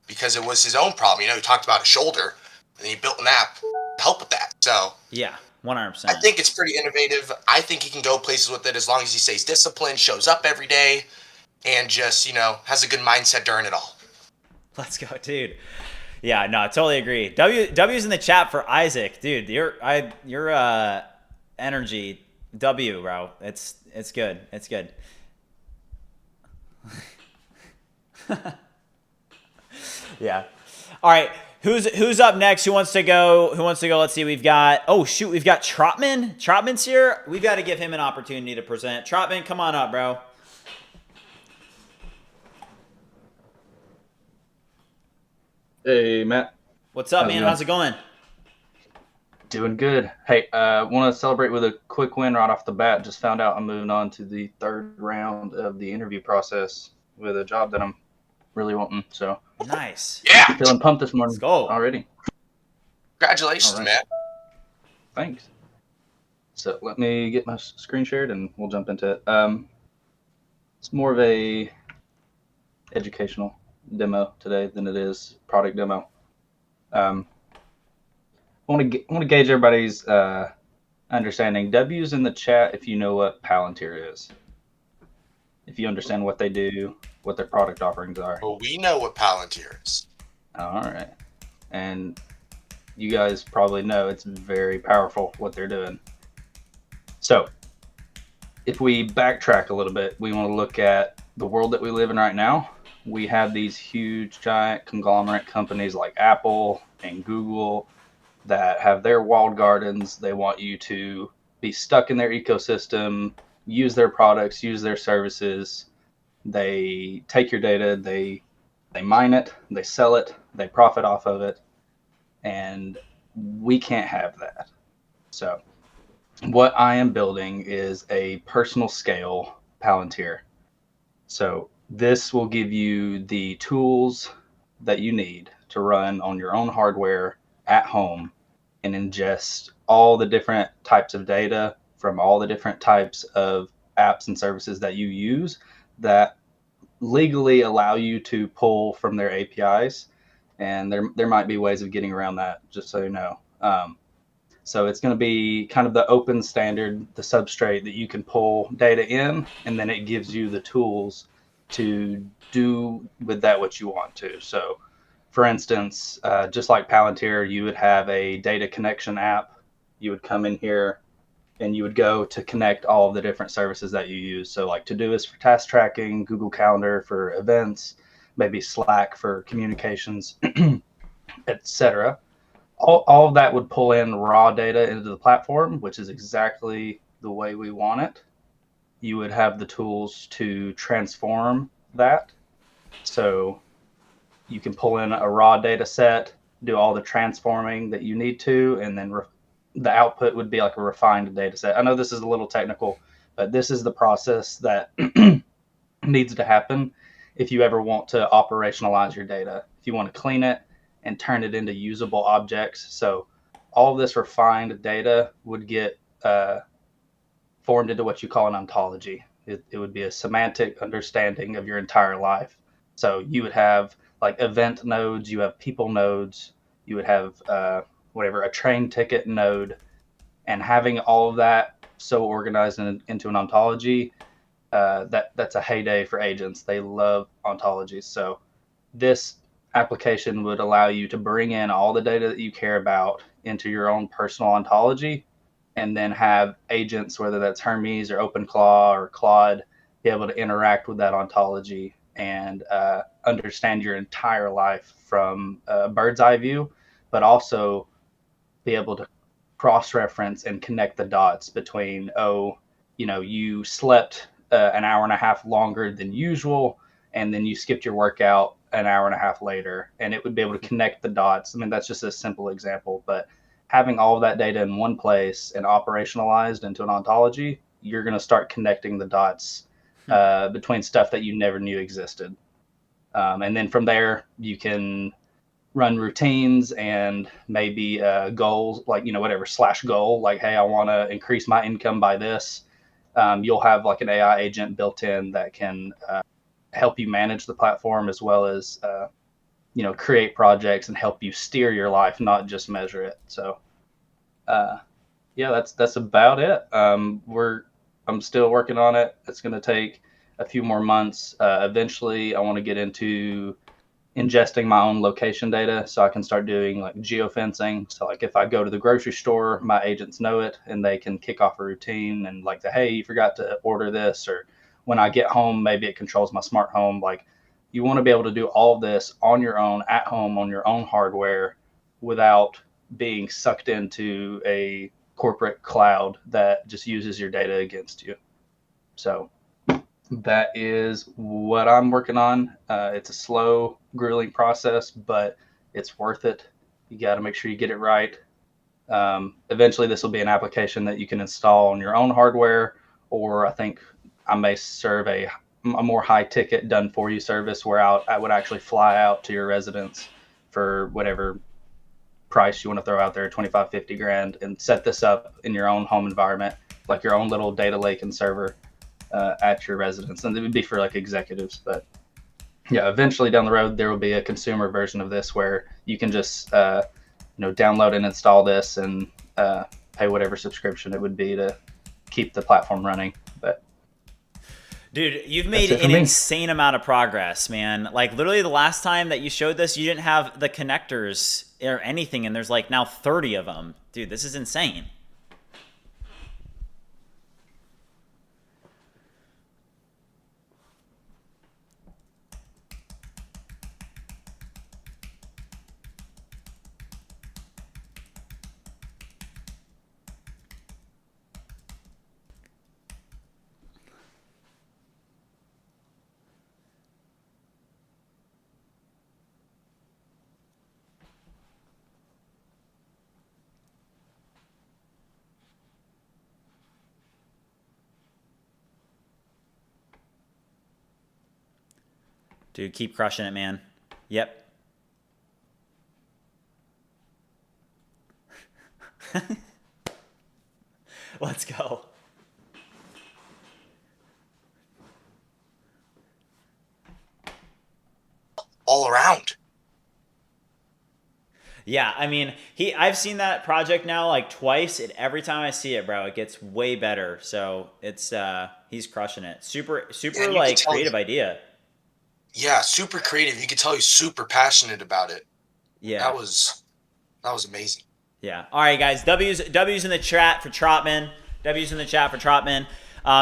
because it was his own problem. You know, he talked about a shoulder, and he built an app to help with that. So Yeah. 100%. I think it's pretty innovative. I think he can go places with it as long as he stays disciplined, shows up every day, and just, you know, has a good mindset during it all. Let's go, dude. Yeah, no, I totally agree. W's in the chat for Isaac, dude. Your energy, W, bro. It's good. It's good. Yeah. All right. Who's up next? Who wants to go? Let's see. We've got Trotman. Trotman's here. We've got to give him an opportunity to present. Trotman, come on up, bro. Hey, Matt. What's up, man? How's it going? Doing good. Hey, want to celebrate with a quick win right off the bat. Just found out I'm moving on to the third round of the interview process with a job that I'm really wanting. So Nice. Yeah. feeling pumped this morning Let's go. already. Congratulations, All right. man. Thanks. So let me get my screen shared and we'll jump into it. It's more of a educational demo today than it is product demo. I want to gauge everybody's understanding. W's in the chat if you know what Palantir is. If you understand what they do, what their product offerings are. Well, we know what Palantir is. All right. And you guys probably know it's very powerful what they're doing. So if we backtrack a little bit, we want to look at the world that we live in right now. We have these huge, giant conglomerate companies like Apple and Google that have their walled gardens. They want you to be stuck in their ecosystem, use their products, use their services. They take your data, they mine it, they sell it, they profit off of it, and we can't have that. So what I am building is a personal scale Palantir. So this will give you the tools that you need to run on your own hardware at home and ingest all the different types of data from all the different types of apps and services that you use that legally allow you to pull from their APIs. And there might be ways of getting around that, just so you know. So it's going to be kind of the open standard, the substrate that you can pull data in, and then it gives you the tools to do with that what you want to. So for instance, just like Palantir, you would have a data connection app. You would come in here and you would go to connect all of the different services that you use. So like Todoist for task tracking, Google Calendar for events, maybe Slack for communications, etc. All of that would pull in raw data into the platform, which is exactly the way we want it. You would have the tools to transform that. So you can pull in a raw data set, do all the transforming that you need to, and then the output would be like a refined data set. I know this is a little technical, but this is the process that needs to happen. if you ever want to operationalize your data, if you want to clean it and turn it into usable objects. So all of this refined data would get formed into what you call an ontology. It would be a semantic understanding of your entire life. So you would have like event nodes, you have people nodes, you would have a train ticket node, and having all of that so organized into an ontology, that's a heyday for agents. They love ontologies. So this application would allow you to bring in all the data that you care about into your own personal ontology, and then have agents, whether that's Hermes or OpenClaw or Claude, be able to interact with that ontology and understand your entire life from a bird's eye view, but also be able to cross-reference and connect the dots between, you slept an hour and a half longer than usual, and then you skipped your workout an hour and a half later, and it would be able to connect the dots. I mean, that's just a simple example, but having all of that data in one place and operationalized into an ontology, you're going to start connecting the dots between stuff that you never knew existed. And then from there, you can run routines and maybe goals, like, whatever /goal, like, hey, I want to increase my income by this. You'll have like an AI agent built in that can help you manage the platform, as well as create projects and help you steer your life, not just measure it. So that's about it. I'm still working on it. It's going to take a few more months. Eventually I want to get into ingesting my own location data, so I can start doing like geofencing. So like if I go to the grocery store, my agents know it and they can kick off a routine and like, hey, you forgot to order this, or when I get home, maybe it controls my smart home. Like, you want to be able to do all of this on your own, at home, on your own hardware, without being sucked into a corporate cloud that just uses your data against you. So that is what I'm working on. It's a slow, grueling process, but it's worth it. You got to make sure you get it right. Eventually, this will be an application that you can install on your own hardware, or I think I may serve a more high ticket done for you service where I would actually fly out to your residence for whatever price you want to throw out there, 25, 50 grand, and set this up in your own home environment, like your own little data lake and server at your residence. And it would be for like executives, but yeah, eventually down the road, there will be a consumer version of this where you can just, download and install this and pay whatever subscription it would be to keep the platform running. But dude, you've made an insane amount of progress, man. Like literally the last time that you showed this, you didn't have the connectors or anything, and there's like now 30 of them. Dude, this is insane. Dude, keep crushing it, man. Yep. Let's go. All around. Yeah, I mean, I've seen that project now like twice, and every time I see it, bro, it gets way better. So it's he's crushing it. Super like creative idea. Yeah, super creative. You could tell he's super passionate about it. Yeah. That was amazing. Yeah. All right, guys. W's in the chat for Trotman. W's in the chat for Trotman.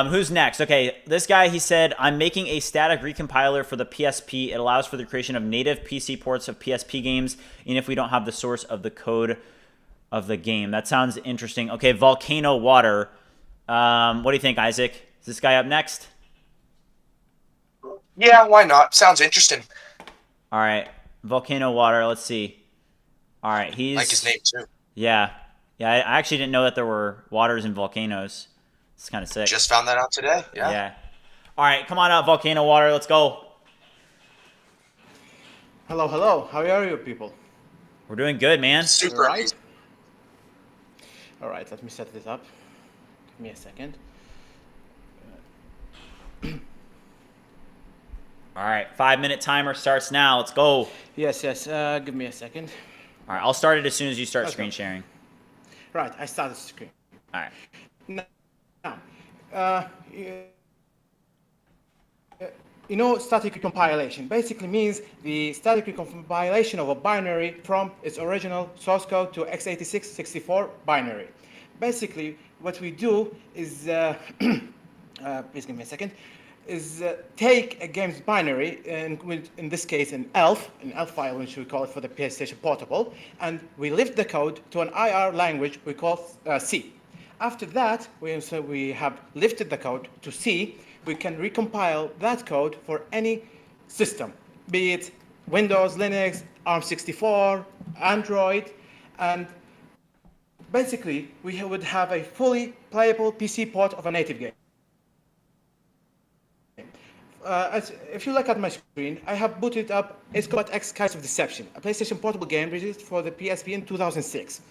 Who's next? Okay, this guy, he said, I'm making a static recompiler for the PSP. It allows for the creation of native PC ports of PSP games, even if we don't have the source of the code of the game. That sounds interesting. Okay, Volcano Water. What do you think, Isaac? Is this guy up next? Yeah, why not? Sounds interesting. All right, Volcano Water. Let's see. All right, he's... like his name, too. Yeah. Yeah, I actually didn't know that there were waters and volcanoes. It's kind of sick. Just found that out today. Yeah. All right, come on up, Volcano Water. Let's go. Hello, hello. How are you, people? We're doing good, man. Super Right. amazing. All right, let me set this up. Give me a second. All right, 5-minute timer starts now. Let's go. Yes, yes. Give me a second. All right, I'll start it as soon as you start Okay. screen sharing. Right, I started the screen. All right. Now, you know, static recompilation basically means the static recompilation of a binary from its original source code to x86 64 binary. Basically, what we do is, please give me a second, is take a game's binary, and in this case an ELF file, which we call it for the PlayStation Portable, and we lift the code to an IR language we call C. After that, we have lifted the code to C. We can recompile that code for any system, be it Windows, Linux, ARM64, Android, and basically we would have a fully playable PC port of a native game. If you look at my screen, I have booted up Ace Combat X Skies of Deception, a PlayStation Portable game released for the PSP in 2006.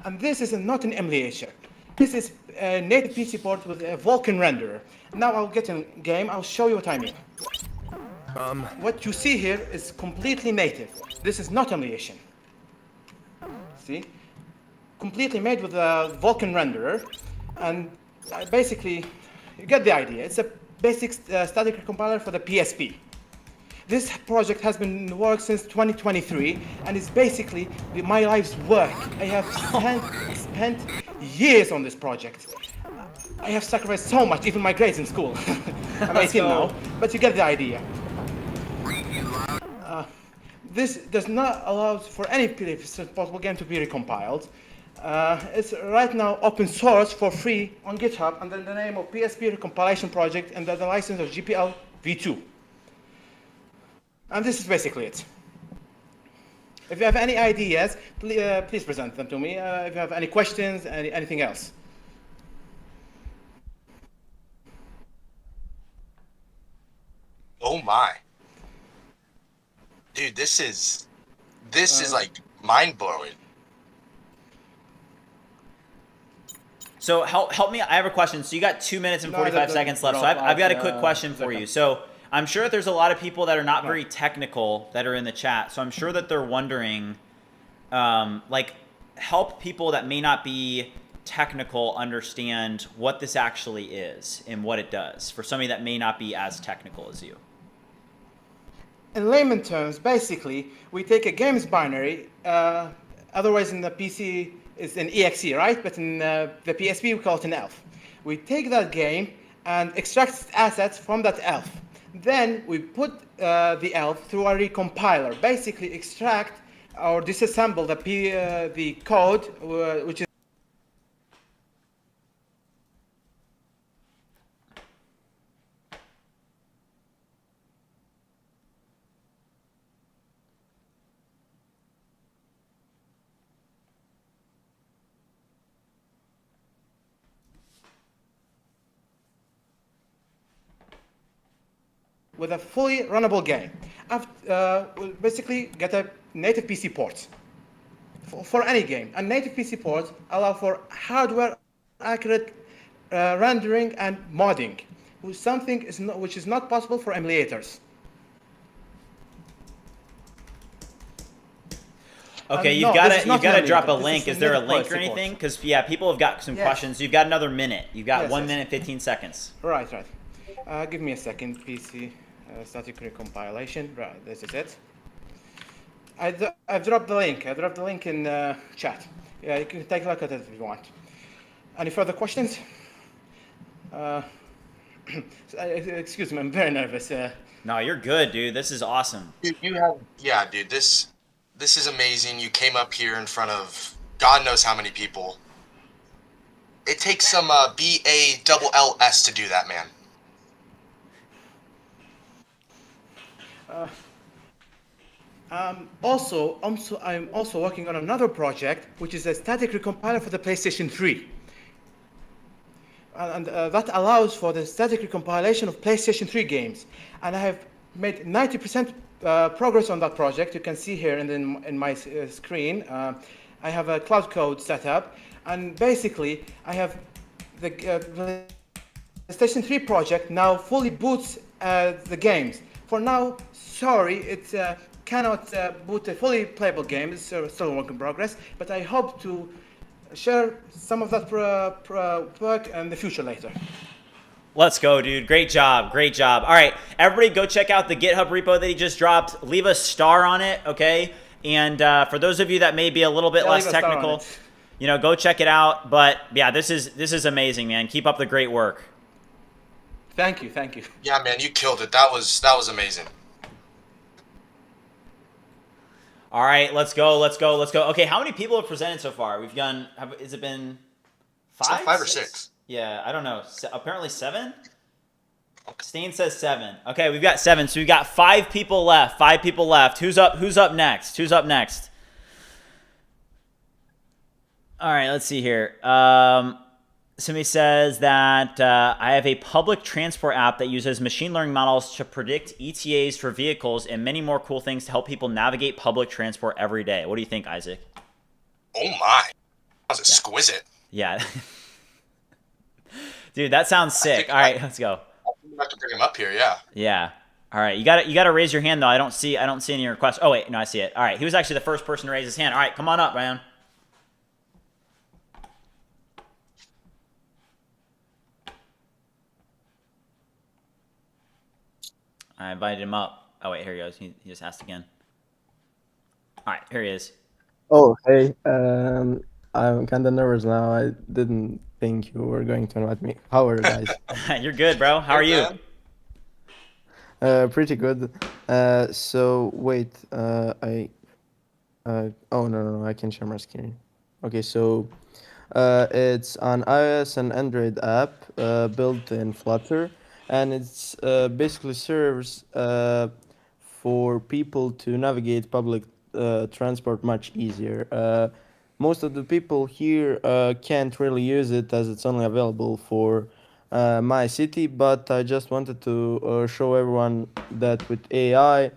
And this is not an emulation. This is a native PC port with a Vulkan renderer. Now I'll get in game, I'll show you what I mean. What you see here is completely native. This is not emulation. See? Completely made with a Vulkan renderer. And basically, you get the idea. It's a basic static recompiler for the PSP. This project has been in work since 2023 and is basically my life's work. I have spent years on this project. I have sacrificed so much, even my grades in school. I'm 18 now, but you get the idea. This does not allow for any possible game to be recompiled. It's right now open source for free on GitHub under the name of PSP Recompilation Project and under the license of GPL v2. And this is basically it. If you have any ideas, please present them to me. If you have any questions, anything else. Oh my. Dude, this is like mind-blowing. So help me. I have a question. So you got 2 minutes and 45 seconds left. So I've got a quick question for you. So I'm sure that there's a lot of people that are not very technical that are in the chat. So I'm sure that they're wondering, like, help people that may not be technical understand what this actually is and what it does for somebody that may not be as technical as you. In layman terms, basically, we take a game's binary, otherwise in the PC it's an EXE, right? But in the PSP we call it an ELF. We take that game and extract assets from that ELF. Then we put the ELF through a recompiler, basically extract or disassemble the code, which is with a fully runnable game. We'll basically get a native PC port for any game. And native PC ports allow for hardware accurate rendering and modding, which is not possible for emulators. Okay, you've got to drop a link. Is there a link or anything? Because yeah, people have got some questions. You've got another minute. You've got 1 minute 15 seconds. Right. Give me a second. PC static recompilation. Right, this is it. I've dropped the link. I dropped the link in chat. Yeah, you can take a look at it if you want. Any further questions? Excuse me, I'm very nervous. No, you're good, dude. This is awesome. Dude, dude, this is amazing. You came up here in front of God knows how many people. It takes some BALLS to do that, man. I'm also working on another project, which is a static recompiler for the PlayStation 3. And that allows for the static recompilation of PlayStation 3 games. And I have made 90% progress on that project. You can see here in my screen. I have a Cloud Code set up, and basically I have the PlayStation 3 project now fully boots the games. For now, sorry, it cannot boot a fully playable game. It's still a work in progress, but I hope to share some of that work in the future later. Let's go, dude. Great job. Great job. All right, everybody go check out the GitHub repo that he just dropped. Leave a star on it, okay? And for those of you that may be a little bit less technical, you know, go check it out. But yeah, this is amazing, man. Keep up the great work. Thank you. Thank you. Yeah, man, you killed it. That was amazing. All right, let's go. Let's go. Let's go. Okay, how many people have presented so far? We've done, has it been 5? 5 or 6? Yeah, I don't know. Apparently 7? Steen says 7. Okay, we've got 7. So we've got 5 people left. 5 people left. Who's up next? Who's up next? All right, let's see here. Somebody says that I have a public transport app that uses machine learning models to predict ETAs for vehicles and many more cool things to help people navigate public transport every day. What do you think, Isaac? Oh my. That was exquisite. Yeah. Dude, that sounds sick. All right, let's go. I'm have to bring him up here, yeah. Yeah. All right, you got to raise your hand though. I don't see any requests. Oh wait, no, I see it. All right, he was actually the first person to raise his hand. All right, come on up, man. I invited him up. Oh wait, here he goes. He just asked again. All right, here he is. Oh, hey. I'm kind of nervous now. I didn't think you were going to invite me. How are you guys? You're good, bro. How are you? Pretty good. So wait, oh no, I can share my screen. Okay, so it's an iOS and Android app built in Flutter, and it's basically serves for people to navigate public transport much easier. Most of the people here can't really use it as it's only available for my city, but I just wanted to show everyone that with AI,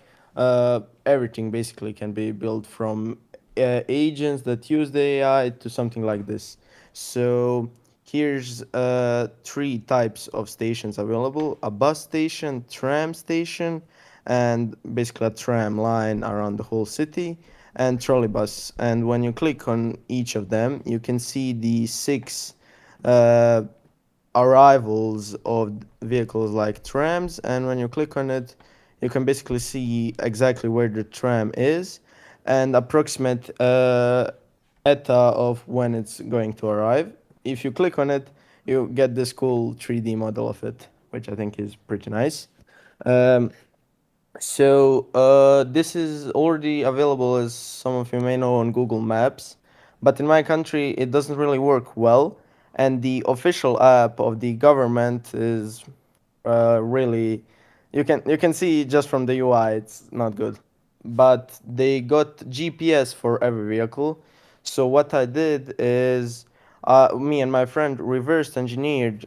everything basically can be built from agents that use the AI to something like this. So here's 3 types of stations available: a bus station, tram station, and basically a tram line around the whole city, and trolleybus. And when you click on each of them, you can see the 6 arrivals of vehicles like trams, and when you click on it, you can basically see exactly where the tram is and approximate eta of when it's going to arrive. If you click on it, you get this cool 3D model of it, which I think is pretty nice. So this is already available, as some of you may know, on Google Maps, but in my country it doesn't really work well, and the official app of the government is really, you can see just from the UI it's not good, but they got GPS for every vehicle. So what I did is me and my friend reverse engineered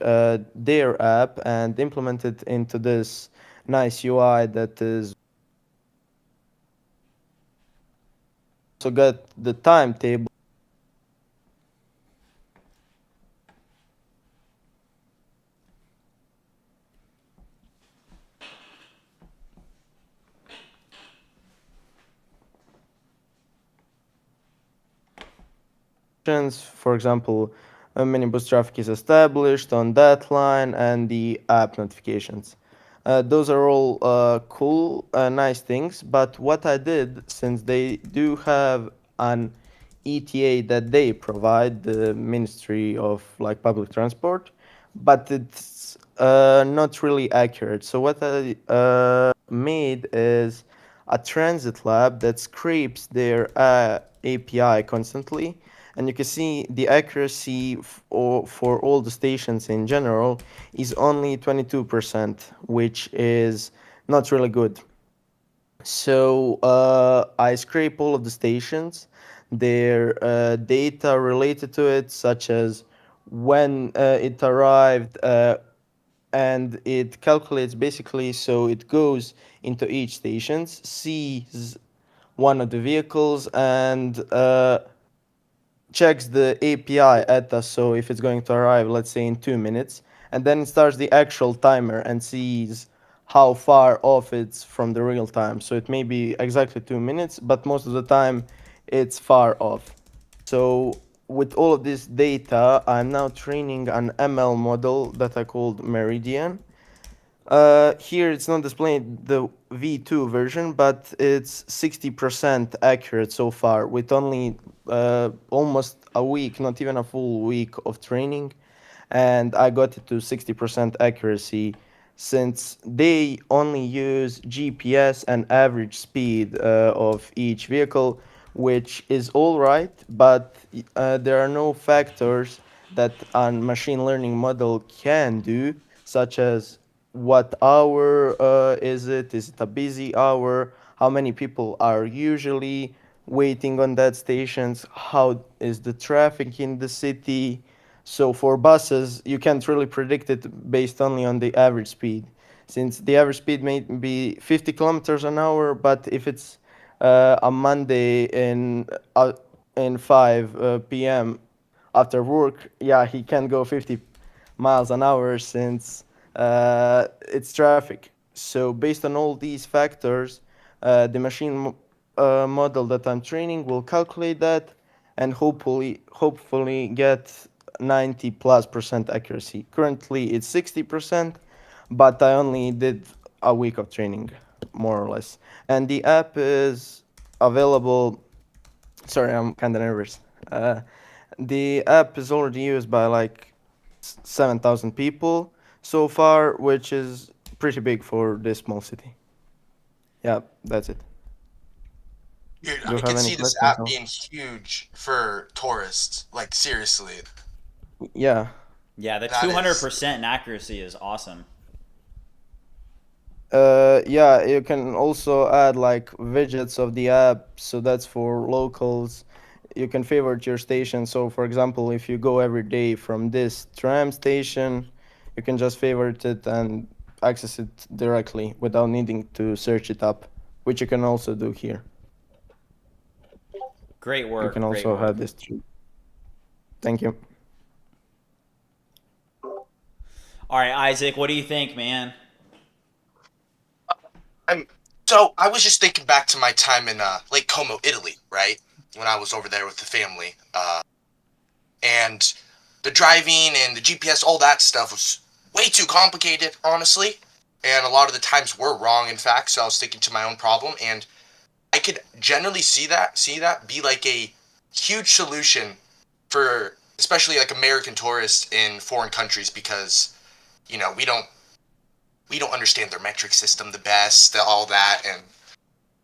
their app and implemented into this nice UI that is also got the timetable for example, minibus traffic is established on that line, and the app notifications. Those are all cool, nice things, but what I did, since they do have an ETA that they provide, the Ministry of like Public Transport, but it's not really accurate. So what I made is a transit lab that scrapes their API constantly, and you can see the accuracy for all the stations in general is only 22%, which is not really good. So I scrape all of the stations, their data related to it, such as when it arrived, and it calculates basically, so it goes into each stations, sees one of the vehicles, and checks the API at us, so if it's going to arrive, let's say in 2 minutes, and then it starts the actual timer and sees how far off it's from the real time. So it may be exactly 2 minutes, but most of the time it's far off. So with all of this data, I'm now training an ML model that I called Meridian. Here it's not displaying the V2 version, but it's 60% accurate so far with only almost a week, not even a full week of training. And I got it to 60% accuracy since they only use GPS and average speed of each vehicle, which is all right, but there are no factors that a machine learning model can do, such as what hour is it? Is it a busy hour? How many people are usually waiting on that stations? How is the traffic in the city? So for buses, you can't really predict it based only on the average speed, since the average speed may be 50 kilometers an hour, but if it's a Monday in 5 p.m. after work, yeah, he can go 50 miles an hour since it's traffic. So based on all these factors, the machine model that I'm training will calculate that and hopefully get 90+% accuracy. Currently it's 60%, but I only did a week of training, more or less. And the app is available. Sorry, I'm kind of nervous. The app is already used by like 7,000 people so far, which is pretty big for this small city. Yeah, that's it. Dude, Do you I have can any see this questions? app being huge for tourists. Like, seriously. Yeah. Yeah, the That is- 200% accuracy is awesome. Yeah, you can also add like widgets of the app, so that's for locals. You can favorite your station. So, for example, if you go every day from this tram station, you can just favorite it and access it directly without needing to search it up, which you can also do here. Great work. You can great also work. have this too. Thank you. All right, Isaac, what do you think, man? So I was just thinking back to my time in Lake Como, Italy, right? When I was over there with the family. And the driving and the GPS, all that stuff was way too complicated, honestly. And a lot of the times were wrong, in fact, so I was sticking to my own problem. And I could generally see that be like a huge solution for especially like American tourists in foreign countries, because, you know, we don't understand their metric system the best, all that, and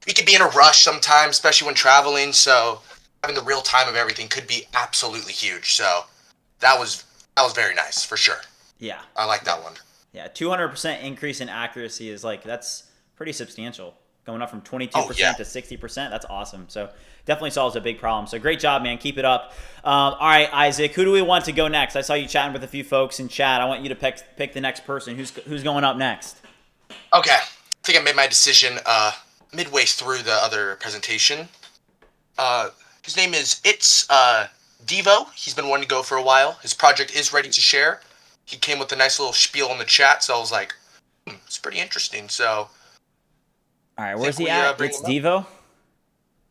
we could be in a rush sometimes, especially when traveling, so having the real time of everything could be absolutely huge. So that was very nice, for sure. Yeah. I like that one. Yeah, 200% increase in accuracy is like, that's pretty substantial. Going up from 22% to 60%, that's awesome. So definitely solves a big problem. So great job, man. Keep it up. All right, Isaac, who do we want to go next? I saw you chatting with a few folks in chat. I want you to pick the next person. Who's going up next? Okay. I think I made my decision midway through the other presentation. His name is Devo. He's been wanting to go for a while. His project is ready to share. He came with a nice little spiel in the chat, so I was like, it's pretty interesting. So, all right, where's he at? It's Devo?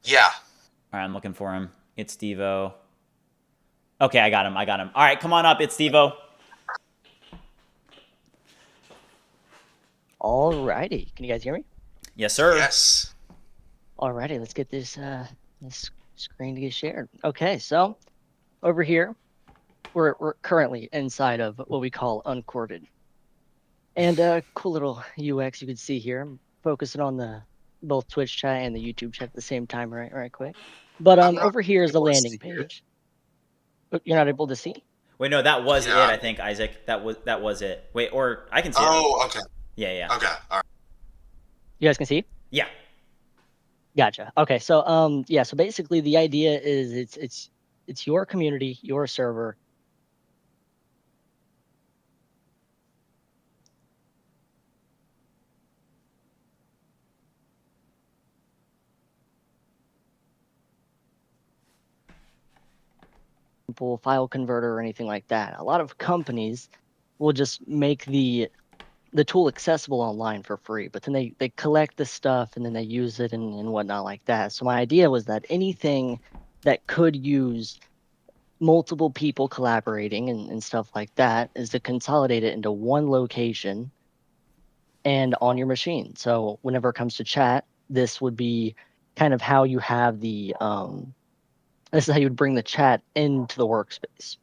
Yeah. All right, I'm looking for him. It's Devo. Okay, I got him. All right, come on up. It's Devo. Alrighty, can you guys hear me? Yes, sir. Yes. Alrighty, let's get this this screen to get shared. Okay, so over here, we're currently inside of what we call uncorded, and cool little UX you can see here. I'm focusing on the both Twitch chat and the YouTube chat at the same time, right quick. But over here is the landing page. You're not able to see? Wait, no, that was it. I think, Isaac. That was it. Wait, or I can see it. Oh, okay. Yeah. Okay, all right. You guys can see? Yeah. Gotcha. Okay, so yeah, so basically the idea is it's your community, your server. example, file converter or anything like that. A lot of companies will just make the tool accessible online for free, but then they collect the stuff and then they use it and whatnot like that. So my idea was that anything that could use multiple people collaborating and stuff like that is to consolidate it into one location and on your machine. So whenever it comes to chat, this would be kind of how you have the this is how you would bring the chat into the workspace.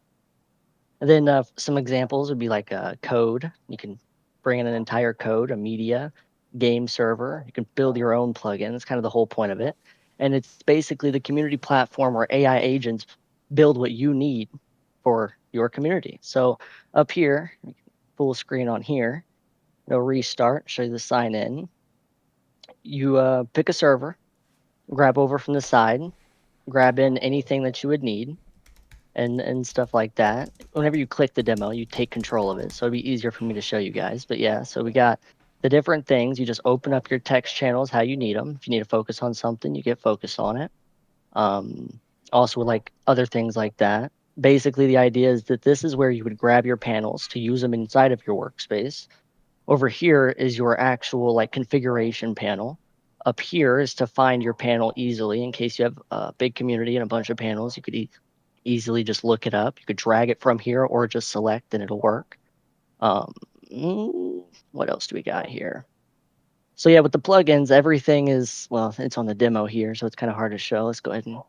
And then some examples would be like code. You can bring in an entire code, a media, game server. You can build your own plugin. That's kind of the whole point of it. And it's basically the community platform where AI agents build what you need for your community. So up here, full screen on here, it'll restart, show you the sign in. You pick a server, grab over from the side, grab in anything that you would need, and stuff like that. Whenever you click the demo, you take control of it. So it'd be easier for me to show you guys. But yeah, so we got the different things. You just open up your text channels how you need them. If you need to focus on something, you get focus on it. Also, like other things like that. Basically, the idea is that this is where you would grab your panels to use them inside of your workspace. Over here is your actual like configuration panel. Up here is to find your panel easily in case you have a big community and a bunch of panels. You could easily just look it up. You could drag it from here or just select and it'll work. What else do we got here? So yeah, with the plugins, everything is, well, it's on the demo here, so it's kind of hard to show. Let's go ahead and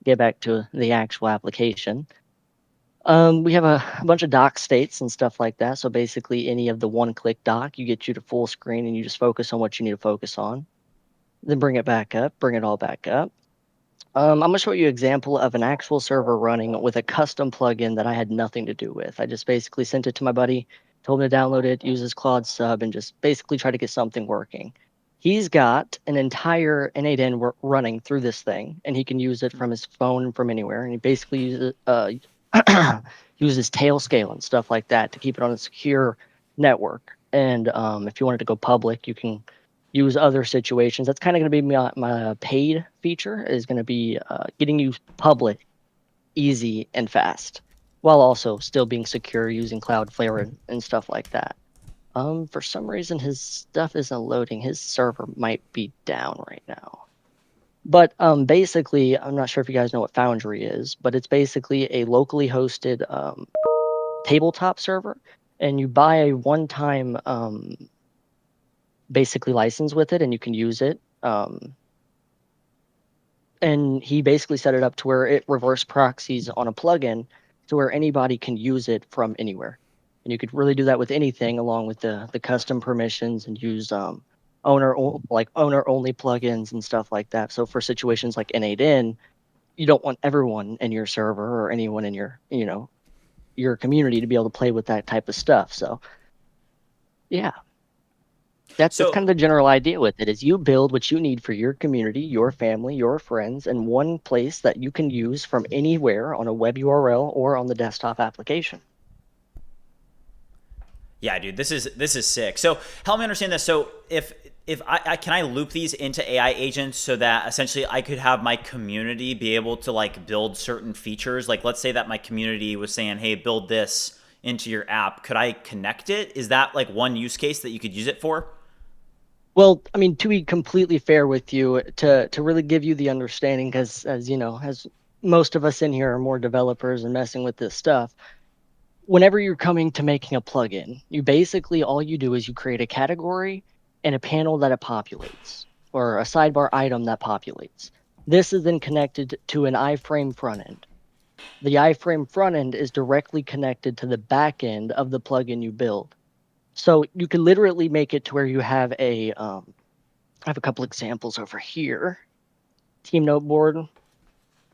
get back to the actual application. We have a bunch of doc states and stuff like that. So basically any of the one-click doc, you get you to full screen and you just focus on what you need to focus on. Then bring it back up, bring it all back up. I'm going to show you an example of an actual server running with a custom plugin that I had nothing to do with. I just basically sent it to my buddy, told him to download it, use his Claude sub, and just basically try to get something working. He's got an entire N8N running through this thing, and he can use it from his phone from anywhere. And he basically uses Tailscale and stuff like that to keep it on a secure network. And if you wanted to go public, you can use other situations. That's kind of going to be my paid feature, is going to be getting you public easy and fast, while also still being secure using Cloudflare and stuff like that. For some reason, his stuff isn't loading. His server might be down right now. But basically, I'm not sure if you guys know what Foundry is, but it's basically a locally hosted tabletop server, and you buy a one-time basically license with it, and you can use it. And he basically set it up to where it reverse proxies on a plugin to where anybody can use it from anywhere. And you could really do that with anything, along with the custom permissions, and use owner-only plugins and stuff like that. So for situations like N8N, you don't want everyone in your server or anyone in your community to be able to play with that type of stuff. So yeah. That's kind of the general idea with it, is you build what you need for your community, your family, your friends, in one place that you can use from anywhere on a web URL or on the desktop application. Yeah, dude, this is sick. So help me understand this. So if I can I loop these into AI agents so that essentially I could have my community be able to like build certain features? Like let's say that my community was saying, hey, build this into your app. Could I connect it? Is that like one use case that you could use it for? Well, I mean, to be completely fair with you, to really give you the understanding, because as you know, as most of us in here are more developers and messing with this stuff, whenever you're coming to making a plugin, you basically, all you do is you create a category and a panel that it populates, or a sidebar item that populates. This is then connected to an iframe front end. The iframe front end is directly connected to the back end of the plugin you build. So you can literally make it to where you have I have a couple examples over here. Team note board, and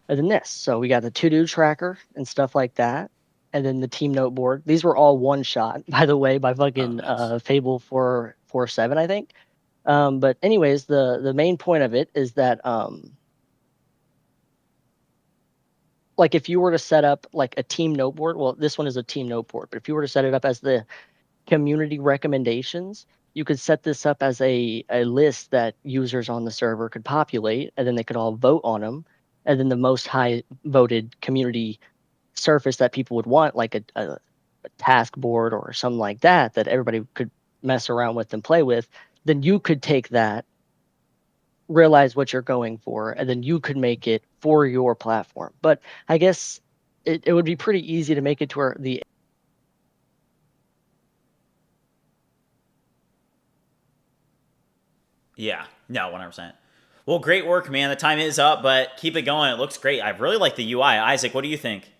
then this. So we got the to-do tracker and stuff like that. And then the team note board. These were all one shot, by the way, by fucking Fable 447, I think. But anyways, the main point of it is that like if you were to set up like a team note board, well, this one is a team note board, but if you were to set it up as the community recommendations, you could set this up as a list that users on the server could populate, and then they could all vote on them, and then the most high voted community surface that people would want, like a task board or something like that, that everybody could mess around with and play with, then you could take that, realize what you're going for, and then you could make it for your platform. But I guess it would be pretty easy to make it to where the Yeah, no, 100%. Well, great work, man. The time is up, but keep it going. It looks great. I really like the UI. Isaac, what do you think?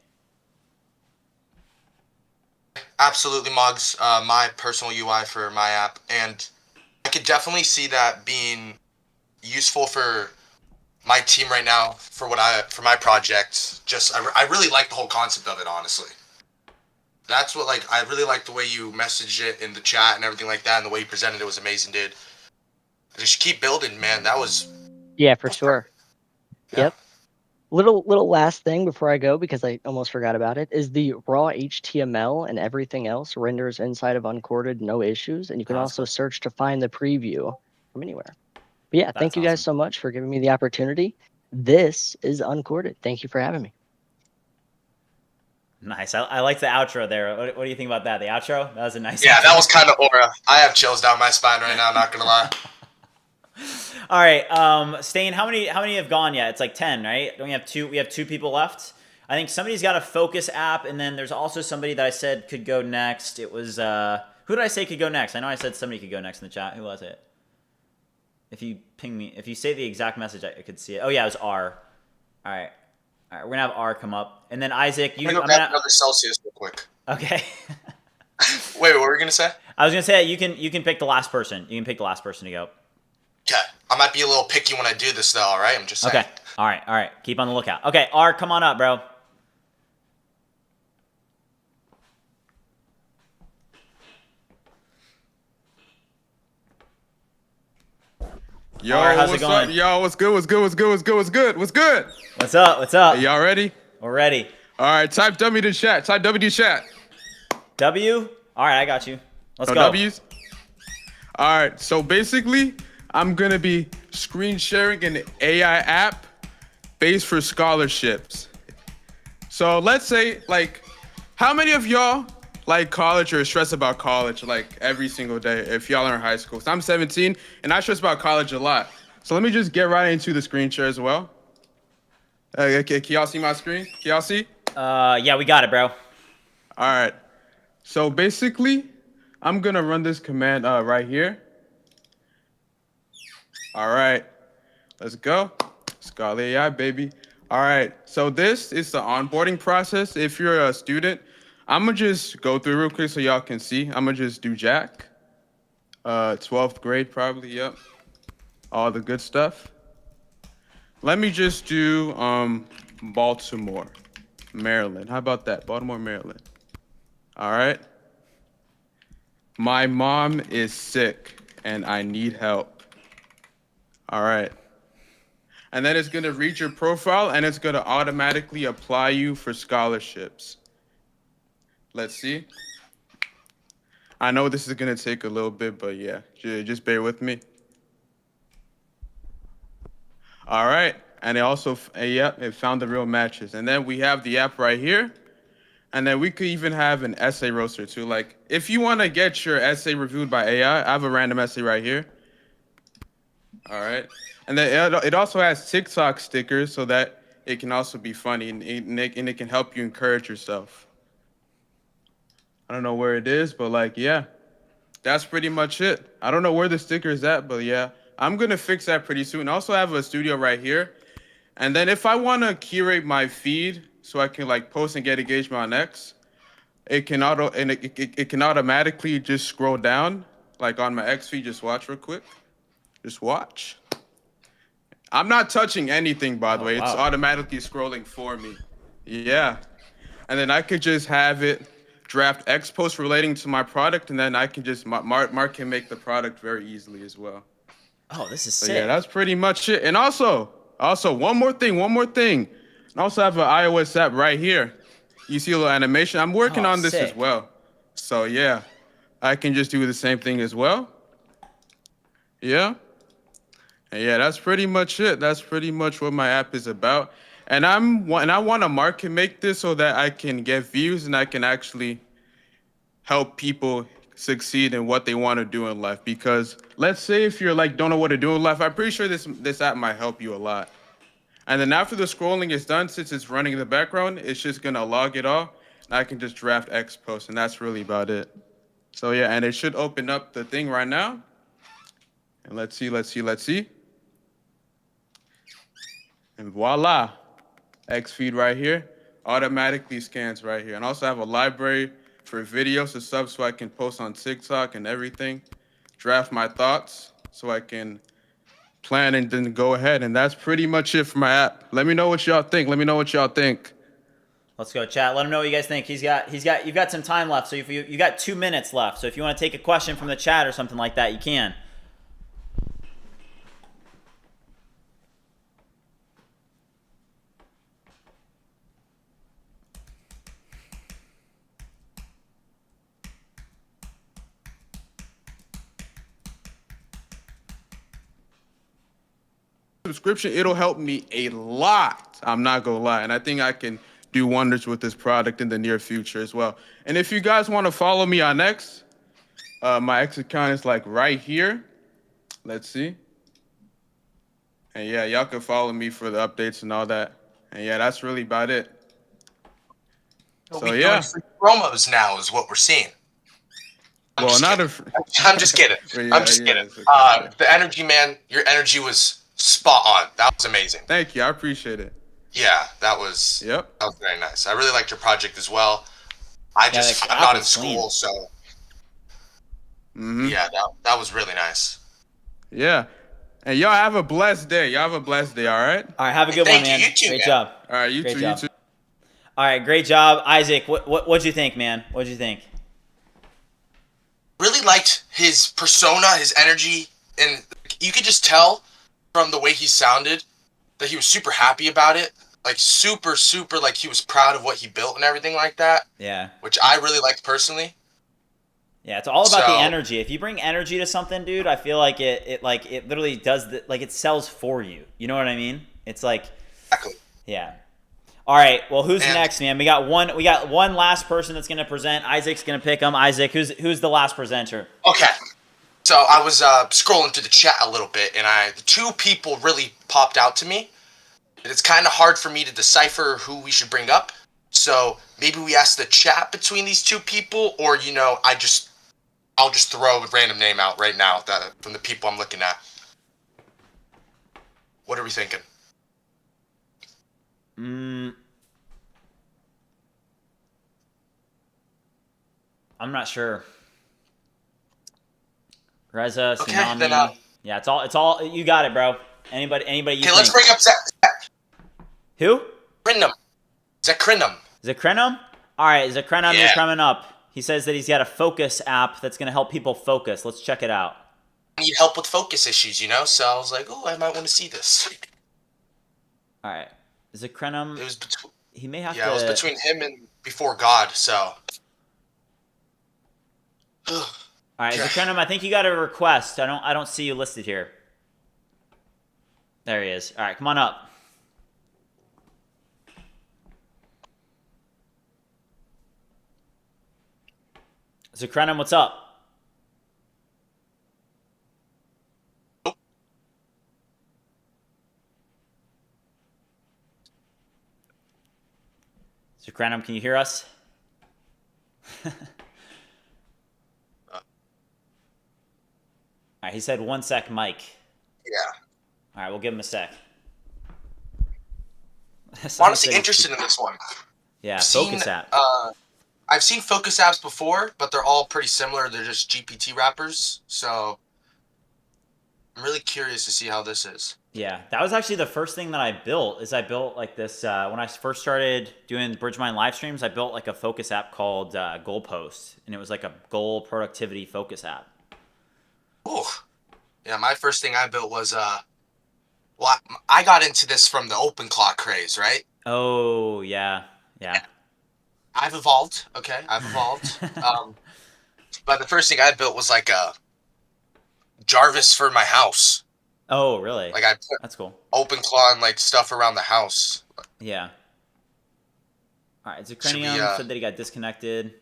Absolutely, Mugs. My personal UI for my app, and I could definitely see that being useful for my team right now for my project. Just I really like the whole concept of it, honestly. That's what I really like the way you messaged it in the chat and everything like that, and the way you presented it was amazing, dude. Just keep building, man. That was for sure. Yeah. Yep. Little last thing before I go, because I almost forgot about it, is the raw HTML and everything else renders inside of Uncorded, no issues, and you can also search to find the preview from anywhere. But yeah, thank you guys so much for giving me the opportunity. This is Uncorded. Thank you for having me. Nice. I like the outro there. What do you think about that? The outro? That was a nice. Yeah, outro. that was kind of aura. I have chills down my spine right now. Not gonna lie. All right, Stain, how many have gone yet? It's like 10, right? Don't we have two? We have 2 people left. I think somebody's got a focus app, and then there's also somebody that I said could go next. It was who did I say could go next? I know I said somebody could go next in the chat. Who was it? If you ping me, if you say the exact message, I could see it. Oh yeah, it was R. All right, we're gonna have R come up, and then Isaac. I'm gonna grab another Celsius real quick. Okay. Wait, what were you gonna say? I was gonna say you can pick the last person. You can pick the last person to go. Okay. I might be a little picky when I do this, though, all right? I'm just saying. Okay. All right. Keep on the lookout. Okay, R, come on up, bro. Yo, R, how's it what's going? up? Yo, what's good? What's good? What's good? What's good? What's good? What's good? What's up? What's up? Hey, y'all ready? We're ready. All right, type W to chat. Type W to chat. W? All right, I got you. Let's No go. W's? All right, so basically, I'm going to be screen sharing an AI app based for scholarships. So let's say, how many of y'all like college or stress about college every single day if y'all are in high school? So I'm 17 and I stress about college a lot. So let me just get right into the screen share as well. Okay, can y'all see my screen? Can y'all see? Yeah, we got it, bro. All right. So basically, I'm gonna run this command right here. All right, let's go. Scholar AI, baby. All right, so this is the onboarding process. If you're a student, I'm gonna just go through real quick so y'all can see. I'm gonna just do Jack. 12th grade probably, yep. All the good stuff. Let me just do Baltimore, Maryland. How about that? Baltimore, Maryland. All right. My mom is sick and I need help. All right. And then it's gonna read your profile and it's gonna automatically apply you for scholarships. Let's see. I know this is gonna take a little bit, but yeah, just bear with me. All right, and it also, it found the real matches. And then we have the app right here. And then we could even have an essay roaster too. Like if you wanna get your essay reviewed by AI, I have a random essay right here. All right, and then it also has TikTok stickers so that it can also be funny and it can help you encourage yourself. I don't know where it is, but yeah, that's pretty much it. I don't know where the sticker is at, but yeah, I'm gonna fix that pretty soon. I also have a studio right here. And then if I wanna curate my feed so I can post and get engagement on X, it can automatically just scroll down, on my X feed, just watch real quick. Just watch. I'm not touching anything, by the way. It's automatically scrolling for me. Yeah. And then I could just have it draft X post relating to my product, and then I can just, Mark can make the product very easily as well. Oh, this is So sick. yeah, that's pretty much it. And also, one more thing. I also have an iOS app right here. You see a little animation. I'm working on this as well. So yeah, I can just do the same thing as well. Yeah. And yeah, that's pretty much it. That's pretty much what my app is about. And I want to make this so that I can get views and I can actually help people succeed in what they want to do in life. Because let's say if you're like don't know what to do in life, I'm pretty sure this app might help you a lot. And then after the scrolling is done, since it's running in the background, it's just gonna log it all, and I can just draft X posts, and that's really about it. So yeah, and it should open up the thing right now. And let's see. And voila, X feed right here, automatically scans right here. And also have a library for videos to sub so I can post on TikTok and everything, draft my thoughts so I can plan and then go ahead. And that's pretty much it for my app. Let me know what y'all think. Let's go, chat. Let him know what you guys think. You've got some time left. So if you got 2 minutes left. So if you want to take a question from the chat or something like that, you can. Subscription, it'll help me a lot. I'm not gonna lie. And I think I can do wonders with this product in the near future as well. And if you guys want to follow me on X, my X account is like right here. Let's see. And yeah, y'all can follow me for the updates and all that. And yeah, that's really about it. So yeah, free promos now is what we're seeing. I'm just kidding. The energy, man, your energy was spot on. That was amazing. Thank you. I appreciate it. Yeah, that was very nice. I really liked your project as well. I'm not in school, so yeah, that was really nice. Yeah. And y'all have a blessed day. All right? All right, have a good one, man. You too, great man. job. All right, you too. All right, great job. Isaac, what'd you think, man? What'd you think? Really liked his persona, his energy, and you could just tell from the way he sounded that he was super happy about it. Like super, like he was proud of what he built and everything like that. Yeah. Which I really liked personally. Yeah, it's all about the energy. If you bring energy to something, dude, I feel like it literally does it sells for you. You know what I mean? It's like exactly. Yeah. All right. Well, who's next, man? We got one last person that's gonna present. Isaac's gonna pick them. Isaac, who's the last presenter? Okay. So I was scrolling through the chat a little bit, and the two people really popped out to me. And it's kind of hard for me to decipher who we should bring up. So maybe we ask the chat between these two people, or I'll just throw a random name out right now from the people I'm looking at. What are we thinking? I'm not sure. Reza, Okay, Tsunami. then, yeah, it's all. You got it, bro. Anybody you think? Okay, let's bring up Zach. Who? Zakrinum. All right, Zakrinum is coming up. He says that he's got a focus app that's going to help people focus. Let's check it out. I need help with focus issues, so I was like, oh, I might want to see this. All right. Zakrinum. It was between. He may have to. Yeah, it was between him and Before God, so. All right, Zakrinum, I think you got a request. I don't see you listed here. There he is. All right, come on up. Zakrenum, what's up? Zakrenum, can you hear us? All right, he said 1 sec, Mike. Yeah. All right, we'll give him a sec. Honestly, interested in this one. Yeah, focus app. I've seen focus apps before, but they're all pretty similar. They're just GPT wrappers. So I'm really curious to see how this is. Yeah, that was actually the first thing that I built. I built like this when I first started doing BridgeMind live streams. I built like a focus app called Goalpost, and it was like a goal productivity focus app. Ooh, yeah. My first thing I built was I got into this from the OpenClaw craze, right? Oh yeah. I've evolved. Okay, I've evolved. But the first thing I built was like a Jarvis for my house. Oh, really? Like I put That's cool. OpenClaw and like stuff around the house. Yeah. All right, Should be, Zucranium said that he got disconnected.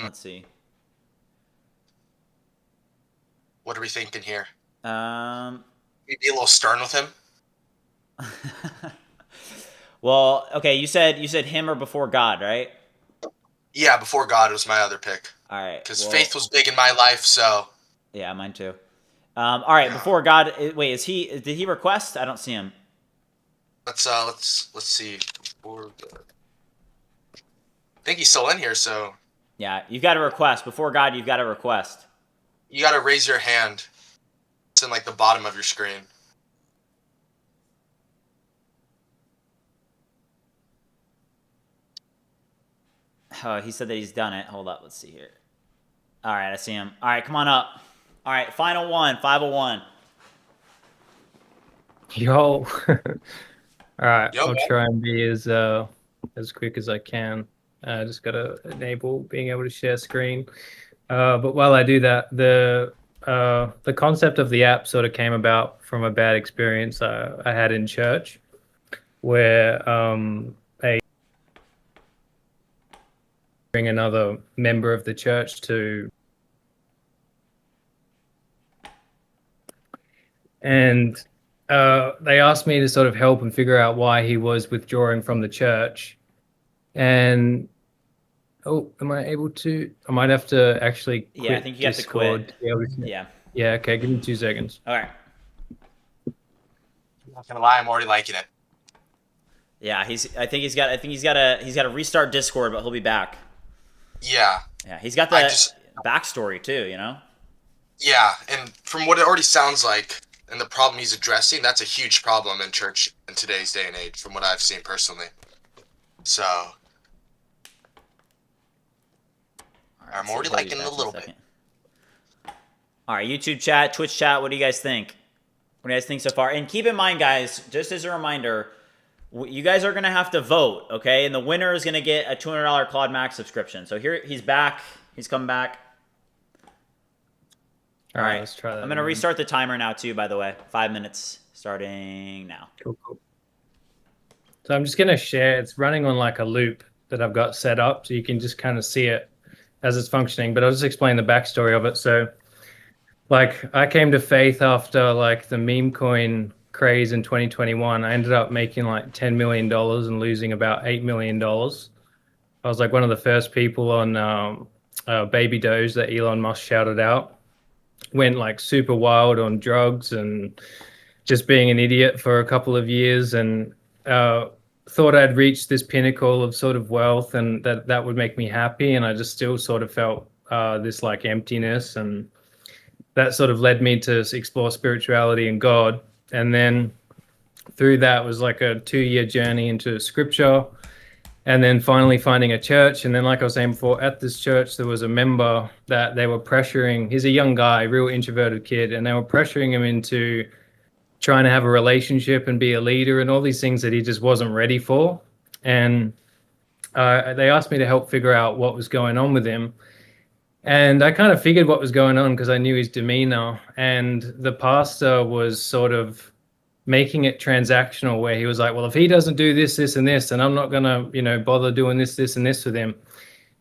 Let's see. What are we thinking here? Maybe be a little stern with him. Well, okay, you said him or before God, right? Yeah, before God was my other pick. All right. Because faith was big in my life, so. Yeah, mine too. All right, before God. Wait, did he request? I don't see him. Let's see. Before God. I think he's still in here, so. Yeah, you've got to request. Before God, you've got to request. You got to raise your hand. It's in like the bottom of your screen. He said that he's done it. Hold up, let's see here. All right, I see him. All right, come on up. All right, final one, 501. Yo. All right, Yo, I'll man. try and be as quick as I can. Just gotta enable being able to share screen. But while I do that, the concept of the app sort of came about from a bad experience I had in church, where bring another member of the church to, and they asked me to sort of help and figure out why he was withdrawing from the church. And am I able to? I might have to actually quit. Yeah, I think you have to Discord quit. be able to- Yeah. Yeah. Okay. Give me 2 seconds. All right. I'm not gonna lie, I'm already liking it. Yeah, I think he's got to restart Discord, but he'll be back. Yeah. Yeah, he's got the backstory too, you know? Yeah, and from what it already sounds like, and the problem he's addressing, that's a huge problem in church in today's day and age, from what I've seen personally. So, I'm already liking it a little bit. All right, YouTube chat, Twitch chat, what do you guys think? What do you guys think so far? And keep in mind, guys, just as a reminder, you guys are going to have to vote, okay? And the winner is going to get a $200 Claude Max subscription. So here, he's back. He's come back. All right, let's try that. I'm going to restart the timer now, too, by the way. 5 minutes starting now. Cool. So I'm just going to share. It's running on like a loop that I've got set up, so you can just kind of see it as it's functioning. But I'll just explain the backstory of it. So, like, I came to faith after like the meme coin craze in 2021. I ended up making like $10 million and losing about $8 million. I was like one of the first people on Baby Doge that Elon Musk shouted out. Went like super wild on drugs and just being an idiot for a couple of years, and thought I'd reached this pinnacle of sort of wealth and that would make me happy. And I just still sort of felt this like emptiness, and that sort of led me to explore spirituality and God. And then through that was like a 2-year journey into scripture, and then finally finding a church. And then, like I was saying before, at this church, there was a member that they were pressuring. He's a young guy, real introverted kid, and they were pressuring him into trying to have a relationship and be a leader and all these things that he just wasn't ready for. And they asked me to help figure out what was going on with him. And I kind of figured what was going on because I knew his demeanor. And the pastor was sort of making it transactional, where he was like, well, if he doesn't do this, this, and this, then I'm not going to, bother doing this, this, and this with him.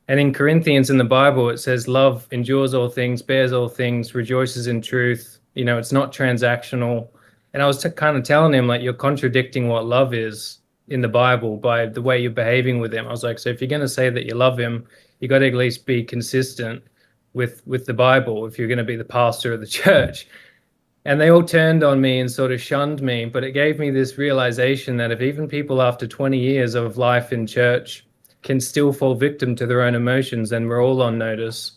And in Corinthians in the Bible, it says love endures all things, bears all things, rejoices in truth. It's not transactional. And I was kind of telling him, like, you're contradicting what love is in the Bible by the way you're behaving with him. I was like, so if you're going to say that you love him, you got to at least be consistent with the Bible if you're going to be the pastor of the church. And they all turned on me and sort of shunned me. But it gave me this realization that if even people after 20 years of life in church can still fall victim to their own emotions, then we're all on notice.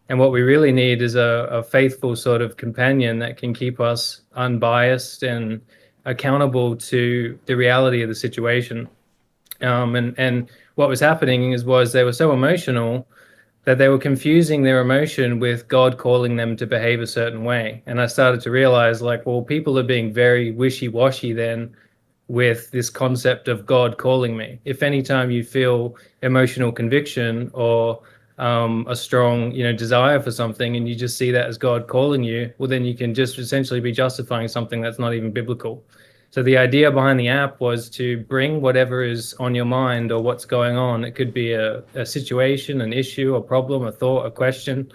And what we really need is a faithful sort of companion that can keep us unbiased and accountable to the reality of the situation. And what was happening was they were so emotional that they were confusing their emotion with God calling them to behave a certain way. And I started to realize, like, well, people are being very wishy-washy then with this concept of God calling me. If anytime you feel emotional conviction or a strong, desire for something, and you just see that as God calling you, well, then you can just essentially be justifying something that's not even biblical. So the idea behind the app was to bring whatever is on your mind or what's going on. It could be a situation, an issue, a problem, a thought, a question,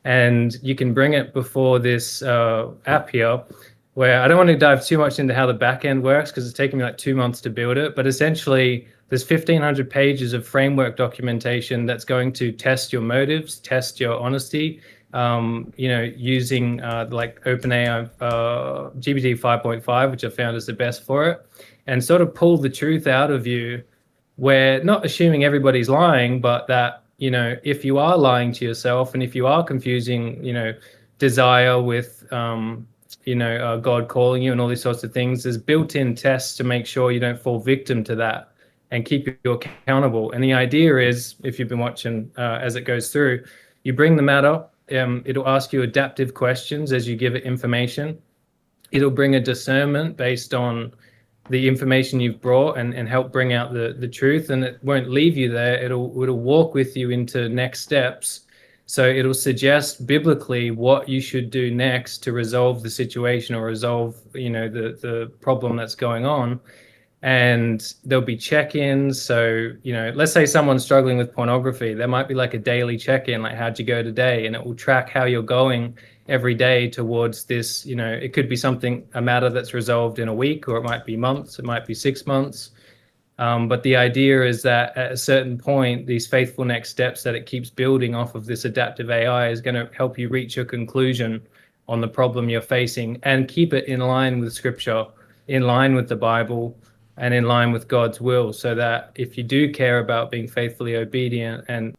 and you can bring it before this app here, where I don't want to dive too much into how the back end works because it's taken me like 2 months to build it. But essentially, there's 1,500 pages of framework documentation that's going to test your motives, test your honesty, using like OpenAI GPT 5.5, which I found is the best for it, and sort of pull the truth out of you, where not assuming everybody's lying, but that, if you are lying to yourself and if you are confusing, desire with, God calling you and all these sorts of things, there's built-in tests to make sure you don't fall victim to that and keep you accountable. And the idea is, if you've been watching as it goes through, you bring the matter, it'll ask you adaptive questions as you give it information. It'll bring a discernment based on the information you've brought and help bring out the truth, and it won't leave you there. It'll walk with you into next steps. So it'll suggest biblically what you should do next to resolve the situation or resolve, the problem that's going on. And there'll be check-ins. So, let's say someone's struggling with pornography. There might be like a daily check-in, like, how'd you go today? And it will track how you're going every day towards this. It could be a matter that's resolved in a week, or it might be months, it might be 6 months. But the idea is that at a certain point, these faithful next steps that it keeps building off of this adaptive AI is going to help you reach a conclusion on the problem you're facing and keep it in line with Scripture, in line with the Bible, and in line with God's will, so that if you do care about being faithfully obedient, and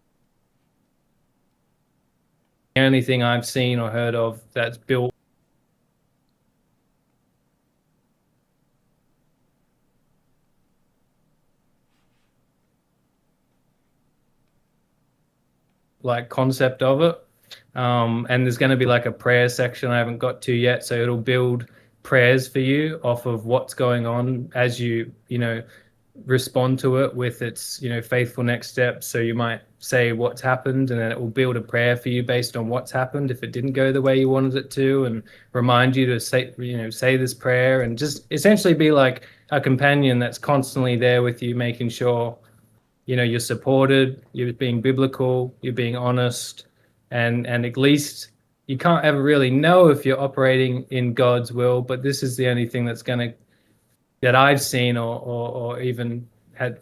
the only thing I've seen or heard of that's built like concept of it, and there's going to be like a prayer section I haven't got to yet, so it'll build prayers for you off of what's going on as you respond to it with its faithful next steps. So you might say what's happened, and then it will build a prayer for you based on what's happened if it didn't go the way you wanted it to, and remind you to say this prayer, and just essentially be like a companion that's constantly there with you, making sure you're supported, you're being biblical, you're being honest, and at least you can't ever really know if you're operating in God's will, but this is the only thing that I've seen or even had,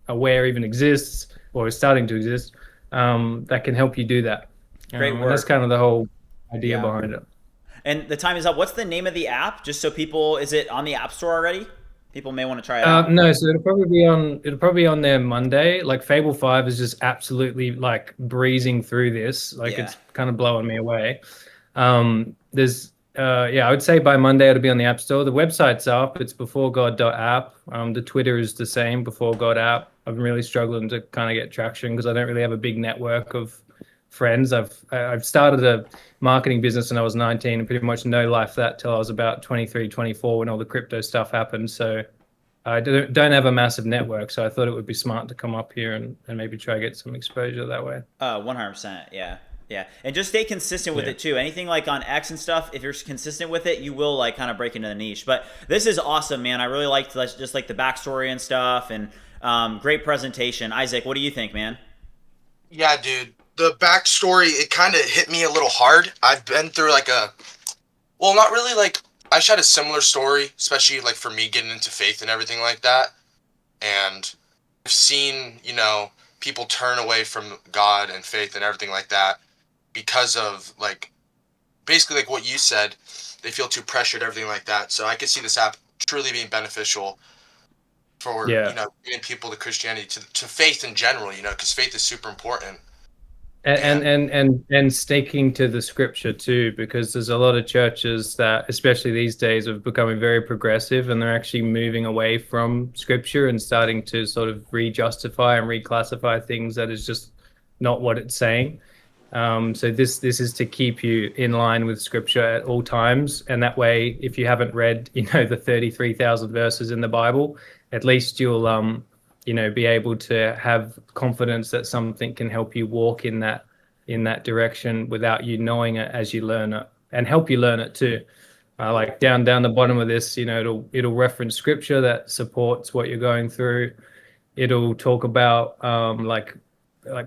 aware even exists or is starting to exist, that can help you do that. Great work. And that's kind of the whole idea behind it. And the time is up. What's the name of the app? Just so people, is it on the App Store already? People may want to try it out. No, so it'll probably be on there Monday. Like Fable 5 is just absolutely like breezing through this. Like it's kind of blowing me away. There's I would say by Monday it'll be on the App Store. The website's up. It's beforegod.app. The Twitter is the same, beforegod.app. I've been really struggling to kind of get traction because I don't really have a big network of friends. I've started a marketing business when I was 19 and pretty much no life that till I was about 23, 24 when all the crypto stuff happened. So I don't have a massive network. So I thought it would be smart to come up here and maybe try to get some exposure that way. 100%. Yeah. Yeah. And just stay consistent with it too. Anything like on X and stuff, if you're consistent with it, you will like kind of break into the niche. But this is awesome, man. I really liked just like the backstory and stuff, and great presentation. Isaac, what do you think, man? Yeah, dude. The backstory, it kind of hit me a little hard. I've been through not really I had a similar story, especially like for me getting into faith and everything like that. And I've seen, people turn away from God and faith and everything like that because of basically like what you said, they feel too pressured, everything like that. So I could see this app truly being beneficial for, getting people to Christianity, to faith in general, because faith is super important. And sticking to the Scripture too, because there's a lot of churches that, especially these days, are becoming very progressive, and they're actually moving away from Scripture and starting to sort of re-justify and reclassify things that is just not what it's saying. So this is to keep you in line with Scripture at all times, and that way, if you haven't read, the 33,000 verses in the Bible, at least you'll you know, be able to have confidence that something can help you walk in that direction without you knowing it as you learn it, and help you learn it too. Like down the bottom of this, you know, it'll reference scripture that supports what you're going through. It'll talk about like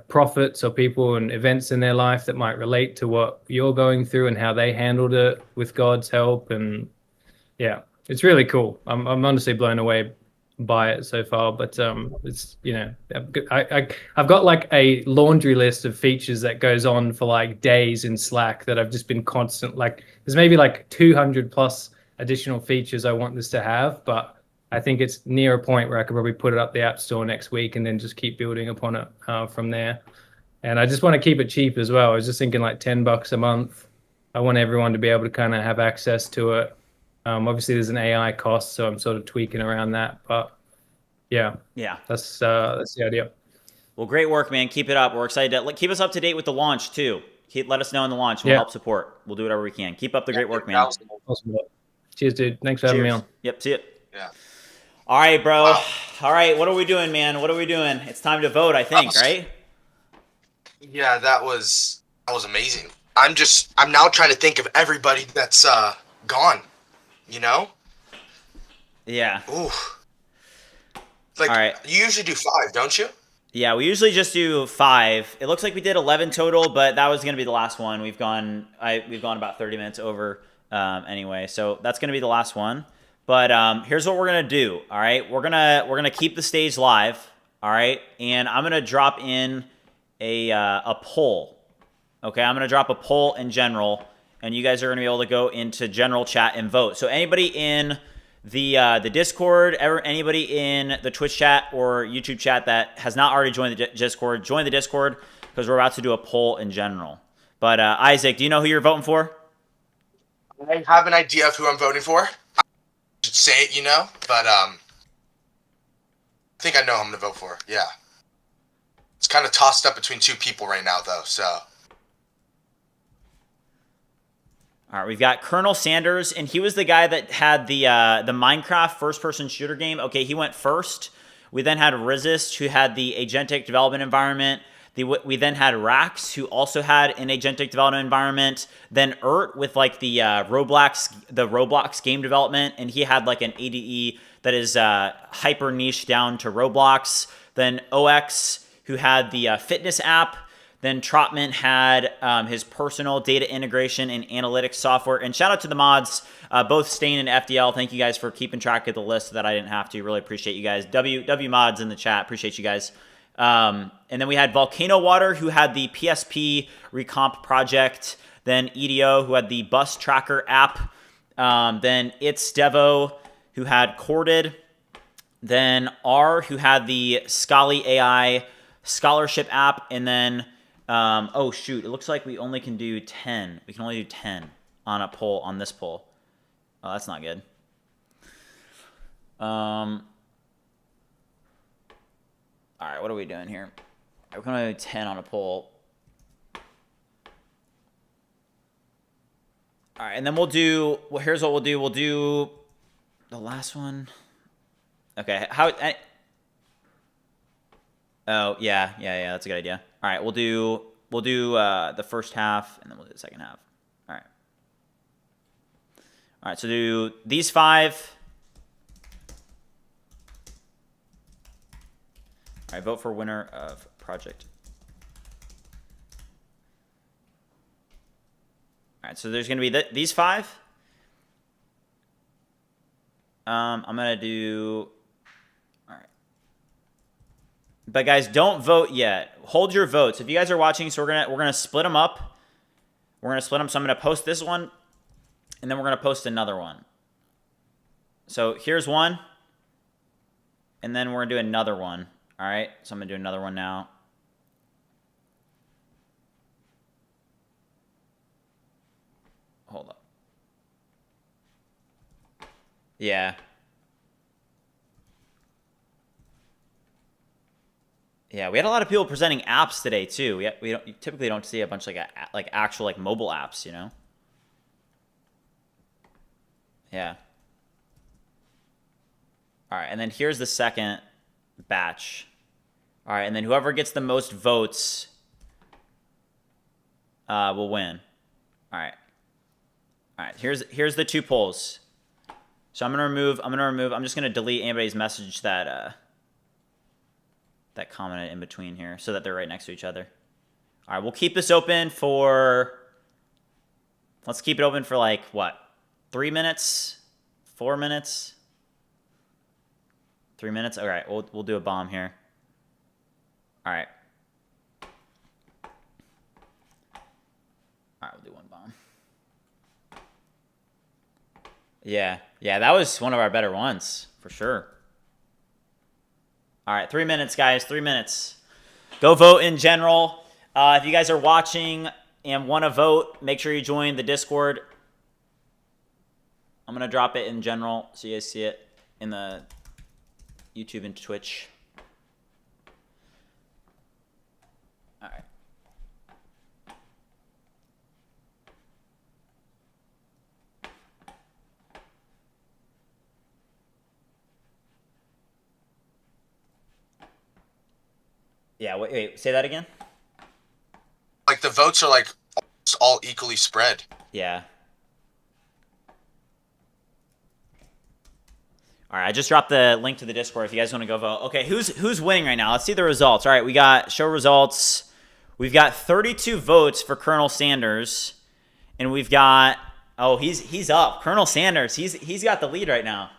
prophets or people and events in their life that might relate to what you're going through and how they handled it with God's help. And yeah, it's really cool. I'm honestly blown away by it so far, but it's, you know, I've got like a laundry list of features that goes on for like days in Slack that I've just been constant, like there's maybe like 200 plus additional features I want this to have, but I think it's near a point where I could probably put it up the App Store next week and then just keep building upon it from there. And I just want to keep it cheap as well. I was just thinking like $10 a month. I want everyone to be able to kind of have access to it. Obviously, there's an AI cost, so I'm sort of tweaking around that. But yeah, that's the idea. Well, great work, man. Keep it up. We're excited to keep us up to date with the launch too. Let us know in the launch. We'll help support. We'll do whatever we can. Keep up the great work, man. Awesome. Cheers, dude. Thanks for having me on. Yep. See it. Yeah. All right, bro. All right. What are we doing, man? What are we doing? It's time to vote, I think, right? Yeah, that was amazing. I'm now trying to think of everybody that's gone. You know? Yeah. Ooh. Like, all right. You usually do 5, don't you? Yeah, we usually just do 5. It looks like we did 11 total, but that was going to be the last one. We've gone about 30 minutes over anyway, so that's going to be the last one. But here's what we're going to do. All right, we're gonna keep the stage live. All right, and I'm going to drop in a poll. Okay, I'm going to drop a poll in general, and you guys are going to be able to go into general chat and vote. So anybody in the Discord, anybody in the Twitch chat or YouTube chat that has not already joined the Discord, join the Discord, because we're about to do a poll in general. But Isaac, do you know who you're voting for? I have an idea of who I'm voting for. I should say it, you know, but I think I know who I'm going to vote for. Yeah. It's kind of tossed up between 2 people right now, though, so. All right, we've got Colonel Sanders, and he was the guy that had the Minecraft first-person shooter game. Okay, he went first. We then had Resist, who had the agentic development environment. We then had Rax, who also had an agentic development environment. Then with like the Roblox game development, and he had like an ADE that is hyper niche down to Roblox. Then OX, who had the fitness app. Then Trotman had his personal data integration and analytics software. And shout out to the mods, both Stain and FDL. Thank you guys for keeping track of the list so that I didn't have to. Really appreciate you guys. W mods in the chat. Appreciate you guys. And then we had Volcano Water, who had the PSP Recomp project. Then EDO, who had the bus tracker app. Then It's Devo, who had Corded. Then R, who had the Scali AI scholarship app. And then oh shoot, it looks like we only can do 10. We can only do 10 on this poll. Oh, that's not good. All right, what are we doing here? We're going to do 10 on a poll. All right, and then well, here's what we'll do. We'll do the last one. Okay, oh, yeah, that's a good idea. All right, we'll do the first half, and then we'll do the second half. All right, so do these 5. All right, vote for winner of project. All right, so there's going to be these 5. I'm going to do... But guys, don't vote yet. Hold your votes. If you guys are watching, so we're gonna split them up. We're gonna split them. So I'm gonna post this one, and then we're gonna post another one. So here's one, and then we're gonna do another one. All right. So I'm gonna do another one now. Hold up. Yeah. Yeah, we had a lot of people presenting apps today too. You typically don't see a bunch of like actual like mobile apps, you know. Yeah. All right, and then here's the second batch. All right, and then whoever gets the most votes will win. All right. All right, here's the 2 polls. So I'm just gonna delete anybody's message that that commented in between here so that they're right next to each other. All right, we'll keep this open for, let's keep it open for like, what, 3 minutes? 4 minutes? 3 minutes? All right, we'll do a bomb here. All right. All right, we'll do 1 bomb. Yeah, that was one of our better ones, for sure. All right, 3 minutes, guys, 3 minutes. Go vote in general. If you guys are watching and want to vote, make sure you join the Discord. I'm going to drop it in general so you guys see it in the YouTube and Twitch. All right. Yeah, wait, say that again? Like, the votes are, like, all equally spread. Yeah. All right, I just dropped the link to the Discord if you guys want to go vote. Okay, who's winning right now? Let's see the results. All right, we got show results. We've got 32 votes for Colonel Sanders, and we've got, oh, he's up. Colonel Sanders, he's got the lead right now.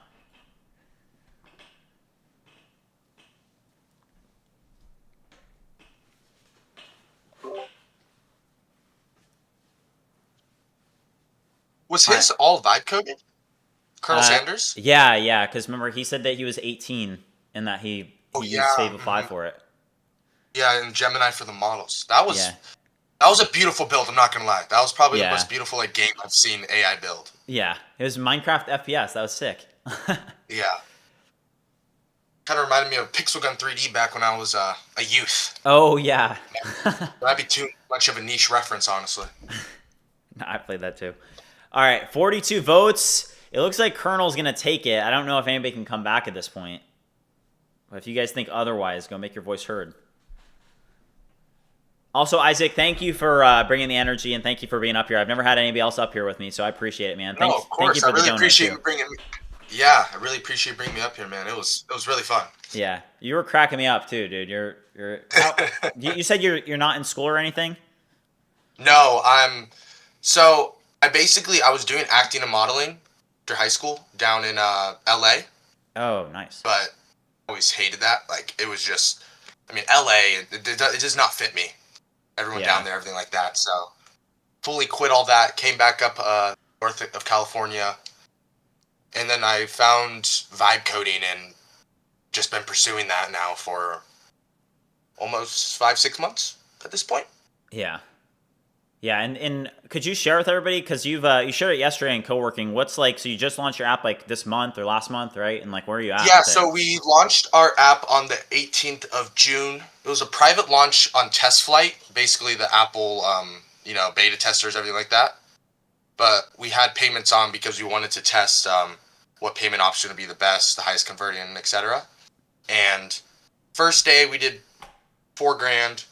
Was his all vibe coded? Colonel Sanders? Yeah, because remember, he said that he was 18 and that he used Fable 5 for it. Yeah, and Gemini for the models. That was a beautiful build, I'm not going to lie. That was probably the most beautiful game I've seen AI build. Yeah, it was Minecraft FPS. That was sick. Yeah. Kind of reminded me of Pixel Gun 3D back when I was a youth. Oh, yeah. That'd be too much of a niche reference, honestly. No, I played that too. All right, 42 votes. It looks like Colonel's going to take it. I don't know if anybody can come back at this point. But if you guys think otherwise, go make your voice heard. Also, Isaac, thank you for bringing the energy, and thank you for being up here. I've never had anybody else up here with me, so I appreciate it, man. No, of course. I really appreciate you bringing me. Yeah, I really appreciate you bringing me up here, man. It was really fun. Yeah, you were cracking me up too, dude. You said you're not in school or anything? No, I was doing acting and modeling after high school down in LA. Oh, nice. But I always hated that. Like, it was just, LA, it does not fit me. Everyone down there, everything like that. So, fully quit all that, came back up north of California, and then I found vibe coding and just been pursuing that now for almost 5-6 months at this point. Yeah. Yeah, and could you share with everybody, because you shared it yesterday in co-working, what's like, so you just launched your app like this month or last month, right? And like, where are you at? Yeah, so we launched our app on the 18th of June. It was a private launch on test flight, basically the Apple, beta testers, everything like that. But we had payments on because we wanted to test what payment option would be the best, the highest converting, etc. And first day we did $4,000.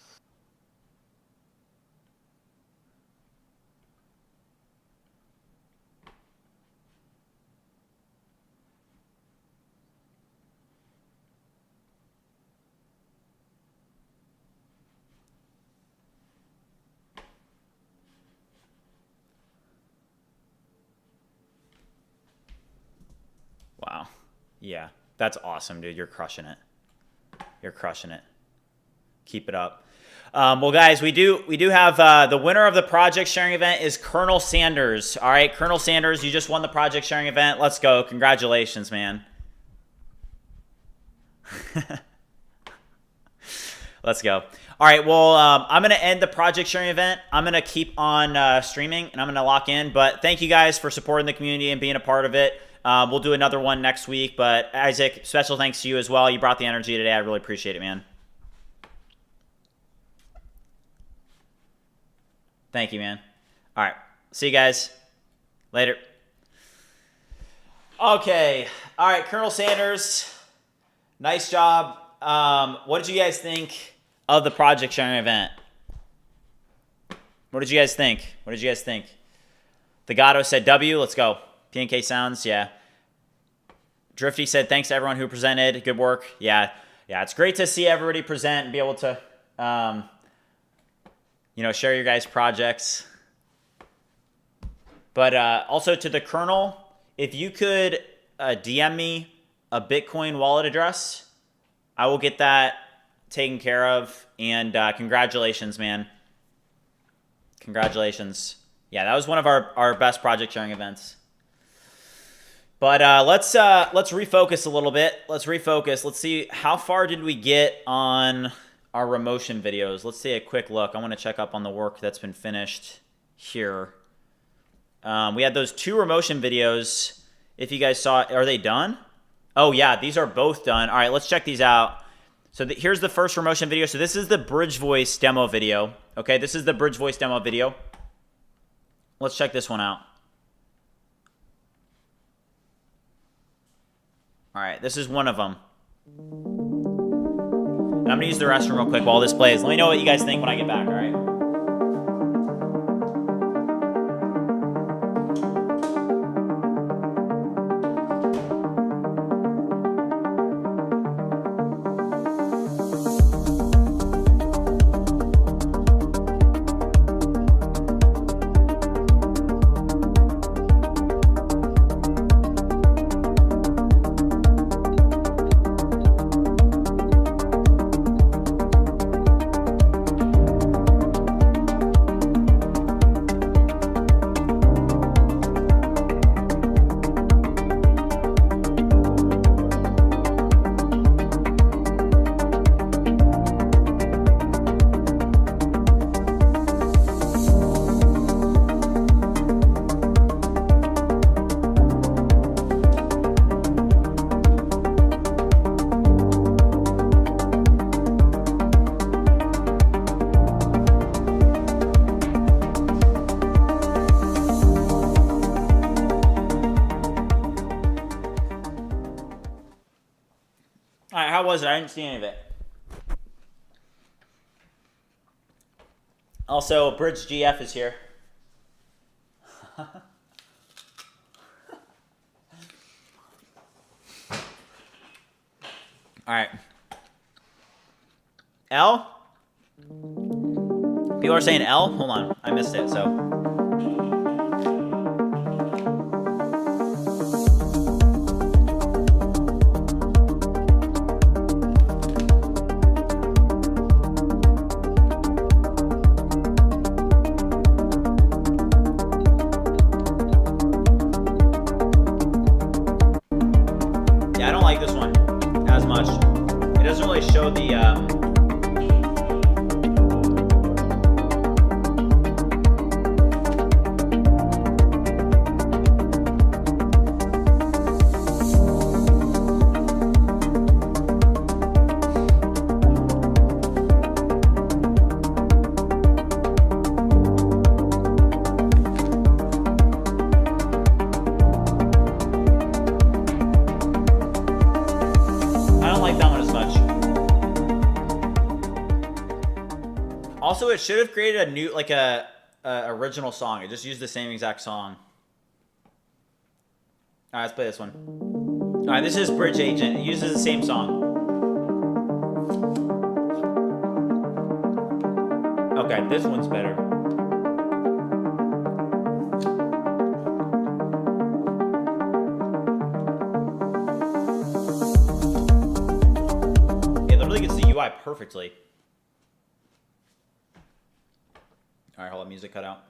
Wow. Yeah, that's awesome, dude. You're crushing it. You're crushing it. Keep it up. Well, guys, we do have the winner of the project sharing event is Colonel Sanders. All right, Colonel Sanders, you just won the project sharing event. Let's go. Congratulations, man. Let's go. All right, well, I'm going to end the project sharing event. I'm going to keep on streaming, and I'm going to lock in. But thank you guys for supporting the community and being a part of it. We'll do another one next week. But Isaac, special thanks to you as well. You brought the energy today. I really appreciate it, man. Thank you, man. All right. See you guys. Later. Okay. All right, Colonel Sanders. Nice job. what did you guys think of the project sharing event? What did you guys think? What did you guys think? The Gato said W. Let's go. PNK Sounds, yeah. Drifty said, thanks to everyone who presented. Good work. Yeah, it's great to see everybody present and be able to, share your guys' projects. But also to the Colonel, if you could DM me a Bitcoin wallet address, I will get that taken care of. And congratulations, man. Congratulations. Yeah, that was one of our best project sharing events. But let's refocus a little bit. Let's refocus. Let's see, how far did we get on our Remotion videos? Let's take a quick look. I want to check up on the work that's been finished here. We had those 2 Remotion videos. If you guys saw, are they done? Oh yeah, these are both done. All right, let's check these out. So here's the first Remotion video. So this is the BridgeVoice demo video. Okay, this is the BridgeVoice demo video. Let's check this one out. All right, this is one of them. And I'm gonna use the restroom real quick while this plays. Let me know what you guys think when I get back, all right? How was it? I didn't see any of it. Also, BridgeGF is here. All right. L? People are saying L? Hold on. I missed it, so. Also, it should have created a new, like a original song. It just used the same exact song. All right, let's play this one. All right, this is BridgeAgent. It uses the same song. Okay, this one's better. It literally gets the UI perfectly. All right, hold on, music cut out.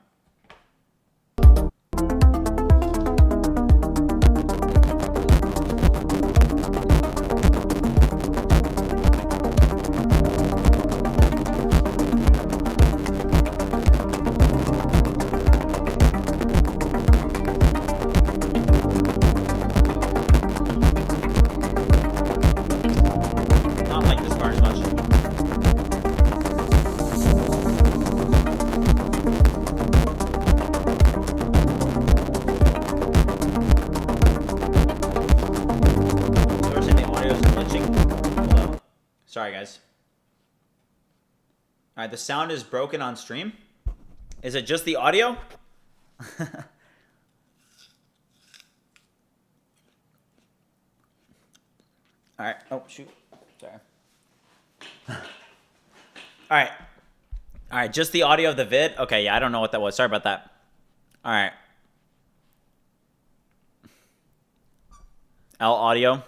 Sorry, guys. All right, the sound is broken on stream. Is it just the audio? All right. Oh, shoot. Sorry. All right. All right, just the audio of the vid? Okay, yeah, I don't know what that was. Sorry about that. All right. L audio.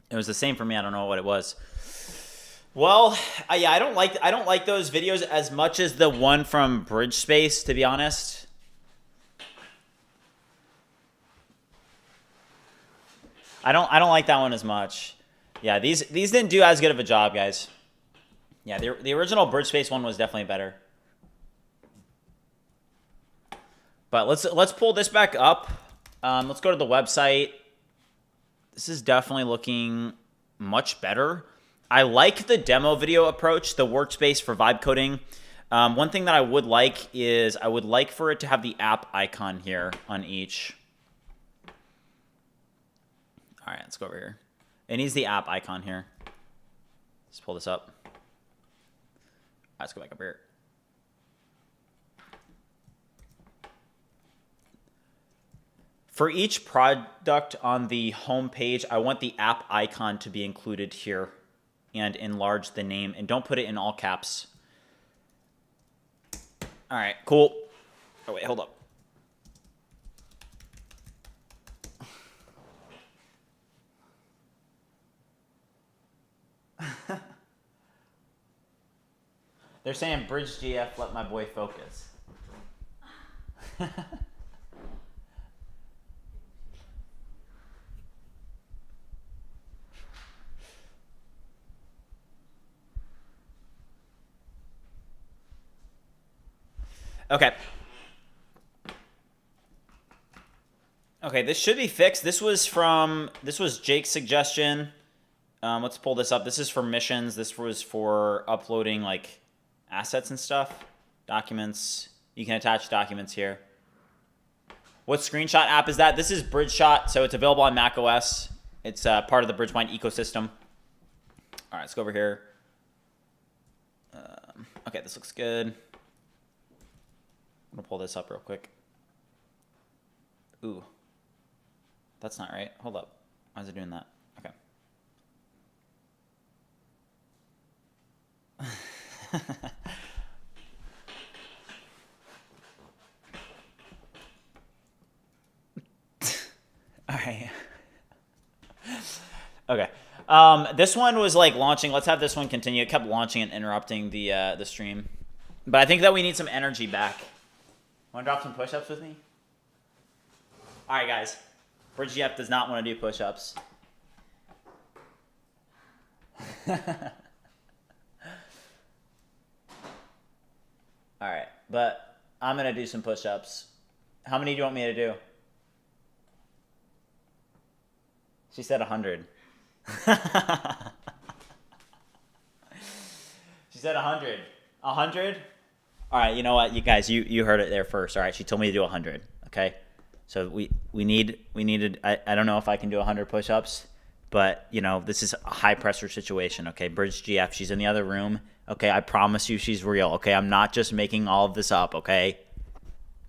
It was the same for me. I don't know what it was. Well, yeah, I don't like those videos as much as the one from BridgeSpace, to be honest. I don't like that one as much. Yeah, these didn't do as good of a job, guys. Yeah, the original BridgeSpace one was definitely better. But let's pull this back up. Let's go to the website. This is definitely looking much better. I like the demo video approach, the workspace for vibe coding. One thing that I would like is I would like for it to have the app icon here on each. All right, let's go over here. It needs the app icon here. Let's pull this up. All right, let's go back up here. For each product on the home page, I want the app icon to be included here and enlarge the name. And don't put it in all caps. All right, cool. Oh, wait, hold up. They're saying BridgeGF, let my boy focus. Okay. Okay, this should be fixed. This was Jake's suggestion. Let's pull this up. This is for missions. This was for uploading like assets and stuff. Documents. You can attach documents here. What screenshot app is that? This is BridgeShot, so it's available on Mac OS. It's part of the BridgeMind ecosystem. All right, let's go over here. Okay, this looks good. I'm gonna pull this up real quick. Ooh, that's not right. Hold up. Why is it doing that? Okay. All right. Okay. This one was like launching. Let's have this one continue. It kept launching and interrupting the stream. But I think that we need some energy back. Want to drop some push-ups with me? All right, guys. BridgeGF does not want to do push-ups. All right, but I'm going to do some push-ups. How many do you want me to do? She said 100. She said 100. 100? All right, you know what, you guys, you heard it there first. All right, she told me to do 100. Okay, so we needed. I don't know if I can do 100 push-ups, but you know this is a high pressure situation. Okay, BridgeGF, she's in the other room. Okay, I promise you she's real. Okay, I'm not just making all of this up. Okay,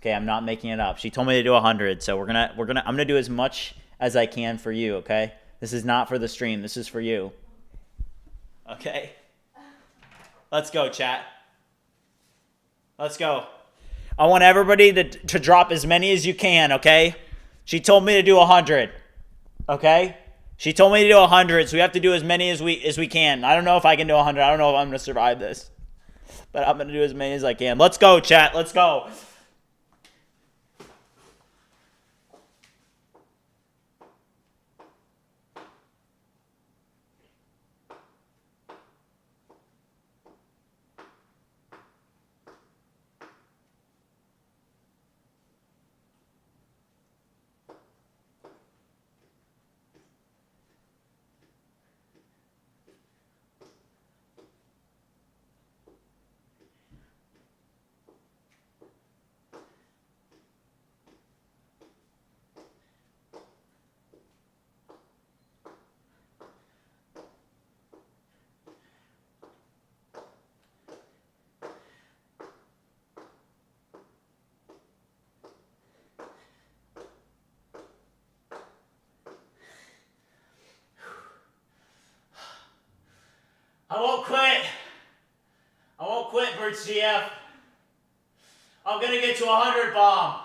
I'm not making it up. She told me to do 100, so I'm gonna do as much as I can for you. Okay, this is not for the stream. This is for you. Okay, let's go, chat. Let's go. I want everybody to drop as many as you can, okay? She told me to do 100, okay? She told me to do 100, so we have to do as many as we can. I don't know if I can do 100. I don't know if I'm going to survive this. But I'm going to do as many as I can. Let's go, chat. Let's go. won't quit. I won't quit, BridgeGF. I'm gonna get to 100 bomb.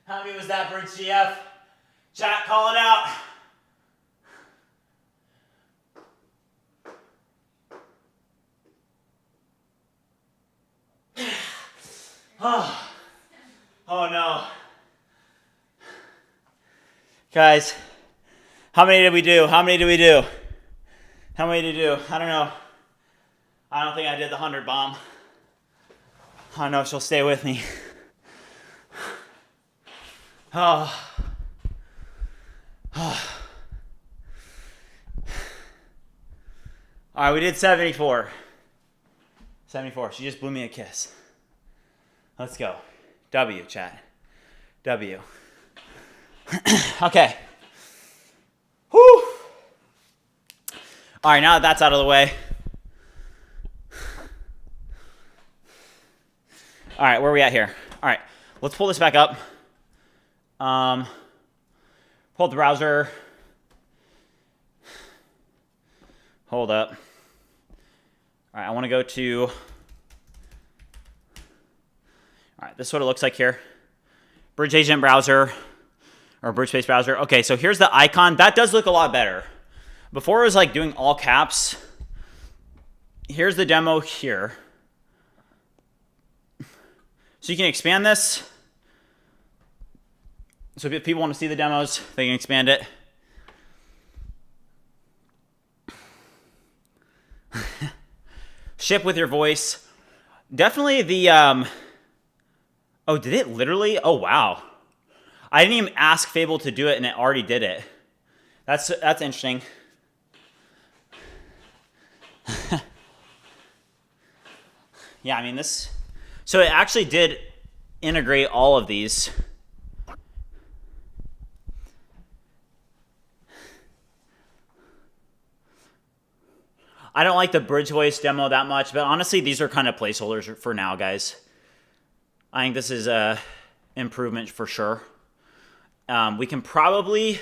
How many was that, BridgeGF? Chat, call it out. Oh, oh no. Guys, how many did we do? How many did we do? How many did we do? I don't know. I don't think I did the 100 bomb. I don't know if she'll stay with me. Oh. Oh. All right, we did 74. 74. She just blew me a kiss. Let's go. W, chat. W. Okay. Whew. All right, now that that's out of the way. All right, where are we at here? All right, let's pull this back up. Pull up the browser. Hold up. All right, I want to go to... All right, this is what it looks like here. BridgeAgent browser, or BridgeSpace browser. Okay, so here's the icon. That does look a lot better. Before it was like doing all caps. Here's the demo here. So you can expand this. So if people want to see the demos, they can expand it. Ship with your voice. Definitely the... Oh, did it literally? Oh, wow. I didn't even ask Fable to do it, and it already did it. That's interesting. Yeah, I mean, this... So it actually did integrate all of these. I don't like the BridgeVoice demo that much, but honestly, these are kind of placeholders for now, guys. I think this is a improvement for sure. We can probably...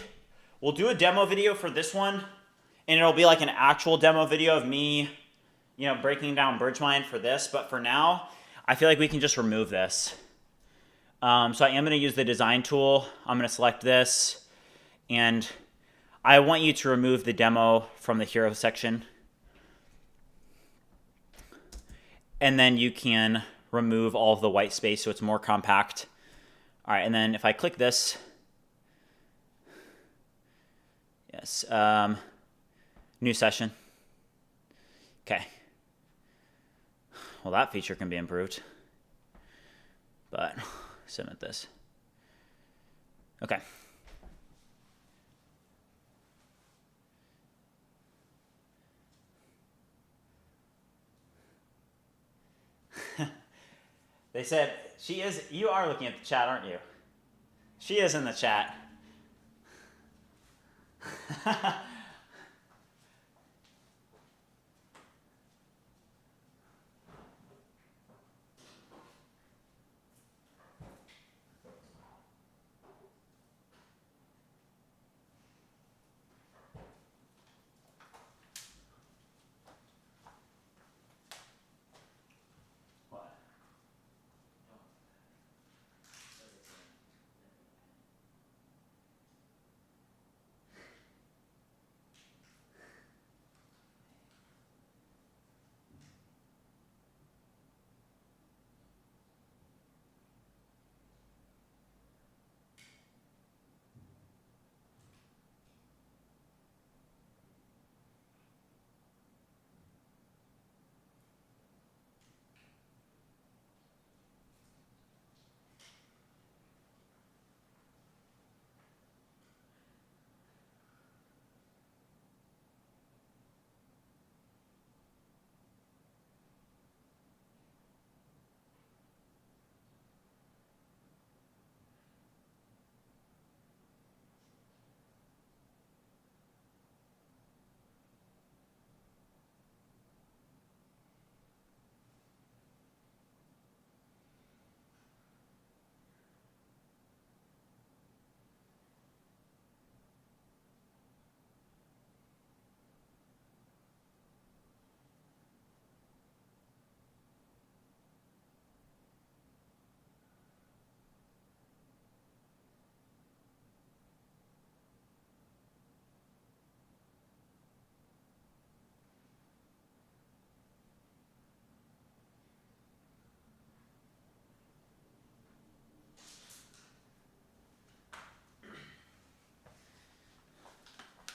We'll do a demo video for this one, and it'll be like an actual demo video of me, you know, breaking down BridgeMind for this. But for now, I feel like we can just remove this. So I am going to use the design tool. I'm going to select this, and I want you to remove the demo from the hero section. And then you can remove all of the white space so it's more compact. All right, and then if I click this, yes, new session. Okay. Well, that feature can be improved, but submit this. Okay. They said, she is, you are looking at the chat, aren't you? She is in the chat.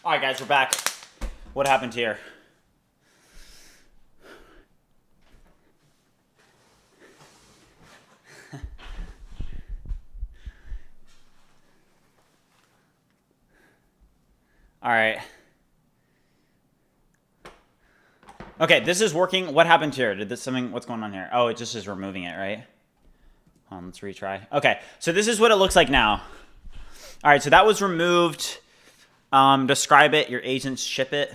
All right, guys, we're back. What happened here? All right. Okay, this is working. What happened here? Did this something? What's going on here? Oh, it just is removing it, right? Hold on, let's retry. Okay, so this is what it looks like now. All right, so that was removed. Describe it. Your agents ship it.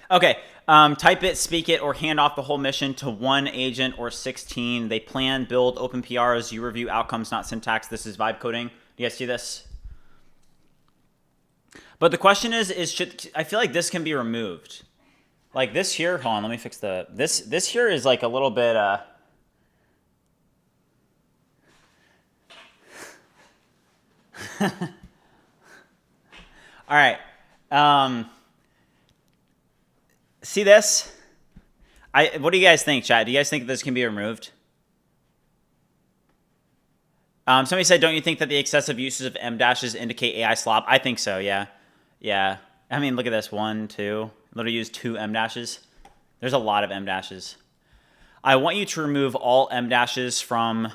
Okay, type it, speak it, or hand off the whole mission to one agent or 16. They plan, build, open PRs. You review outcomes, not syntax. This is vibe coding. Do you guys see this? But the question is should I feel like this can be removed? Like this here, hold on, let me fix the, this here is like a little bit, all right, see this? What do you guys think, chat? Do you guys think this can be removed? Somebody said, don't you think that the excessive uses of M dashes indicate AI slop? I think so, yeah. Yeah. I mean, look at this. 1, 2. Literally use 2 M dashes. There's a lot of M dashes. I want you to remove all M dashes from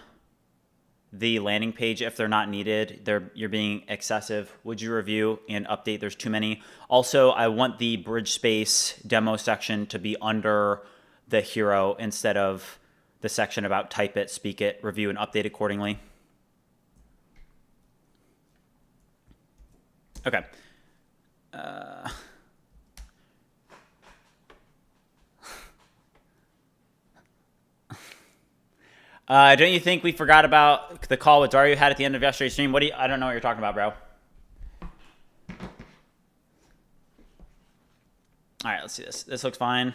the landing page if they're not needed. You're being excessive. Would you review and update? There's too many. Also, I want the BridgeSpace demo section to be under the hero instead of the section about type it, speak it, review, and update accordingly. Okay. Don't you think we forgot about the call with Dario had at the end of yesterday's stream? I don't know what you're talking about, bro. All right, let's see this. This looks fine.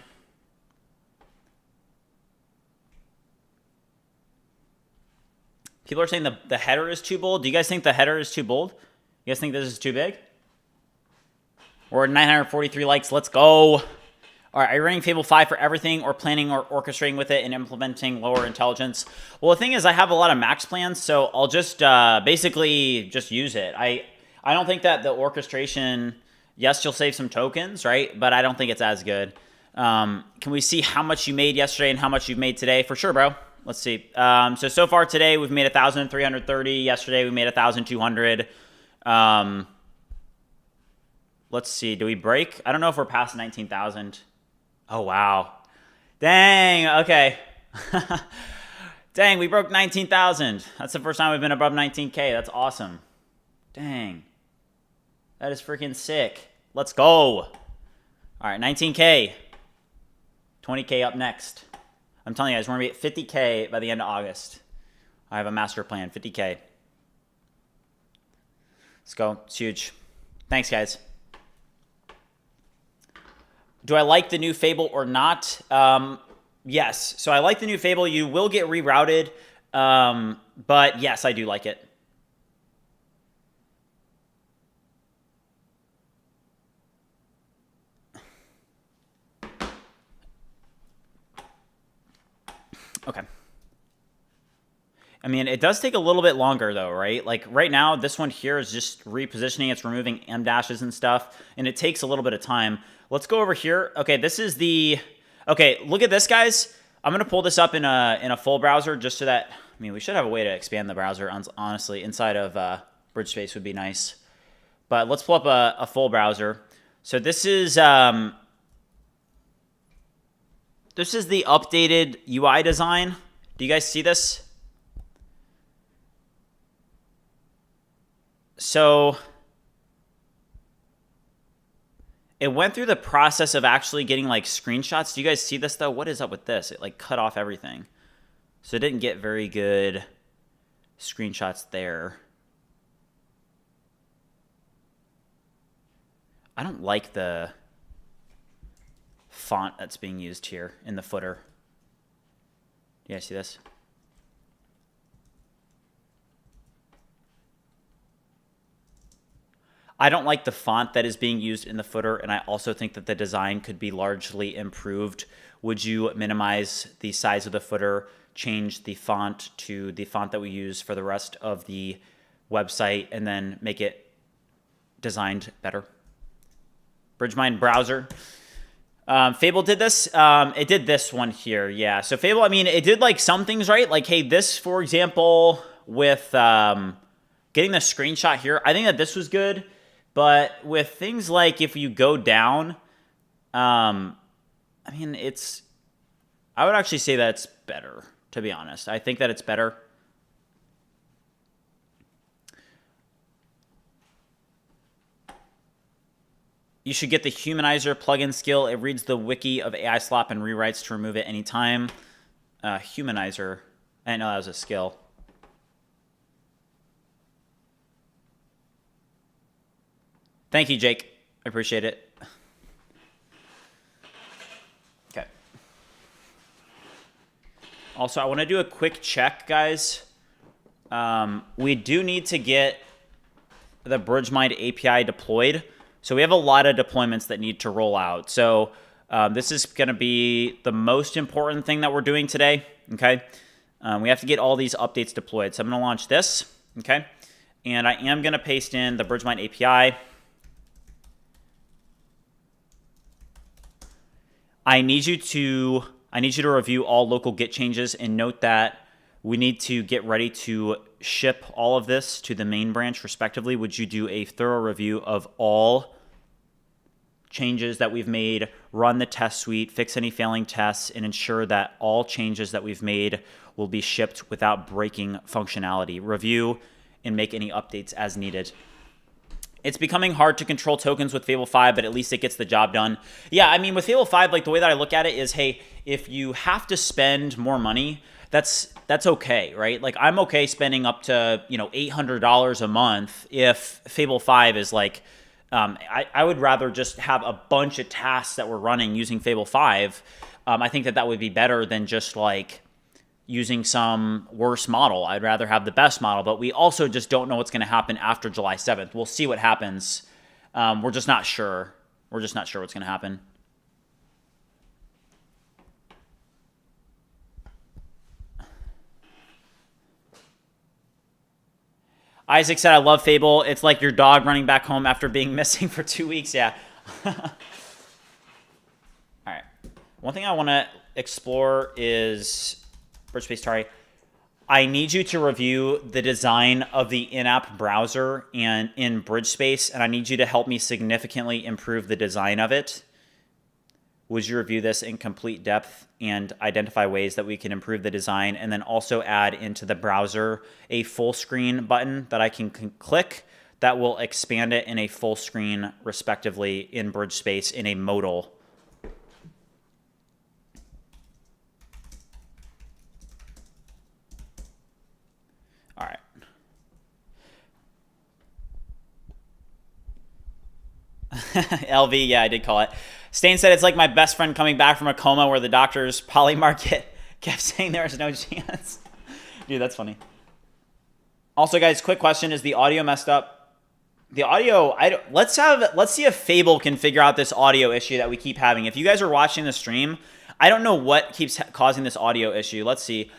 People are saying the header is too bold. Do you guys think the header is too bold? You guys think this is too big? We're at 943 likes. Let's go. All right, are you running Fable 5 for everything or planning or orchestrating with it and implementing lower intelligence? Well, the thing is I have a lot of max plans, so I'll just basically just use it. I don't think that the orchestration, yes, you'll save some tokens, right? But I don't think it's as good. Can we see how much you made yesterday and how much you've made today? For sure, bro. Let's see. So far today, we've made 1,330. Yesterday, we made 1,200. Let's see. Do we break? I don't know if we're past 19,000. Oh, wow. Dang. Okay. Dang, we broke 19,000. That's the first time we've been above 19K. That's awesome. Dang. That is freaking sick. Let's go. All right, 19K. 20K up next. I'm telling you guys, we're going to be at 50K by the end of August. I have a master plan, 50K. Let's go. It's huge. Thanks, guys. Do I like the new Fable or not? Yes. So I like the new Fable. You will get rerouted, but yes, I do like it. Okay. I mean, it does take a little bit longer though, right? Like right now, this one here is just repositioning. It's removing M dashes and stuff, and it takes a little bit of time. Let's go over here. Okay, this is the... Okay, look at this, guys. I'm going to pull this up in a full browser just so that... I mean, we should have a way to expand the browser, honestly. Inside of BridgeSpace would be nice. But let's pull up a full browser. So this is the updated UI design. Do you guys see this? So it went through the process of actually getting like screenshots. Do you guys see this though? What is up with this? It like cut off everything. So it didn't get very good screenshots there. I don't like the font that's being used here in the footer. Do you guys see this? I don't like the font that is being used in the footer, and I also think that the design could be largely improved. Would you minimize the size of the footer, change the font to the font that we use for the rest of the website, and then make it designed better? BridgeMind browser. Fable did this. It did this one here. Yeah. So Fable, I mean, it did like some things right. Like, hey, this, for example, with getting the screenshot here, I think that this was good. But with things like if you go down, I mean, I would actually say that it's better, to be honest. I think that it's better. You should get the Humanizer plugin skill. It reads the wiki of AI slop and rewrites to remove it anytime. Humanizer. I didn't know that was a skill. Thank you, Jake. I appreciate it. Okay. Also, I want to do a quick check, guys. We do need to get the BridgeMind API deployed. So we have a lot of deployments that need to roll out. So this is going to be the most important thing that we're doing today, okay? We have to get all these updates deployed. So I'm going to launch this, okay? And I am going to paste in the BridgeMind API. I need you to review all local Git changes and note that we need to get ready to ship all of this to the main branch respectively. Would you do a thorough review of all changes that we've made, run the test suite, fix any failing tests, and ensure that all changes that we've made will be shipped without breaking functionality. Review and make any updates as needed. It's becoming hard to control tokens with Fable 5, but at least it gets the job done. Yeah, I mean, with Fable 5, like the way that I look at it is, hey, if you have to spend more money, that's okay, right? Like I'm okay spending up to, $800 a month if Fable 5 is like, I would rather just have a bunch of tasks that we're running using Fable 5. I think that would be better than just like using some worse model. I'd rather have the best model, but we also just don't know what's going to happen after July 7th. We'll see what happens. We're just not sure. We're just not sure what's going to happen. Isaac said, I love Fable. It's like your dog running back home after being missing for 2 weeks. Yeah. All right. One thing I want to explore is BridgeSpace, sorry. I need you to review the design of the in-app browser and in BridgeSpace, and I need you to help me significantly improve the design of it. Would you review this in complete depth and identify ways that we can improve the design, and then also add into the browser a full screen button that I can click that will expand it in a full screen respectively in BridgeSpace in a modal. All right. LV, yeah, I did call it. Stain said, it's like my best friend coming back from a coma where the doctor's polymarket kept saying there was no chance. Dude, that's funny. Also, guys, quick question. Is the audio messed up? The audio, let's see if Fable can figure out this audio issue that we keep having. If you guys are watching the stream, I don't know what keeps causing this audio issue. Let's see.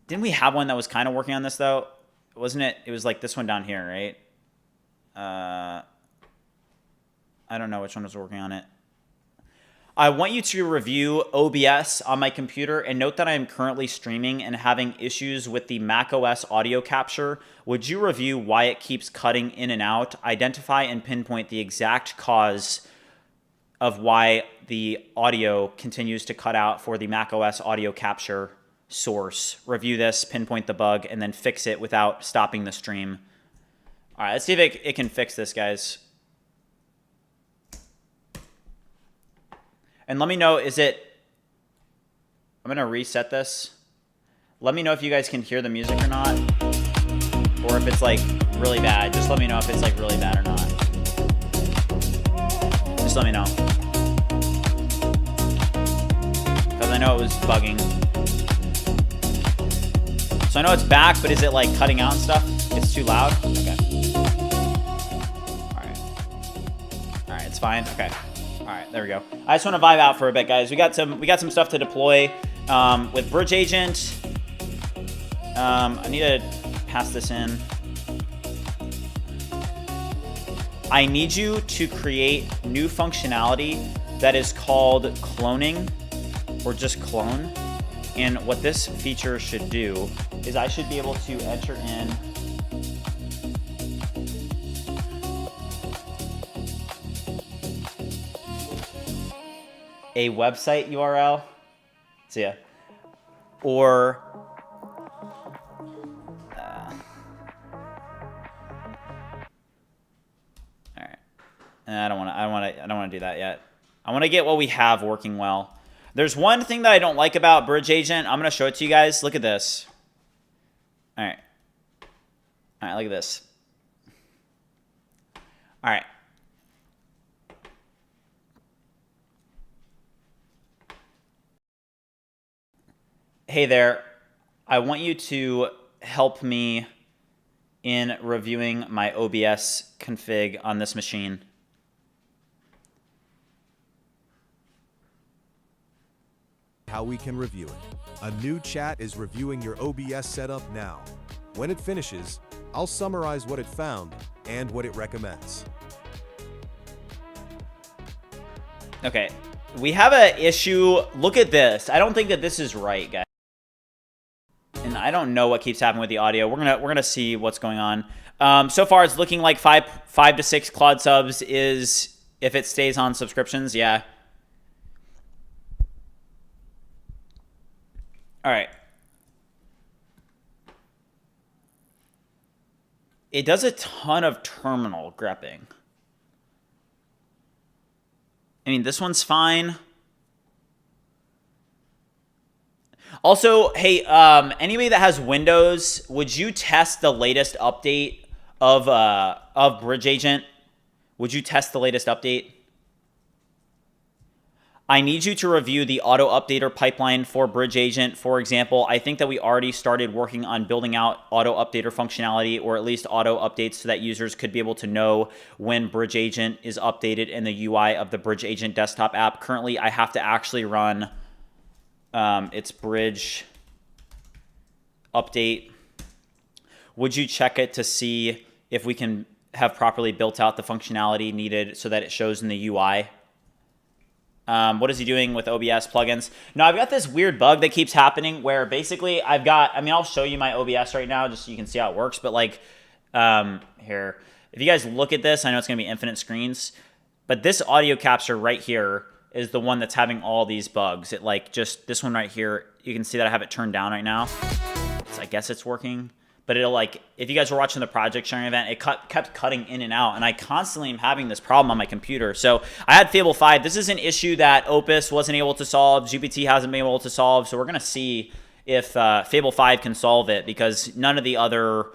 Didn't we have one that was kind of working on this, though? Wasn't it? It was like this one down here, right? I don't know which one was working on it. I want you to review OBS on my computer and note that I am currently streaming and having issues with the macOS audio capture. Would you review why it keeps cutting in and out? Identify and pinpoint the exact cause of why the audio continues to cut out for the macOS audio capture source. Review this, pinpoint the bug, and then fix it without stopping the stream. All right, let's see if it can fix this, guys. And let me know, I'm going to reset this. Let me know if you guys can hear the music or not. Or if it's like really bad. Just let me know if it's like really bad or not. Just let me know. know it was bugging. So I know it's back, but is it like cutting out and stuff? It's too loud? Okay. Alright, it's fine. Okay. Alright, there we go. I just want to vibe out for a bit, guys. We got some stuff to deploy with BridgeAgent. I need to pass this in. I need you to create new functionality that is called cloning, or just clone. And what this feature should do is I should be able to enter in a website URL. See ya. Or all right. I don't want to do that yet. I want to get what we have working well. There's one thing that I don't like about BridgeAgent. I'm going to show it to you guys. Look at this. All right. All right, look at this. All right. Hey there. I want you to help me in reviewing my OBS config on this machine. How we can review it. A new chat is reviewing your OBS setup now. When it finishes, I'll summarize what it found and what it recommends. Okay, we have an issue. Look at this. I don't think that this is right, guys. And I don't know what keeps happening with the audio. We're gonna see what's going on. So far, it's looking like 5 to 6 Claude subs is if it stays on subscriptions. Yeah. All right. It does a ton of terminal grepping. I mean, this one's fine. Also, hey, anybody that has Windows, would you test the latest update of BridgeAgent? Would you test the latest update? I need you to review the auto updater pipeline for BridgeAgent. For example, I think that we already started working on building out auto updater functionality, or at least auto updates, so that users could be able to know when BridgeAgent is updated in the UI of the BridgeAgent desktop app. Currently, I have to actually run its Bridge update. Would you check it to see if we can have properly built out the functionality needed so that it shows in the UI? What is he doing with OBS plugins? No, I've got this weird bug that keeps happening where basically I'll show you my OBS right now just so you can see how it works. But like, here, if you guys look at this, I know it's going to be infinite screens, but this audio capture right here is the one that's having all these bugs. It like just this one right here, you can see that I have it turned down right now. So I guess it's working. But it'll like, if you guys were watching the project sharing event, it kept cutting in and out, and I constantly am having this problem on my computer. So I had Fable 5. This is an issue that Opus wasn't able to solve, GPT hasn't been able to solve, so we're going to see if Fable 5 can solve it, because none of the other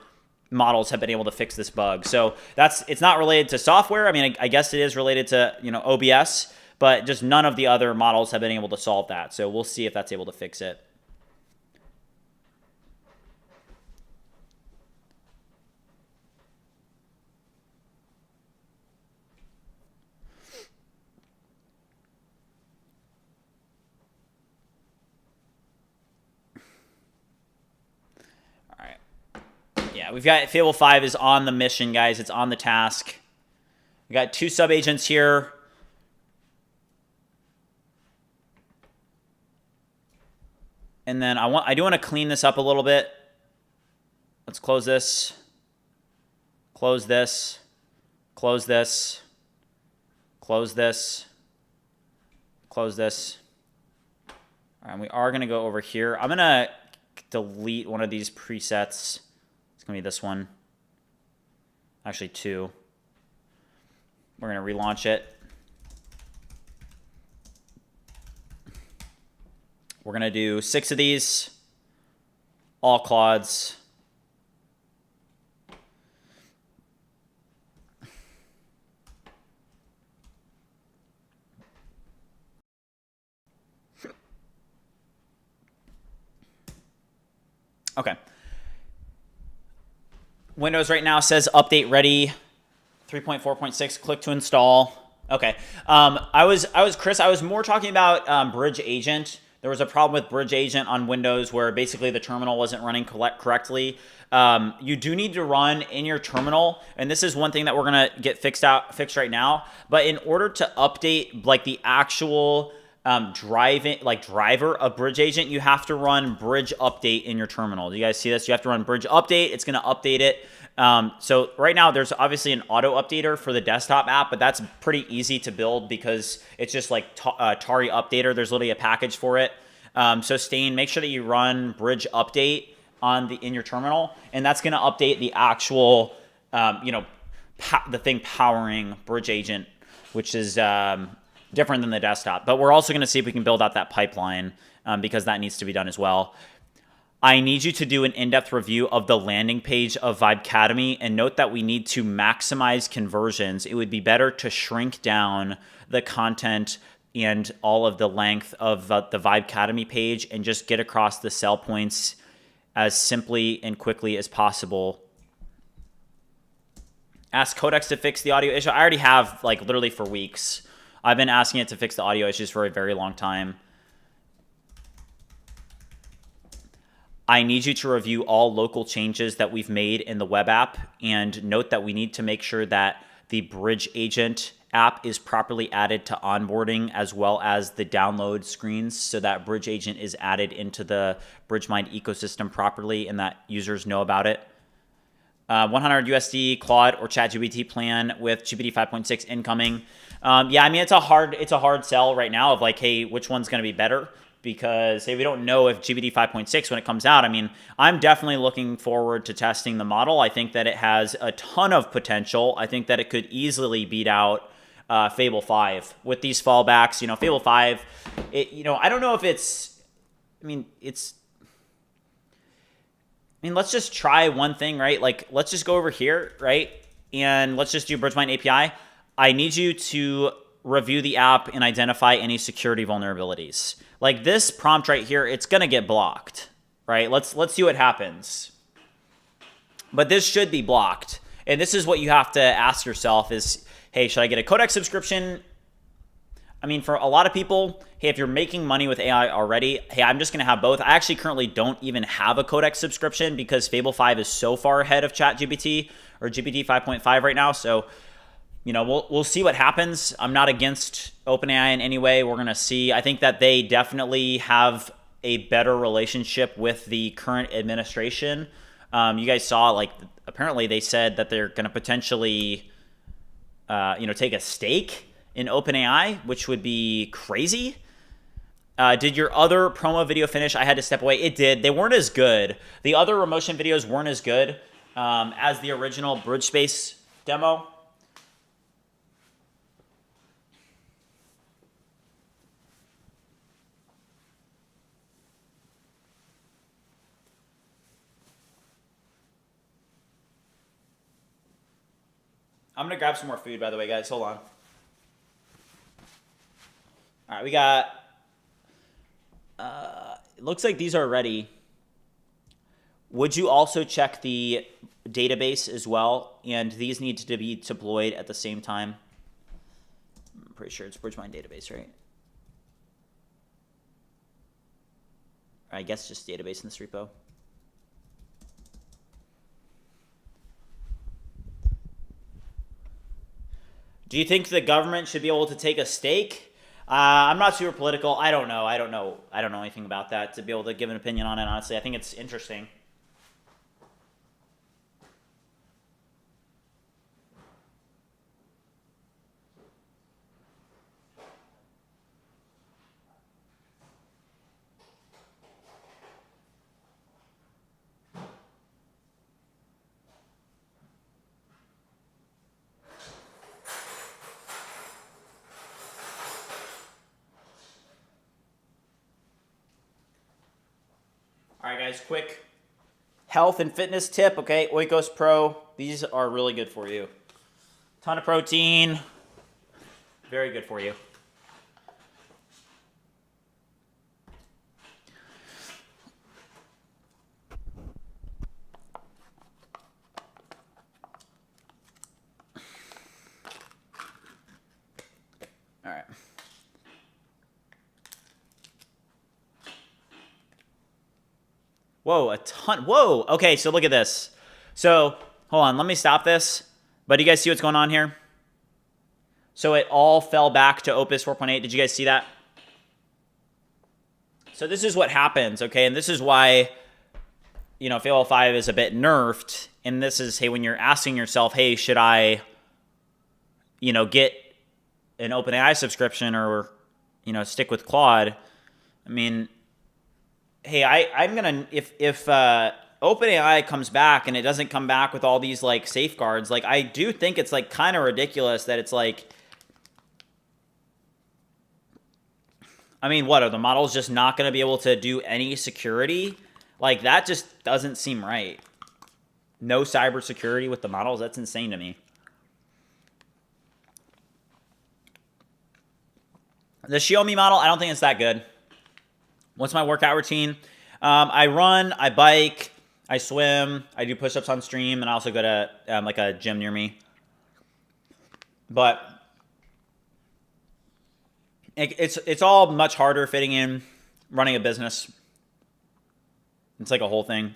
models have been able to fix this bug. So it's not related to software. I mean, I guess it is related to, OBS, but just none of the other models have been able to solve that. So we'll see if that's able to fix it. Yeah, we've got Fable 5 is on the mission, guys. It's on the task. We got 2 sub-agents here. And then I do want to clean this up a little bit. Let's close this. Close this. Close this. Close this. Close this. All right, and we are going to go over here. I'm going to delete one of these presets. It's going to be this one. Actually, 2. We're going to relaunch it. We're going to do 6 of these. All Claudes. Okay. Windows right now says update ready. 3.4.6. Click to install. Okay. Chris, I was more talking about BridgeAgent. There was a problem with BridgeAgent on Windows where basically the terminal wasn't running correctly. You do need to run in your terminal, and this is one thing that we're gonna get fixed right now. But in order to update like the actual driver of BridgeAgent, you have to run bridge update in your terminal. Do you guys see this? You have to run bridge update. It's gonna update it. So right now there's obviously an auto updater for the desktop app, but that's pretty easy to build because it's just like Tari updater. There's literally a package for it. So Stain, make sure that you run bridge update in your terminal, and that's going to update the actual, the thing powering BridgeAgent, which is different than the desktop. But we're also going to see if we can build out that pipeline because that needs to be done as well. I need you to do an in-depth review of the landing page of Vibecademy, and note that we need to maximize conversions. It would be better to shrink down the content and all of the length of the Vibecademy page and just get across the sell points as simply and quickly as possible. Ask Codex to fix the audio issue. I already have, like, literally for weeks. I've been asking it to fix the audio issues for a very long time. I need you to review all local changes that we've made in the web app, and note that we need to make sure that the BridgeAgent app is properly added to onboarding as well as the download screens so that BridgeAgent is added into the BridgeMind ecosystem properly and that users know about it. 100 USD Claude or ChatGPT plan with GPT 5.6 incoming. Yeah, I mean, it's a hard sell right now of like, hey, which one's going to be better? Because hey, we don't know if GPT 5.6 when it comes out. I mean, I'm definitely looking forward to testing the model. I think that it has a ton of potential. I think that it could easily beat out Fable 5 with these fallbacks. Fable 5, I don't know if it's, let's just try one thing, right? Like, let's just go over here, right? And let's just do BridgeMind API. I need you to review the app and identify any security vulnerabilities. Like this prompt right here, it's gonna get blocked, right? Let's see what happens. But this should be blocked. And this is what you have to ask yourself is, hey, should I get a Codex subscription? I mean, for a lot of people, hey, if you're making money with AI already, hey, I'm just gonna have both. I actually currently don't even have a Codex subscription because Fable 5 is so far ahead of ChatGPT or GPT 5.5 right now. So, we'll see what happens. I'm not against OpenAI in any way. We're going to see. I think that they definitely have a better relationship with the current administration. You guys saw, like, apparently they said that they're going to potentially, take a stake in OpenAI, which would be crazy. Did your other promo video finish? I had to step away. It did. They weren't as good. The other Remotion videos weren't as good as the original BridgeSpace demo. I'm going to grab some more food, by the way, guys. Hold on. All right, we got... it looks like these are ready. Would you also check the database as well? And these need to be deployed at the same time. I'm pretty sure it's BridgeMind database, right? I guess just database in this repo. Do you think the government should be able to take a stake? I'm not super political. I don't know. I don't know anything about that to be able to give an opinion on it, honestly. I think it's interesting. All right, guys, quick health and fitness tip, okay? Oikos Pro, these are really good for you. Ton of protein, very good for you. All right. Whoa, a ton. Whoa. Okay, so look at this. So hold on, let me stop this. But do you guys see what's going on here? So it all fell back to Opus 4.8. Did you guys see that? So this is what happens, okay? And this is why, you know, Fable 5 is a bit nerfed. And this is, hey, when you're asking yourself, hey, should I, you know, get an OpenAI subscription or, you know, stick with Claude? I mean, hey, I'm going to, if OpenAI comes back and it doesn't come back with all these, like, safeguards, like, I do think it's, like, kind of ridiculous that it's, like, I mean, what, are the models just not going to be able to do any security? Like, that just doesn't seem right. No cybersecurity with the models? That's insane to me. The Xiaomi model, I don't think it's that good. What's my workout routine? I run, I bike, I swim, I do push-ups on stream, and I also go to like a gym near me. But it's all much harder fitting in running a business. It's like a whole thing.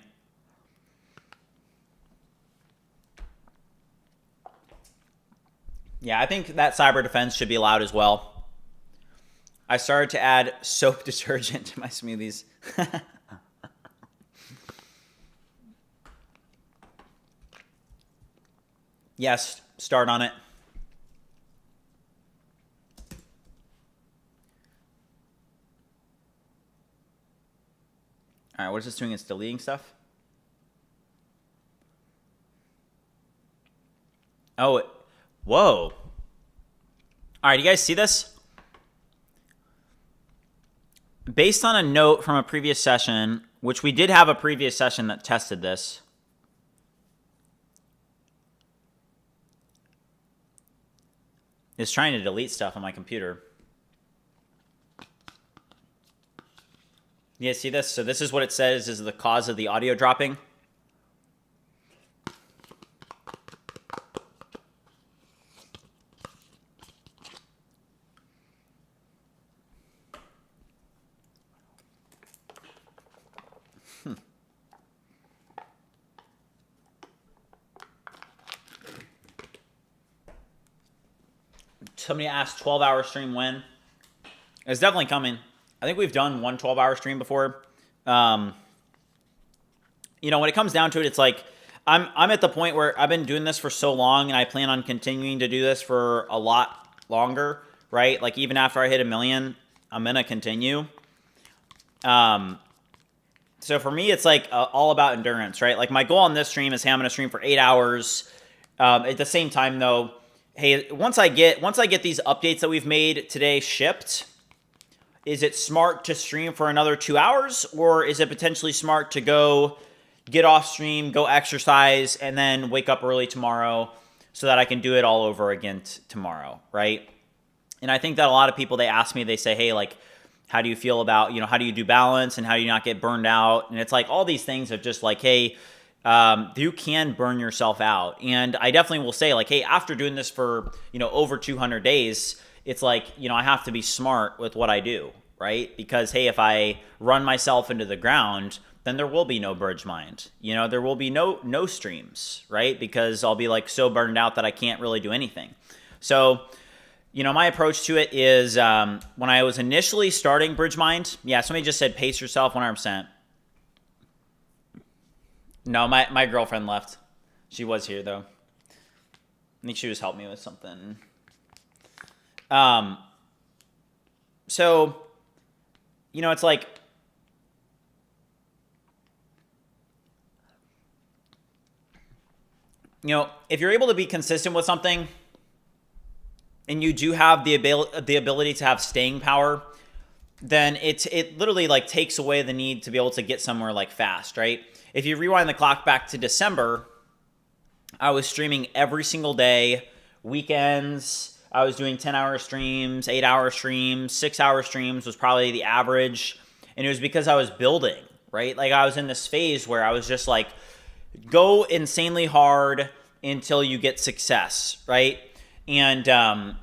Yeah, I think that cyber defense should be allowed as well. I started to add soap detergent to my smoothies. Yes, start on it. All right, what is this doing? It's deleting stuff? Oh, whoa. All right, you guys see this? Based on a note from a previous session, which we did have a previous session that tested this. It's trying to delete stuff on my computer. You guys see this? So this is what it says is the cause of the audio dropping. Somebody asked 12-hour stream when? It's definitely coming. I think we've done one 12-hour stream before. You know, when it comes down to it, it's like I'm at the point where I've been doing this for so long, and I plan on continuing to do this for a lot longer, right? Like even after I hit 1 million, I'm gonna continue. So for me, it's like all about endurance, right? Like my goal on this stream is, hey, I'm gonna stream for 8 hours. At the same time, though, hey, once I get these updates that we've made today shipped, is it smart to stream for another 2 hours, or is it potentially smart to go get off stream, go exercise, and then wake up early tomorrow so that I can do it all over again tomorrow, right? And I think that a lot of people, they ask me, they say, hey, like, how do you feel about, you know, how do you do balance and how do you not get burned out? And it's like all these things of just like, hey, you can burn yourself out. And I definitely will say, like, hey, after doing this for, you know, over 200 days, it's like, you know, I have to be smart with what I do, right? Because, hey, if I run myself into the ground, then there will be no BridgeMind. You know, there will be no streams, right? Because I'll be like so burned out that I can't really do anything. So, you know, my approach to it is when I was initially starting BridgeMind, yeah, somebody just said pace yourself 100%. No, my girlfriend left. She was here, though. I think she was helping me with something. So, you know, it's like, you know, if you're able to be consistent with something and you do have the ability to have staying power, then it literally like takes away the need to be able to get somewhere like fast, right? If you rewind the clock back to December, I was streaming every single day, weekends. I was doing 10-hour streams, 8-hour streams, 6-hour streams was probably the average. And it was because I was building, right? Like I was in this phase where I was just like, go insanely hard until you get success, right? And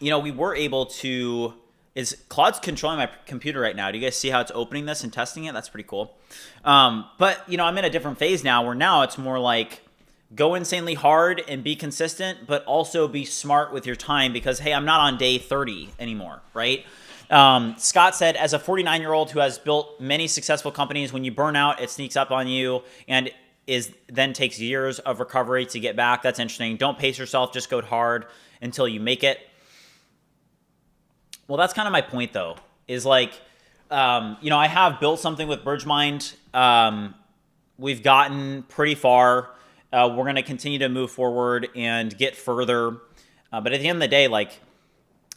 you know, we were able to, is Claude's controlling my computer right now. Do you guys see how it's opening this and testing it? That's pretty cool. But, you know, I'm in a different phase now where now it's more like go insanely hard and be consistent, but also be smart with your time because, hey, I'm not on day 30 anymore, right? Scott said, as a 49-year-old who has built many successful companies, when you burn out, it sneaks up on you and then takes years of recovery to get back. That's interesting. Don't pace yourself. Just go hard until you make it. Well, that's kind of my point, though, is like, you know, I have built something with BridgeMind. We've gotten pretty far. We're going to continue to move forward and get further. But at the end of the day, like,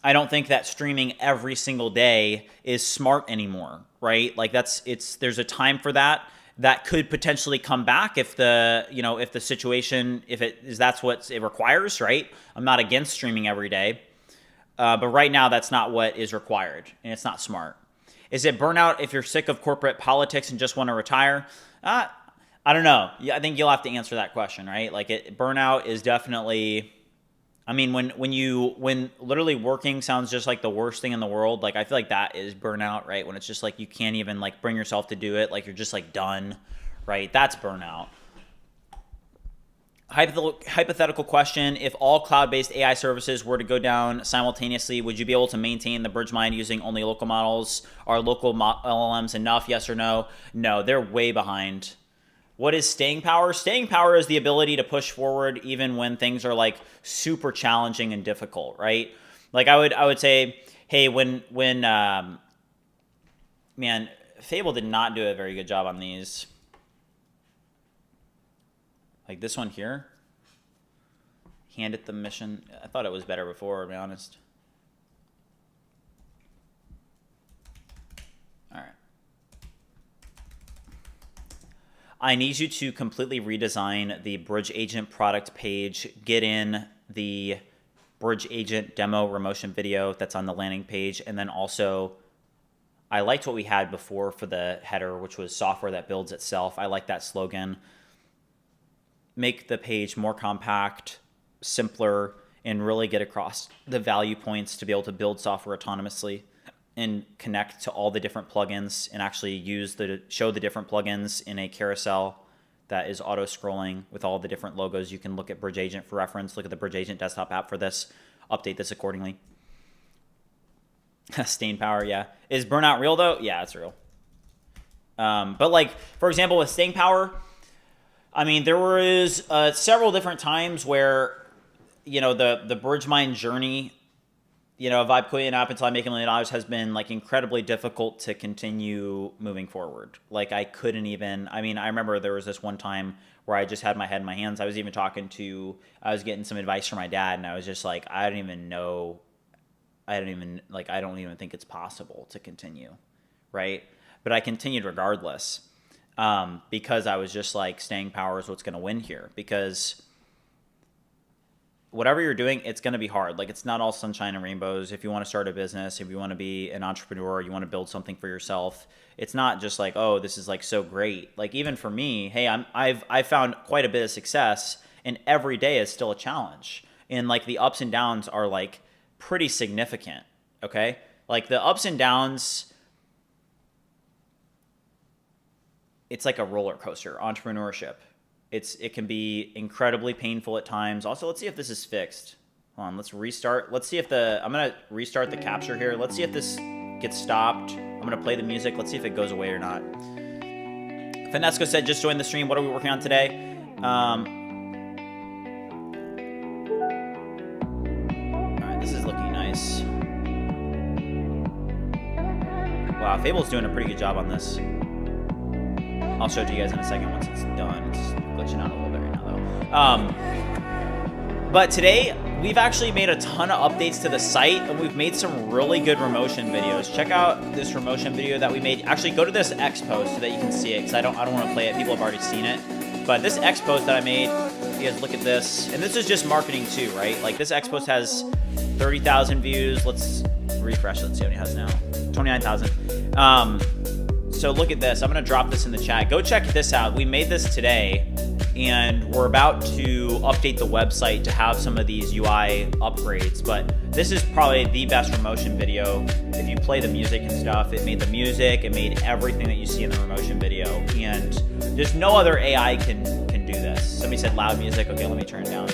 I don't think that streaming every single day is smart anymore, right? Like there's a time for that. That could potentially come back if the situation, that's what it requires, right? I'm not against streaming every day. But right now that's not what is required and it's not smart. Is it burnout if you're sick of corporate politics and just want to retire? I don't know. Yeah, I think you'll have to answer that question, right? Like burnout is definitely, I mean, when literally working sounds just like the worst thing in the world, like I feel like that is burnout, right? When it's just like you can't even like bring yourself to do it, like you're just like done, right? That's burnout. Hypothetical question, if all cloud-based AI services were to go down simultaneously, would you be able to maintain the BridgeMind using only local models? Are local LLMs enough, yes or no? No, they're way behind. What is staying power? Staying power is the ability to push forward even when things are like super challenging and difficult, right? Like I would say, hey, when man, Fable did not do a very good job on these. Like this one here. Hand it the mission. I thought it was better before, to be honest. All right. I need you to completely redesign the BridgeAgent product page. Get in the BridgeAgent demo remotion video that's on the landing page. And then also, I liked what we had before for the header, which was software that builds itself. I like that slogan. Make the page more compact, simpler, and really get across the value points to be able to build software autonomously and connect to all the different plugins and actually show the different plugins in a carousel that is auto scrolling with all the different logos. You can look at BridgeAgent for reference, look at the BridgeAgent desktop app for this, update this accordingly. Staying power, yeah. Is burnout real though? Yeah, it's real. But like, for example, with staying power, I mean, there was several different times where, you know, the BridgeMind journey, you know, Vibecademy app until I make $1 million has been like incredibly difficult to continue moving forward. Like I couldn't even, I mean, I remember there was this one time where I just had my head in my hands. I was getting some advice from my dad and I was just like, I don't even think it's possible to continue. Right. But I continued regardless. Because I was just like staying power is what's going to win here, because whatever you're doing, it's going to be hard. Like it's not all sunshine and rainbows. If you want to start a business, if you want to be an entrepreneur, you want to build something for yourself, it's not just like, oh, this is like so great. Like even for me, hey, I've found quite a bit of success and every day is still a challenge. And like the ups and downs are like pretty significant. Okay. Like the ups and downs, it's like a roller coaster, entrepreneurship. It can be incredibly painful at times. Also, let's see if this is fixed. Hold on, let's restart. Let's see if I'm gonna restart the capture here. Let's see if this gets stopped. I'm gonna play the music. Let's see if it goes away or not. Finesco said, just joined the stream. What are we working on today? All right, this is looking nice. Wow, Fable's doing a pretty good job on this. I'll show it to you guys in a second once it's done. It's glitching out a little bit right now, though. But today, we've actually made a ton of updates to the site, and we've made some really good Remotion videos. Check out this Remotion video that we made. Actually, go to this X post so that you can see it, because I don't want to play it. People have already seen it. But this X post that I made, you guys look at this. And this is just marketing too, right? Like this X post has 30,000 views. Let's refresh. Let's see how many it has now. 29,000. So look at this. I'm going to drop this in the chat. Go check this out. We made this today. and we're about to update the website to have some of these UI upgrades, but this is probably the best Remotion video. If you play the music and stuff, it made the music, it made everything that you see in the Remotion video, and there's no other AI can do this. Somebody said loud music. Okay, let me turn it down.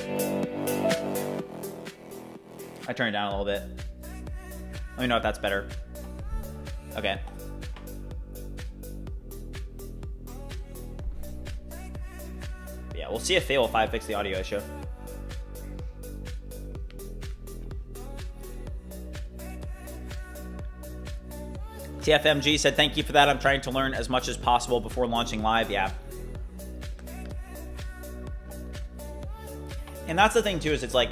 I turned it down a little bit. Let me know if that's better. Okay. Yeah, we'll see if Fable 5 fixed the audio issue. TFMG said, thank you for that. I'm trying to learn as much as possible before launching live. Yeah. And that's the thing too, is it's like,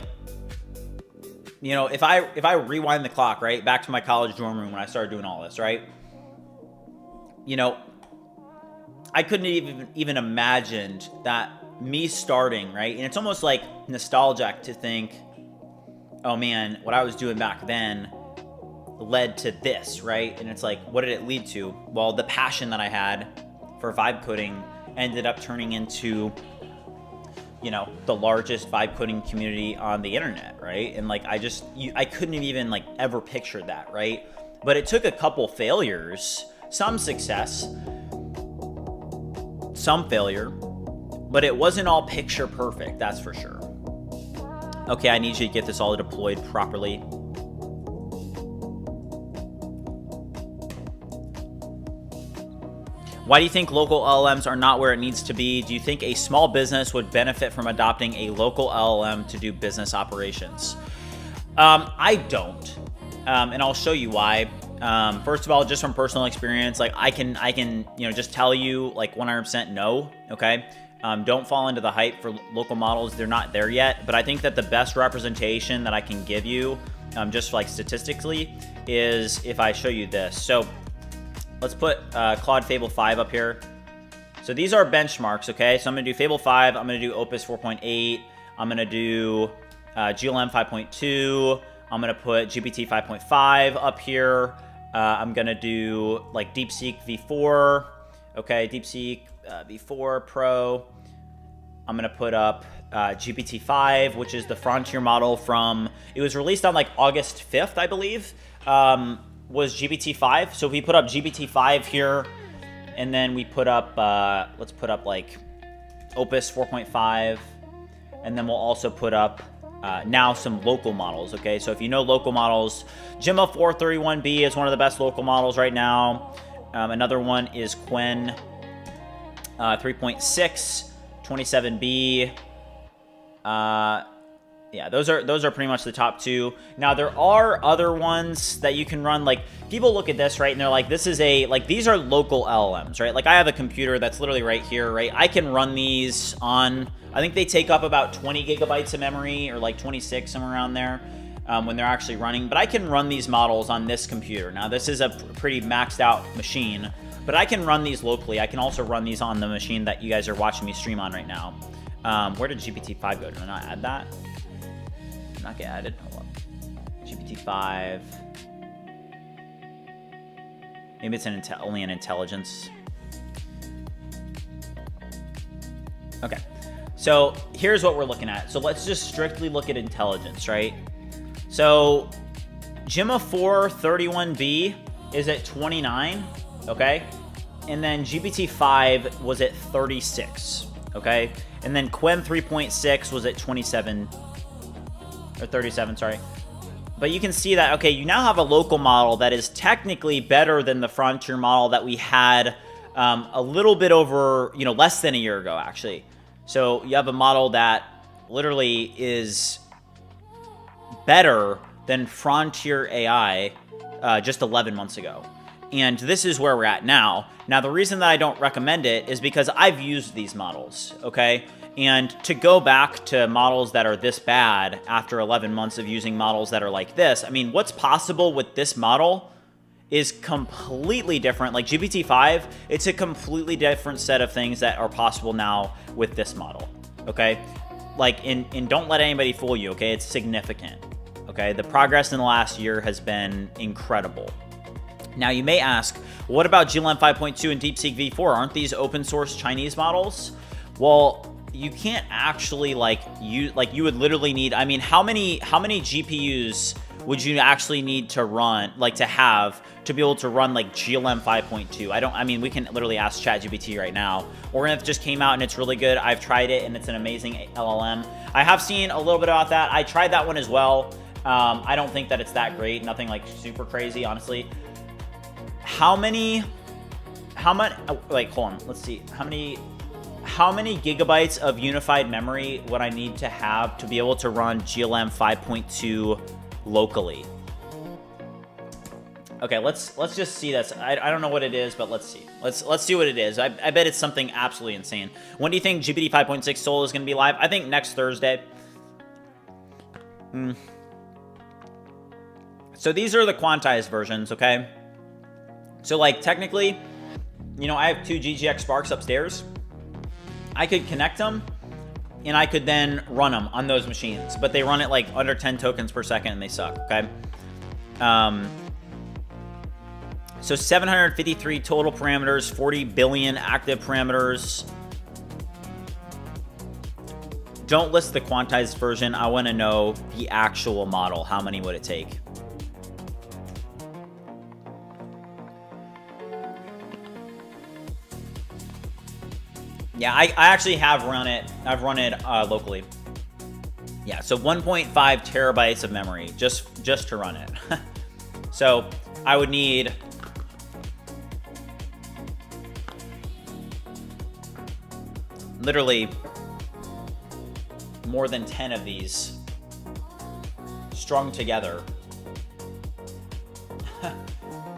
you know, if I rewind the clock, right, back to my college dorm room when I started doing all this, right, you know, I couldn't even imagined that me starting, right, and it's almost like nostalgic to think, oh man, what I was doing back then led to this, right? And it's like, what did it lead to? Well, the passion that I had for vibe coding ended up turning into, you know, the largest vibe coding community on the internet, right? And like, I couldn't have even like ever pictured that, right? But it took a couple failures, some success, some failure, but it wasn't all picture perfect, that's for sure. Okay, I need you to get this all deployed properly. Why do you think local LLMs are not where it needs to be? Do you think a small business would benefit from adopting a local LLM to do business operations? I don't, and I'll show you why. First of all, just from personal experience, like I can, you know, just tell you like 100% no. Okay, don't fall into the hype for local models; they're not there yet. But I think that the best representation that I can give you, just like statistically, is if I show you this. So let's put Claude Fable 5 up here. So these are benchmarks, okay? So I'm gonna do Fable 5, I'm gonna do Opus 4.8, I'm gonna do GLM 5.2, I'm gonna put GPT 5.5 up here, I'm gonna do like DeepSeek V4, okay, DeepSeek V4 Pro, I'm gonna put up GPT 5, which is the frontier model from, it was released on like August 5th, I believe. Was GPT-5. So if we put up GPT-5 here, and then we put up, let's put up like Opus 4.5, and then we'll also put up now some local models, okay? So if you know local models, Gemma 431B is one of the best local models right now. Another one is Quen 3.6, 27B. Yeah, those are pretty much the top two. Now there are other ones that you can run. Like people look at this, right, and they're like, this is these are local LLMs, right? Like I have a computer that's literally right here, right? I can run these on, I think they take up about 20 gigabytes of memory, or like 26, somewhere around there, when they're actually running. But I can run these models on this computer. Now this is a pretty maxed out machine, but I can run these locally. I can also run these on the machine that you guys are watching me stream on right now. Where did GPT-5 go? Did I not add that? Not get added. Hold on. GPT-5. Maybe it's only an intelligence. Okay. So here's what we're looking at. So let's just strictly look at intelligence, right? So Gemma 431B is at 29, okay? And then GPT-5 was at 36, okay? And then Quen 3.6 was at 27, or 37, sorry. But you can see that, okay, you now have a local model that is technically better than the frontier model that we had a little bit over, you know, less than a year ago, actually. So you have a model that literally is better than frontier AI just 11 months ago. And this is where we're at now. Now, the reason that I don't recommend it is because I've used these models, okay? And to go back to models that are this bad after 11 months of using models that are like this, I mean, what's possible with this model is completely different. Like GPT-5, it's a completely different set of things that are possible now with this model, okay? Like, and don't let anybody fool you, okay? It's significant, okay? The progress in the last year has been incredible. Now, you may ask, what about GLM 5.2 and DeepSeek V4? Aren't these open source Chinese models? Well, you can't actually like you would literally need, I mean, how many GPUs would you actually need to run, like to have to be able to run like GLM 5.2? I mean, we can literally ask ChatGPT right now, or if it just came out and it's really good. I've tried it and it's an amazing LLM. I have seen a little bit about that. I tried that one as well. I don't think that it's that great. Nothing like super crazy, honestly. How much, like, hold on, let's see. How many gigabytes of unified memory would I need to have to be able to run GLM 5.2 locally? Okay, let's just see this. I don't know what it is, but let's see. Let's see what it is. I bet it's something absolutely insane. When do you think GPT 5.6 Soul is going to be live? I think next Thursday. So these are the quantized versions, okay? So like technically, you know, I have 2 GGX Sparks upstairs. I could connect them and I could then run them on those machines, but they run at like under 10 tokens per second and they suck, okay? So 753 total parameters, 40 billion active parameters. Don't list the quantized version. I want to know the actual model. How many would it take? Yeah, I actually have run it. I've run it locally. Yeah, so 1.5 terabytes of memory just to run it. So I would need literally more than 10 of these strung together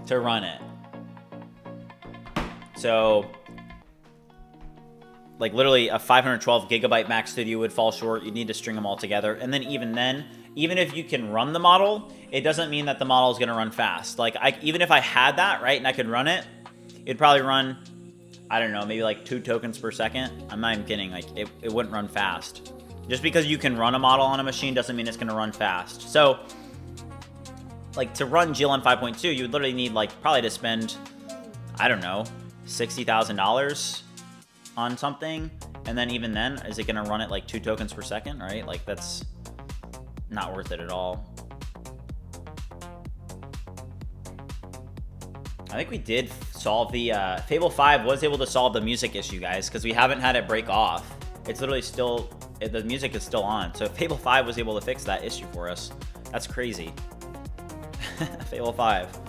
to run it. So like literally a 512 gigabyte Mac Studio would fall short. You'd need to string them all together. And then, even if you can run the model, it doesn't mean that the model is going to run fast. Like even if I had that, right, and I could run it, it'd probably run, I don't know, maybe like 2 tokens per second. I'm not even kidding. Like it wouldn't run fast. Just because you can run a model on a machine doesn't mean it's going to run fast. So like to run GLM 5.2, you would literally need like probably to spend, I don't know, $60,000 on something. And then even then, is it going to run it like 2 tokens per second, right? Like that's not worth it at all. I think we did solve the Fable 5 was able to solve the music issue, guys, because we haven't had it break off. It's literally still, the music is still on. So Fable 5 was able to fix that issue for us. That's crazy. Fable 5.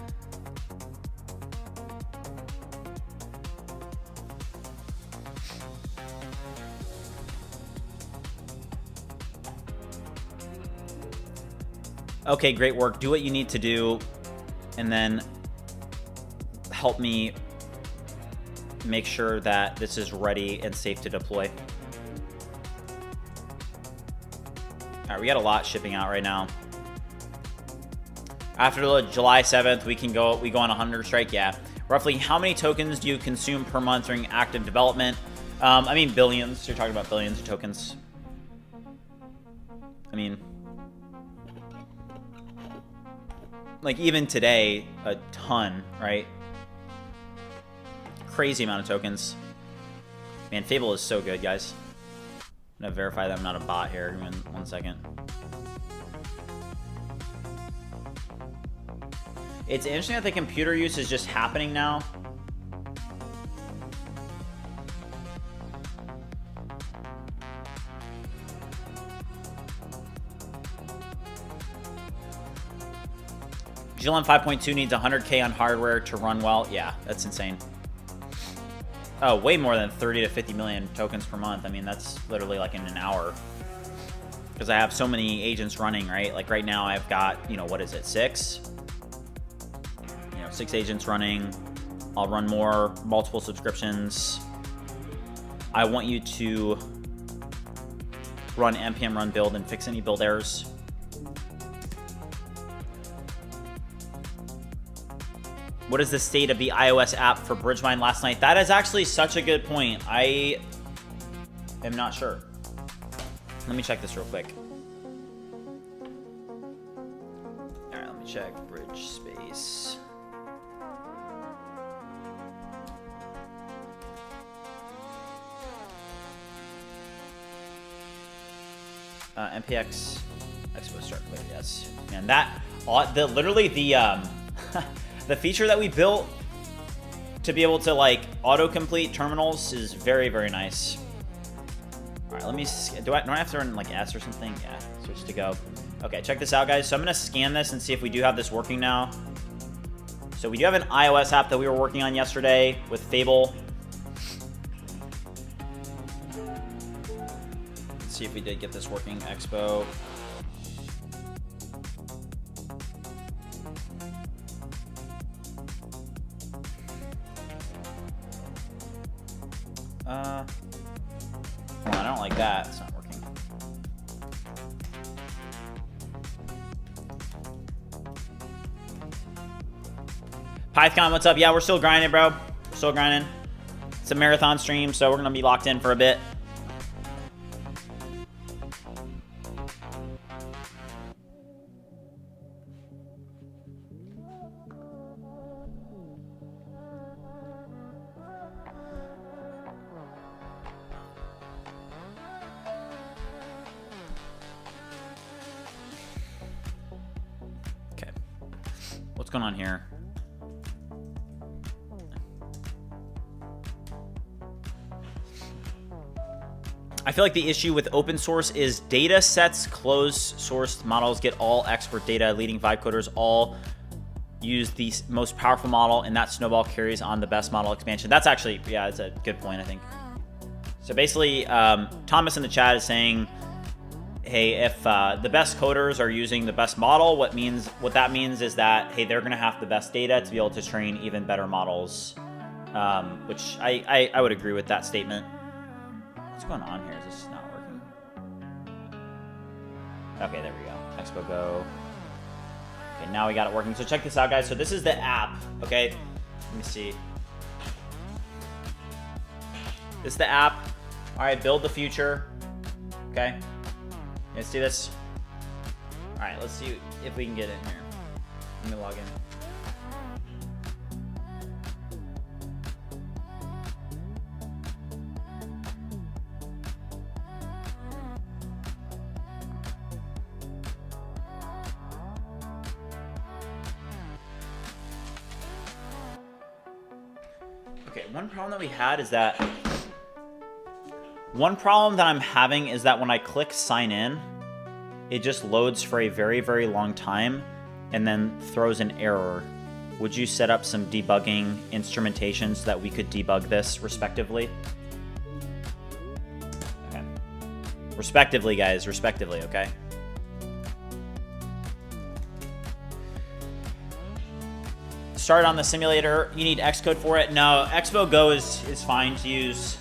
Okay, great work. Do what you need to do, and then help me make sure that this is ready and safe to deploy. All right, we got a lot shipping out right now. After the July 7th, we go on a hunger strike. Yeah. Roughly how many tokens do you consume per month during active development? I mean, billions. You're talking about billions of tokens. I mean, like even today, a ton, right? Crazy amount of tokens. Man, Fable is so good, guys. I'm gonna verify that I'm not a bot here. Give me 1 second. It's interesting that the computer use is just happening now. GLM 5.2 needs 100K on hardware to run well. Yeah, that's insane. Oh, way more than 30 to 50 million tokens per month. I mean, that's literally like in an hour. Because I have so many agents running, right? Like right now I've got, you know, what is it, 6? You know, 6 agents running. I'll run more, multiple subscriptions. I want you to run npm run build and fix any build errors. What is the state of the iOS app for BridgeMind last night? That is actually such a good point. I am not sure. Let me check this real quick. All right, let me check BridgeSpace. MPX Expo start clear. Yes, and that literally the the feature that we built to be able to like autocomplete terminals is very, very nice. All right, let me. Do I have to run like S or something? Yeah, switch to go. Okay, check this out, guys. So I'm gonna scan this and see if we do have this working now. So we do have an iOS app that we were working on yesterday with Fable. Let's see if we did get this working. Expo. Hold on, I don't like that. It's not working. Python, what's up? Yeah, we're still grinding, bro. We're still grinding. It's a marathon stream, so we're gonna be locked in for a bit. What's going on here? I feel like the issue with open source is data sets, closed source models get all expert data. Leading vibe coders all use the most powerful model, and that snowball carries on the best model expansion. That's actually, yeah, it's a good point, I think. So basically, Thomas in the chat is saying, hey, if the best coders are using the best model, what that means is that, hey, they're going to have the best data to be able to train even better models, which I would agree with that statement. What's going on here? Is this not working? Okay, there we go. Expo Go. Okay, now we got it working. So check this out, guys. So this is the app, okay? Let me see. This is the app. All right, build the future, okay? Let's do this. All right, let's see if we can get in here. Let me log in. Okay, one problem that we had is that I'm having is that when I click sign in, it just loads for a very, very long time and then throws an error. Would you set up some debugging instrumentation so that we could debug this respectively? Okay. Respectively, guys, respectively, okay? Start on the simulator. You need Xcode for it? No, Expo Go is fine to use.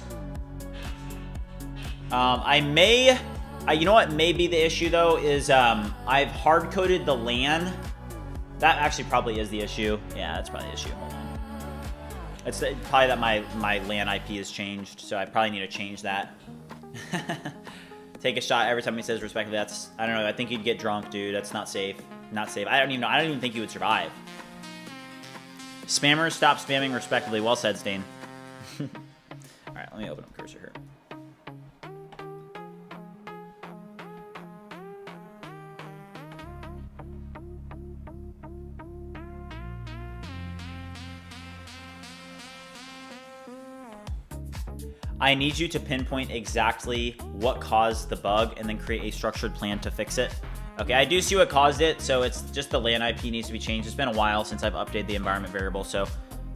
You know what may be the issue though is I've hard coded the LAN. That actually probably is the issue. Yeah, that's probably the issue. Hold on. It's probably that my LAN IP has changed, so I probably need to change that. Take a shot every time he says respectively. That's, I don't know. I think you'd get drunk, dude. That's not safe. Not safe. I don't even think you would survive. Spammers, stop spamming respectively. Well said, Stain. All right, let me open up cursor here. I need you to pinpoint exactly what caused the bug and then create a structured plan to fix it. Okay, I do see what caused it, so it's just the LAN IP needs to be changed. It's been a while since I've updated the environment variable, so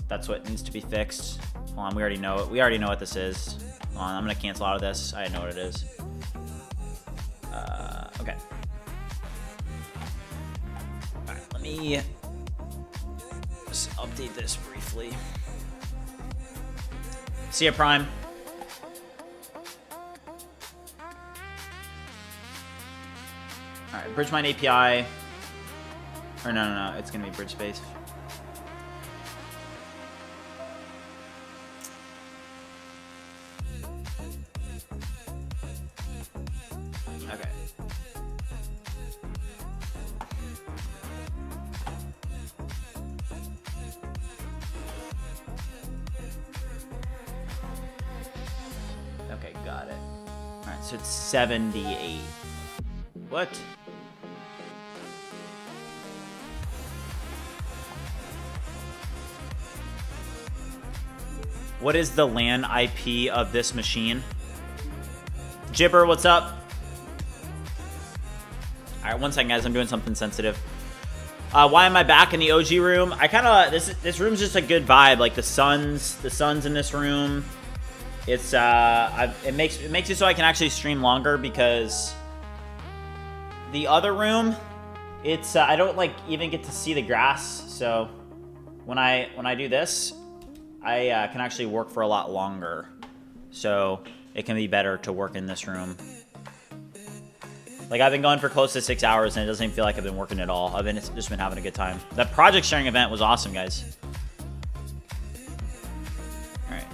that's what needs to be fixed. Hold on, we already know it. We already know what this is. Hold on, I'm gonna cancel out of this. I know what it is. Okay. All right, let me just update this briefly. See ya, Prime. All right, BridgeMind API, or no, it's gonna be BridgeSpace. Okay. Okay, got it. All right, so it's 78. What? What is the LAN IP of this machine? Jibber, what's up? All right, 1 second, guys. I'm doing something sensitive. Why am I back in the OG room? I kind of this room's just a good vibe. Like the sun's in this room. It's it makes it so I can actually stream longer because the other room, it's I don't like even get to see the grass. So when I do this, I can actually work for a lot longer. So it can be better to work in this room. Like, I've been going for close to 6 hours, and it doesn't even feel like I've been working at all. I've just been having a good time. That project sharing event was awesome, guys. All right.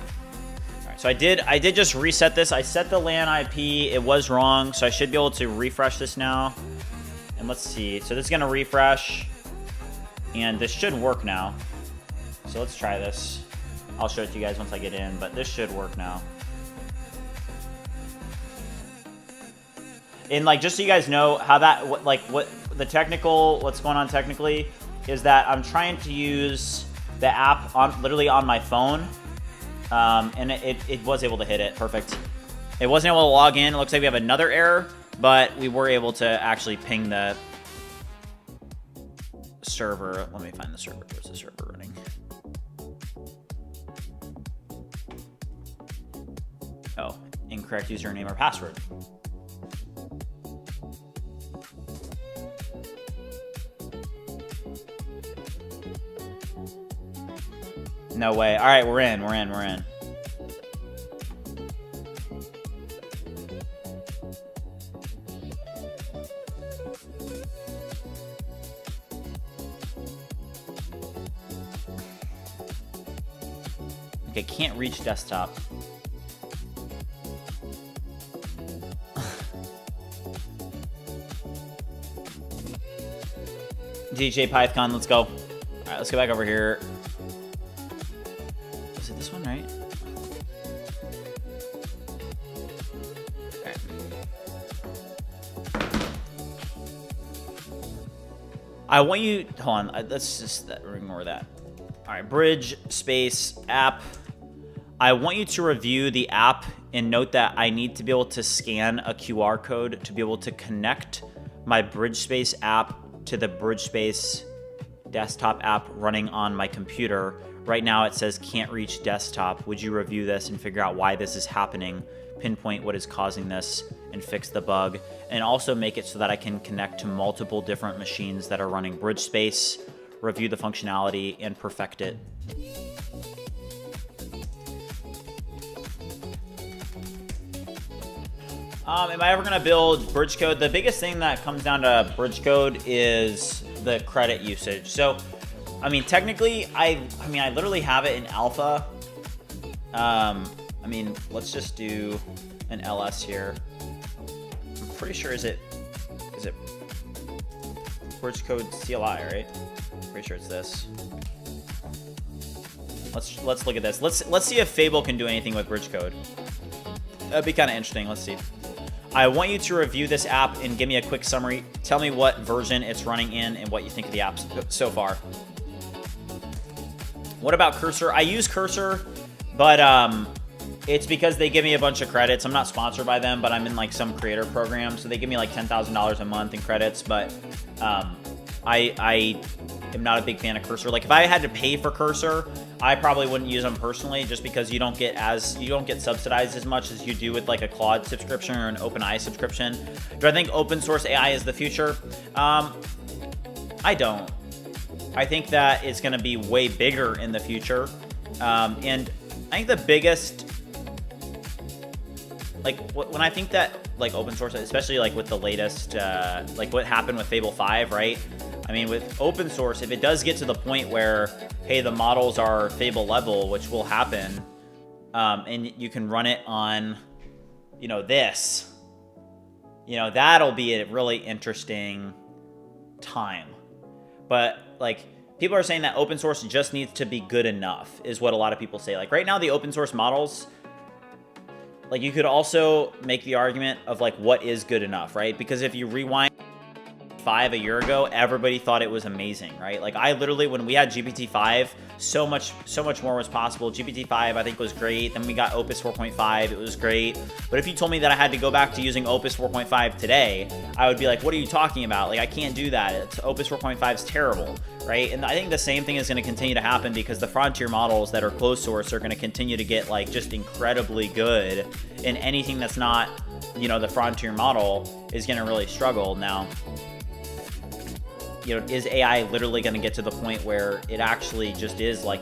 So I did just reset this. I set the LAN IP. It was wrong, so I should be able to refresh this now. And let's see. So this is going to refresh, and this should work now. So let's try this. I'll show it to you guys once I get in, but this should work now. And like, just so you guys know how that, what's going on technically is that I'm trying to use the app literally on my phone, and it was able to hit it. Perfect. It wasn't able to log in. It looks like we have another error, but we were able to actually ping the server. Let me find the server. Where's the server running? Oh, incorrect username or password. No way. All right, we're in. Okay, can't reach desktop. DJ Python, let's go. All right, let's go back over here. Is it this one, right? Okay. I want you, hold on, let's just ignore that. All right, BridgeSpace app. I want you to review the app and note that I need to be able to scan a QR code to be able to connect my BridgeSpace app to the BridgeSpace desktop app running on my computer. Right now it says can't reach desktop. Would you review this and figure out why this is happening, pinpoint what is causing this, and fix the bug, and also make it so that I can connect to multiple different machines that are running BridgeSpace, review the functionality, and perfect it. Am I ever going to build bridge code? The biggest thing that comes down to bridge code is the credit usage. So, I mean, technically, I literally have it in alpha. I mean, let's just do an LS here. I'm pretty sure, is it bridge code CLI, right? Pretty sure it's this. Let's look at this. Let's see if Fable can do anything with bridge code. That'd be kind of interesting. Let's see. I want you to review this app and give me a quick summary. Tell me what version it's running in and what you think of the apps so far. What about Cursor? I use Cursor, but it's because they give me a bunch of credits. I'm not sponsored by them, but I'm in like some creator program, so they give me like $10,000 a month in credits. But I am not a big fan of Cursor. Like, if I had to pay for Cursor, I probably wouldn't use them personally, just because you don't get subsidized as much as you do with like a Claude subscription or an OpenAI subscription. Do I think open source AI is the future? I don't. I think that it's going to be way bigger in the future, and I think the biggest, like, when I think that like open source, especially like with the latest, like what happened with Fable 5, right? I mean, with open source, if it does get to the point where, hey, the models are Fable level, which will happen, and you can run it on, this, that'll be a really interesting time. But like, people are saying that open source just needs to be good enough, is what a lot of people say. Like, right now, the open source models, like, you could also make the argument of like, what is good enough, right? Because if you rewind GPT-5 a year ago, everybody thought it was amazing, right? Like I literally, when we had GPT-5, so much more was possible. GPT-5 I think was great. Then we got Opus 4.5, it was great. But if you told me that I had to go back to using Opus 4.5 today, I would be like, what are you talking about? Like I can't do that. Opus 4.5 is terrible, right? And I think the same thing is going to continue to happen because the frontier models that are closed source are going to continue to get like just incredibly good, and anything that's not, you know, the frontier model is going to really struggle. Now, you know, is AI literally going to get to the point where it actually just is like,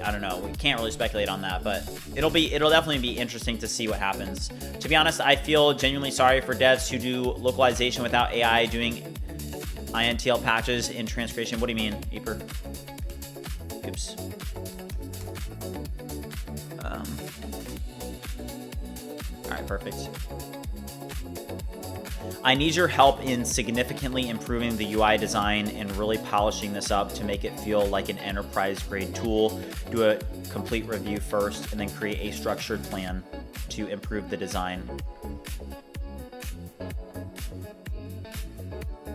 I don't know, we can't really speculate on that, but it'll definitely be interesting to see what happens. To be honest, I feel genuinely sorry for devs who do localization without AI doing INTL patches in transcreation. What do you mean, Eeper? Oops. All right, perfect. I need your help in significantly improving the UI design and really polishing this up to make it feel like an enterprise-grade tool. Do a complete review first and then create a structured plan to improve the design.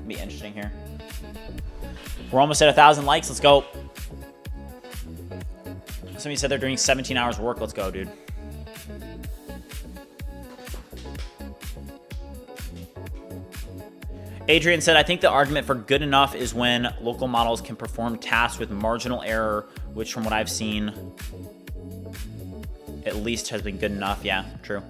Be interesting here. We're almost at 1,000 likes. Let's go. Somebody said they're doing 17 hours of work. Let's go, dude. Adrian said, I think the argument for good enough is when local models can perform tasks with marginal error, which from what I've seen, at least has been good enough. Yeah, true.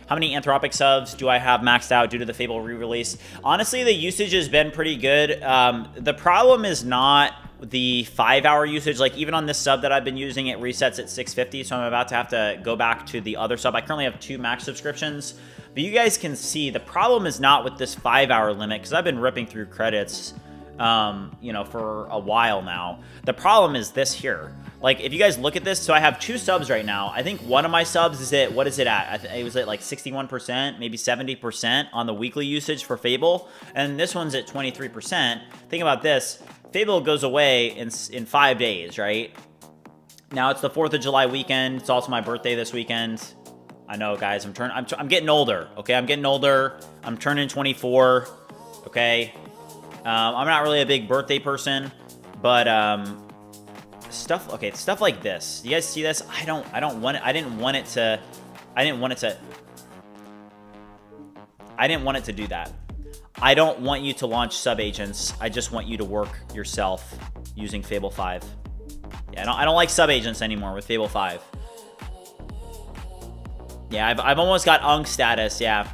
How many Anthropic subs do I have maxed out due to the Fable re-release? Honestly, the usage has been pretty good. The problem is not the 5-hour usage. Like even on this sub that I've been using, it resets at 650, so I'm about to have to go back to the other sub. I currently have 2 max subscriptions. But you guys can see the problem is not with this 5-hour limit, because I've been ripping through credits, you know, for a while now. The problem is this here. Like, if you guys look at this, so I have 2 subs right now. I think one of my subs is at, what is it at? It was at like 61%, maybe 70% on the weekly usage for Fable. And this one's at 23%. Think about this. Fable goes away in 5 days, right? Now, it's the 4th of July weekend. It's also my birthday this weekend. I know, guys, I'm getting older, okay? I'm getting older. I'm turning 24, okay? I'm not really a big birthday person, but stuff like this. You guys see this? I didn't want it to do that. I don't want you to launch sub agents. I just want you to work yourself using Fable 5. Yeah, I don't like sub agents anymore with Fable 5. Yeah, I've almost got UNC status, yeah.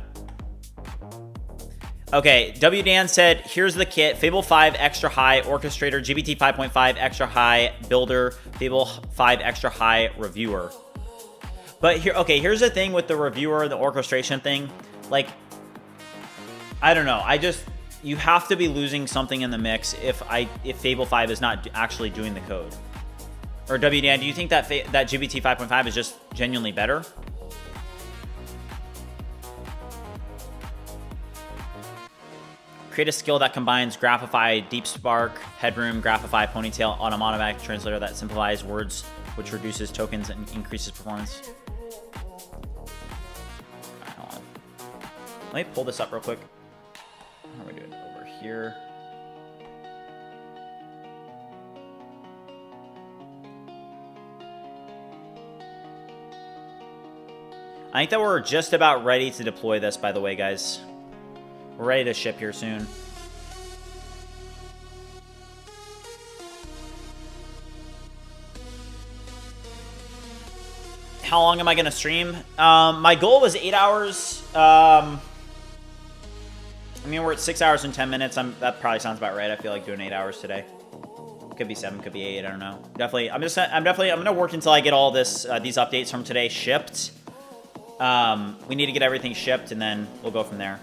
Okay, W Dan said, here's the kit. Fable 5 extra high orchestrator, GPT 5.5 extra high builder, Fable 5 extra high reviewer. But here, okay, here's the thing with the reviewer, the orchestration thing. Like, I don't know. You have to be losing something in the mix if Fable 5 is not actually doing the code. Or W Dan, do you think that GPT 5.5 is just genuinely better? Create a skill that combines Graphify, Deep Spark, Headroom, Graphify, Ponytail, automatic translator that simplifies words, which reduces tokens and increases performance. Alright, hold on. Let me pull this up real quick. How do we do it? Over here. I think that we're just about ready to deploy this, by the way, guys. We're ready to ship here soon. How long am I going to stream? My goal was 8 hours. I mean, we're at 6 hours and 10 minutes. That probably sounds about right. I feel like doing 8 hours today. Could be 7, could be 8. I don't know. Definitely. I'm gonna work until I get all this these updates from today shipped. We need to get everything shipped, and then we'll go from there.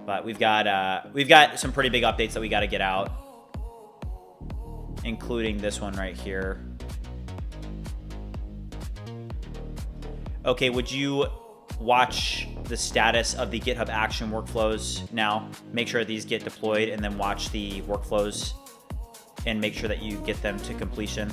But we've got some pretty big updates that we got to get out, including this one right here. Okay, would you watch the status of the GitHub action workflows now? Make sure these get deployed, and then watch the workflows and make sure that you get them to completion.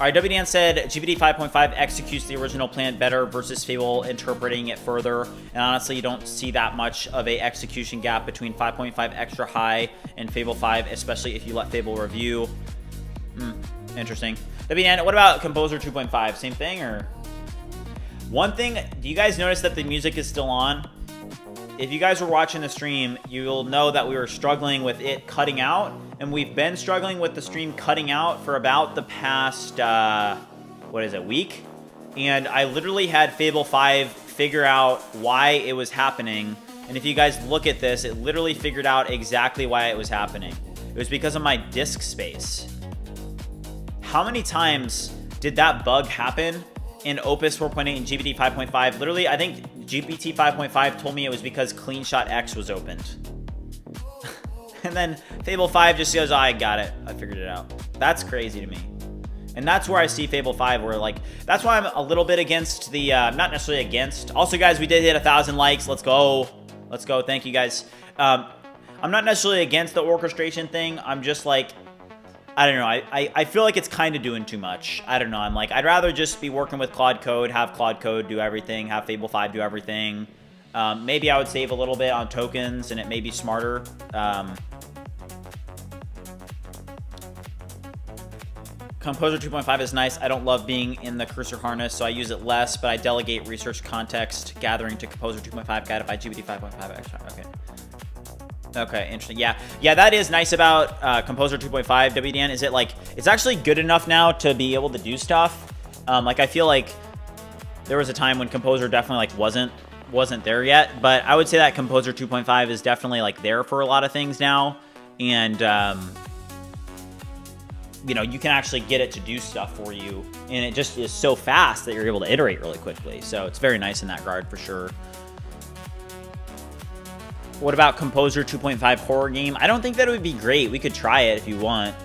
right, WDN said GPT 5.5 executes the original plan better versus Fable interpreting it further. And honestly, you don't see that much of a execution gap between 5.5 extra high and Fable 5, especially if you let Fable review. Interesting. WDN, what about Composer 2.5? Same thing, or? One thing, do you guys notice that the music is still on? If you guys were watching the stream, you'll know that we were struggling with it cutting out, and we've been struggling with the stream cutting out for about the past, what is it, week? And I literally had Fable 5 figure out why it was happening, and if you guys look at this, it literally figured out exactly why it was happening. It was because of my disk space. How many times did that bug happen in Opus 4.8 and GPT 5.5? Literally, I think GPT 5.5 told me it was because CleanShot X was opened. And then Fable 5 just goes, oh, I got it. I figured it out. That's crazy to me. And that's where I see Fable 5, where like, that's why I'm a little bit against the, not necessarily against. Also, guys, we did hit 1,000 likes. Let's go. Let's go. Thank you, guys. I'm not necessarily against the orchestration thing. I'm just like, I don't know. I feel like it's kind of doing too much. I don't know. I'm like, I'd rather just be working with Claude Code, have Claude Code do everything, have Fable 5 do everything. Maybe I would save a little bit on tokens and it may be smarter. Composer 2.5 is nice. I don't love being in the cursor harness, so I use it less, but I delegate research context gathering to Composer 2.5 guided by GPT 5.5 extra. Okay. Okay, interesting. Yeah, that is nice about Composer 2.5, WDN, is it like, it's actually good enough now to be able to do stuff. Like, I feel like there was a time when Composer definitely like wasn't there yet, but I would say that Composer 2.5 is definitely like there for a lot of things now. And, you know, you can actually get it to do stuff for you, and it just is so fast that you're able to iterate really quickly. So it's very nice in that regard for sure. What about Composer 2.5 horror game? I don't think that it would be great. We could try it if you want.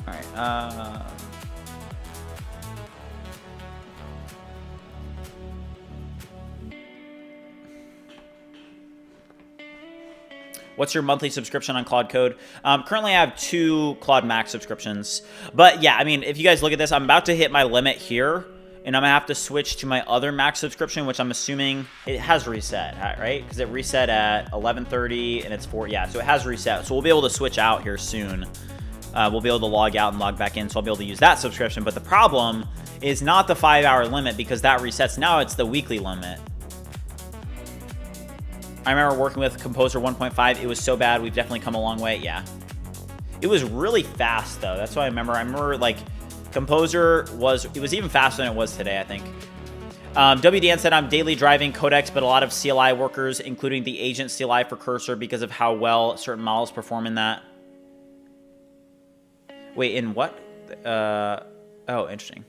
All right. What's your monthly subscription on Claude Code? Currently, I have 2 Claude Max subscriptions. But yeah, I mean, if you guys look at this, I'm about to hit my limit here. And I'm going to have to switch to my other Max subscription, which I'm assuming it has reset, right? Because it reset at 11:30 and it's 4. Yeah, so it has reset. So we'll be able to switch out here soon. We'll be able to log out and log back in. So I'll be able to use that subscription. But the problem is not the 5-hour limit, because that resets. Now it's the weekly limit. I remember working with Composer 1.5. It was so bad. We've definitely come a long way. Yeah. It was really fast, though. That's what I remember. I remember, like, Composer was even faster than it was today, I think. WDN said, I'm daily driving Codex, but a lot of CLI workers, including the agent CLI for Cursor, because of how well certain models perform in that. Wait, in what? Oh, interesting.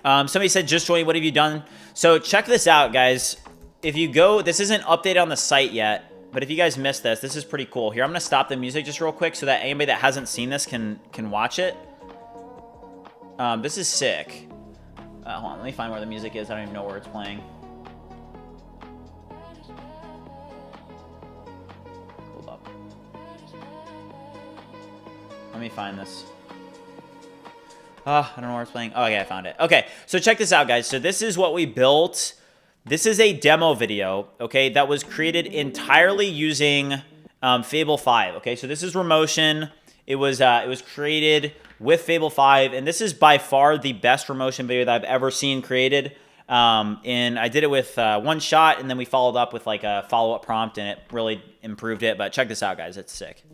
Somebody said, just join. What have you done? So check this out, guys. If you go, this isn't updated on the site yet, but if you guys missed this, this is pretty cool. Here, I'm going to stop the music just real quick so that anybody that hasn't seen this can watch it. This is sick. Hold on, let me find where the music is. I don't even know where it's playing. Hold up. Let me find this. I don't know where it's playing. Oh, okay, I found it. Okay, so check this out, guys. So this is what we built. This is a demo video, okay, that was created entirely using Fable 5, okay? So this is Remotion. It was created with Fable 5, and this is by far the best Remotion video that I've ever seen created. And I did it with one shot, and then we followed up with like a follow-up prompt, and it really improved it. But check this out, guys. It's sick.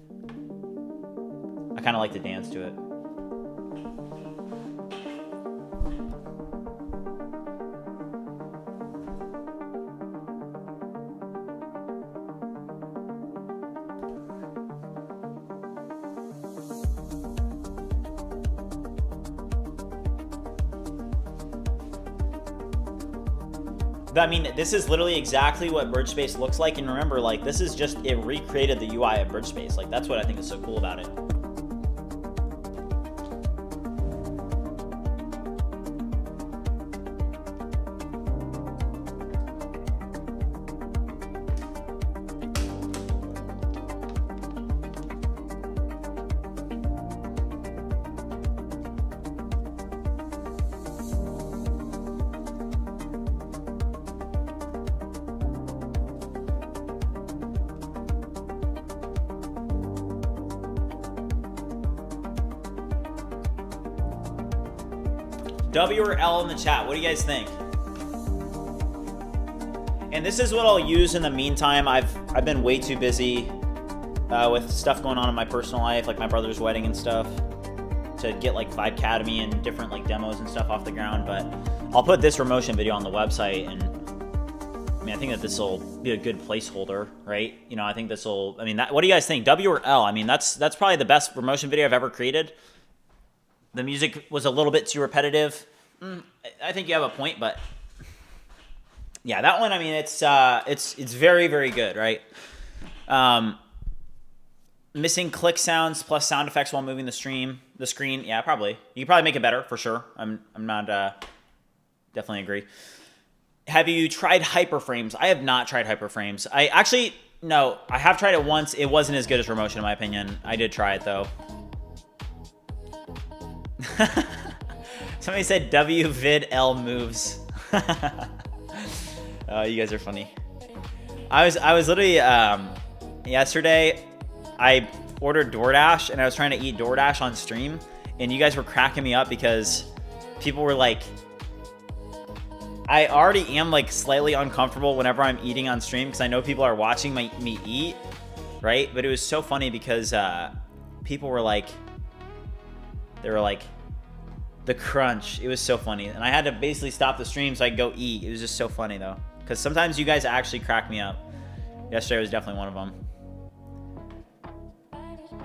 I kind of like to dance to it. I mean, this is literally exactly what BridgeSpace looks like, and remember, like, this is just, it recreated the UI of BridgeSpace. Like, that's what I think is so cool about it. W or L in the chat. What do you guys think? And this is what I'll use in the meantime. I've been way too busy with stuff going on in my personal life, like my brother's wedding and stuff, to get like Vibecademy and different like demos and stuff off the ground. But I'll put this promotion video on the website, and I mean, I think that this will be a good placeholder, right? You know, I think this will. I mean, what do you guys think? W or L? I mean, that's probably the best promotion video I've ever created. The music was a little bit too repetitive. I think you have a point, but yeah, that one. I mean, it's very, very good, right? Missing click sounds plus sound effects while moving the screen. Yeah, probably. You could probably make it better for sure. I'm not definitely agree. Have you tried hyperframes? I have not tried hyperframes. No, I have tried it once. It wasn't as good as promotion in my opinion. I did try it though. Somebody said W vid L moves. You guys are funny. I was literally yesterday I ordered DoorDash and I was trying to eat DoorDash on stream, and you guys were cracking me up because people were like, I already am like slightly uncomfortable whenever I'm eating on stream because I know people are watching me eat, right? But it was so funny because people were like, they were like, the crunch. It was so funny. And I had to basically stop the stream so I could go eat. It was just so funny though. Because sometimes you guys actually crack me up. Yesterday was definitely one of them.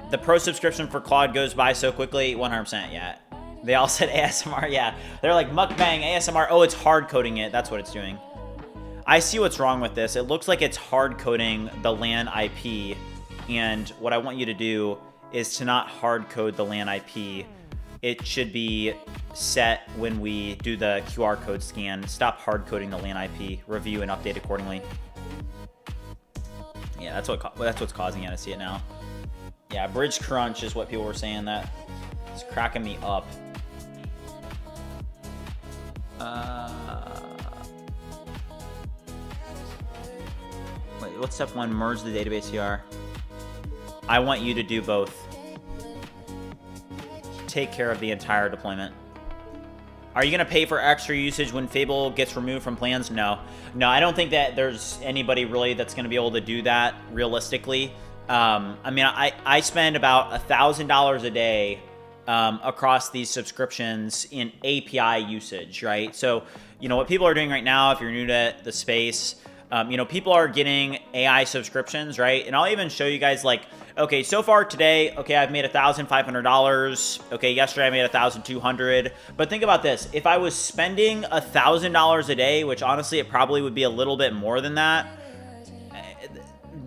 The pro subscription for Claude goes by so quickly. 100%, yeah. They all said ASMR, yeah. They're like, mukbang, ASMR. Oh, it's hard coding it. That's what it's doing. I see what's wrong with this. It looks like it's hard coding the LAN IP. And what I want you to do is to not hard code the LAN IP. It should be set when we do the QR code scan. Stop hard coding the LAN IP. Review and update accordingly. Yeah, that's what's causing it. I see it now. Yeah, bridge crunch is what people were saying. That it's cracking me up. Wait, what's step one? Merge the database here. I want you to do both. Take care of the entire deployment. Are you going to pay for extra usage when Fable gets removed from plans? No. No, I don't think that there's anybody really that's going to be able to do that realistically. I mean, I spend about $1,000 a day across these subscriptions in API usage, right? So, you know, what people are doing right now, if you're new to the space, you know, people are getting AI subscriptions, right? And I'll even show you guys like, okay, so far today, okay, I've made $1,500. Okay, yesterday I made $1,200. But think about this. If I was spending $1,000 a day, which honestly it probably would be a little bit more than that,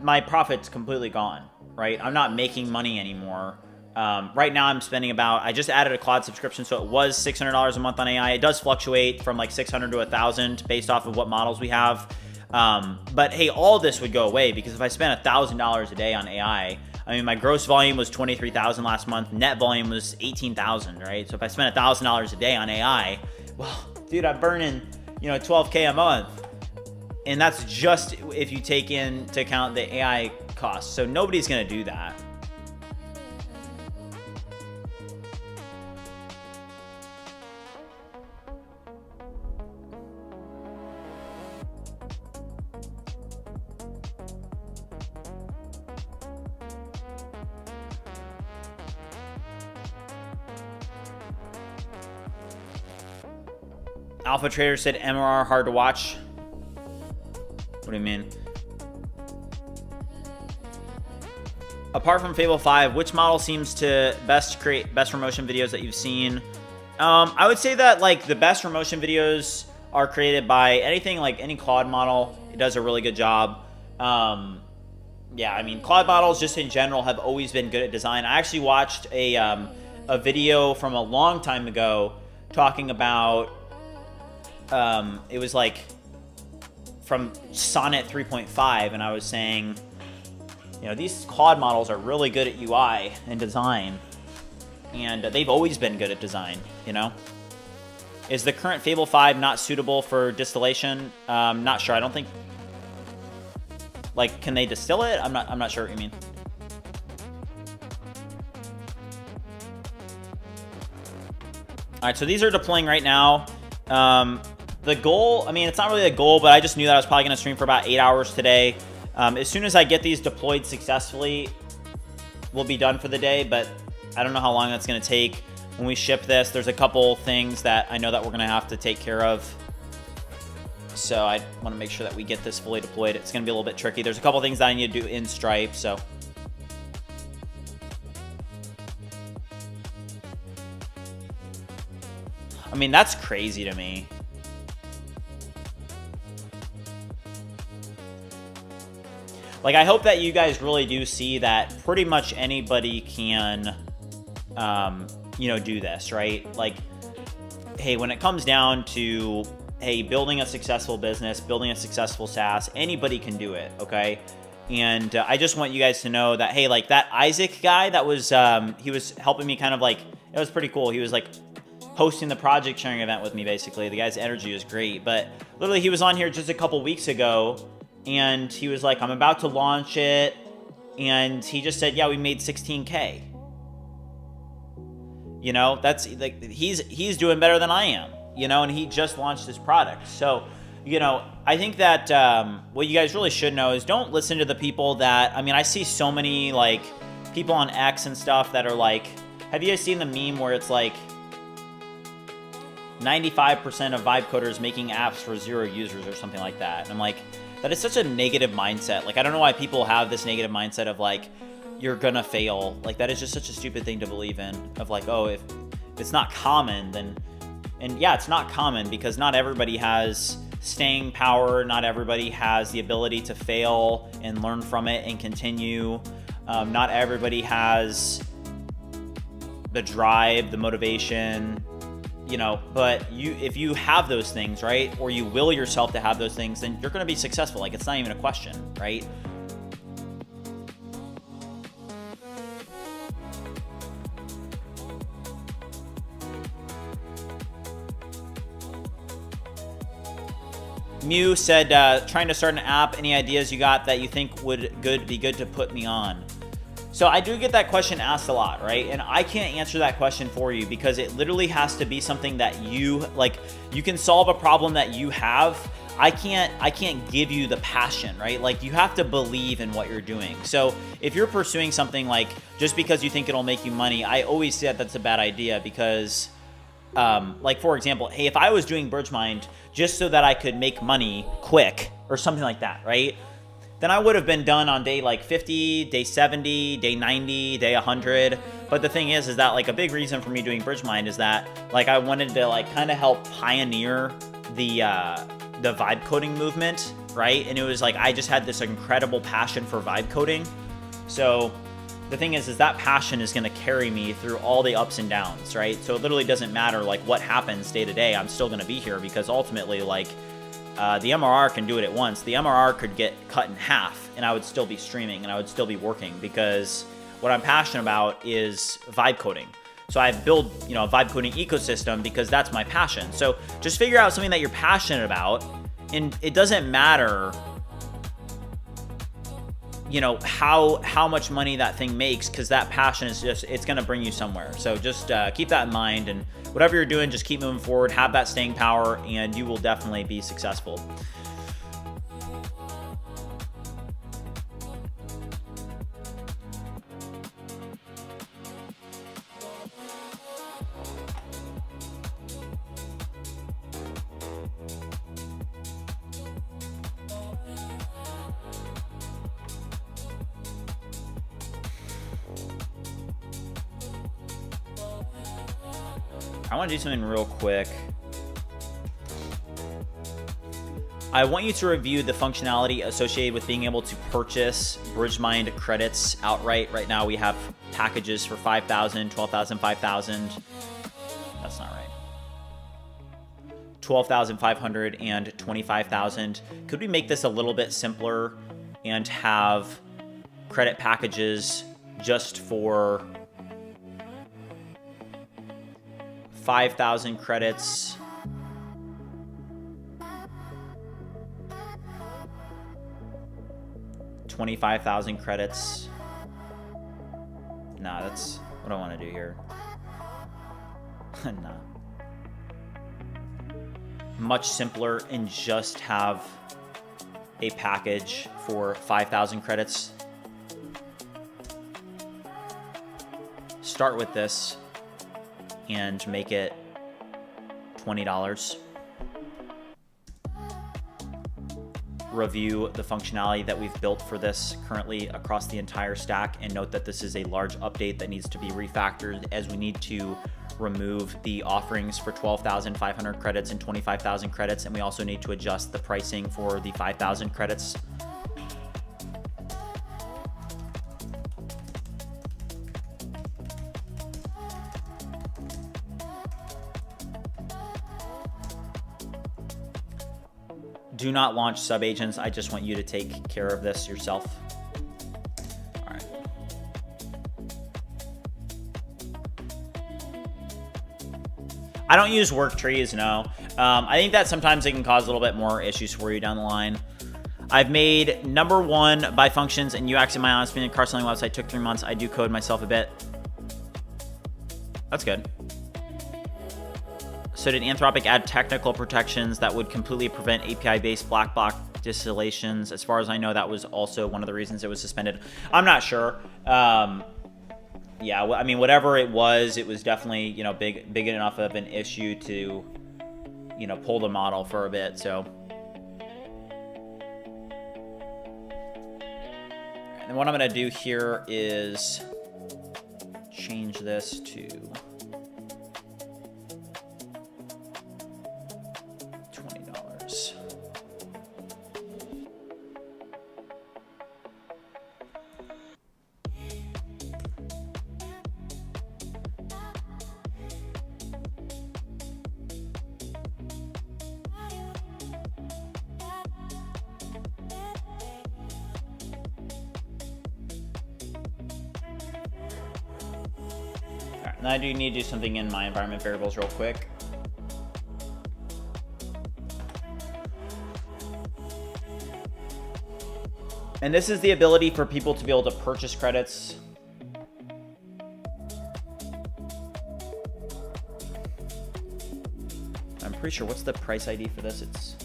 my profit's completely gone, right? I'm not making money anymore. Right now I'm spending about, I just added a Claude subscription, so it was $600 a month on AI. It does fluctuate from like 600 to 1,000 based off of what models we have. But hey, all this would go away because if I spent $1,000 a day on AI, I mean, my gross volume was 23,000 last month. Net volume was 18,000, right? So if I spent $1,000 a day on AI, well, dude, I'm burning, you know, 12K a month. And that's just if you take into account the AI costs. So nobody's going to do that. Alpha Trader said MRR hard to watch. What do you mean? Apart from Fable 5, which model seems to best create best promotion videos that you've seen? I would say that like the best promotion videos are created by anything like any Claude model. It does a really good job. Yeah, I mean Claude models just in general have always been good at design. I actually watched a video from a long time ago talking about it was like from Sonnet 3.5, and I was saying, you know, these Claude models are really good at UI and design, and they've always been good at design, you know? Is the current Fable 5 not suitable for distillation? Not sure. I don't think, like, can they distill it? I'm not sure what you mean. All right, so these are deploying right now. The goal, I mean, it's not really a goal, but I just knew that I was probably going to stream for about 8 hours today. As soon as I get these deployed successfully, we'll be done for the day, but I don't know how long that's going to take. When we ship this, there's a couple things that I know that we're going to have to take care of. So I want to make sure that we get this fully deployed. It's going to be a little bit tricky. There's a couple things that I need to do in Stripe, so. I mean, that's crazy to me. Like, I hope that you guys really do see that pretty much anybody can, you know, do this, right? Like, hey, when it comes down to, hey, building a successful business, building a successful SaaS, anybody can do it, okay? And I just want you guys to know that, hey, like that Isaac guy that was, he was helping me kind of like, it was pretty cool. He was like hosting the project sharing event with me, basically. The guy's energy was great, but literally he was on here just a couple weeks ago and he was like, I'm about to launch it. And he just said, yeah, we made 16K. You know, that's like, he's doing better than I am, you know, and he just launched his product. So, you know, I think that what you guys really should know is don't listen to the people that, I mean, I see so many like people on X and stuff that are like, have you guys seen the meme where it's like 95% of vibe coders making apps for 0 users or something like that? And I'm like, that is such a negative mindset. Like, I don't know why people have this negative mindset of like, you're gonna fail. Like, that is just such a stupid thing to believe in, of like, oh, if it's not common, then, and yeah, it's not common because not everybody has staying power. Not everybody has the ability to fail and learn from it and continue. Not everybody has the drive, the motivation, you know, but if you have those things, right, or you will yourself to have those things, then you're going to be successful. Like, it's not even a question, right? Mew said, trying to start an app, any ideas you got that you think would be good to put me on? So I do get that question asked a lot, right? And I can't answer that question for you because it literally has to be something that you, like, you can solve a problem that you have. I can't give you the passion, right? Like, you have to believe in what you're doing. So if you're pursuing something like, just because you think it'll make you money, I always say that's a bad idea because, like, for example, hey, if I was doing BridgeMind just so that I could make money quick or something like that, right? Then I would have been done on day like 50, day 70, day 90, day 100. But the thing is that like a big reason for me doing BridgeMind is that like I wanted to like kind of help pioneer the vibe coding movement, right? And it was like I just had this incredible passion for vibe coding. So the thing is that passion is going to carry me through all the ups and downs, right? So it literally doesn't matter like what happens day to day. I'm still going to be here because ultimately like the MRR can do it at once. The MRR could get cut in half and I would still be streaming and I would still be working because what I'm passionate about is vibe coding. So I build, you know, a vibe coding ecosystem because that's my passion. So just figure out something that you're passionate about and it doesn't matter, you know, how much money that thing makes because that passion is just, it's going to bring you somewhere. So just keep that in mind and whatever you're doing, just keep moving forward, have that staying power, and you will definitely be successful. I want to do something real quick. I want you to review the functionality associated with being able to purchase BridgeMind credits outright. Right now we have packages for 5,000, 12,000, 5,000. That's not right. 12,500 and 25,000. Could we make this a little bit simpler and have credit packages just for 5,000 credits, 25,000 credits. Nah, that's what I want to do here. Nah. much simpler and just have a package for 5,000 credits. Start with this and make it $20. Review the functionality that we've built for this currently across the entire stack, and note that this is a large update that needs to be refactored, as we need to remove the offerings for 12,500 credits and 25,000 credits, and we also need to adjust the pricing for the 5,000 credits. Do not launch sub-agents. I just want you to take care of this yourself. All right. I don't use work trees, no. I think that sometimes it can cause a little bit more issues for you down the line. I've made number 1 by functions and UX in my honest opinion. Car selling website took 3 months. I do code myself a bit. That's good. So did Anthropic add technical protections that would completely prevent API-based black box distillations? As far as I know, that was also one of the reasons it was suspended. I'm not sure. Yeah, I mean, whatever it was definitely, you know, big enough of an issue to, you know, pull the model for a bit. So, and what I'm gonna do here is change this to $20. Now I do need to do something in my environment variables real quick. And this is the ability for people to be able to purchase credits. I'm pretty sure, what's the price ID for this?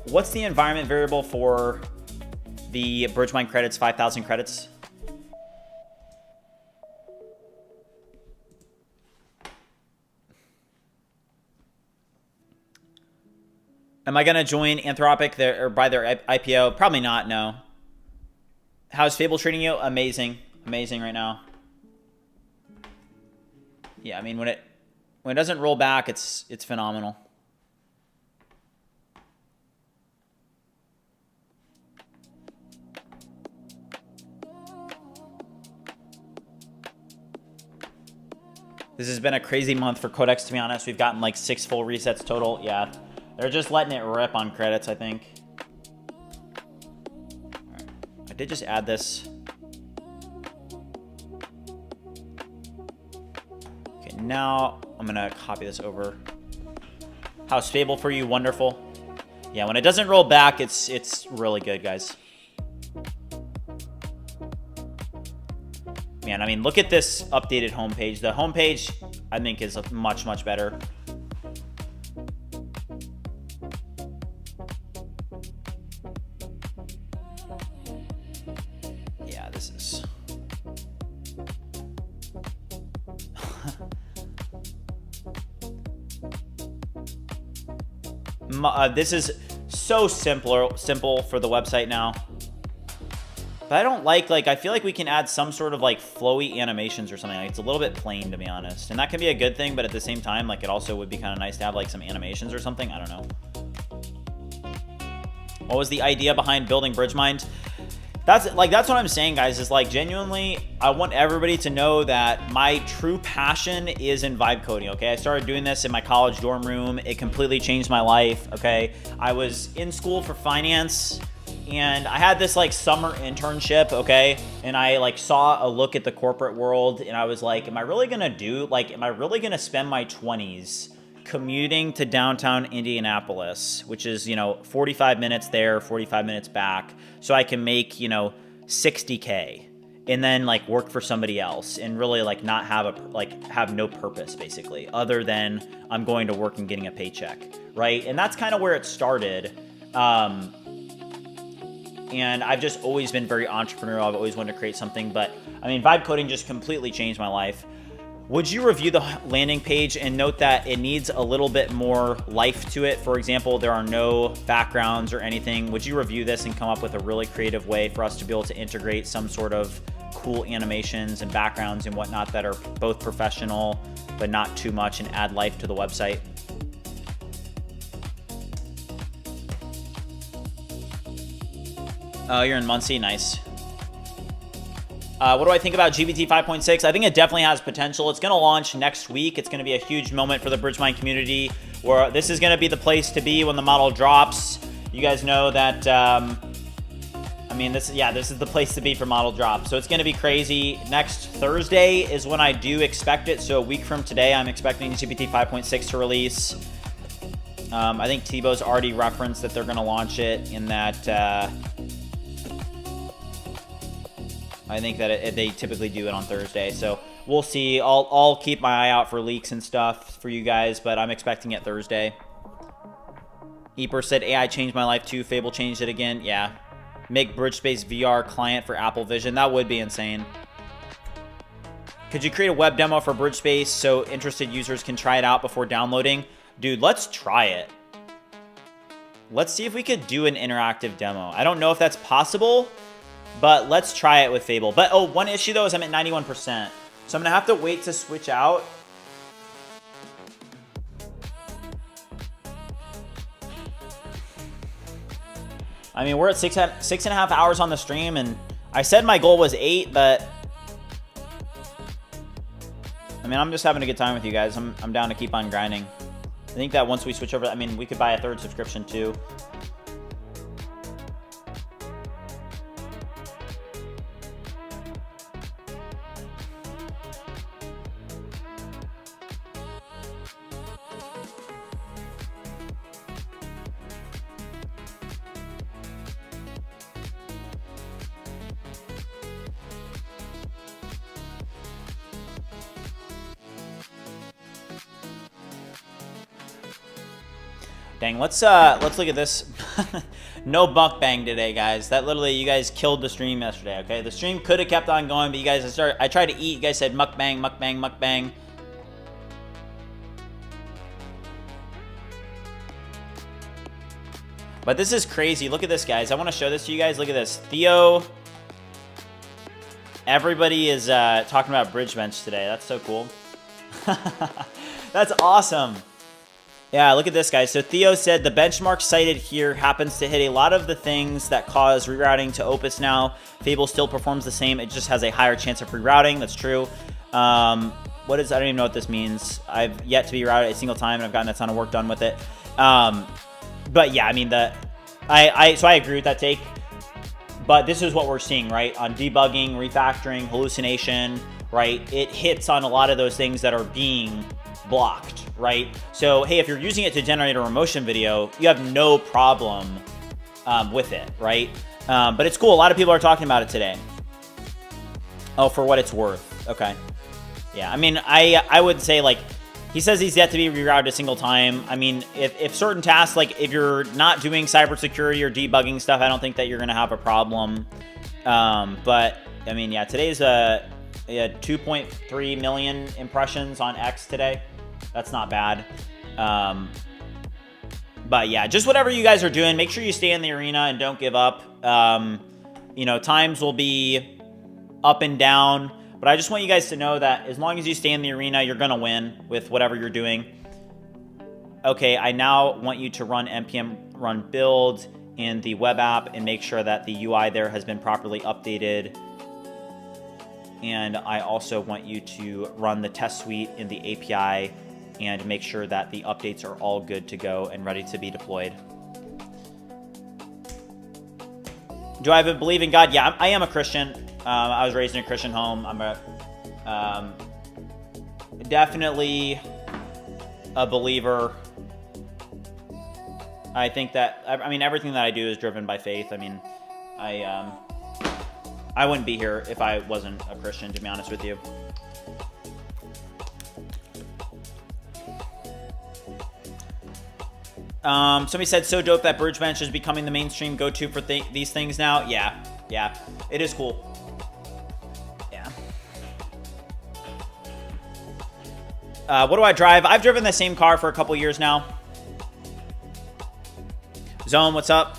What's the environment variable for the BridgeMind credits, 5,000 credits? Am I going to join Anthropic or buy their IPO? Probably not, no. How's Fable treating you? Amazing. Amazing right now. Yeah, I mean, when it doesn't roll back, it's phenomenal. This has been a crazy month for Codex, to be honest. We've gotten like 6 full resets total. Yeah. They're just letting it rip on credits, I think. Right. I did just add this. Okay, now I'm gonna copy this over. How's Fable for you? Wonderful. Yeah, when it doesn't roll back, it's really good, guys. Man, I mean, look at this updated homepage. The homepage, I think, is much, much better. This is so simple for the website now. But I don't like I feel like we can add some sort of like flowy animations or something. Like, it's a little bit plain, to be honest. And that can be a good thing, but at the same time, like, it also would be kind of nice to have like some animations or something. I don't know. What was the idea behind building BridgeMind? That's what I'm saying, guys, is like, genuinely, I want everybody to know that my true passion is in vibe coding, okay? I started doing this in my college dorm room. It completely changed my life, okay? I was in school for finance, and I had this like summer internship, okay? And I like saw a look at the corporate world, and I was like, am I really gonna spend my 20s commuting to downtown Indianapolis, which is, 45 minutes there, 45 minutes back, so I can make, $60K? and then like work for somebody else and really like not have no purpose basically, other than I'm going to work and getting a paycheck, right? And that's kind of where it started. And I've just always been very entrepreneurial. I've always wanted to create something, but I mean, vibe coding just completely changed my life. Would you review the landing page and note that it needs a little bit more life to it? For example, there are no backgrounds or anything. Would you review this and come up with a really creative way for us to be able to integrate some sort of cool animations and backgrounds and whatnot that are both professional, but not too much, and add life to the website? Oh, you're in Muncie. Nice. What do I think about GPT 5.6? I think it definitely has potential. It's going to launch next week. It's going to be a huge moment for the BridgeMind community, where this is going to be the place to be when the model drops. You guys know that, I mean, this is the place to be for model drop. So it's going to be crazy. Next Thursday is when I do expect it. So a week from today, I'm expecting GPT 5.6 to release. I think Tebow's already referenced that they're going to launch it in that... I think that they typically do it on Thursday, so we'll see. I'll keep my eye out for leaks and stuff for you guys, but I'm expecting it Thursday. Eper said AI changed my life too. Fable changed it again. Yeah. Make BridgeSpace VR client for Apple Vision. That would be insane. Could you create a web demo for BridgeSpace so interested users can try it out before downloading? Dude, let's try it. Let's see if we could do an interactive demo. I don't know if that's possible, but let's try it with Fable. But, oh, one issue, though, is I'm at 91%. So I'm going to have to wait to switch out. I mean, we're at six and a half hours on the stream, and I said my goal was 8, but... I mean, I'm just having a good time with you guys. I'm down to keep on grinding. I think that once we switch over, I mean, we could buy a 3rd subscription, too. Dang, let's look at this. No mukbang today, guys. That literally, you guys killed the stream yesterday, okay? The stream could have kept on going, but you guys I tried to eat. You guys said mukbang, mukbang, mukbang. But this is crazy. Look at this, guys. I want to show this to you guys. Look at this. Theo. Everybody is talking about BridgeBench today. That's so cool. That's awesome. Yeah, look at this, guys. So Theo said the benchmark cited here happens to hit a lot of the things that cause rerouting to Opus now. Fable still performs the same. It just has a higher chance of rerouting. That's true. I don't even know what this means. I've yet to be routed a single time, and I've gotten a ton of work done with it. But yeah, I mean, so I agree with that take. But this is what we're seeing, right? On debugging, refactoring, hallucination, right? It hits on a lot of those things that are being blocked, right? So, hey, if you're using it to generate a motion video, you have no problem with it, right? But it's cool. A lot of people are talking about it today. Oh, for what it's worth. Okay. Yeah, I mean, I would say, like, he says he's yet to be rerouted a single time. I mean, if certain tasks, like if you're not doing cybersecurity or debugging stuff, I don't think that you're going to have a problem. But, I mean, yeah, today's 2.3 million impressions on X today. That's not bad. But yeah, just whatever you guys are doing, make sure you stay in the arena and don't give up. You know, times will be up and down, but I just want you guys to know that as long as you stay in the arena, you're going to win with whatever you're doing. Okay, I now want you to run npm run build in the web app and make sure that the UI there has been properly updated. And I also want you to run the test suite in the API and make sure that the updates are all good to go and ready to be deployed. Do I believe in God? Yeah, I am a Christian. I was raised in a Christian home. I'm definitely a believer. I think that, I mean, everything that I do is driven by faith. I mean, I wouldn't be here if I wasn't a Christian, to be honest with you. Somebody said, so dope that BridgeBench is becoming the mainstream go-to for these things now. Yeah, yeah, it is cool. Yeah. What do I drive? I've driven the same car for a couple years now. Zone, what's up?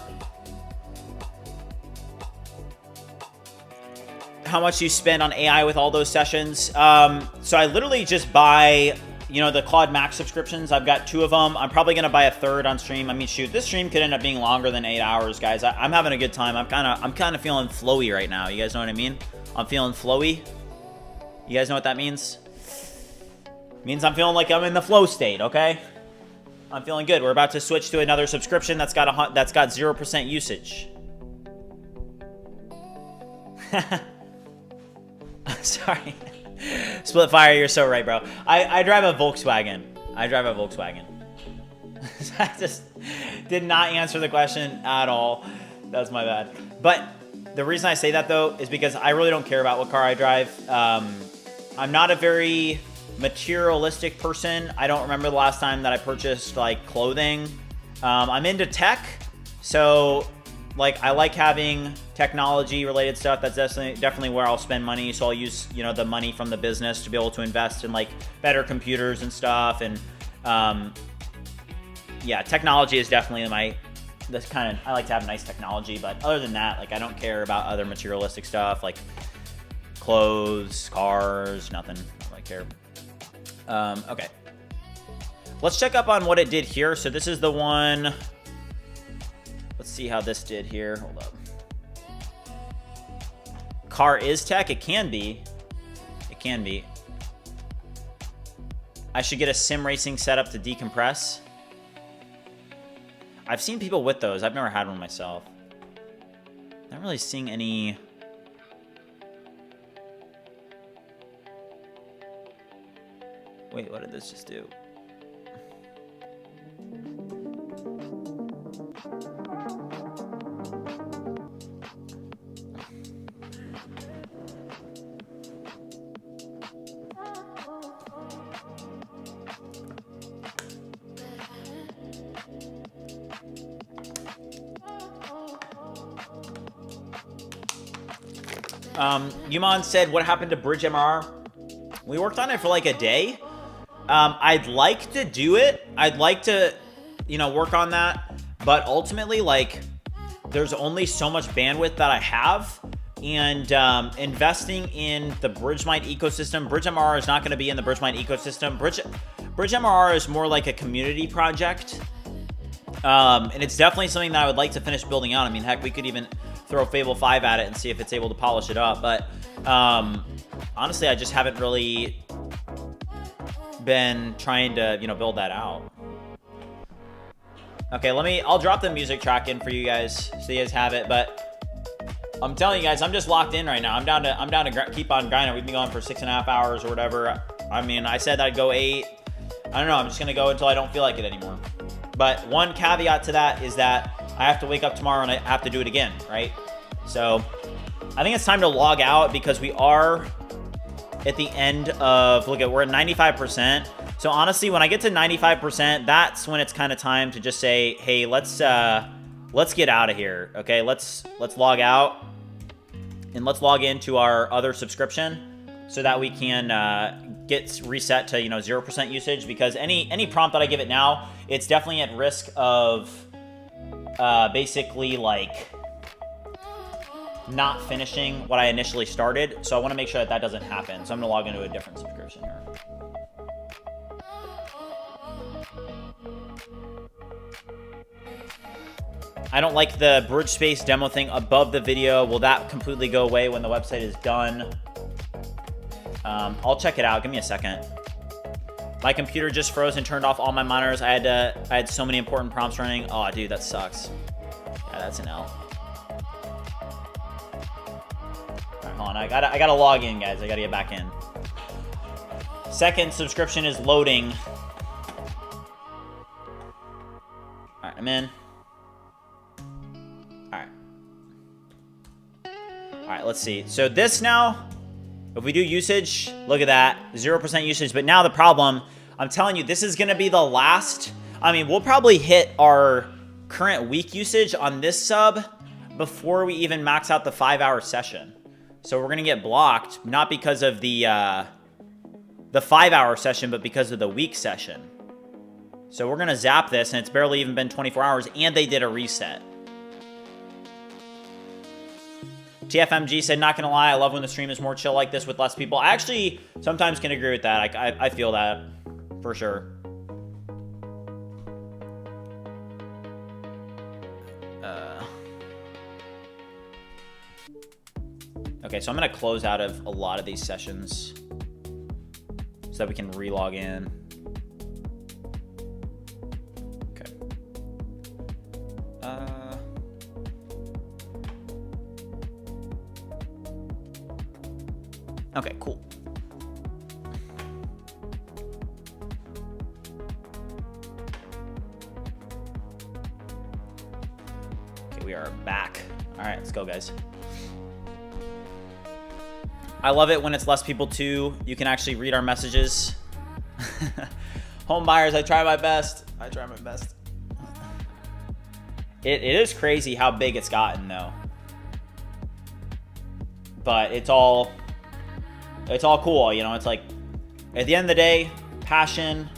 How much you spend on AI with all those sessions? So I literally just buy, you know, the Claude Max subscriptions. I've got 2 of them. I'm probably gonna buy a 3rd on stream. I mean, shoot, this stream could end up being longer than 8 hours, guys. I'm having a good time. I'm kind of feeling flowy right now. You guys know what I mean? I'm feeling flowy. You guys know what that means? It means I'm feeling like I'm in the flow state. Okay, I'm feeling good. We're about to switch to another subscription that's got 0% usage. Sorry. Split fire, you're so right, bro. I drive a Volkswagen. I just did not answer the question at all. That's my bad. But the reason I say that, though, is because I really don't care about what car I drive. I'm not a very materialistic person. I don't remember the last time that I purchased, like, clothing. I'm into tech, so... like, I like having technology-related stuff. That's definitely where I'll spend money. So I'll use, you know, the money from the business to be able to invest in, like, better computers and stuff. And, yeah, technology is definitely I like to have nice technology. But other than that, like, I don't care about other materialistic stuff, like clothes, cars, nothing. I don't really care. Okay. Let's check up on what it did here. So this is the one... let's see how this did here. Hold up. Car is tech. It can be. It can be. I should get a sim racing setup to decompress. I've seen people with those. I've never had one myself. Not really seeing any... wait, what did this just do? Yuman said, what happened to BridgeMR? We worked on it for like a day. I'd like to do it. I'd like to, you know, work on that. But ultimately, like, there's only so much bandwidth that I have. And investing in the BridgeMind ecosystem, BridgeMR is not going to be in the BridgeMind ecosystem. BridgeMR is more like a community project. And it's definitely something that I would like to finish building out. I mean, heck, we could even throw Fable 5 at it and see if it's able to polish it up. But honestly, I just haven't really been trying to, you know, build that out. Okay, I'll drop the music track in for you guys so you guys have it. But I'm telling you guys, I'm just locked in right now. I'm down to keep on grinding. We've been going for 6.5 hours or whatever. I mean, I said I'd go 8. I don't know. I'm just going to go until I don't feel like it anymore. But one caveat to that is that I have to wake up tomorrow and I have to do it again, right? So I think it's time to log out because we are at the end of, we're at 95%. So honestly, when I get to 95%, that's when it's kind of time to just say, hey, let's get out of here. Okay, let's log out and let's log into our other subscription so that we can get reset to, you know, 0% usage, because any prompt that I give it now, it's definitely at risk of basically like not finishing what I initially started. So I want to make sure that that doesn't happen. So I'm gonna log into a different subscription here. I don't like the BridgeSpace demo thing above the video. Will that completely go away when the website is done? I'll check it out. Give me a second. My computer just froze and turned off all my monitors. I had so many important prompts running. Oh, dude, that sucks. Yeah, that's an L. All right, hold on. I gotta log in, guys. I gotta get back in. Second subscription is loading. All right, I'm in. All right, right, let's see. So this now, if we do usage, look at that, 0% usage. But now the problem, I'm telling you, this is going to be the last. I mean, we'll probably hit our current week usage on this sub before we even max out the 5-hour session. So we're going to get blocked, not because of the 5-hour session, but because of the week session. So we're going to zap this, and it's barely even been 24 hours, and they did a reset. TFMG said, not going to lie, I love when the stream is more chill like this with less people. I actually sometimes can agree with that. I feel that for sure. Okay, so I'm going to close out of a lot of these sessions so that we can re-log in. Okay. Okay, cool. Okay, we are back. All right, let's go, guys. I love it when it's less people too. You can actually read our messages. Home buyers, I try my best. I try my best. It is crazy how big it's gotten though. But it's all cool, you know. It's like at the end of the day, passion.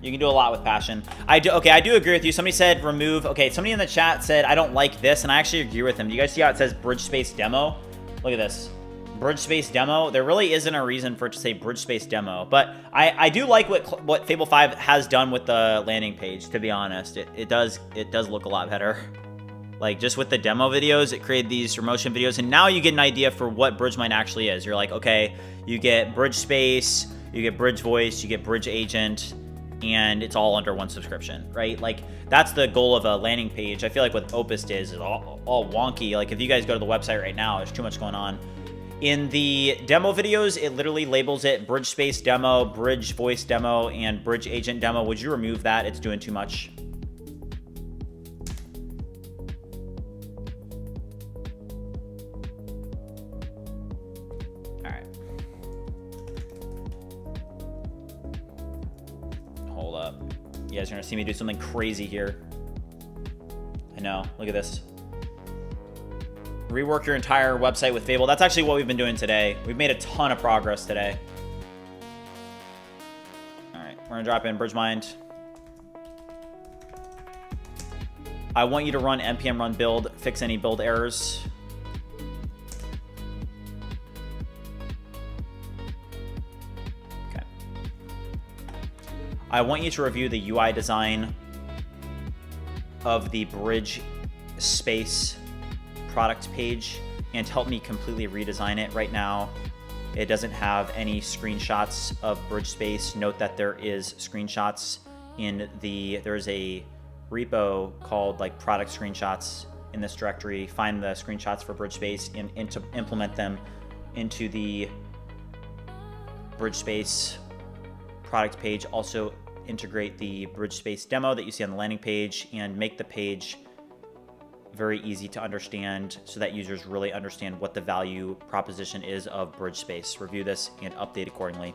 You can do a lot with passion. I do agree with you. Somebody said remove. Okay, somebody in the chat said I don't like this, and I actually agree with him. Do you guys see how it says BridgeSpace demo? Look at this. BridgeSpace demo. There really isn't a reason for it to say BridgeSpace demo, but I do like what Fable 5 has done with the landing page. To be honest, it does look a lot better. Like just with the demo videos, it created these motion videos, and now you get an idea for what BridgeMind actually is. You're like, okay, you get BridgeSpace, you get BridgeVoice, you get BridgeAgent, and it's all under one subscription, right? Like that's the goal of a landing page. I feel like what Opus is all wonky. Like if you guys go to the website right now, there's too much going on. In the demo videos, it literally labels it BridgeSpace demo, BridgeVoice demo, and BridgeAgent demo. Would you remove that? It's doing too much. All right. Hold up. You guys are gonna see me do something crazy here. I know. Look at this. Rework your entire website with Fable. That's actually what we've been doing today. We've made a ton of progress today. All right, we're gonna drop in BridgeMind. I want you to run npm run build, fix any build errors. Okay. I want you to review the UI design of the BridgeSpace product page and help me completely redesign it. Right now it doesn't have any screenshots of BridgeSpace. Note that there is screenshots in there's a repo called like product screenshots in this directory. Find the screenshots for BridgeSpace and to implement them into the BridgeSpace product page. Also integrate the BridgeSpace demo that you see on the landing page and make the page very easy to understand so that users really understand what the value proposition is of BridgeSpace. Review this and update accordingly.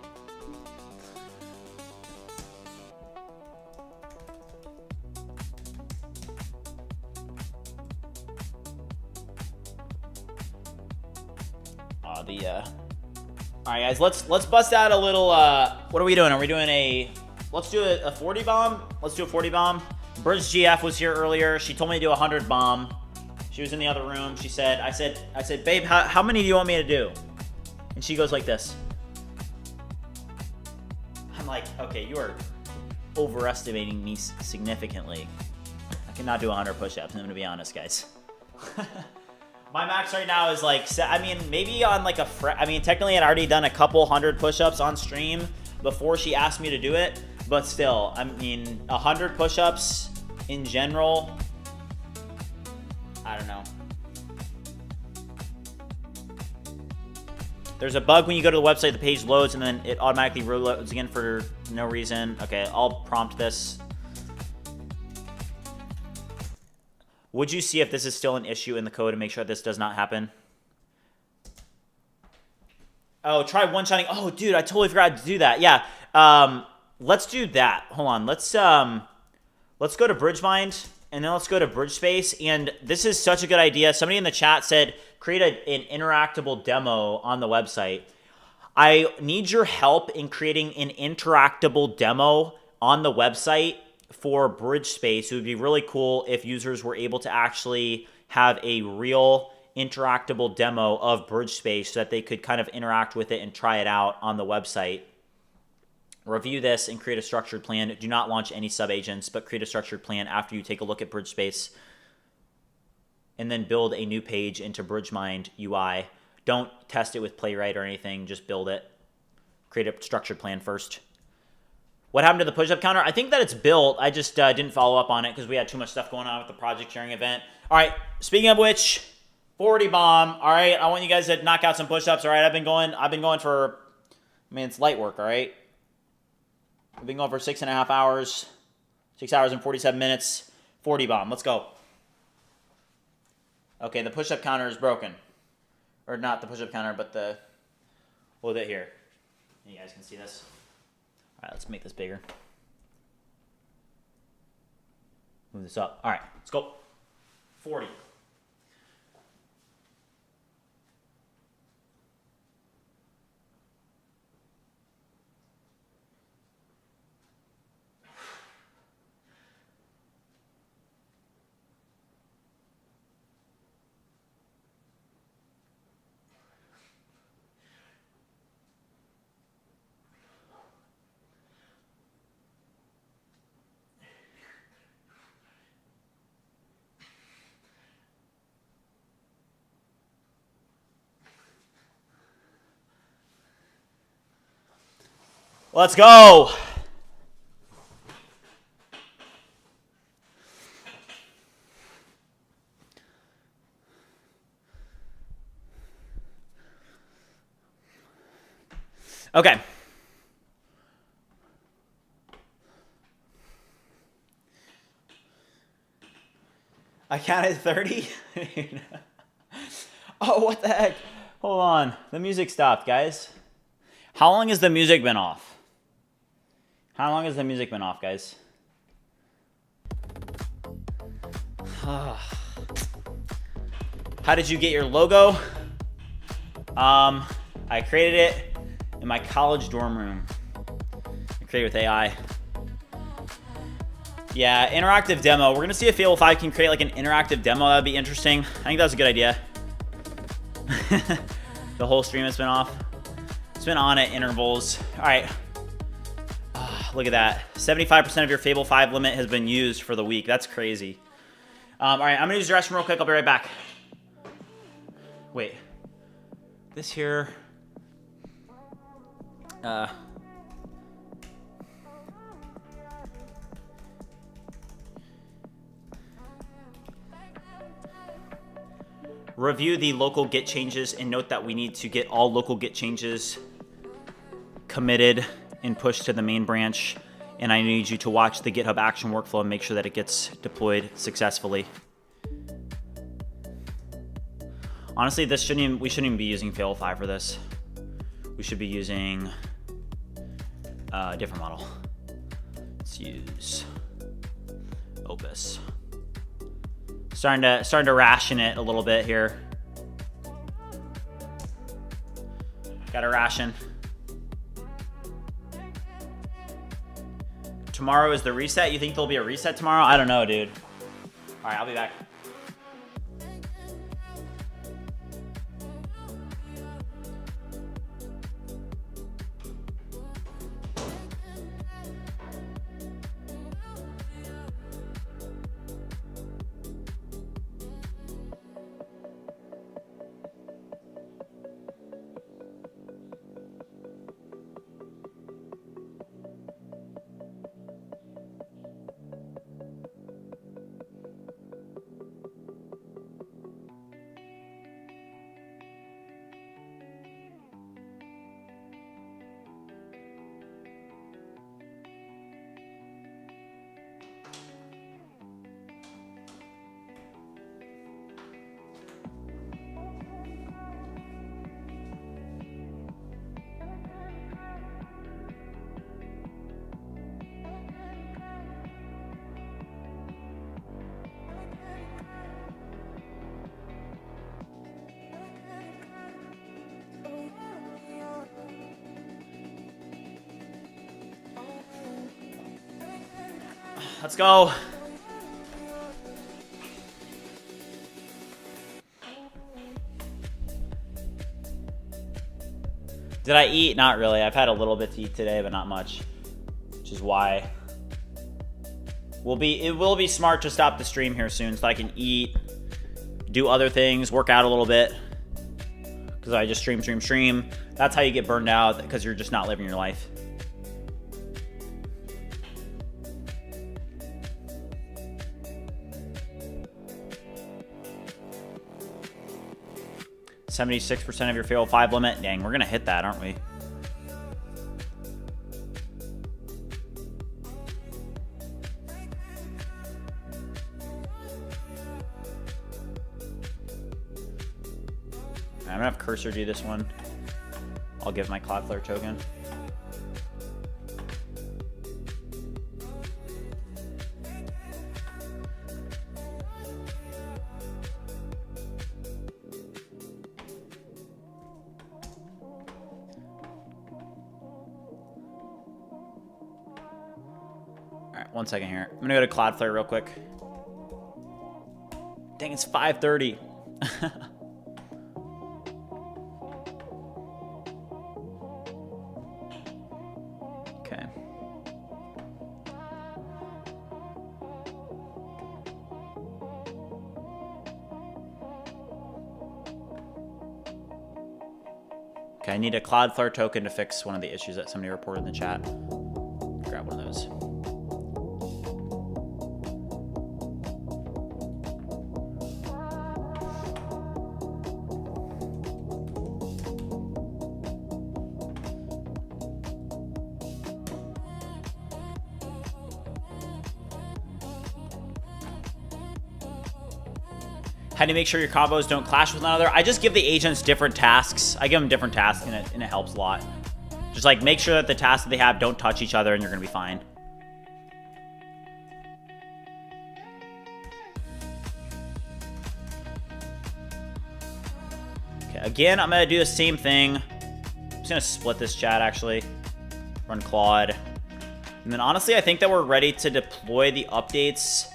All right, guys, let's bust out a little. What are we doing? Are we doing let's do a 40 bomb? Let's do a 40 bomb. BridgeGF was here earlier. She told me to do a 100 bomb. She was in the other room. She said, I said, babe, how many do you want me to do? And she goes like this. I'm like, okay, you are overestimating me significantly. I cannot do 100 push-ups, I'm gonna be honest, guys. My max right now is like, I mean, maybe on like technically I'd already done a couple 100 push-ups on stream before she asked me to do it, but still, I mean, 100 push-ups in general, I don't know. There's a bug when you go to the website, the page loads and then it automatically reloads again for no reason. Okay, I'll prompt this. Would you see if this is still an issue in the code and make sure this does not happen? Oh, try one-shotting. Oh, dude, I totally forgot to do that. Yeah. Let's do that. Hold on. Let's go to BridgeMind, and then let's go to BridgeSpace. And this is such a good idea. Somebody in the chat said create an interactable demo on the website. I need your help in creating an interactable demo on the website for BridgeSpace. It would be really cool if users were able to actually have a real interactable demo of BridgeSpace so that they could kind of interact with it and try it out on the website. Review this and create a structured plan. Do not launch any sub-agents, but create a structured plan after you take a look at BridgeSpace. And then build a new page into BridgeMind UI. Don't test it with Playwright or anything. Just build it. Create a structured plan first. What happened to the push-up counter? I think that it's built. I just didn't follow up on it because we had too much stuff going on with the project sharing event. All right, speaking of which, 40 bomb. All right, I want you guys to knock out some push-ups. All right, I've been going for, I mean, it's light work, all right? I've been going for 6.5 hours, 6 hours and 47 minutes. 40 bomb, let's go. Okay, the push-up counter is broken. Or not the push-up counter, but the, hold it here. You guys can see this. All right, let's make this bigger. Move this up. All right, let's go. 40. Let's go. Okay. I counted 30. Oh, what the heck? Hold on. The music stopped, guys. How long has the music been off? How long has the music been off, guys? How did you get your logo? I created it in my college dorm room. I created with AI. Yeah, interactive demo. We're gonna see if Fable 5 can create like an interactive demo. That'd be interesting. I think that was a good idea. The whole stream has been off. It's been on at intervals. All right. Look at that. 75% of your Fable 5 limit has been used for the week. That's crazy. All right, I'm gonna use the restroom real quick. I'll be right back. Wait. This here. Review the local git changes and note that we need to get all local git changes committed and pushed to the main branch. And I need you to watch the GitHub action workflow and make sure that it gets deployed successfully. Honestly, we shouldn't even be using Fable 5 for this. We should be using a different model. Let's use Opus. Starting to ration it a little bit here. Got a ration. Tomorrow is the reset. You think there'll be a reset tomorrow? I don't know, dude. All right, I'll be back. Let's go. Did I eat? Not really. I've had a little bit to eat today, but not much, which is why it will be smart to stop the stream here soon so I can eat, do other things, work out a little bit, because I just stream. That's how you get burned out, because you're just not living your life. %76% of your Fable 5 limit. Dang, we're gonna hit that, aren't we? I'm gonna have Cursor do this one. I'll give my Cloudflare token. Alright, 1 second here. I'm gonna go to Cloudflare real quick. Dang, it's 5:30. Okay. Okay, I need a Cloudflare token to fix one of the issues that somebody reported in the chat. Grab one of those. How do you make sure your combos don't clash with one another? I just give the agents different tasks. I give them different tasks, and it helps a lot. Just like make sure that the tasks that they have don't touch each other, and you're gonna be fine. Okay, again, I'm gonna do the same thing. I'm just gonna split this chat actually. Run Claude. And then honestly, I think that we're ready to deploy the updates.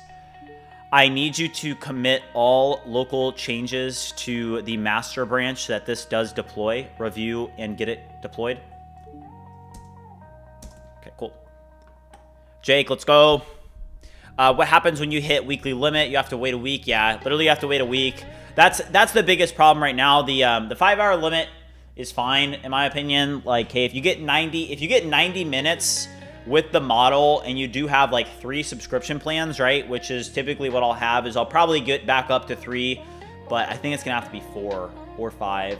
I need you to commit all local changes to the master branch that this does deploy, review, and get it deployed. Okay, cool. Jake, let's go. What happens when you hit weekly limit? You have to wait a week. Yeah, literally you have to wait a week. That's the biggest problem right now. The 5-hour limit is fine in my opinion. Like, hey, if you get 90 minutes with the model, and you do have like 3 subscription plans, right? Which is typically what I'll have, is I'll probably get back up to 3, but I think it's gonna have to be 4 or 5.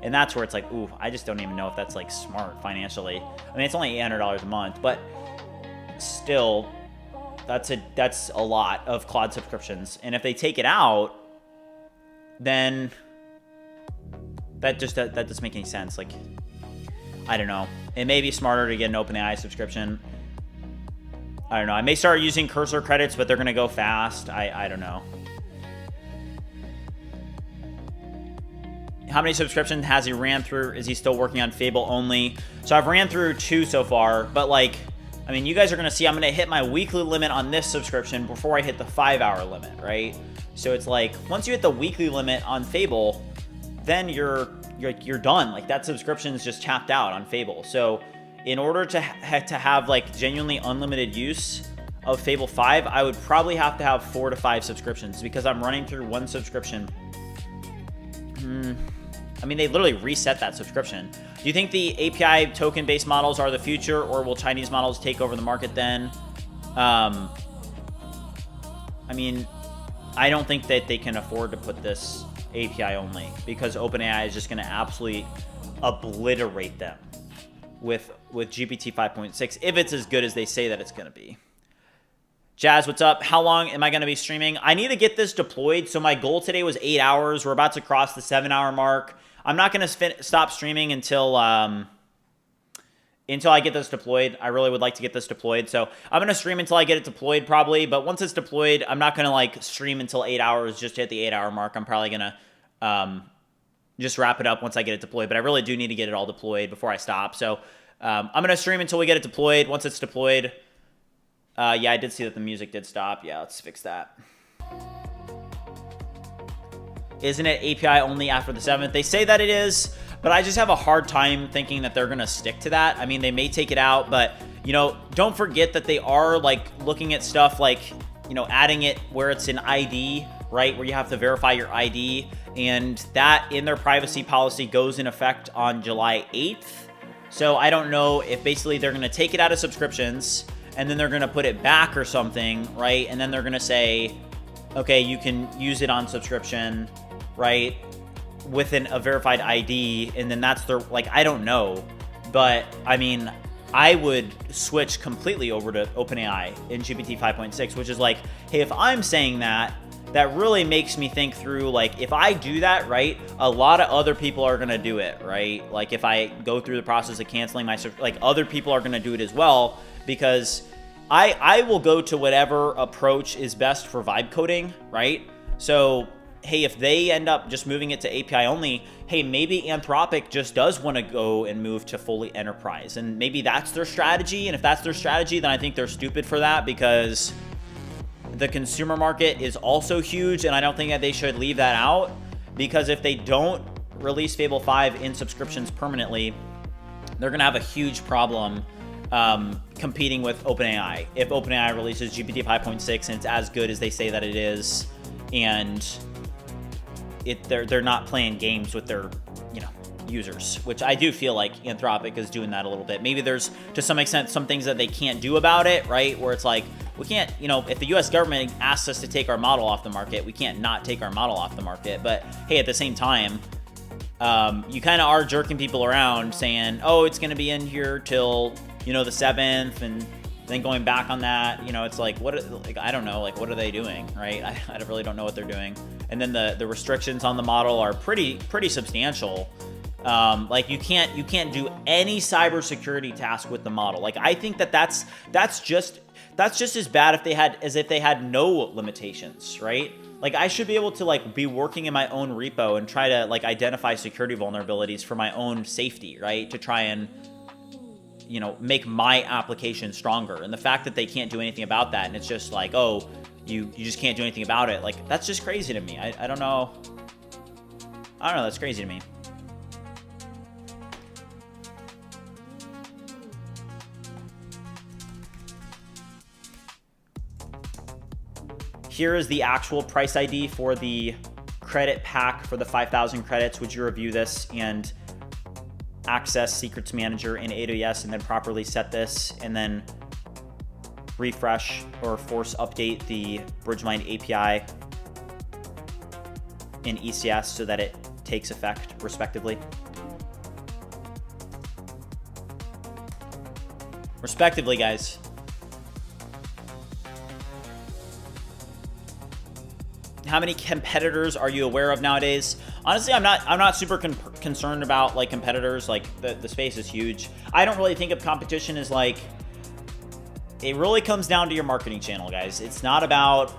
And that's where it's like, ooh, I just don't even know if that's like smart financially. I mean, it's only $800 a month, but still, that's a lot of Claude subscriptions. And if they take it out, then that doesn't make any sense. Like, I don't know. It may be smarter to get an OpenAI subscription. I don't know. I may start using Cursor credits, but they're going to go fast. I don't know. How many subscriptions has he ran through? Is he still working on Fable only? So I've ran through 2 so far, but like, I mean, you guys are going to see I'm going to hit my weekly limit on this subscription before I hit the 5-hour limit, right? So it's like, once you hit the weekly limit on Fable, then you're done. Like, that subscription is just tapped out on Fable. So in order to have like genuinely unlimited use of Fable 5, I would probably have to have 4 to 5 subscriptions, because I'm running through 1 subscription. I mean, they literally reset that subscription. Do you think the API token based models are the future, or will Chinese models take over the market then? I mean, I don't think that they can afford to put this API only, because OpenAI is just going to absolutely obliterate them with GPT 5.6 if it's as good as they say that it's going to be. Jazz, what's up? How long am I going to be streaming? I need to get this deployed. So my goal today was 8 hours. We're about to cross the 7-hour mark. I'm not going to stop streaming until I get this deployed. I really would like to get this deployed. So I'm going to stream until I get it deployed probably. But once it's deployed, I'm not going to like stream until 8 hours just to hit the 8-hour mark. I'm probably going to just wrap it up once I get it deployed. But I really do need to get it all deployed before I stop. So I'm going to stream until we get it deployed. Once it's deployed, Yeah, I did see that the music did stop. Yeah, let's fix that. Isn't it API only after the 7th? They say that it is, but I just have a hard time thinking that they're going to stick to that. I mean, they may take it out, but, you know, don't forget that they are, like, looking at stuff like, you know, adding it where it's an ID, right, where you have to verify your ID, and that in their privacy policy goes in effect on July 8th. So I don't know if basically they're going to take it out of subscriptions, and then they're going to put it back or something, right? And then they're going to say, okay, you can use it on subscription, right, with a verified ID, and then that's their, like, I don't know. But, I mean, I would switch completely over to OpenAI in GPT 5.6, which is like, hey, if I'm saying that, that really makes me think through, like, if I do that, right, a lot of other people are going to do it, right? Like, if I go through the process of canceling my, like, other people are going to do it as well, because I will go to whatever approach is best for vibe coding, right? So, hey, if they end up just moving it to API only, hey, maybe Anthropic just does want to go and move to fully enterprise, and maybe that's their strategy. And if that's their strategy, then I think they're stupid for that, because the consumer market is also huge, and I don't think that they should leave that out, because if they don't release Fable 5 in subscriptions permanently, they're going to have a huge problem competing with OpenAI. If OpenAI releases GPT 5.6 and it's as good as they say that it is, and they're not playing games with their, you know, users, which I do feel like Anthropic is doing that a little bit. Maybe there's, to some extent, some things that they can't do about it, right? Where it's like, we can't, you know, if the US government asks us to take our model off the market, we can't not take our model off the market. But hey, at the same time, you kind of are jerking people around saying, oh, it's going to be in here till, you know, the 7th, and then going back on that, you know, it's like, what, like, I don't know, like, what are they doing, right? I really don't know what they're doing. And then the restrictions on the model are pretty substantial. Like, you can't do any cybersecurity task with the model. Like, I think that's just as bad as if they had no limitations, right? Like, I should be able to, like, be working in my own repo and try to, like, identify security vulnerabilities for my own safety, right? To try and, you know, make my application stronger. And the fact that they can't do anything about that, and it's just like, oh, you just can't do anything about it, like, that's just crazy to me. I don't know. That's crazy to me. Here is the actual price ID for the credit pack for the 5,000 credits. Would you review this and access Secrets Manager in AWS and then properly set this, and then refresh or force update the BridgeMind API in ECS so that it takes effect respectively? Respectively, guys. How many competitors are you aware of nowadays? Honestly, I'm not super concerned about, like, competitors. Like, the space is huge. I don't really think of competition as, like, it really comes down to your marketing channel, guys. It's not about,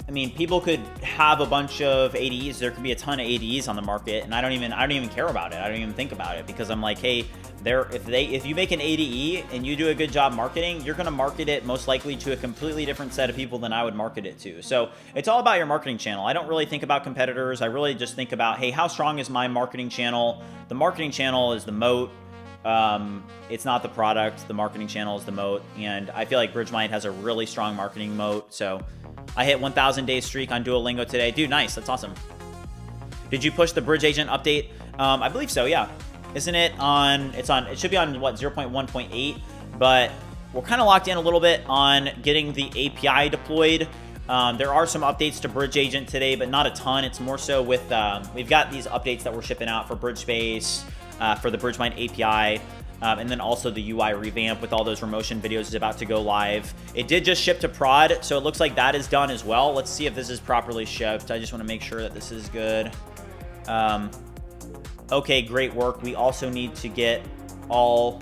I mean, people could have a bunch of ADEs. There could be a ton of ADEs on the market, and I don't even care about it. I don't even think about it, because I'm like, hey, if you make an ADE and you do a good job marketing, you're going to market it most likely to a completely different set of people than I would market it to. So it's all about your marketing channel. I don't really think about competitors. I really just think about, hey, how strong is my marketing channel? The marketing channel is the moat. It's not the product. The marketing channel is the moat. And I feel like BridgeMind has a really strong marketing moat. So I hit 1,000 day streak on Duolingo today. Dude, nice. That's awesome. Did you push the BridgeAgent update? I believe so, yeah. Isn't it on, it should be on, what, 0.1.8, but we're kind of locked in a little bit on getting the API deployed. There are some updates to BridgeAgent today, but not a ton. It's more so with, we've got these updates that we're shipping out for BridgeSpace, for the BridgeMind API, and then also the UI revamp with all those Remotion videos is about to go live. It did just ship to prod, so it looks like that is done as well. Let's see if this is properly shipped. I just want to make sure that this is good. Okay, great work. We also need to get all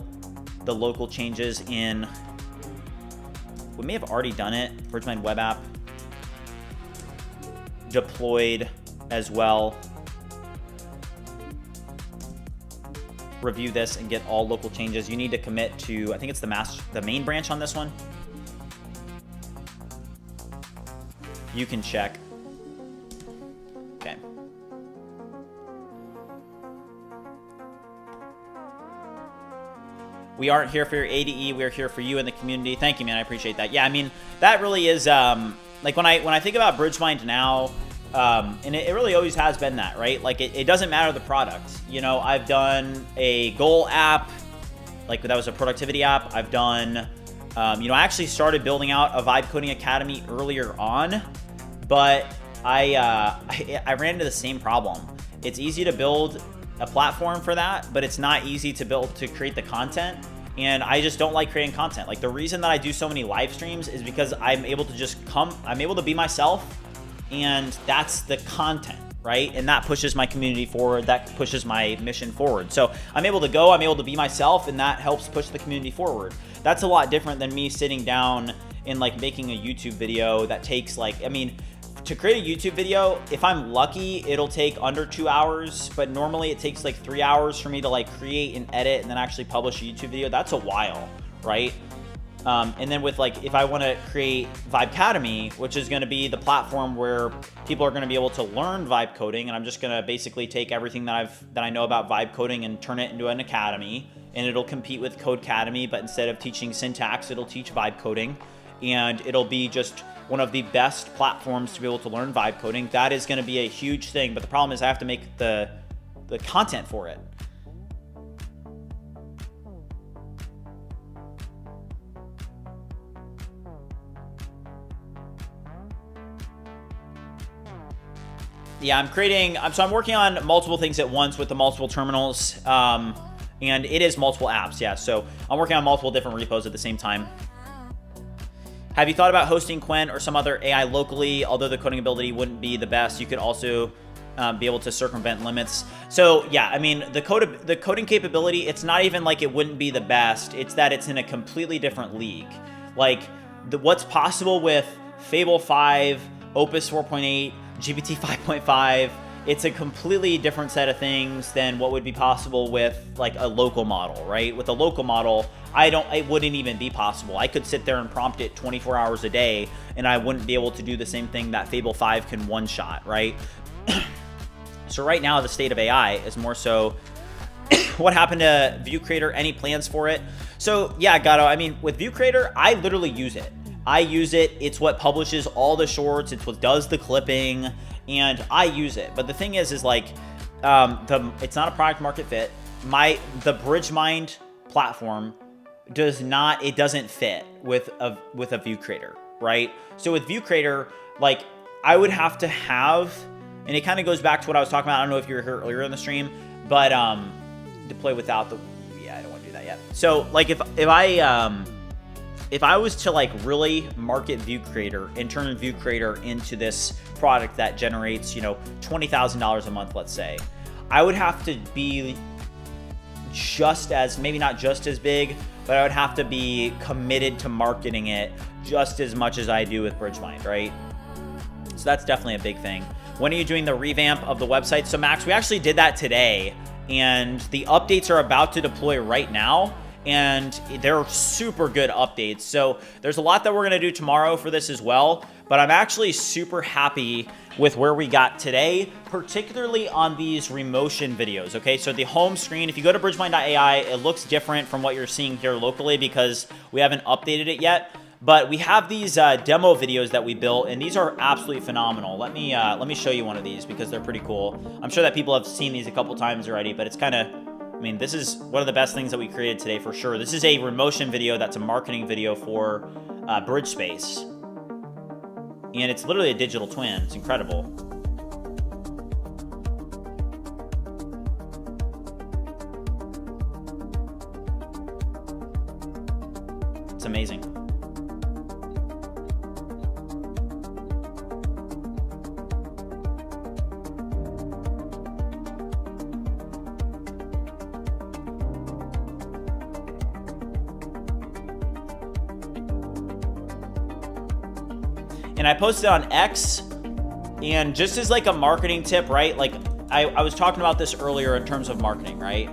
the local changes in. We may have already done it. BridgeMind web app deployed as well. review this and get all local changes, you need to commit to, I think it's the main branch on this one. You can check. Okay. We aren't here for your ADE. We are here for you and the community. Thank you, man. I appreciate that. Yeah, I mean, that really is, like when I think about BridgeMind now, and it really always has been that, right? Like it doesn't matter the product. You know, I've done a goal app, like that was a productivity app. I've done, you know, I actually started building out a Vibe Coding Academy earlier on, but I ran into the same problem. It's easy to build a platform for that, but it's not easy to create the content. And I just don't like creating content. Like the reason that I do so many live streams is because I'm able to I'm able to be myself, and that's the content, right? And that pushes my community forward, that pushes my mission forward. So I'm able to be myself, and that helps push the community forward. That's a lot different than me sitting down and like making a YouTube video that takes like, I mean, to create a YouTube video, if I'm lucky, it'll take under 2 hours, but normally it takes like 3 hours for me to like create and edit and then actually publish a YouTube video. That's a while, right? And then with like, if I want to create Vibecademy, which is going to be the platform where people are going to be able to learn vibe coding, and I'm just going to basically take everything that I know about vibe coding and turn it into an academy, and it'll compete with Codecademy, but instead of teaching syntax, it'll teach vibe coding, and it'll be just one of the best platforms to be able to learn vibe coding. That is going to be a huge thing, but the problem is I have to make the content for it. Yeah, I'm working on multiple things at once with the multiple terminals, and it is multiple apps, yeah. So I'm working on multiple different repos at the same time. Have you thought about hosting Quen or some other AI locally? Although the coding ability wouldn't be the best, you could also be able to circumvent limits. So yeah, I mean, the coding capability, it's not even like it wouldn't be the best. It's that it's in a completely different league. Like what's possible with Fable 5, Opus 4.8, GPT 5.5, it's a completely different set of things than what would be possible with like a local model, right? With a local model, it wouldn't even be possible. I could sit there and prompt it 24 hours a day, and I wouldn't be able to do the same thing that Fable 5 can one-shot, right? So right now, the state of AI is more so what happened to View Creator, any plans for it? So yeah, Gato, I mean, with View Creator, I literally use it. I use it. It's what publishes all the shorts. It's what does the clipping, and I use it. But the thing is like, it's not a product market fit. The BridgeMind platform doesn't fit with a View Creator, right? So with View Creator, like I would have to have, and it kind of goes back to what I was talking about. I don't know if you were here earlier in the stream, but deploy without I don't want to do that yet. So like if I was to like really market View Creator and turn View Creator into this product that generates, you know, $20,000 a month, let's say, I would have to be maybe not just as big, but I would have to be committed to marketing it just as much as I do with BridgeMind, right? So that's definitely a big thing. When are you doing the revamp of the website? So Max, we actually did that today, and the updates are about to deploy right now, and they're super good updates. So there's a lot that we're gonna do tomorrow for this as well, but I'm actually super happy with where we got today, particularly on these remotion videos, okay? So the home screen, if you go to bridgemind.ai, it looks different from what you're seeing here locally because we haven't updated it yet, but we have these demo videos that we built, and these are absolutely phenomenal. Let me show you one of these because they're pretty cool. I'm sure that people have seen these a couple times already, but it's kind of, I mean, this is one of the best things that we created today for sure. This is a remotion video that's a marketing video for BridgeSpace. And it's literally a digital twin. It's incredible. It's amazing. And I posted on X, and just as like a marketing tip, right? Like I was talking about this earlier in terms of marketing, right?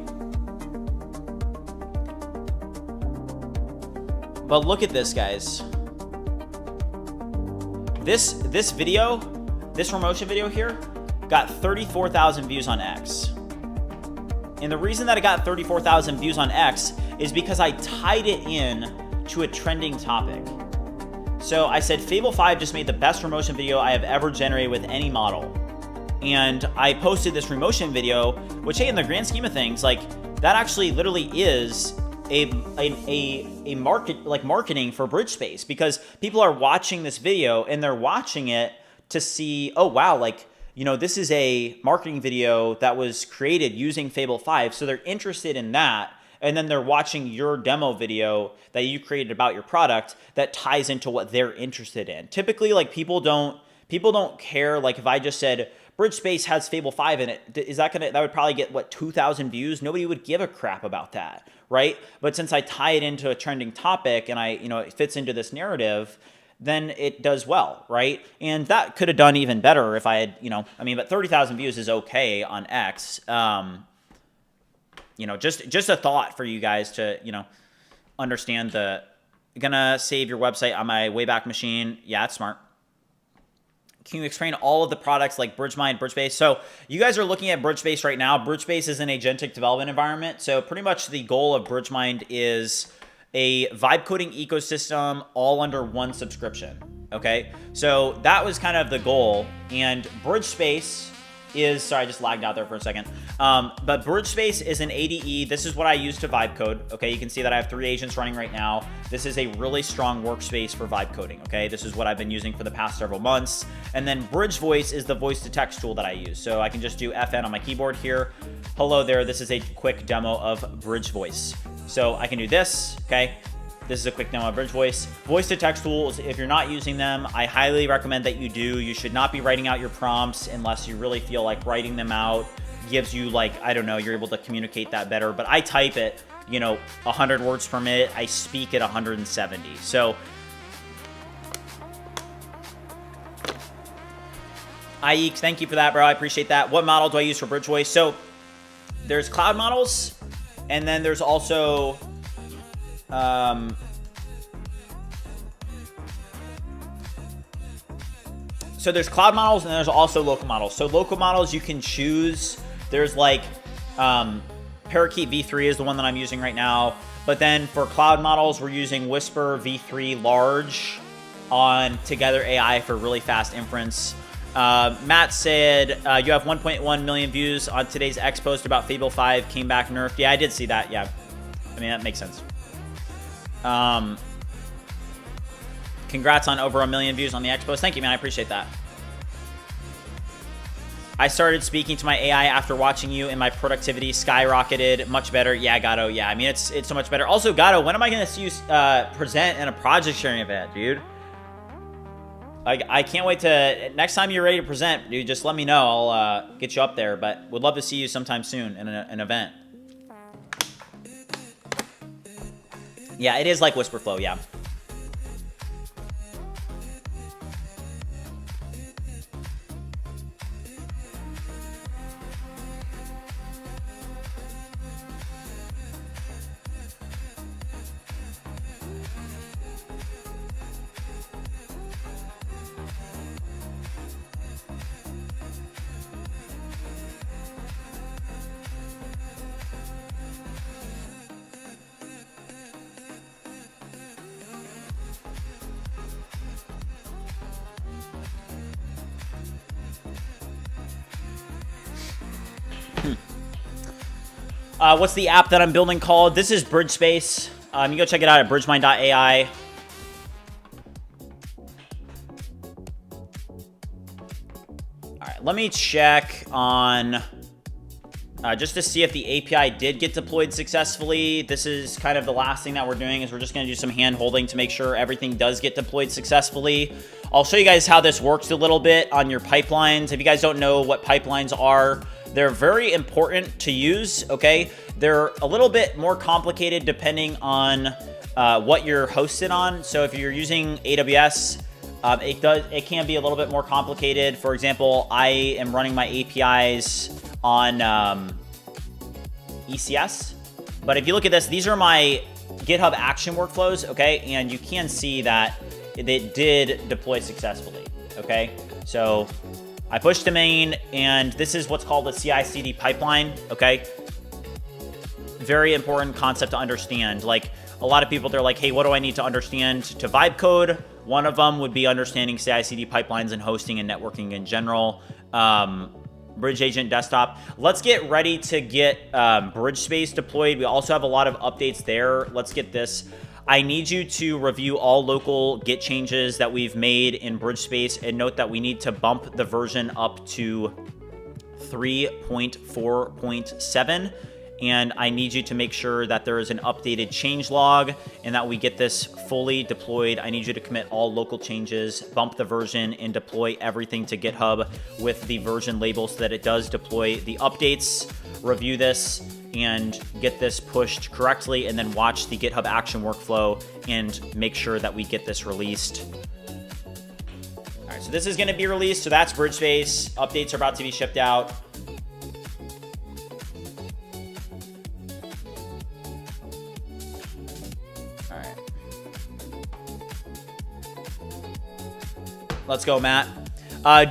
But look at this, guys. This video, this promotion video here, got 34,000 views on X. And the reason that it got 34,000 views on X is because I tied it in to a trending topic. So I said Fable 5 just made the best promotion video I have ever generated with any model. And I posted this promotion video, which, hey, in the grand scheme of things, like, that actually literally is a marketing for BridgeSpace, because people are watching this video and they're watching it to see, oh wow, like, you know, this is a marketing video that was created using Fable 5, so they're interested in that, and then they're watching your demo video that you created about your product that ties into what they're interested in. Typically, like, people don't care, like, if I just said BridgeSpace has Fable 5 in it, that would probably get, what, 2,000 views? Nobody would give a crap about that, right? But since I tie it into a trending topic and it fits into this narrative, then it does well, right? And that could have done even better if I had, but 30,000 views is okay on X. Just a thought for you guys to, understand gonna save your website on my Wayback Machine. Yeah, it's smart. Can you explain all of the products like BridgeMind, BridgeSpace? So you guys are looking at BridgeSpace right now. BridgeSpace is an agentic development environment. So pretty much the goal of BridgeMind is a vibe coding ecosystem all under one subscription. Okay, so that was kind of the goal. And BridgeSpace is, sorry, I just lagged out there for a second. But BridgeSpace is an ADE. This is what I use to vibe code. Okay, you can see that I have 3 agents running right now. This is a really strong workspace for vibe coding. Okay, this is what I've been using for the past several months. And then BridgeVoice is the voice to text tool that I use. So I can just do FN on my keyboard here. Hello there, this is a quick demo of BridgeVoice. So I can do this, okay? This is a quick demo of BridgeVoice. Voice to text tools, if you're not using them, I highly recommend that you do. You should not be writing out your prompts unless you really feel like writing them out gives you, like, I don't know, you're able to communicate that better. But I type it, 100 words per minute. I speak at 170. So IEX, thank you for that, bro. I appreciate that. What model do I use for BridgeVoice? So there's cloud models, and then there's also so there's cloud models and there's also local models. So local models you can choose. There's like Parakeet V3 is the one that I'm using right now. But then for cloud models, we're using Whisper V3 Large on Together AI for really fast inference. Matt said, you have 1.1 million views on today's X post about Fable 5 came back nerfed. Yeah, I did see that. Yeah. I mean, that makes sense. Congrats on over 1 million views on the X post. Thank you, man. I appreciate that. I started speaking to my AI after watching you, and my productivity skyrocketed. Much better. Yeah, Gato. Yeah, I mean, it's so much better. Also, Gato, when am I going to see you present in a project sharing event, dude? I can't wait to... Next time you're ready to present, dude, just let me know. I'll get you up there, but would love to see you sometime soon in an event. Yeah, it is like Whisperflow, yeah. What's the app that I'm building called? This is BridgeSpace. You can go check it out at BridgeMind.ai. All right, let me check on just to see if the API did get deployed successfully. This is kind of the last thing that we're doing is we're just going to do some hand holding to make sure everything does get deployed successfully. I'll show you guys how this works a little bit on your pipelines. If you guys don't know what pipelines are, they're very important to use, okay? They're a little bit more complicated depending on what you're hosted on. So if you're using AWS, it can be a little bit more complicated. For example, I am running my APIs on ECS. But if you look at this, these are my GitHub action workflows, okay? And you can see that it did deploy successfully, okay? So I pushed to main, and this is what's called a CI/CD pipeline, okay? Very important concept to understand. Like, a lot of people, they're like, hey, what do I need to understand to vibe code? One of them would be understanding CI/CD pipelines and hosting and networking in general. BridgeAgent desktop. Let's get ready to get BridgeSpace deployed. We also have a lot of updates there. Let's get this. I need you to review all local Git changes that we've made in BridgeSpace, and note that we need to bump the version up to 3.4.7. And I need you to make sure that there is an updated change log and that we get this fully deployed. I need you to commit all local changes, bump the version, and deploy everything to GitHub with the version label so that it does deploy the updates. Review this and get this pushed correctly, and then watch the GitHub action workflow and make sure that we get this released. All right, so this is going to be released. So that's BridgeSpace. Updates are about to be shipped out. Let's go, Matt.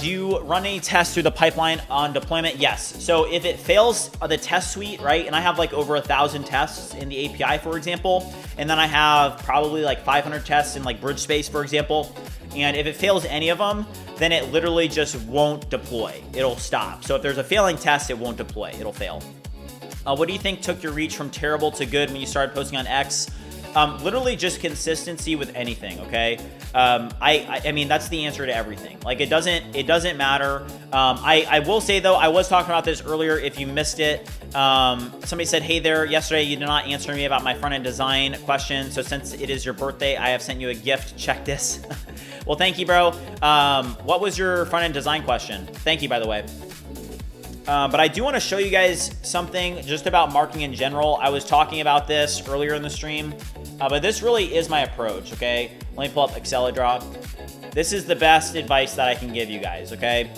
Do you run any tests through the pipeline on deployment? Yes. So if it fails the test suite, right, and I have like over 1,000 tests in the API, for example, and then I have probably like 500 tests in like BridgeSpace, for example, and if it fails any of them, then it literally just won't deploy. It'll stop. So if there's a failing test, it won't deploy. It'll fail. What do you think took your reach from terrible to good when you started posting on X? Literally just consistency with anything, okay? I mean, that's the answer to everything. Like, it doesn't matter. I will say, though, I was talking about this earlier. If you missed it, somebody said, hey there, yesterday you did not answer me about my front-end design question. So since it is your birthday, I have sent you a gift. Check this. Well, thank you, bro. What was your front-end design question? Thank you, by the way. But I do want to show you guys something just about marketing in general. I was talking about this earlier in the stream, but this really is my approach, okay? Let me pull up Acceladrop. This is the best advice that I can give you guys, okay?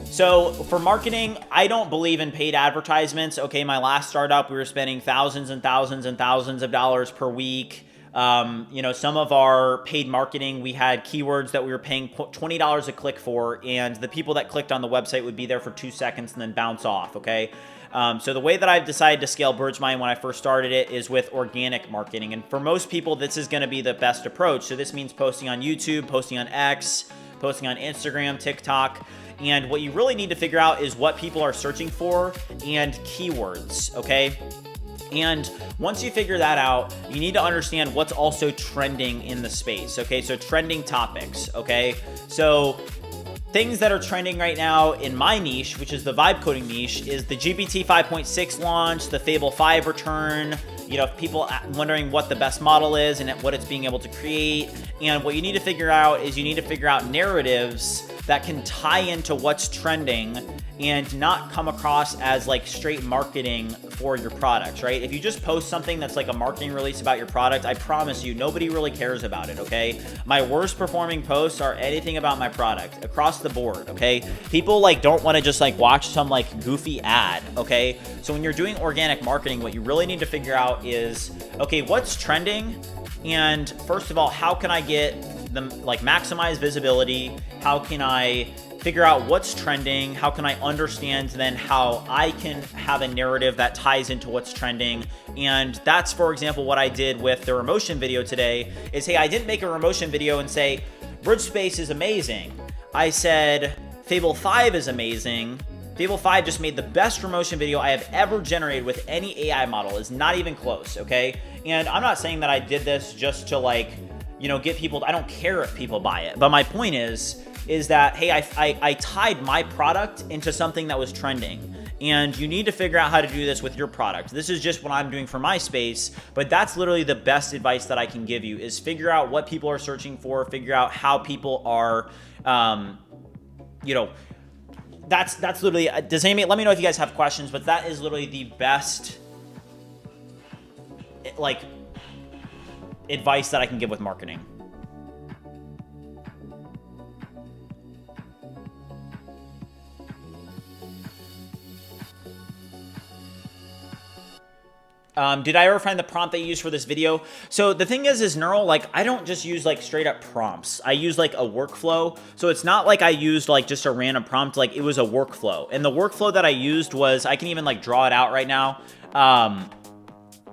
So for marketing, I don't believe in paid advertisements, okay? My last startup, we were spending thousands and thousands and thousands of dollars per week. You know, some of our paid marketing, we had keywords that we were paying $20 a click for, and the people that clicked on the website would be there for 2 seconds and then bounce off, okay? So the way that I've decided to scale BridgeMind when I first started it is with organic marketing. And for most people, this is going to be the best approach. So this means posting on YouTube, posting on X, posting on Instagram, TikTok. And what you really need to figure out is what people are searching for and keywords, okay? And once you figure that out, you need to understand what's also trending in the space, okay? So trending topics, okay? So things that are trending right now in my niche, which is the vibe coding niche, is the GPT 5.6 launch, the Fable 5 return, you know, people wondering what the best model is and what it's being able to create. And what you need to figure out is you need to figure out narratives that can tie into what's trending and not come across as like straight marketing for your products, right? If you just post something that's like a marketing release about your product, I promise you, nobody really cares about it, okay? My worst performing posts are anything about my product across the board, okay? People like don't want to just like watch some like goofy ad, okay? So when you're doing organic marketing, what you really need to figure out is, okay, what's trending? And first of all, how can I get them like maximize visibility? How can I figure out what's trending? How can I understand then how I can have a narrative that ties into what's trending? And that's, for example, what I did with the Remotion video today is, hey, I didn't make a Remotion video and say, BridgeSpace is amazing. I said, Fable 5 is amazing. Fable 5 just made the best Remotion video I have ever generated with any AI model. It's not even close, okay? And I'm not saying that I did this just to like, you know, get people, I don't care if people buy it. But my point is that, hey, I tied my product into something that was trending. And you need to figure out how to do this with your product. This is just what I'm doing for my space, but that's literally the best advice that I can give you is figure out what people are searching for, figure out how people are, you know, that's literally, let me know if you guys have questions, but that is literally the best, like, advice that I can give with marketing. Did I ever find the prompt that you used for this video? So the thing is Neural, like, I don't just use like straight up prompts. I use like a workflow. So it's not like I used like just a random prompt, like it was a workflow. And the workflow that I used was, I can even like draw it out right now.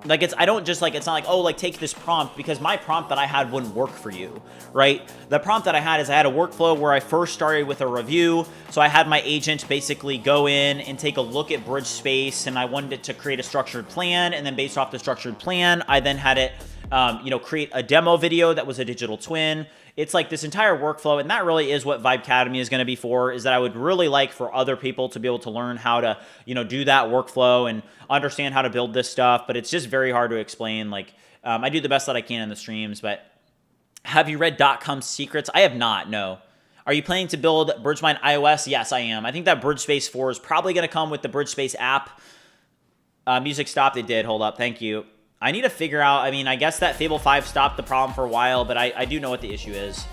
Like I don't just like, it's not like, oh, like take this prompt, because my prompt that I had wouldn't work for you, right? The prompt that I had is I had a workflow where I first started with a review. So I had my agent basically go in and take a look at BridgeSpace, and I wanted it to create a structured plan. And then based off the structured plan, I then had it, you know, create a demo video that was a digital twin. It's like this entire workflow, and that really is what Vibecademy is going to be for, is that I would really like for other people to be able to learn how to, you know, do that workflow and understand how to build this stuff, but it's just very hard to explain. Like, I do the best that I can in the streams, but have you read .com's secrets? I have not, no. Are you planning to build BridgeMind iOS? Yes, I am. I think that BridgeSpace 4 is probably going to come with the BridgeSpace app. Music stopped, it did, hold up, thank you. I need to figure out, I mean, I guess that Fable 5 stopped the problem for a while, but I do know what the issue is.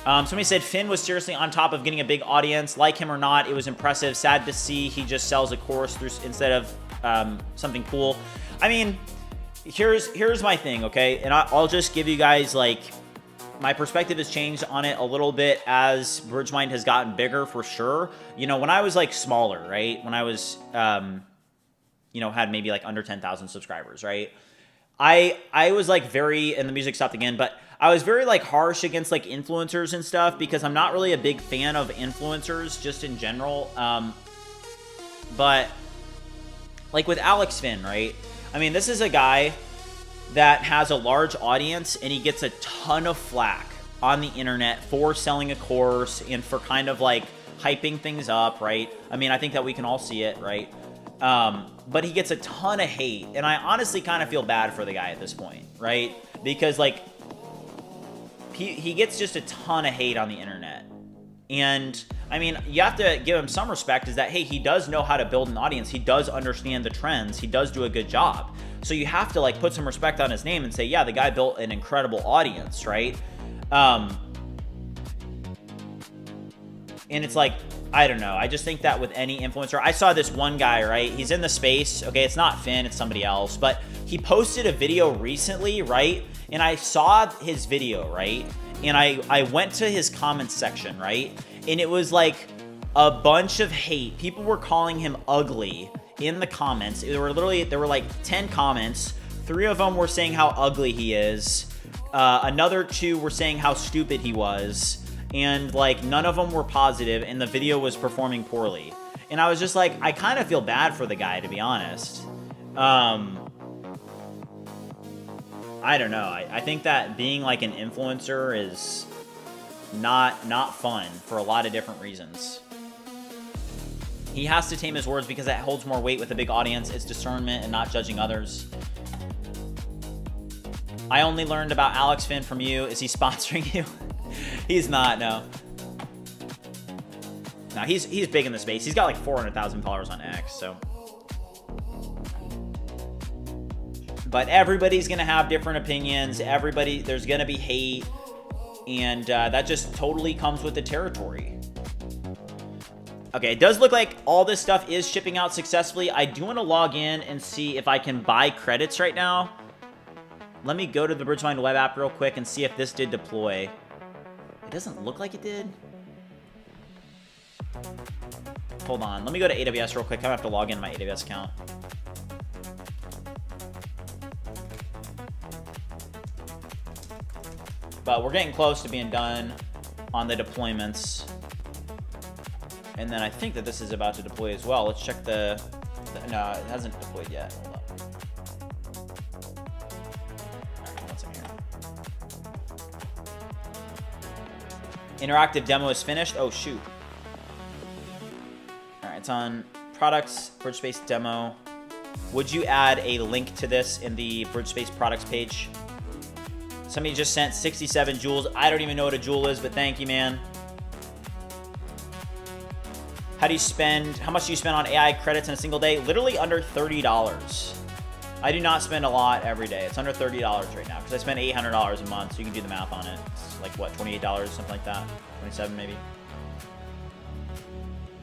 Somebody said Finn was seriously on top of getting a big audience. Like him or not, it was impressive. Sad to see he just sells a course through, instead of something cool. I mean, here's my thing, okay? And I'll just give you guys, like, my perspective has changed on it a little bit as BridgeMind has gotten bigger, for sure. You know, when I was like smaller, right? When I was, you know, had maybe like under 10,000 subscribers, right? I was like very, and the music stopped again, but I was very like harsh against like influencers and stuff, because I'm not really a big fan of influencers just in general. But like with Alex Finn, right? I mean, this is a guy that has a large audience, and he gets a ton of flack on the internet for selling a course and for kind of like hyping things up, right? I mean, I think that we can all see it, right? But he gets a ton of hate, and I honestly kind of feel bad for the guy at this point, right? Because like he gets just a ton of hate on the internet. And I mean, you have to give him some respect, is that, hey, he does know how to build an audience. He does understand the trends. He does do a good job. So you have to like put some respect on his name and say, yeah, the guy built an incredible audience, right? And it's like, I don't know. I just think that with any influencer, I saw this one guy, right? He's in the space. Okay, it's not Finn, it's somebody else. But he posted a video recently, right? And I saw his video, right? And I went to his comments section, right? And it was like a bunch of hate. People were calling him ugly in the comments. There were like 10 comments. 3 of them were saying how ugly he is. Another 2 were saying how stupid he was. And like none of them were positive, and the video was performing poorly. And I was just like, I kind of feel bad for the guy, to be honest. I don't know. I think that being like an influencer is not fun for a lot of different reasons. He has to tame his words because that holds more weight with a big audience. It's discernment and not judging others. I only learned about Alex Finn from you. Is he sponsoring you? He's not, no. No, he's big in the space. He's got like 400,000 followers on X, so. But everybody's gonna have different opinions. There's gonna be hate, and that just totally comes with the territory. Okay, it does look like all this stuff is shipping out successfully. I do want to log in and see if I can buy credits right now. Let me go to the BridgeMind web app real quick and see if this did deploy. It doesn't look like it did. Hold on, let me go to AWS real quick. I'm gonna have to log in my AWS account. But we're getting close to being done on the deployments. And then I think that this is about to deploy as well. Let's check no, it hasn't deployed yet. Hold up. All right, one second here. Interactive demo is finished. Oh, shoot. All right, it's on products, BridgeSpace demo. Would you add a link to this in the BridgeSpace products page? Somebody just sent 67 joules. I don't even know what a joule is, but thank you, man. How much do you spend on AI credits in a single day? Literally under $30. I do not spend a lot every day. It's under $30 right now because I spend $800 a month, so you can do the math on it. It's like, what, $28, something like that? 27 maybe?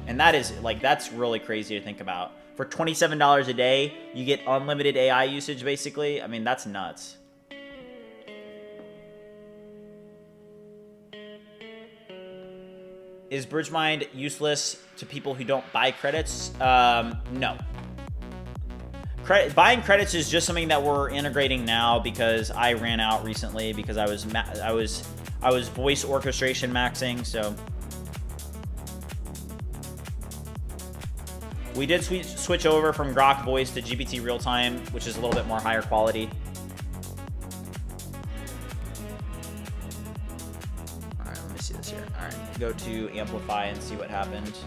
And that is, like, that's really crazy to think about. For $27 a day, you get unlimited AI usage, basically. I mean, that's nuts. Is BridgeMind useless to people who don't buy credits? No. Buying credits is just something that we're integrating now because I ran out recently because I was voice orchestration maxing, so we did switch over from Grok voice to GPT real time, which is a little bit more higher quality. All right, let me see this here. All right, go to amplify and see what happened.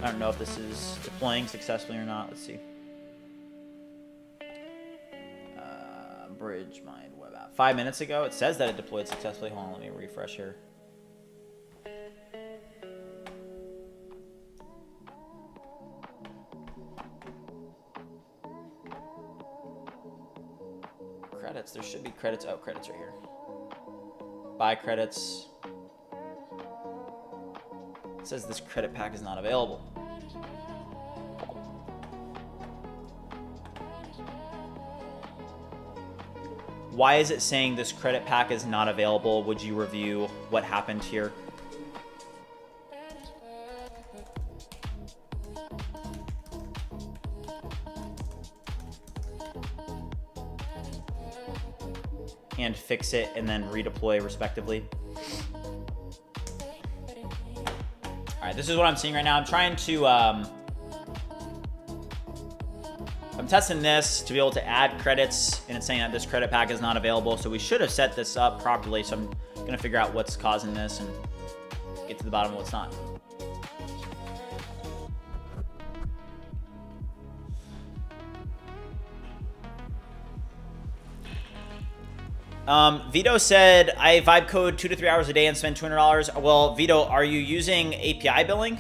I don't know if this is deploying successfully or not. Let's see. BridgeMind web app. 5 minutes ago, it says that it deployed successfully. Hold on, let me refresh here. Credits. There should be credits. Oh, credits right here. Buy credits. It says this credit pack is not available. Why is it saying this credit pack is not available? Would you review what happened here? And fix it and then redeploy respectively. All right, this is what I'm seeing right now. I'm trying to, I'm testing this to be able to add credits, and it's saying that this credit pack is not available, so we should have set this up properly, so I'm going to figure out what's causing this and get to the bottom of what's not. Vito said, I vibe code 2 to 3 hours a day and spend $200. Well, Vito, are you using API billing?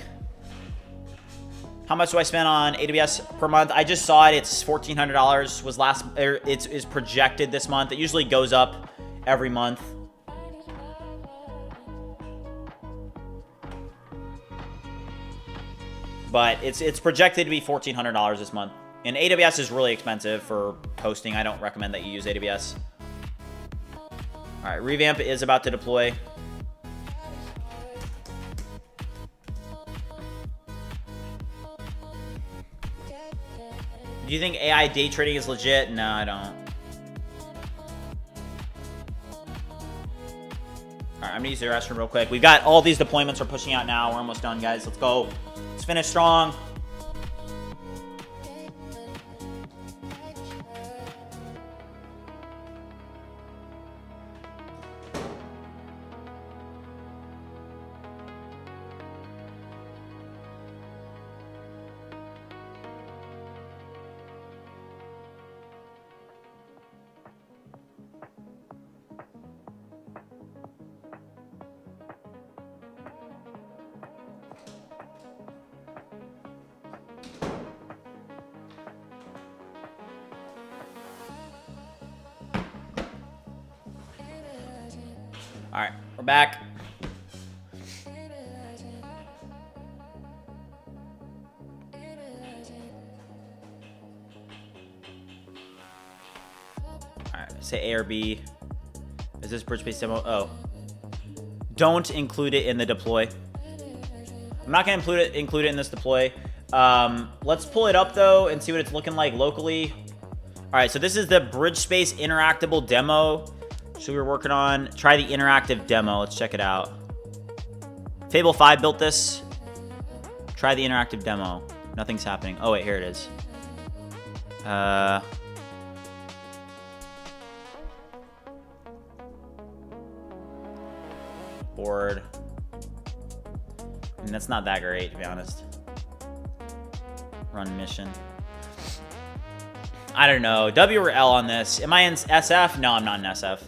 How much do I spend on AWS per month? I just saw it. It's $1,400 was last, it is projected this month. It usually goes up every month. But it's projected to be $1,400 this month. And AWS is really expensive for hosting. I don't recommend that you use AWS. All right, revamp is about to deploy. Do you think AI day trading is legit? No, I don't. All right, I'm gonna use the restroom real quick. We've got all these deployments we're pushing out now. We're almost done, guys. Let's go. Let's finish strong. All right, we're back. All right, say A or B. Is this BridgeSpace demo? Oh. Don't include it in the deploy. I'm not gonna include it in this deploy. Let's pull it up though and see what it's looking like locally. All right, so this is the BridgeSpace interactable demo. So we were working on, try the interactive demo. Let's check it out. Fable 5 built this. Try the interactive demo. Nothing's happening. Oh wait, here it is. Board. And that's not that great, to be honest. Run mission. I don't know. W or L on this. Am I in SF? No, I'm not in SF.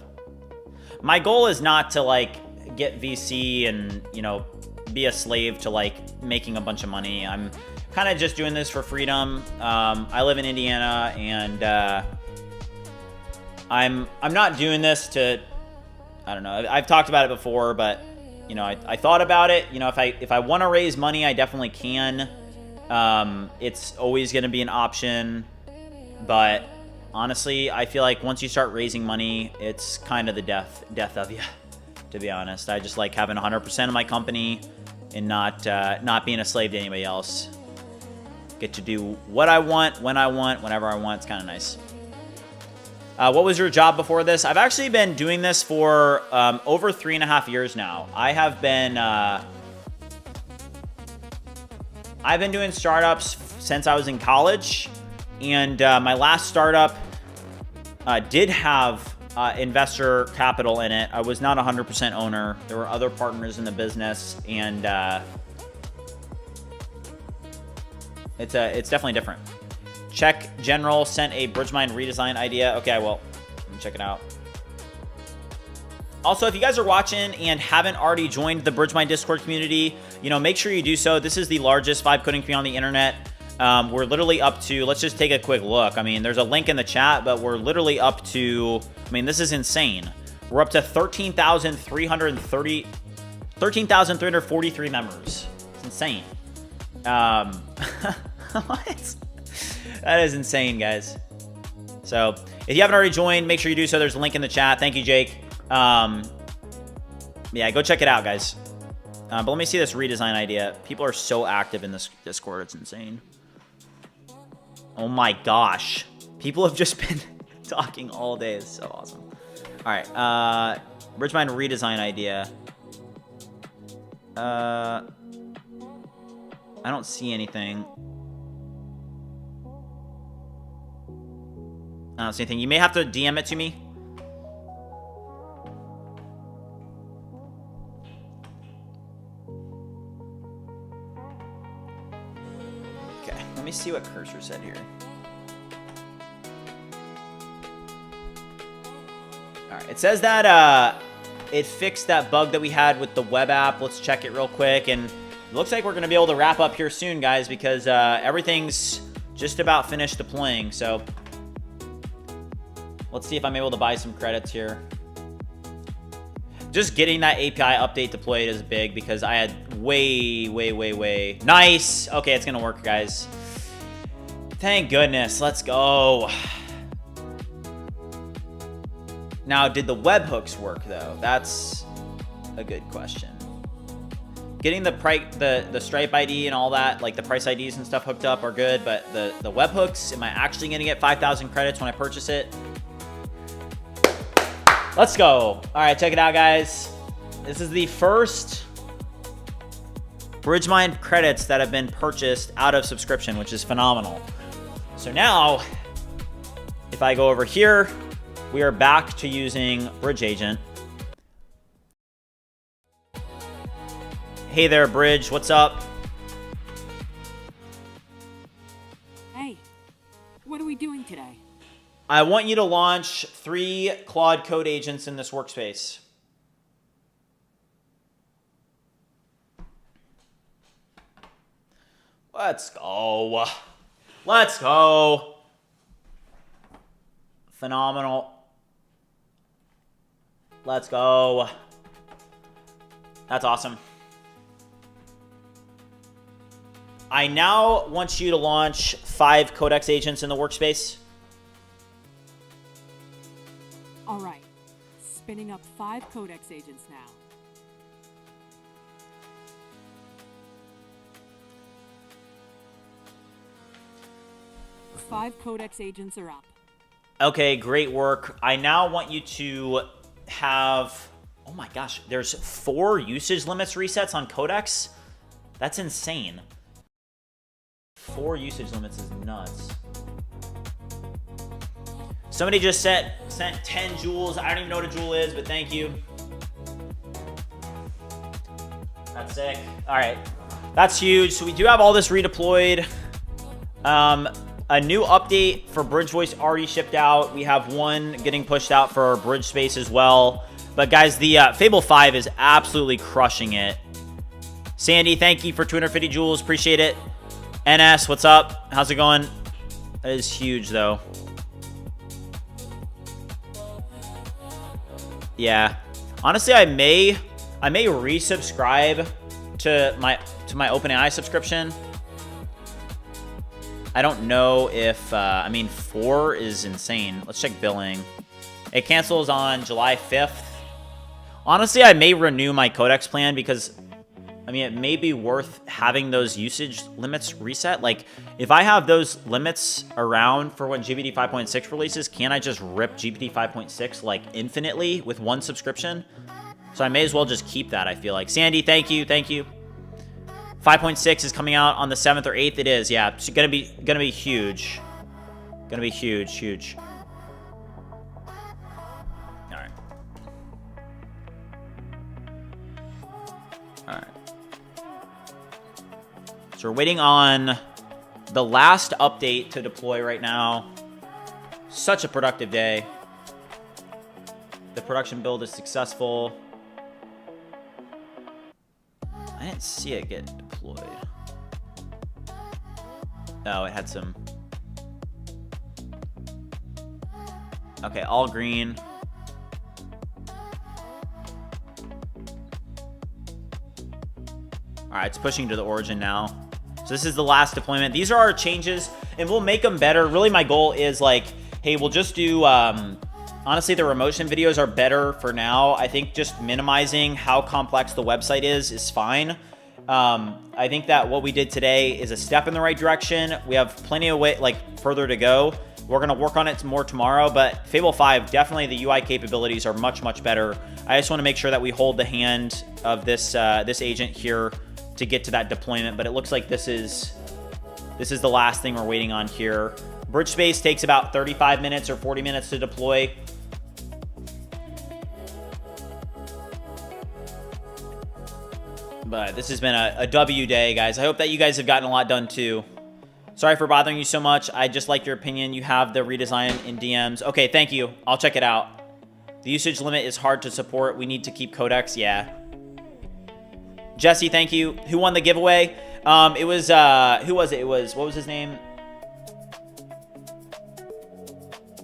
My goal is not to like get VC and, you know, be a slave to like making a bunch of money. I'm kind of just doing this for freedom. I live in Indiana, and I'm not doing this to, I don't know. I've talked about it before, but you know, I thought about it. You know, if I want to raise money, I definitely can. It's always going to be an option, but honestly, I feel like once you start raising money, it's kind of the death of you, to be honest. I just like having 100% of my company and not being a slave to anybody else. Get to do what I want, when I want, whenever I want. It's kind of nice. What was your job before this? I've actually been doing this for over 3.5 years now. I've been doing startups since I was in college, and my last startup did have investor capital in it. I was not 100% owner. There were other partners in the business, and it's definitely different. Check General sent a BridgeMind redesign idea. Okay, well, let me check it out. Also, if you guys are watching and haven't already joined the BridgeMind Discord community, you know, make sure you do so. This is the largest vibe coding community on the internet. We're literally up to, let's just take a quick look. I mean, there's a link in the chat, but we're literally up to, I mean, this is insane. We're up to 13,343 members. It's insane. What? That is insane, guys. So if you haven't already joined, make sure you do so. There's a link in the chat. Thank you, Jake. Yeah, go check it out, guys. But let me see this redesign idea. People are so active in this Discord. It's insane. Oh my gosh. People have just been talking all day. It's so awesome. All right. BridgeMind redesign idea. I don't see anything. I don't see anything. You may have to DM it to me. Okay, let me see what Cursor said here. Alright, it says that it fixed that bug that we had with the web app. Let's check it real quick. And it looks like we're going to be able to wrap up here soon, guys, because everything's just about finished deploying. So let's see if I'm able to buy some credits here. Just getting that API update deployed is big because I had way. Nice. Okay, it's going to work, guys. Thank goodness. Let's go. Now, did the webhooks work, though? That's a good question. Getting the Stripe ID and all that, like the price IDs and stuff hooked up are good, but the webhooks, am I actually going to get 5,000 credits when I purchase it? Let's go. All right, check it out, guys. This is the first BridgeMind credits that have been purchased out of subscription, which is phenomenal. So now, if I go over here, we are back to using BridgeAgent. Hey there, Bridge. What's up? Hey, what are we doing today? I want you to launch 3 Claude Code agents in this workspace. Let's go. Let's go. Phenomenal. Let's go. That's awesome. I now want you to launch 5 Codex agents in the workspace. All right, spinning up 5 Codex agents now. Five Codex agents are up. Okay, great work. I now want you to have, oh my gosh, there's 4 usage limits resets on Codex. That's insane. 4 usage limits is nuts. Somebody just sent 10 joules. I don't even know what a joule is, but thank you. That's sick. All right. That's huge. So we do have all this redeployed. A new update for BridgeVoice already shipped out. We have one getting pushed out for BridgeSpace as well. But guys, the Fable 5 is absolutely crushing it. Sandy, thank you for 250 joules. Appreciate it. NS, what's up? How's it going? That is huge, though. Yeah. Honestly, I may resubscribe to my OpenAI subscription. I don't know if I mean 4 is insane. Let's check billing. It cancels on July 5th. Honestly, I may renew my Codex plan because I mean, it may be worth having those usage limits reset. Like, if I have those limits around for when GPT 5.6 releases, can I just rip GPT 5.6 like infinitely with one subscription? So I may as well just keep that, I feel like. Sandy, thank you, thank you. 5.6 is coming out on the 7th or 8th. It is, yeah. It's gonna be huge. Gonna be huge. Alright. Alright. So we're waiting on the last update to deploy right now. Such a productive day. The production build is successful. I didn't see it get deployed. Oh, it had some... Okay, all green. Alright, it's pushing to the origin now. So this is the last deployment. These are our changes, and we'll make them better. Really, my goal is like, hey, we'll just do... honestly, the remotion videos are better for now. I think just minimizing how complex the website is fine. I think that what we did today is a step in the right direction. We have plenty of further to go. We're going to work on it more tomorrow, but Fable 5, definitely the UI capabilities are much, much better. I just want to make sure that we hold the hand of this this agent here to get to that deployment, but it looks like this is the last thing we're waiting on here. BridgeSpace takes about 35 minutes or 40 minutes to deploy. But this has been a W day, guys. I hope that you guys have gotten a lot done too. Sorry for bothering you so much. I just like your opinion. You have the redesign in DMs. Okay, thank you. I'll check it out. The usage limit is hard to support. We need to keep codecs. Yeah. Jesse, thank you. Who won the giveaway? It was, who was it? It was, what was his name?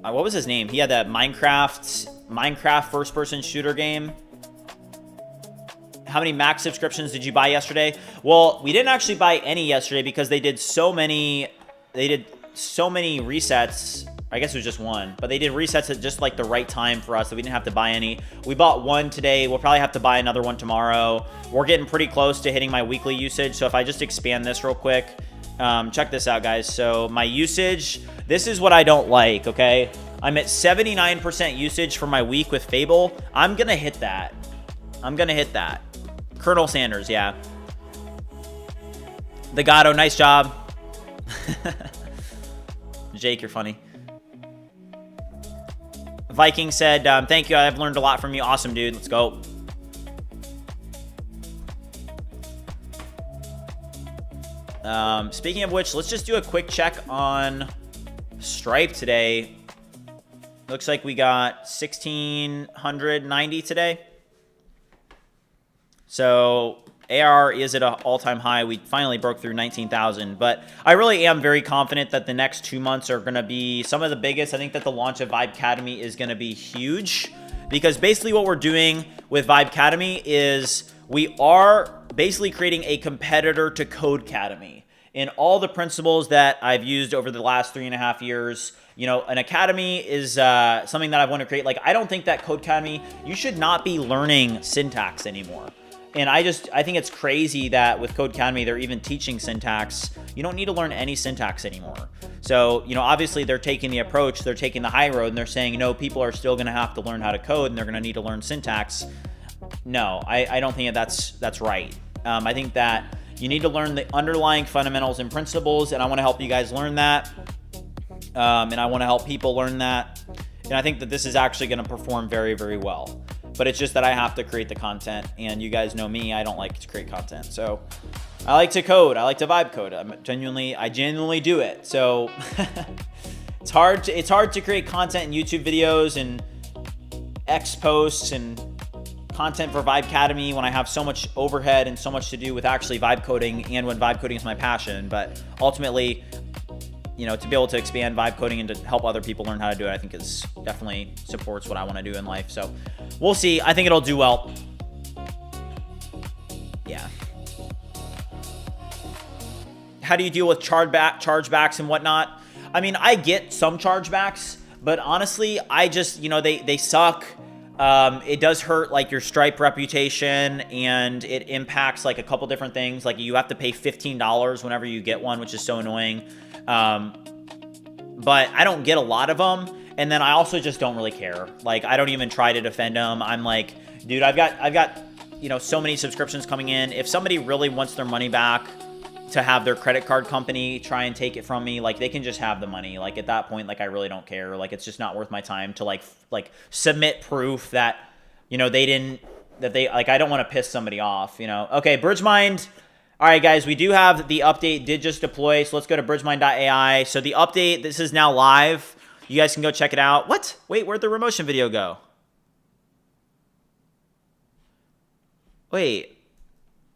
What was his name? He had that Minecraft first-person shooter game. How many Max subscriptions did you buy yesterday? Well, we didn't actually buy any yesterday because they did so many resets. I guess it was just one, but they did resets at just like the right time for us, so we didn't have to buy any. We bought one today. We'll probably have to buy another one tomorrow. We're getting pretty close to hitting my weekly usage. So if I just expand this real quick, check this out, guys. So my usage, this is what I don't like, okay? I'm at 79% usage for my week with Fable. I'm gonna hit that. Colonel Sanders, yeah. The Gato, nice job. Jake, you're funny. Viking said, thank you. I've learned a lot from you. Awesome, dude. Let's go. Speaking of which, let's just do a quick check on Stripe today. Looks like we got 1,690 today. So ARR is at an all-time high. We finally broke through 19,000, but I really am very confident that the next 2 months are going to be some of the biggest. I think that the launch of Vibecademy is going to be huge because basically what we're doing with Vibecademy is we are basically creating a competitor to Codecademy. In all the principles that I've used over the last 3.5 years, you know, an academy is something that I want to create. Like, I don't think that Codecademy, you should not be learning syntax anymore. And I think it's crazy that with Codecademy, they're even teaching syntax. You don't need to learn any syntax anymore. So, you know, obviously they're taking the approach, they're taking the high road, and they're saying, no, people are still going to have to learn how to code, and they're going to need to learn syntax. No, I don't think that's right. I think that you need to learn the underlying fundamentals and principles, and I want to help you guys learn that. And I want to help people learn that. And I think that this is actually going to perform very, very well. But it's just that I have to create the content, and you guys know me, I don't like to create content. So I like to code, I like to vibe code. I genuinely do it. So it's hard to create content in YouTube videos and X posts and content for Vibecademy when I have so much overhead and so much to do with actually vibe coding, and when vibe coding is my passion. But ultimately, you know, to be able to expand vibe coding and to help other people learn how to do it, I think is definitely supports what I want to do in life. So we'll see. I think it'll do well. Yeah. How do you deal with chargebacks and whatnot? I mean, I get some chargebacks, but honestly, I just, you know, they suck. It does hurt like your Stripe reputation, and it impacts like a couple different things. Like you have to pay $15 whenever you get one, which is so annoying. But I don't get a lot of them, and then I also just don't really care. Like I don't even try to defend them. I'm like, dude, I've got you know, so many subscriptions coming in. If somebody really wants their money back, to have their credit card company try and take it from me, like they can just have the money. Like at that point, like I really don't care. Like it's just not worth my time to like submit proof that, you know, I don't want to piss somebody off, you know. Okay, BridgeMind. All right, guys, we do have the update did just deploy, so let's go to BridgeMind.ai. So the update, this is now live. You guys can go check it out. What? Wait, where'd the Remotion video go? Wait,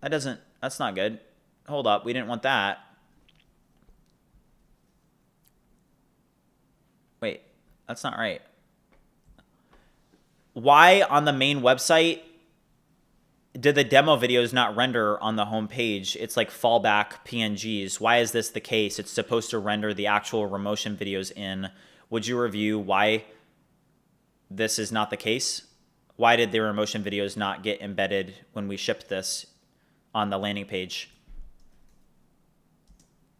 that's not good. Hold up, we didn't want that. Wait, that's not right. Why on the main website did the demo videos not render on the home page? It's like fallback PNGs. Why is this the case? It's supposed to render the actual Remotion videos in. Would you review why this is not the case? Why did the Remotion videos not get embedded when we shipped this on the landing page?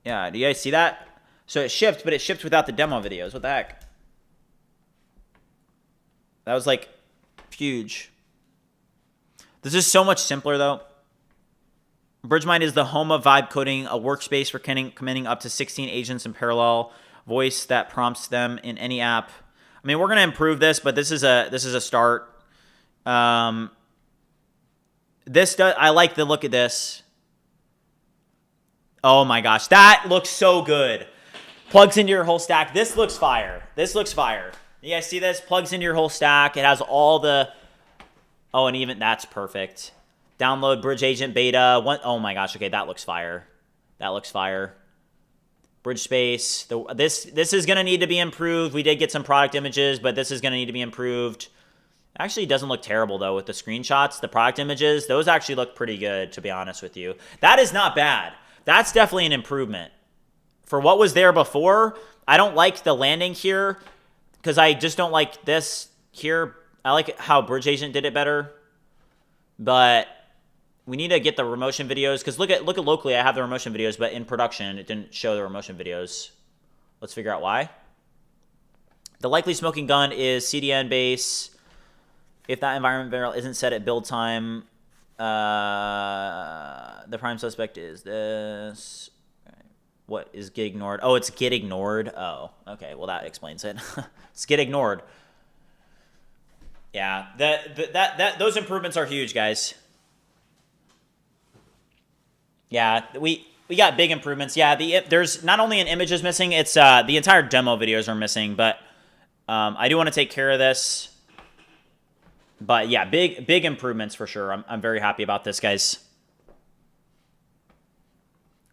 Yeah, do you guys see that? So it shipped, but it shipped without the demo videos. What the heck? That was like huge. This is so much simpler though. BridgeMind is the home of vibe coding, a workspace for committing up to 16 agents in parallel, voice that prompts them in any app. I mean, we're gonna improve this, but this is a start. I like the look of this. Oh my gosh, that looks so good. Plugs into your whole stack. This looks fire. This looks fire. You guys see this? Plugs into your whole stack. It has all the... Oh, and even that's perfect. Download BridgeAgent beta. Oh my gosh, okay, that looks fire. That looks fire. BridgeSpace. This is going to need to be improved. We did get some product images, but this is going to need to be improved. Actually, it doesn't look terrible, though, with the screenshots. The product images, those actually look pretty good, to be honest with you. That is not bad. That's definitely an improvement. For what was there before, I don't like the landing here because I just don't like this here. I like how BridgeAgent did it better. But we need to get the Remotion videos because look at locally, I have the Remotion videos, but in production, it didn't show the Remotion videos. Let's figure out why. The likely smoking gun is CDN base. If that environment variable isn't set at build time, the prime suspect is this. What is get ignored? Oh, it's get ignored. Oh, okay. Well, that explains it. It's get ignored. Yeah, those improvements are huge, guys. Yeah, we got big improvements. Yeah, there's not only an image is missing, it's the entire demo videos are missing. But I do want to take care of this. But yeah, big improvements for sure. I'm very happy about this, guys.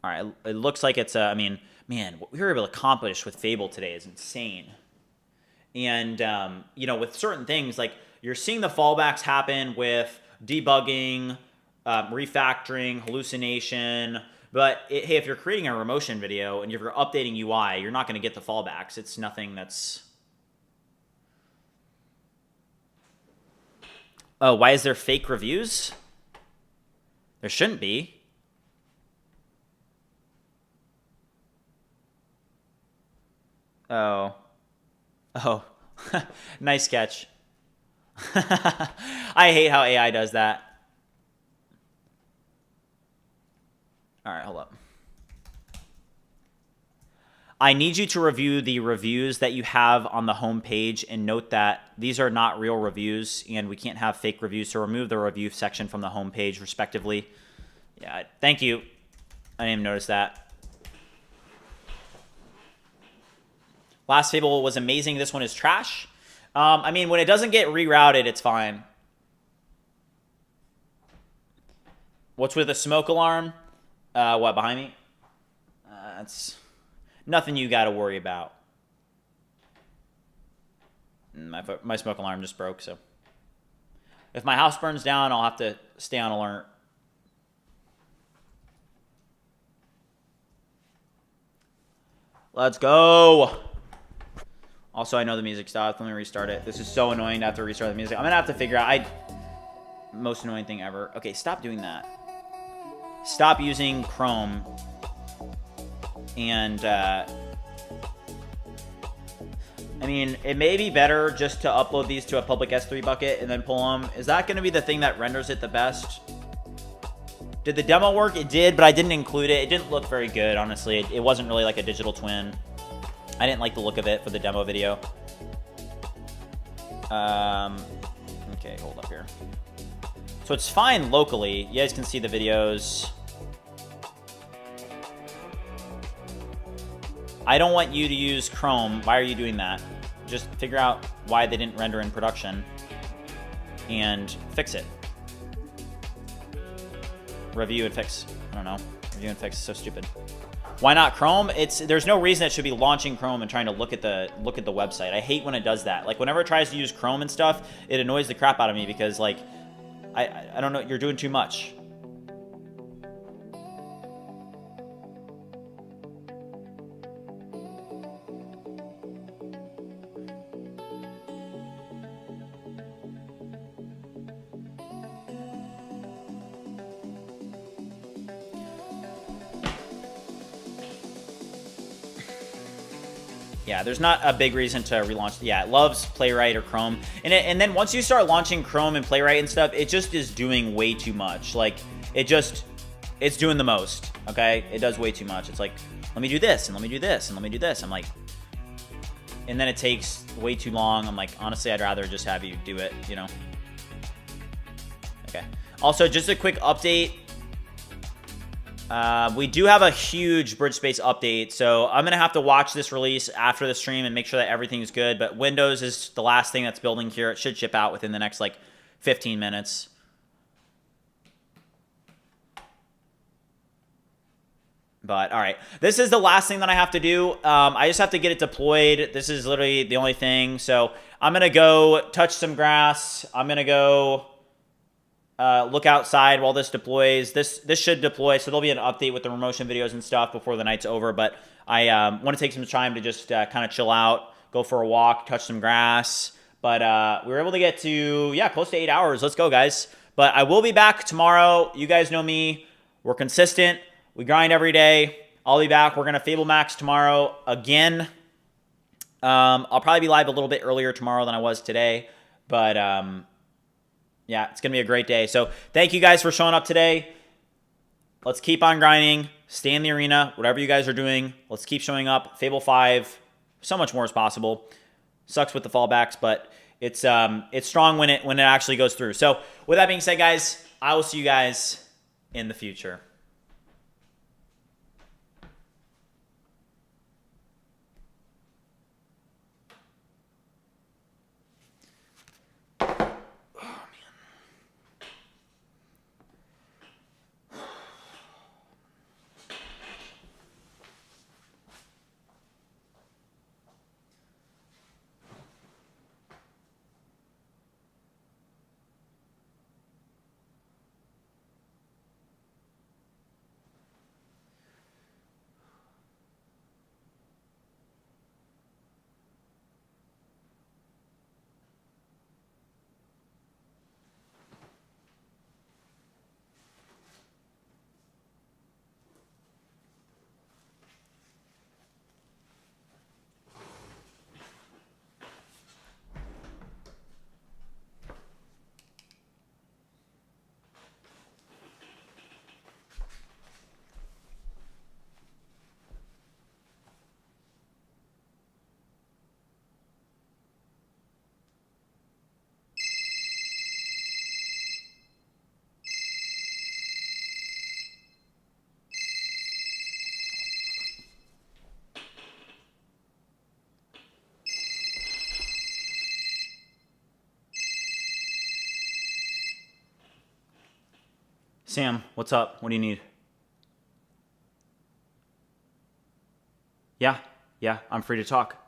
All right, it looks like it's I mean, man, what we were able to accomplish with Fable today is insane. And you know, with certain things, like you're seeing the fallbacks happen with debugging, refactoring, hallucination. But hey, if you're creating a Remotion video and if you're updating UI, you're not going to get the fallbacks. It's nothing that's... Oh, why is there fake reviews? There shouldn't be. Oh. Oh. Nice catch. I hate how AI does that. All right, hold up. I need you to review the reviews that you have on the home page and note that these are not real reviews and we can't have fake reviews, so remove the review section from the home page respectively. Yeah, thank you. I didn't even notice that. Last Fable was amazing. This one is trash. I mean, when it doesn't get rerouted, it's fine. What's with the smoke alarm? What, behind me? That's... nothing you got to worry about. My smoke alarm just broke, so. If my house burns down, I'll have to stay on alert. Let's go. Also, I know the music stopped. Let me restart it. This is so annoying to have to restart the music. I'm gonna have to figure out. Most annoying thing ever. Okay, stop doing that. Stop using Chrome. And I mean, it may be better just to upload these to a public S3 bucket and then pull them. Is that going to be the thing that renders it the best? Did the demo work? It did, but I didn't include it. It didn't look very good, honestly. It wasn't really like a digital twin. I didn't like the look of it for the demo video. Okay, hold up here. So it's fine locally. You guys can see the videos. I don't want you to use Chrome. Why are you doing that? Just figure out why they didn't render in production and fix it. Review and fix. I don't know. Review and fix is so stupid. Why not Chrome? There's no reason it should be launching Chrome and trying to look at the website. I hate when it does that. Like whenever it tries to use Chrome and stuff, it annoys the crap out of me because like I don't know, you're doing too much. Yeah, there's not a big reason to relaunch. Yeah, it loves Playwright or Chrome. And then once you start launching Chrome and Playwright and stuff, it just is doing way too much. Like, it's doing the most, okay? It does way too much. It's like, let me do this, and let me do this, and let me do this. I'm like, and then it takes way too long. I'm like, honestly, I'd rather just have you do it, you know? Okay. Also, just a quick update. We do have a huge BridgeSpace update, so I'm going to have to watch this release after the stream and make sure that everything is good, but Windows is the last thing that's building here. It should ship out within the next, like, 15 minutes. But, all right. This is the last thing that I have to do. I just have to get it deployed. This is literally the only thing. So I'm going to go touch some grass. I'm going to go look outside while this deploys. This should deploy, so there'll be an update with the remotion videos and stuff before the night's over. But I want to take some time to just kind of chill out, go for a walk, touch some grass. But we were able to get to, yeah, close to 8 hours. Let's go, guys. But I will be back tomorrow. You guys know me. We're consistent. We grind every day. I'll be back. We're going to Fable Max tomorrow again. I'll probably be live a little bit earlier tomorrow than I was today. But yeah, it's going to be a great day. So thank you guys for showing up today. Let's keep on grinding. Stay in the arena. Whatever you guys are doing, let's keep showing up. Fable 5, so much more is possible. Sucks with the fallbacks, but it's strong when it actually goes through. So with that being said, guys, I will see you guys in the future. Sam, what's up? What do you need? Yeah, I'm free to talk.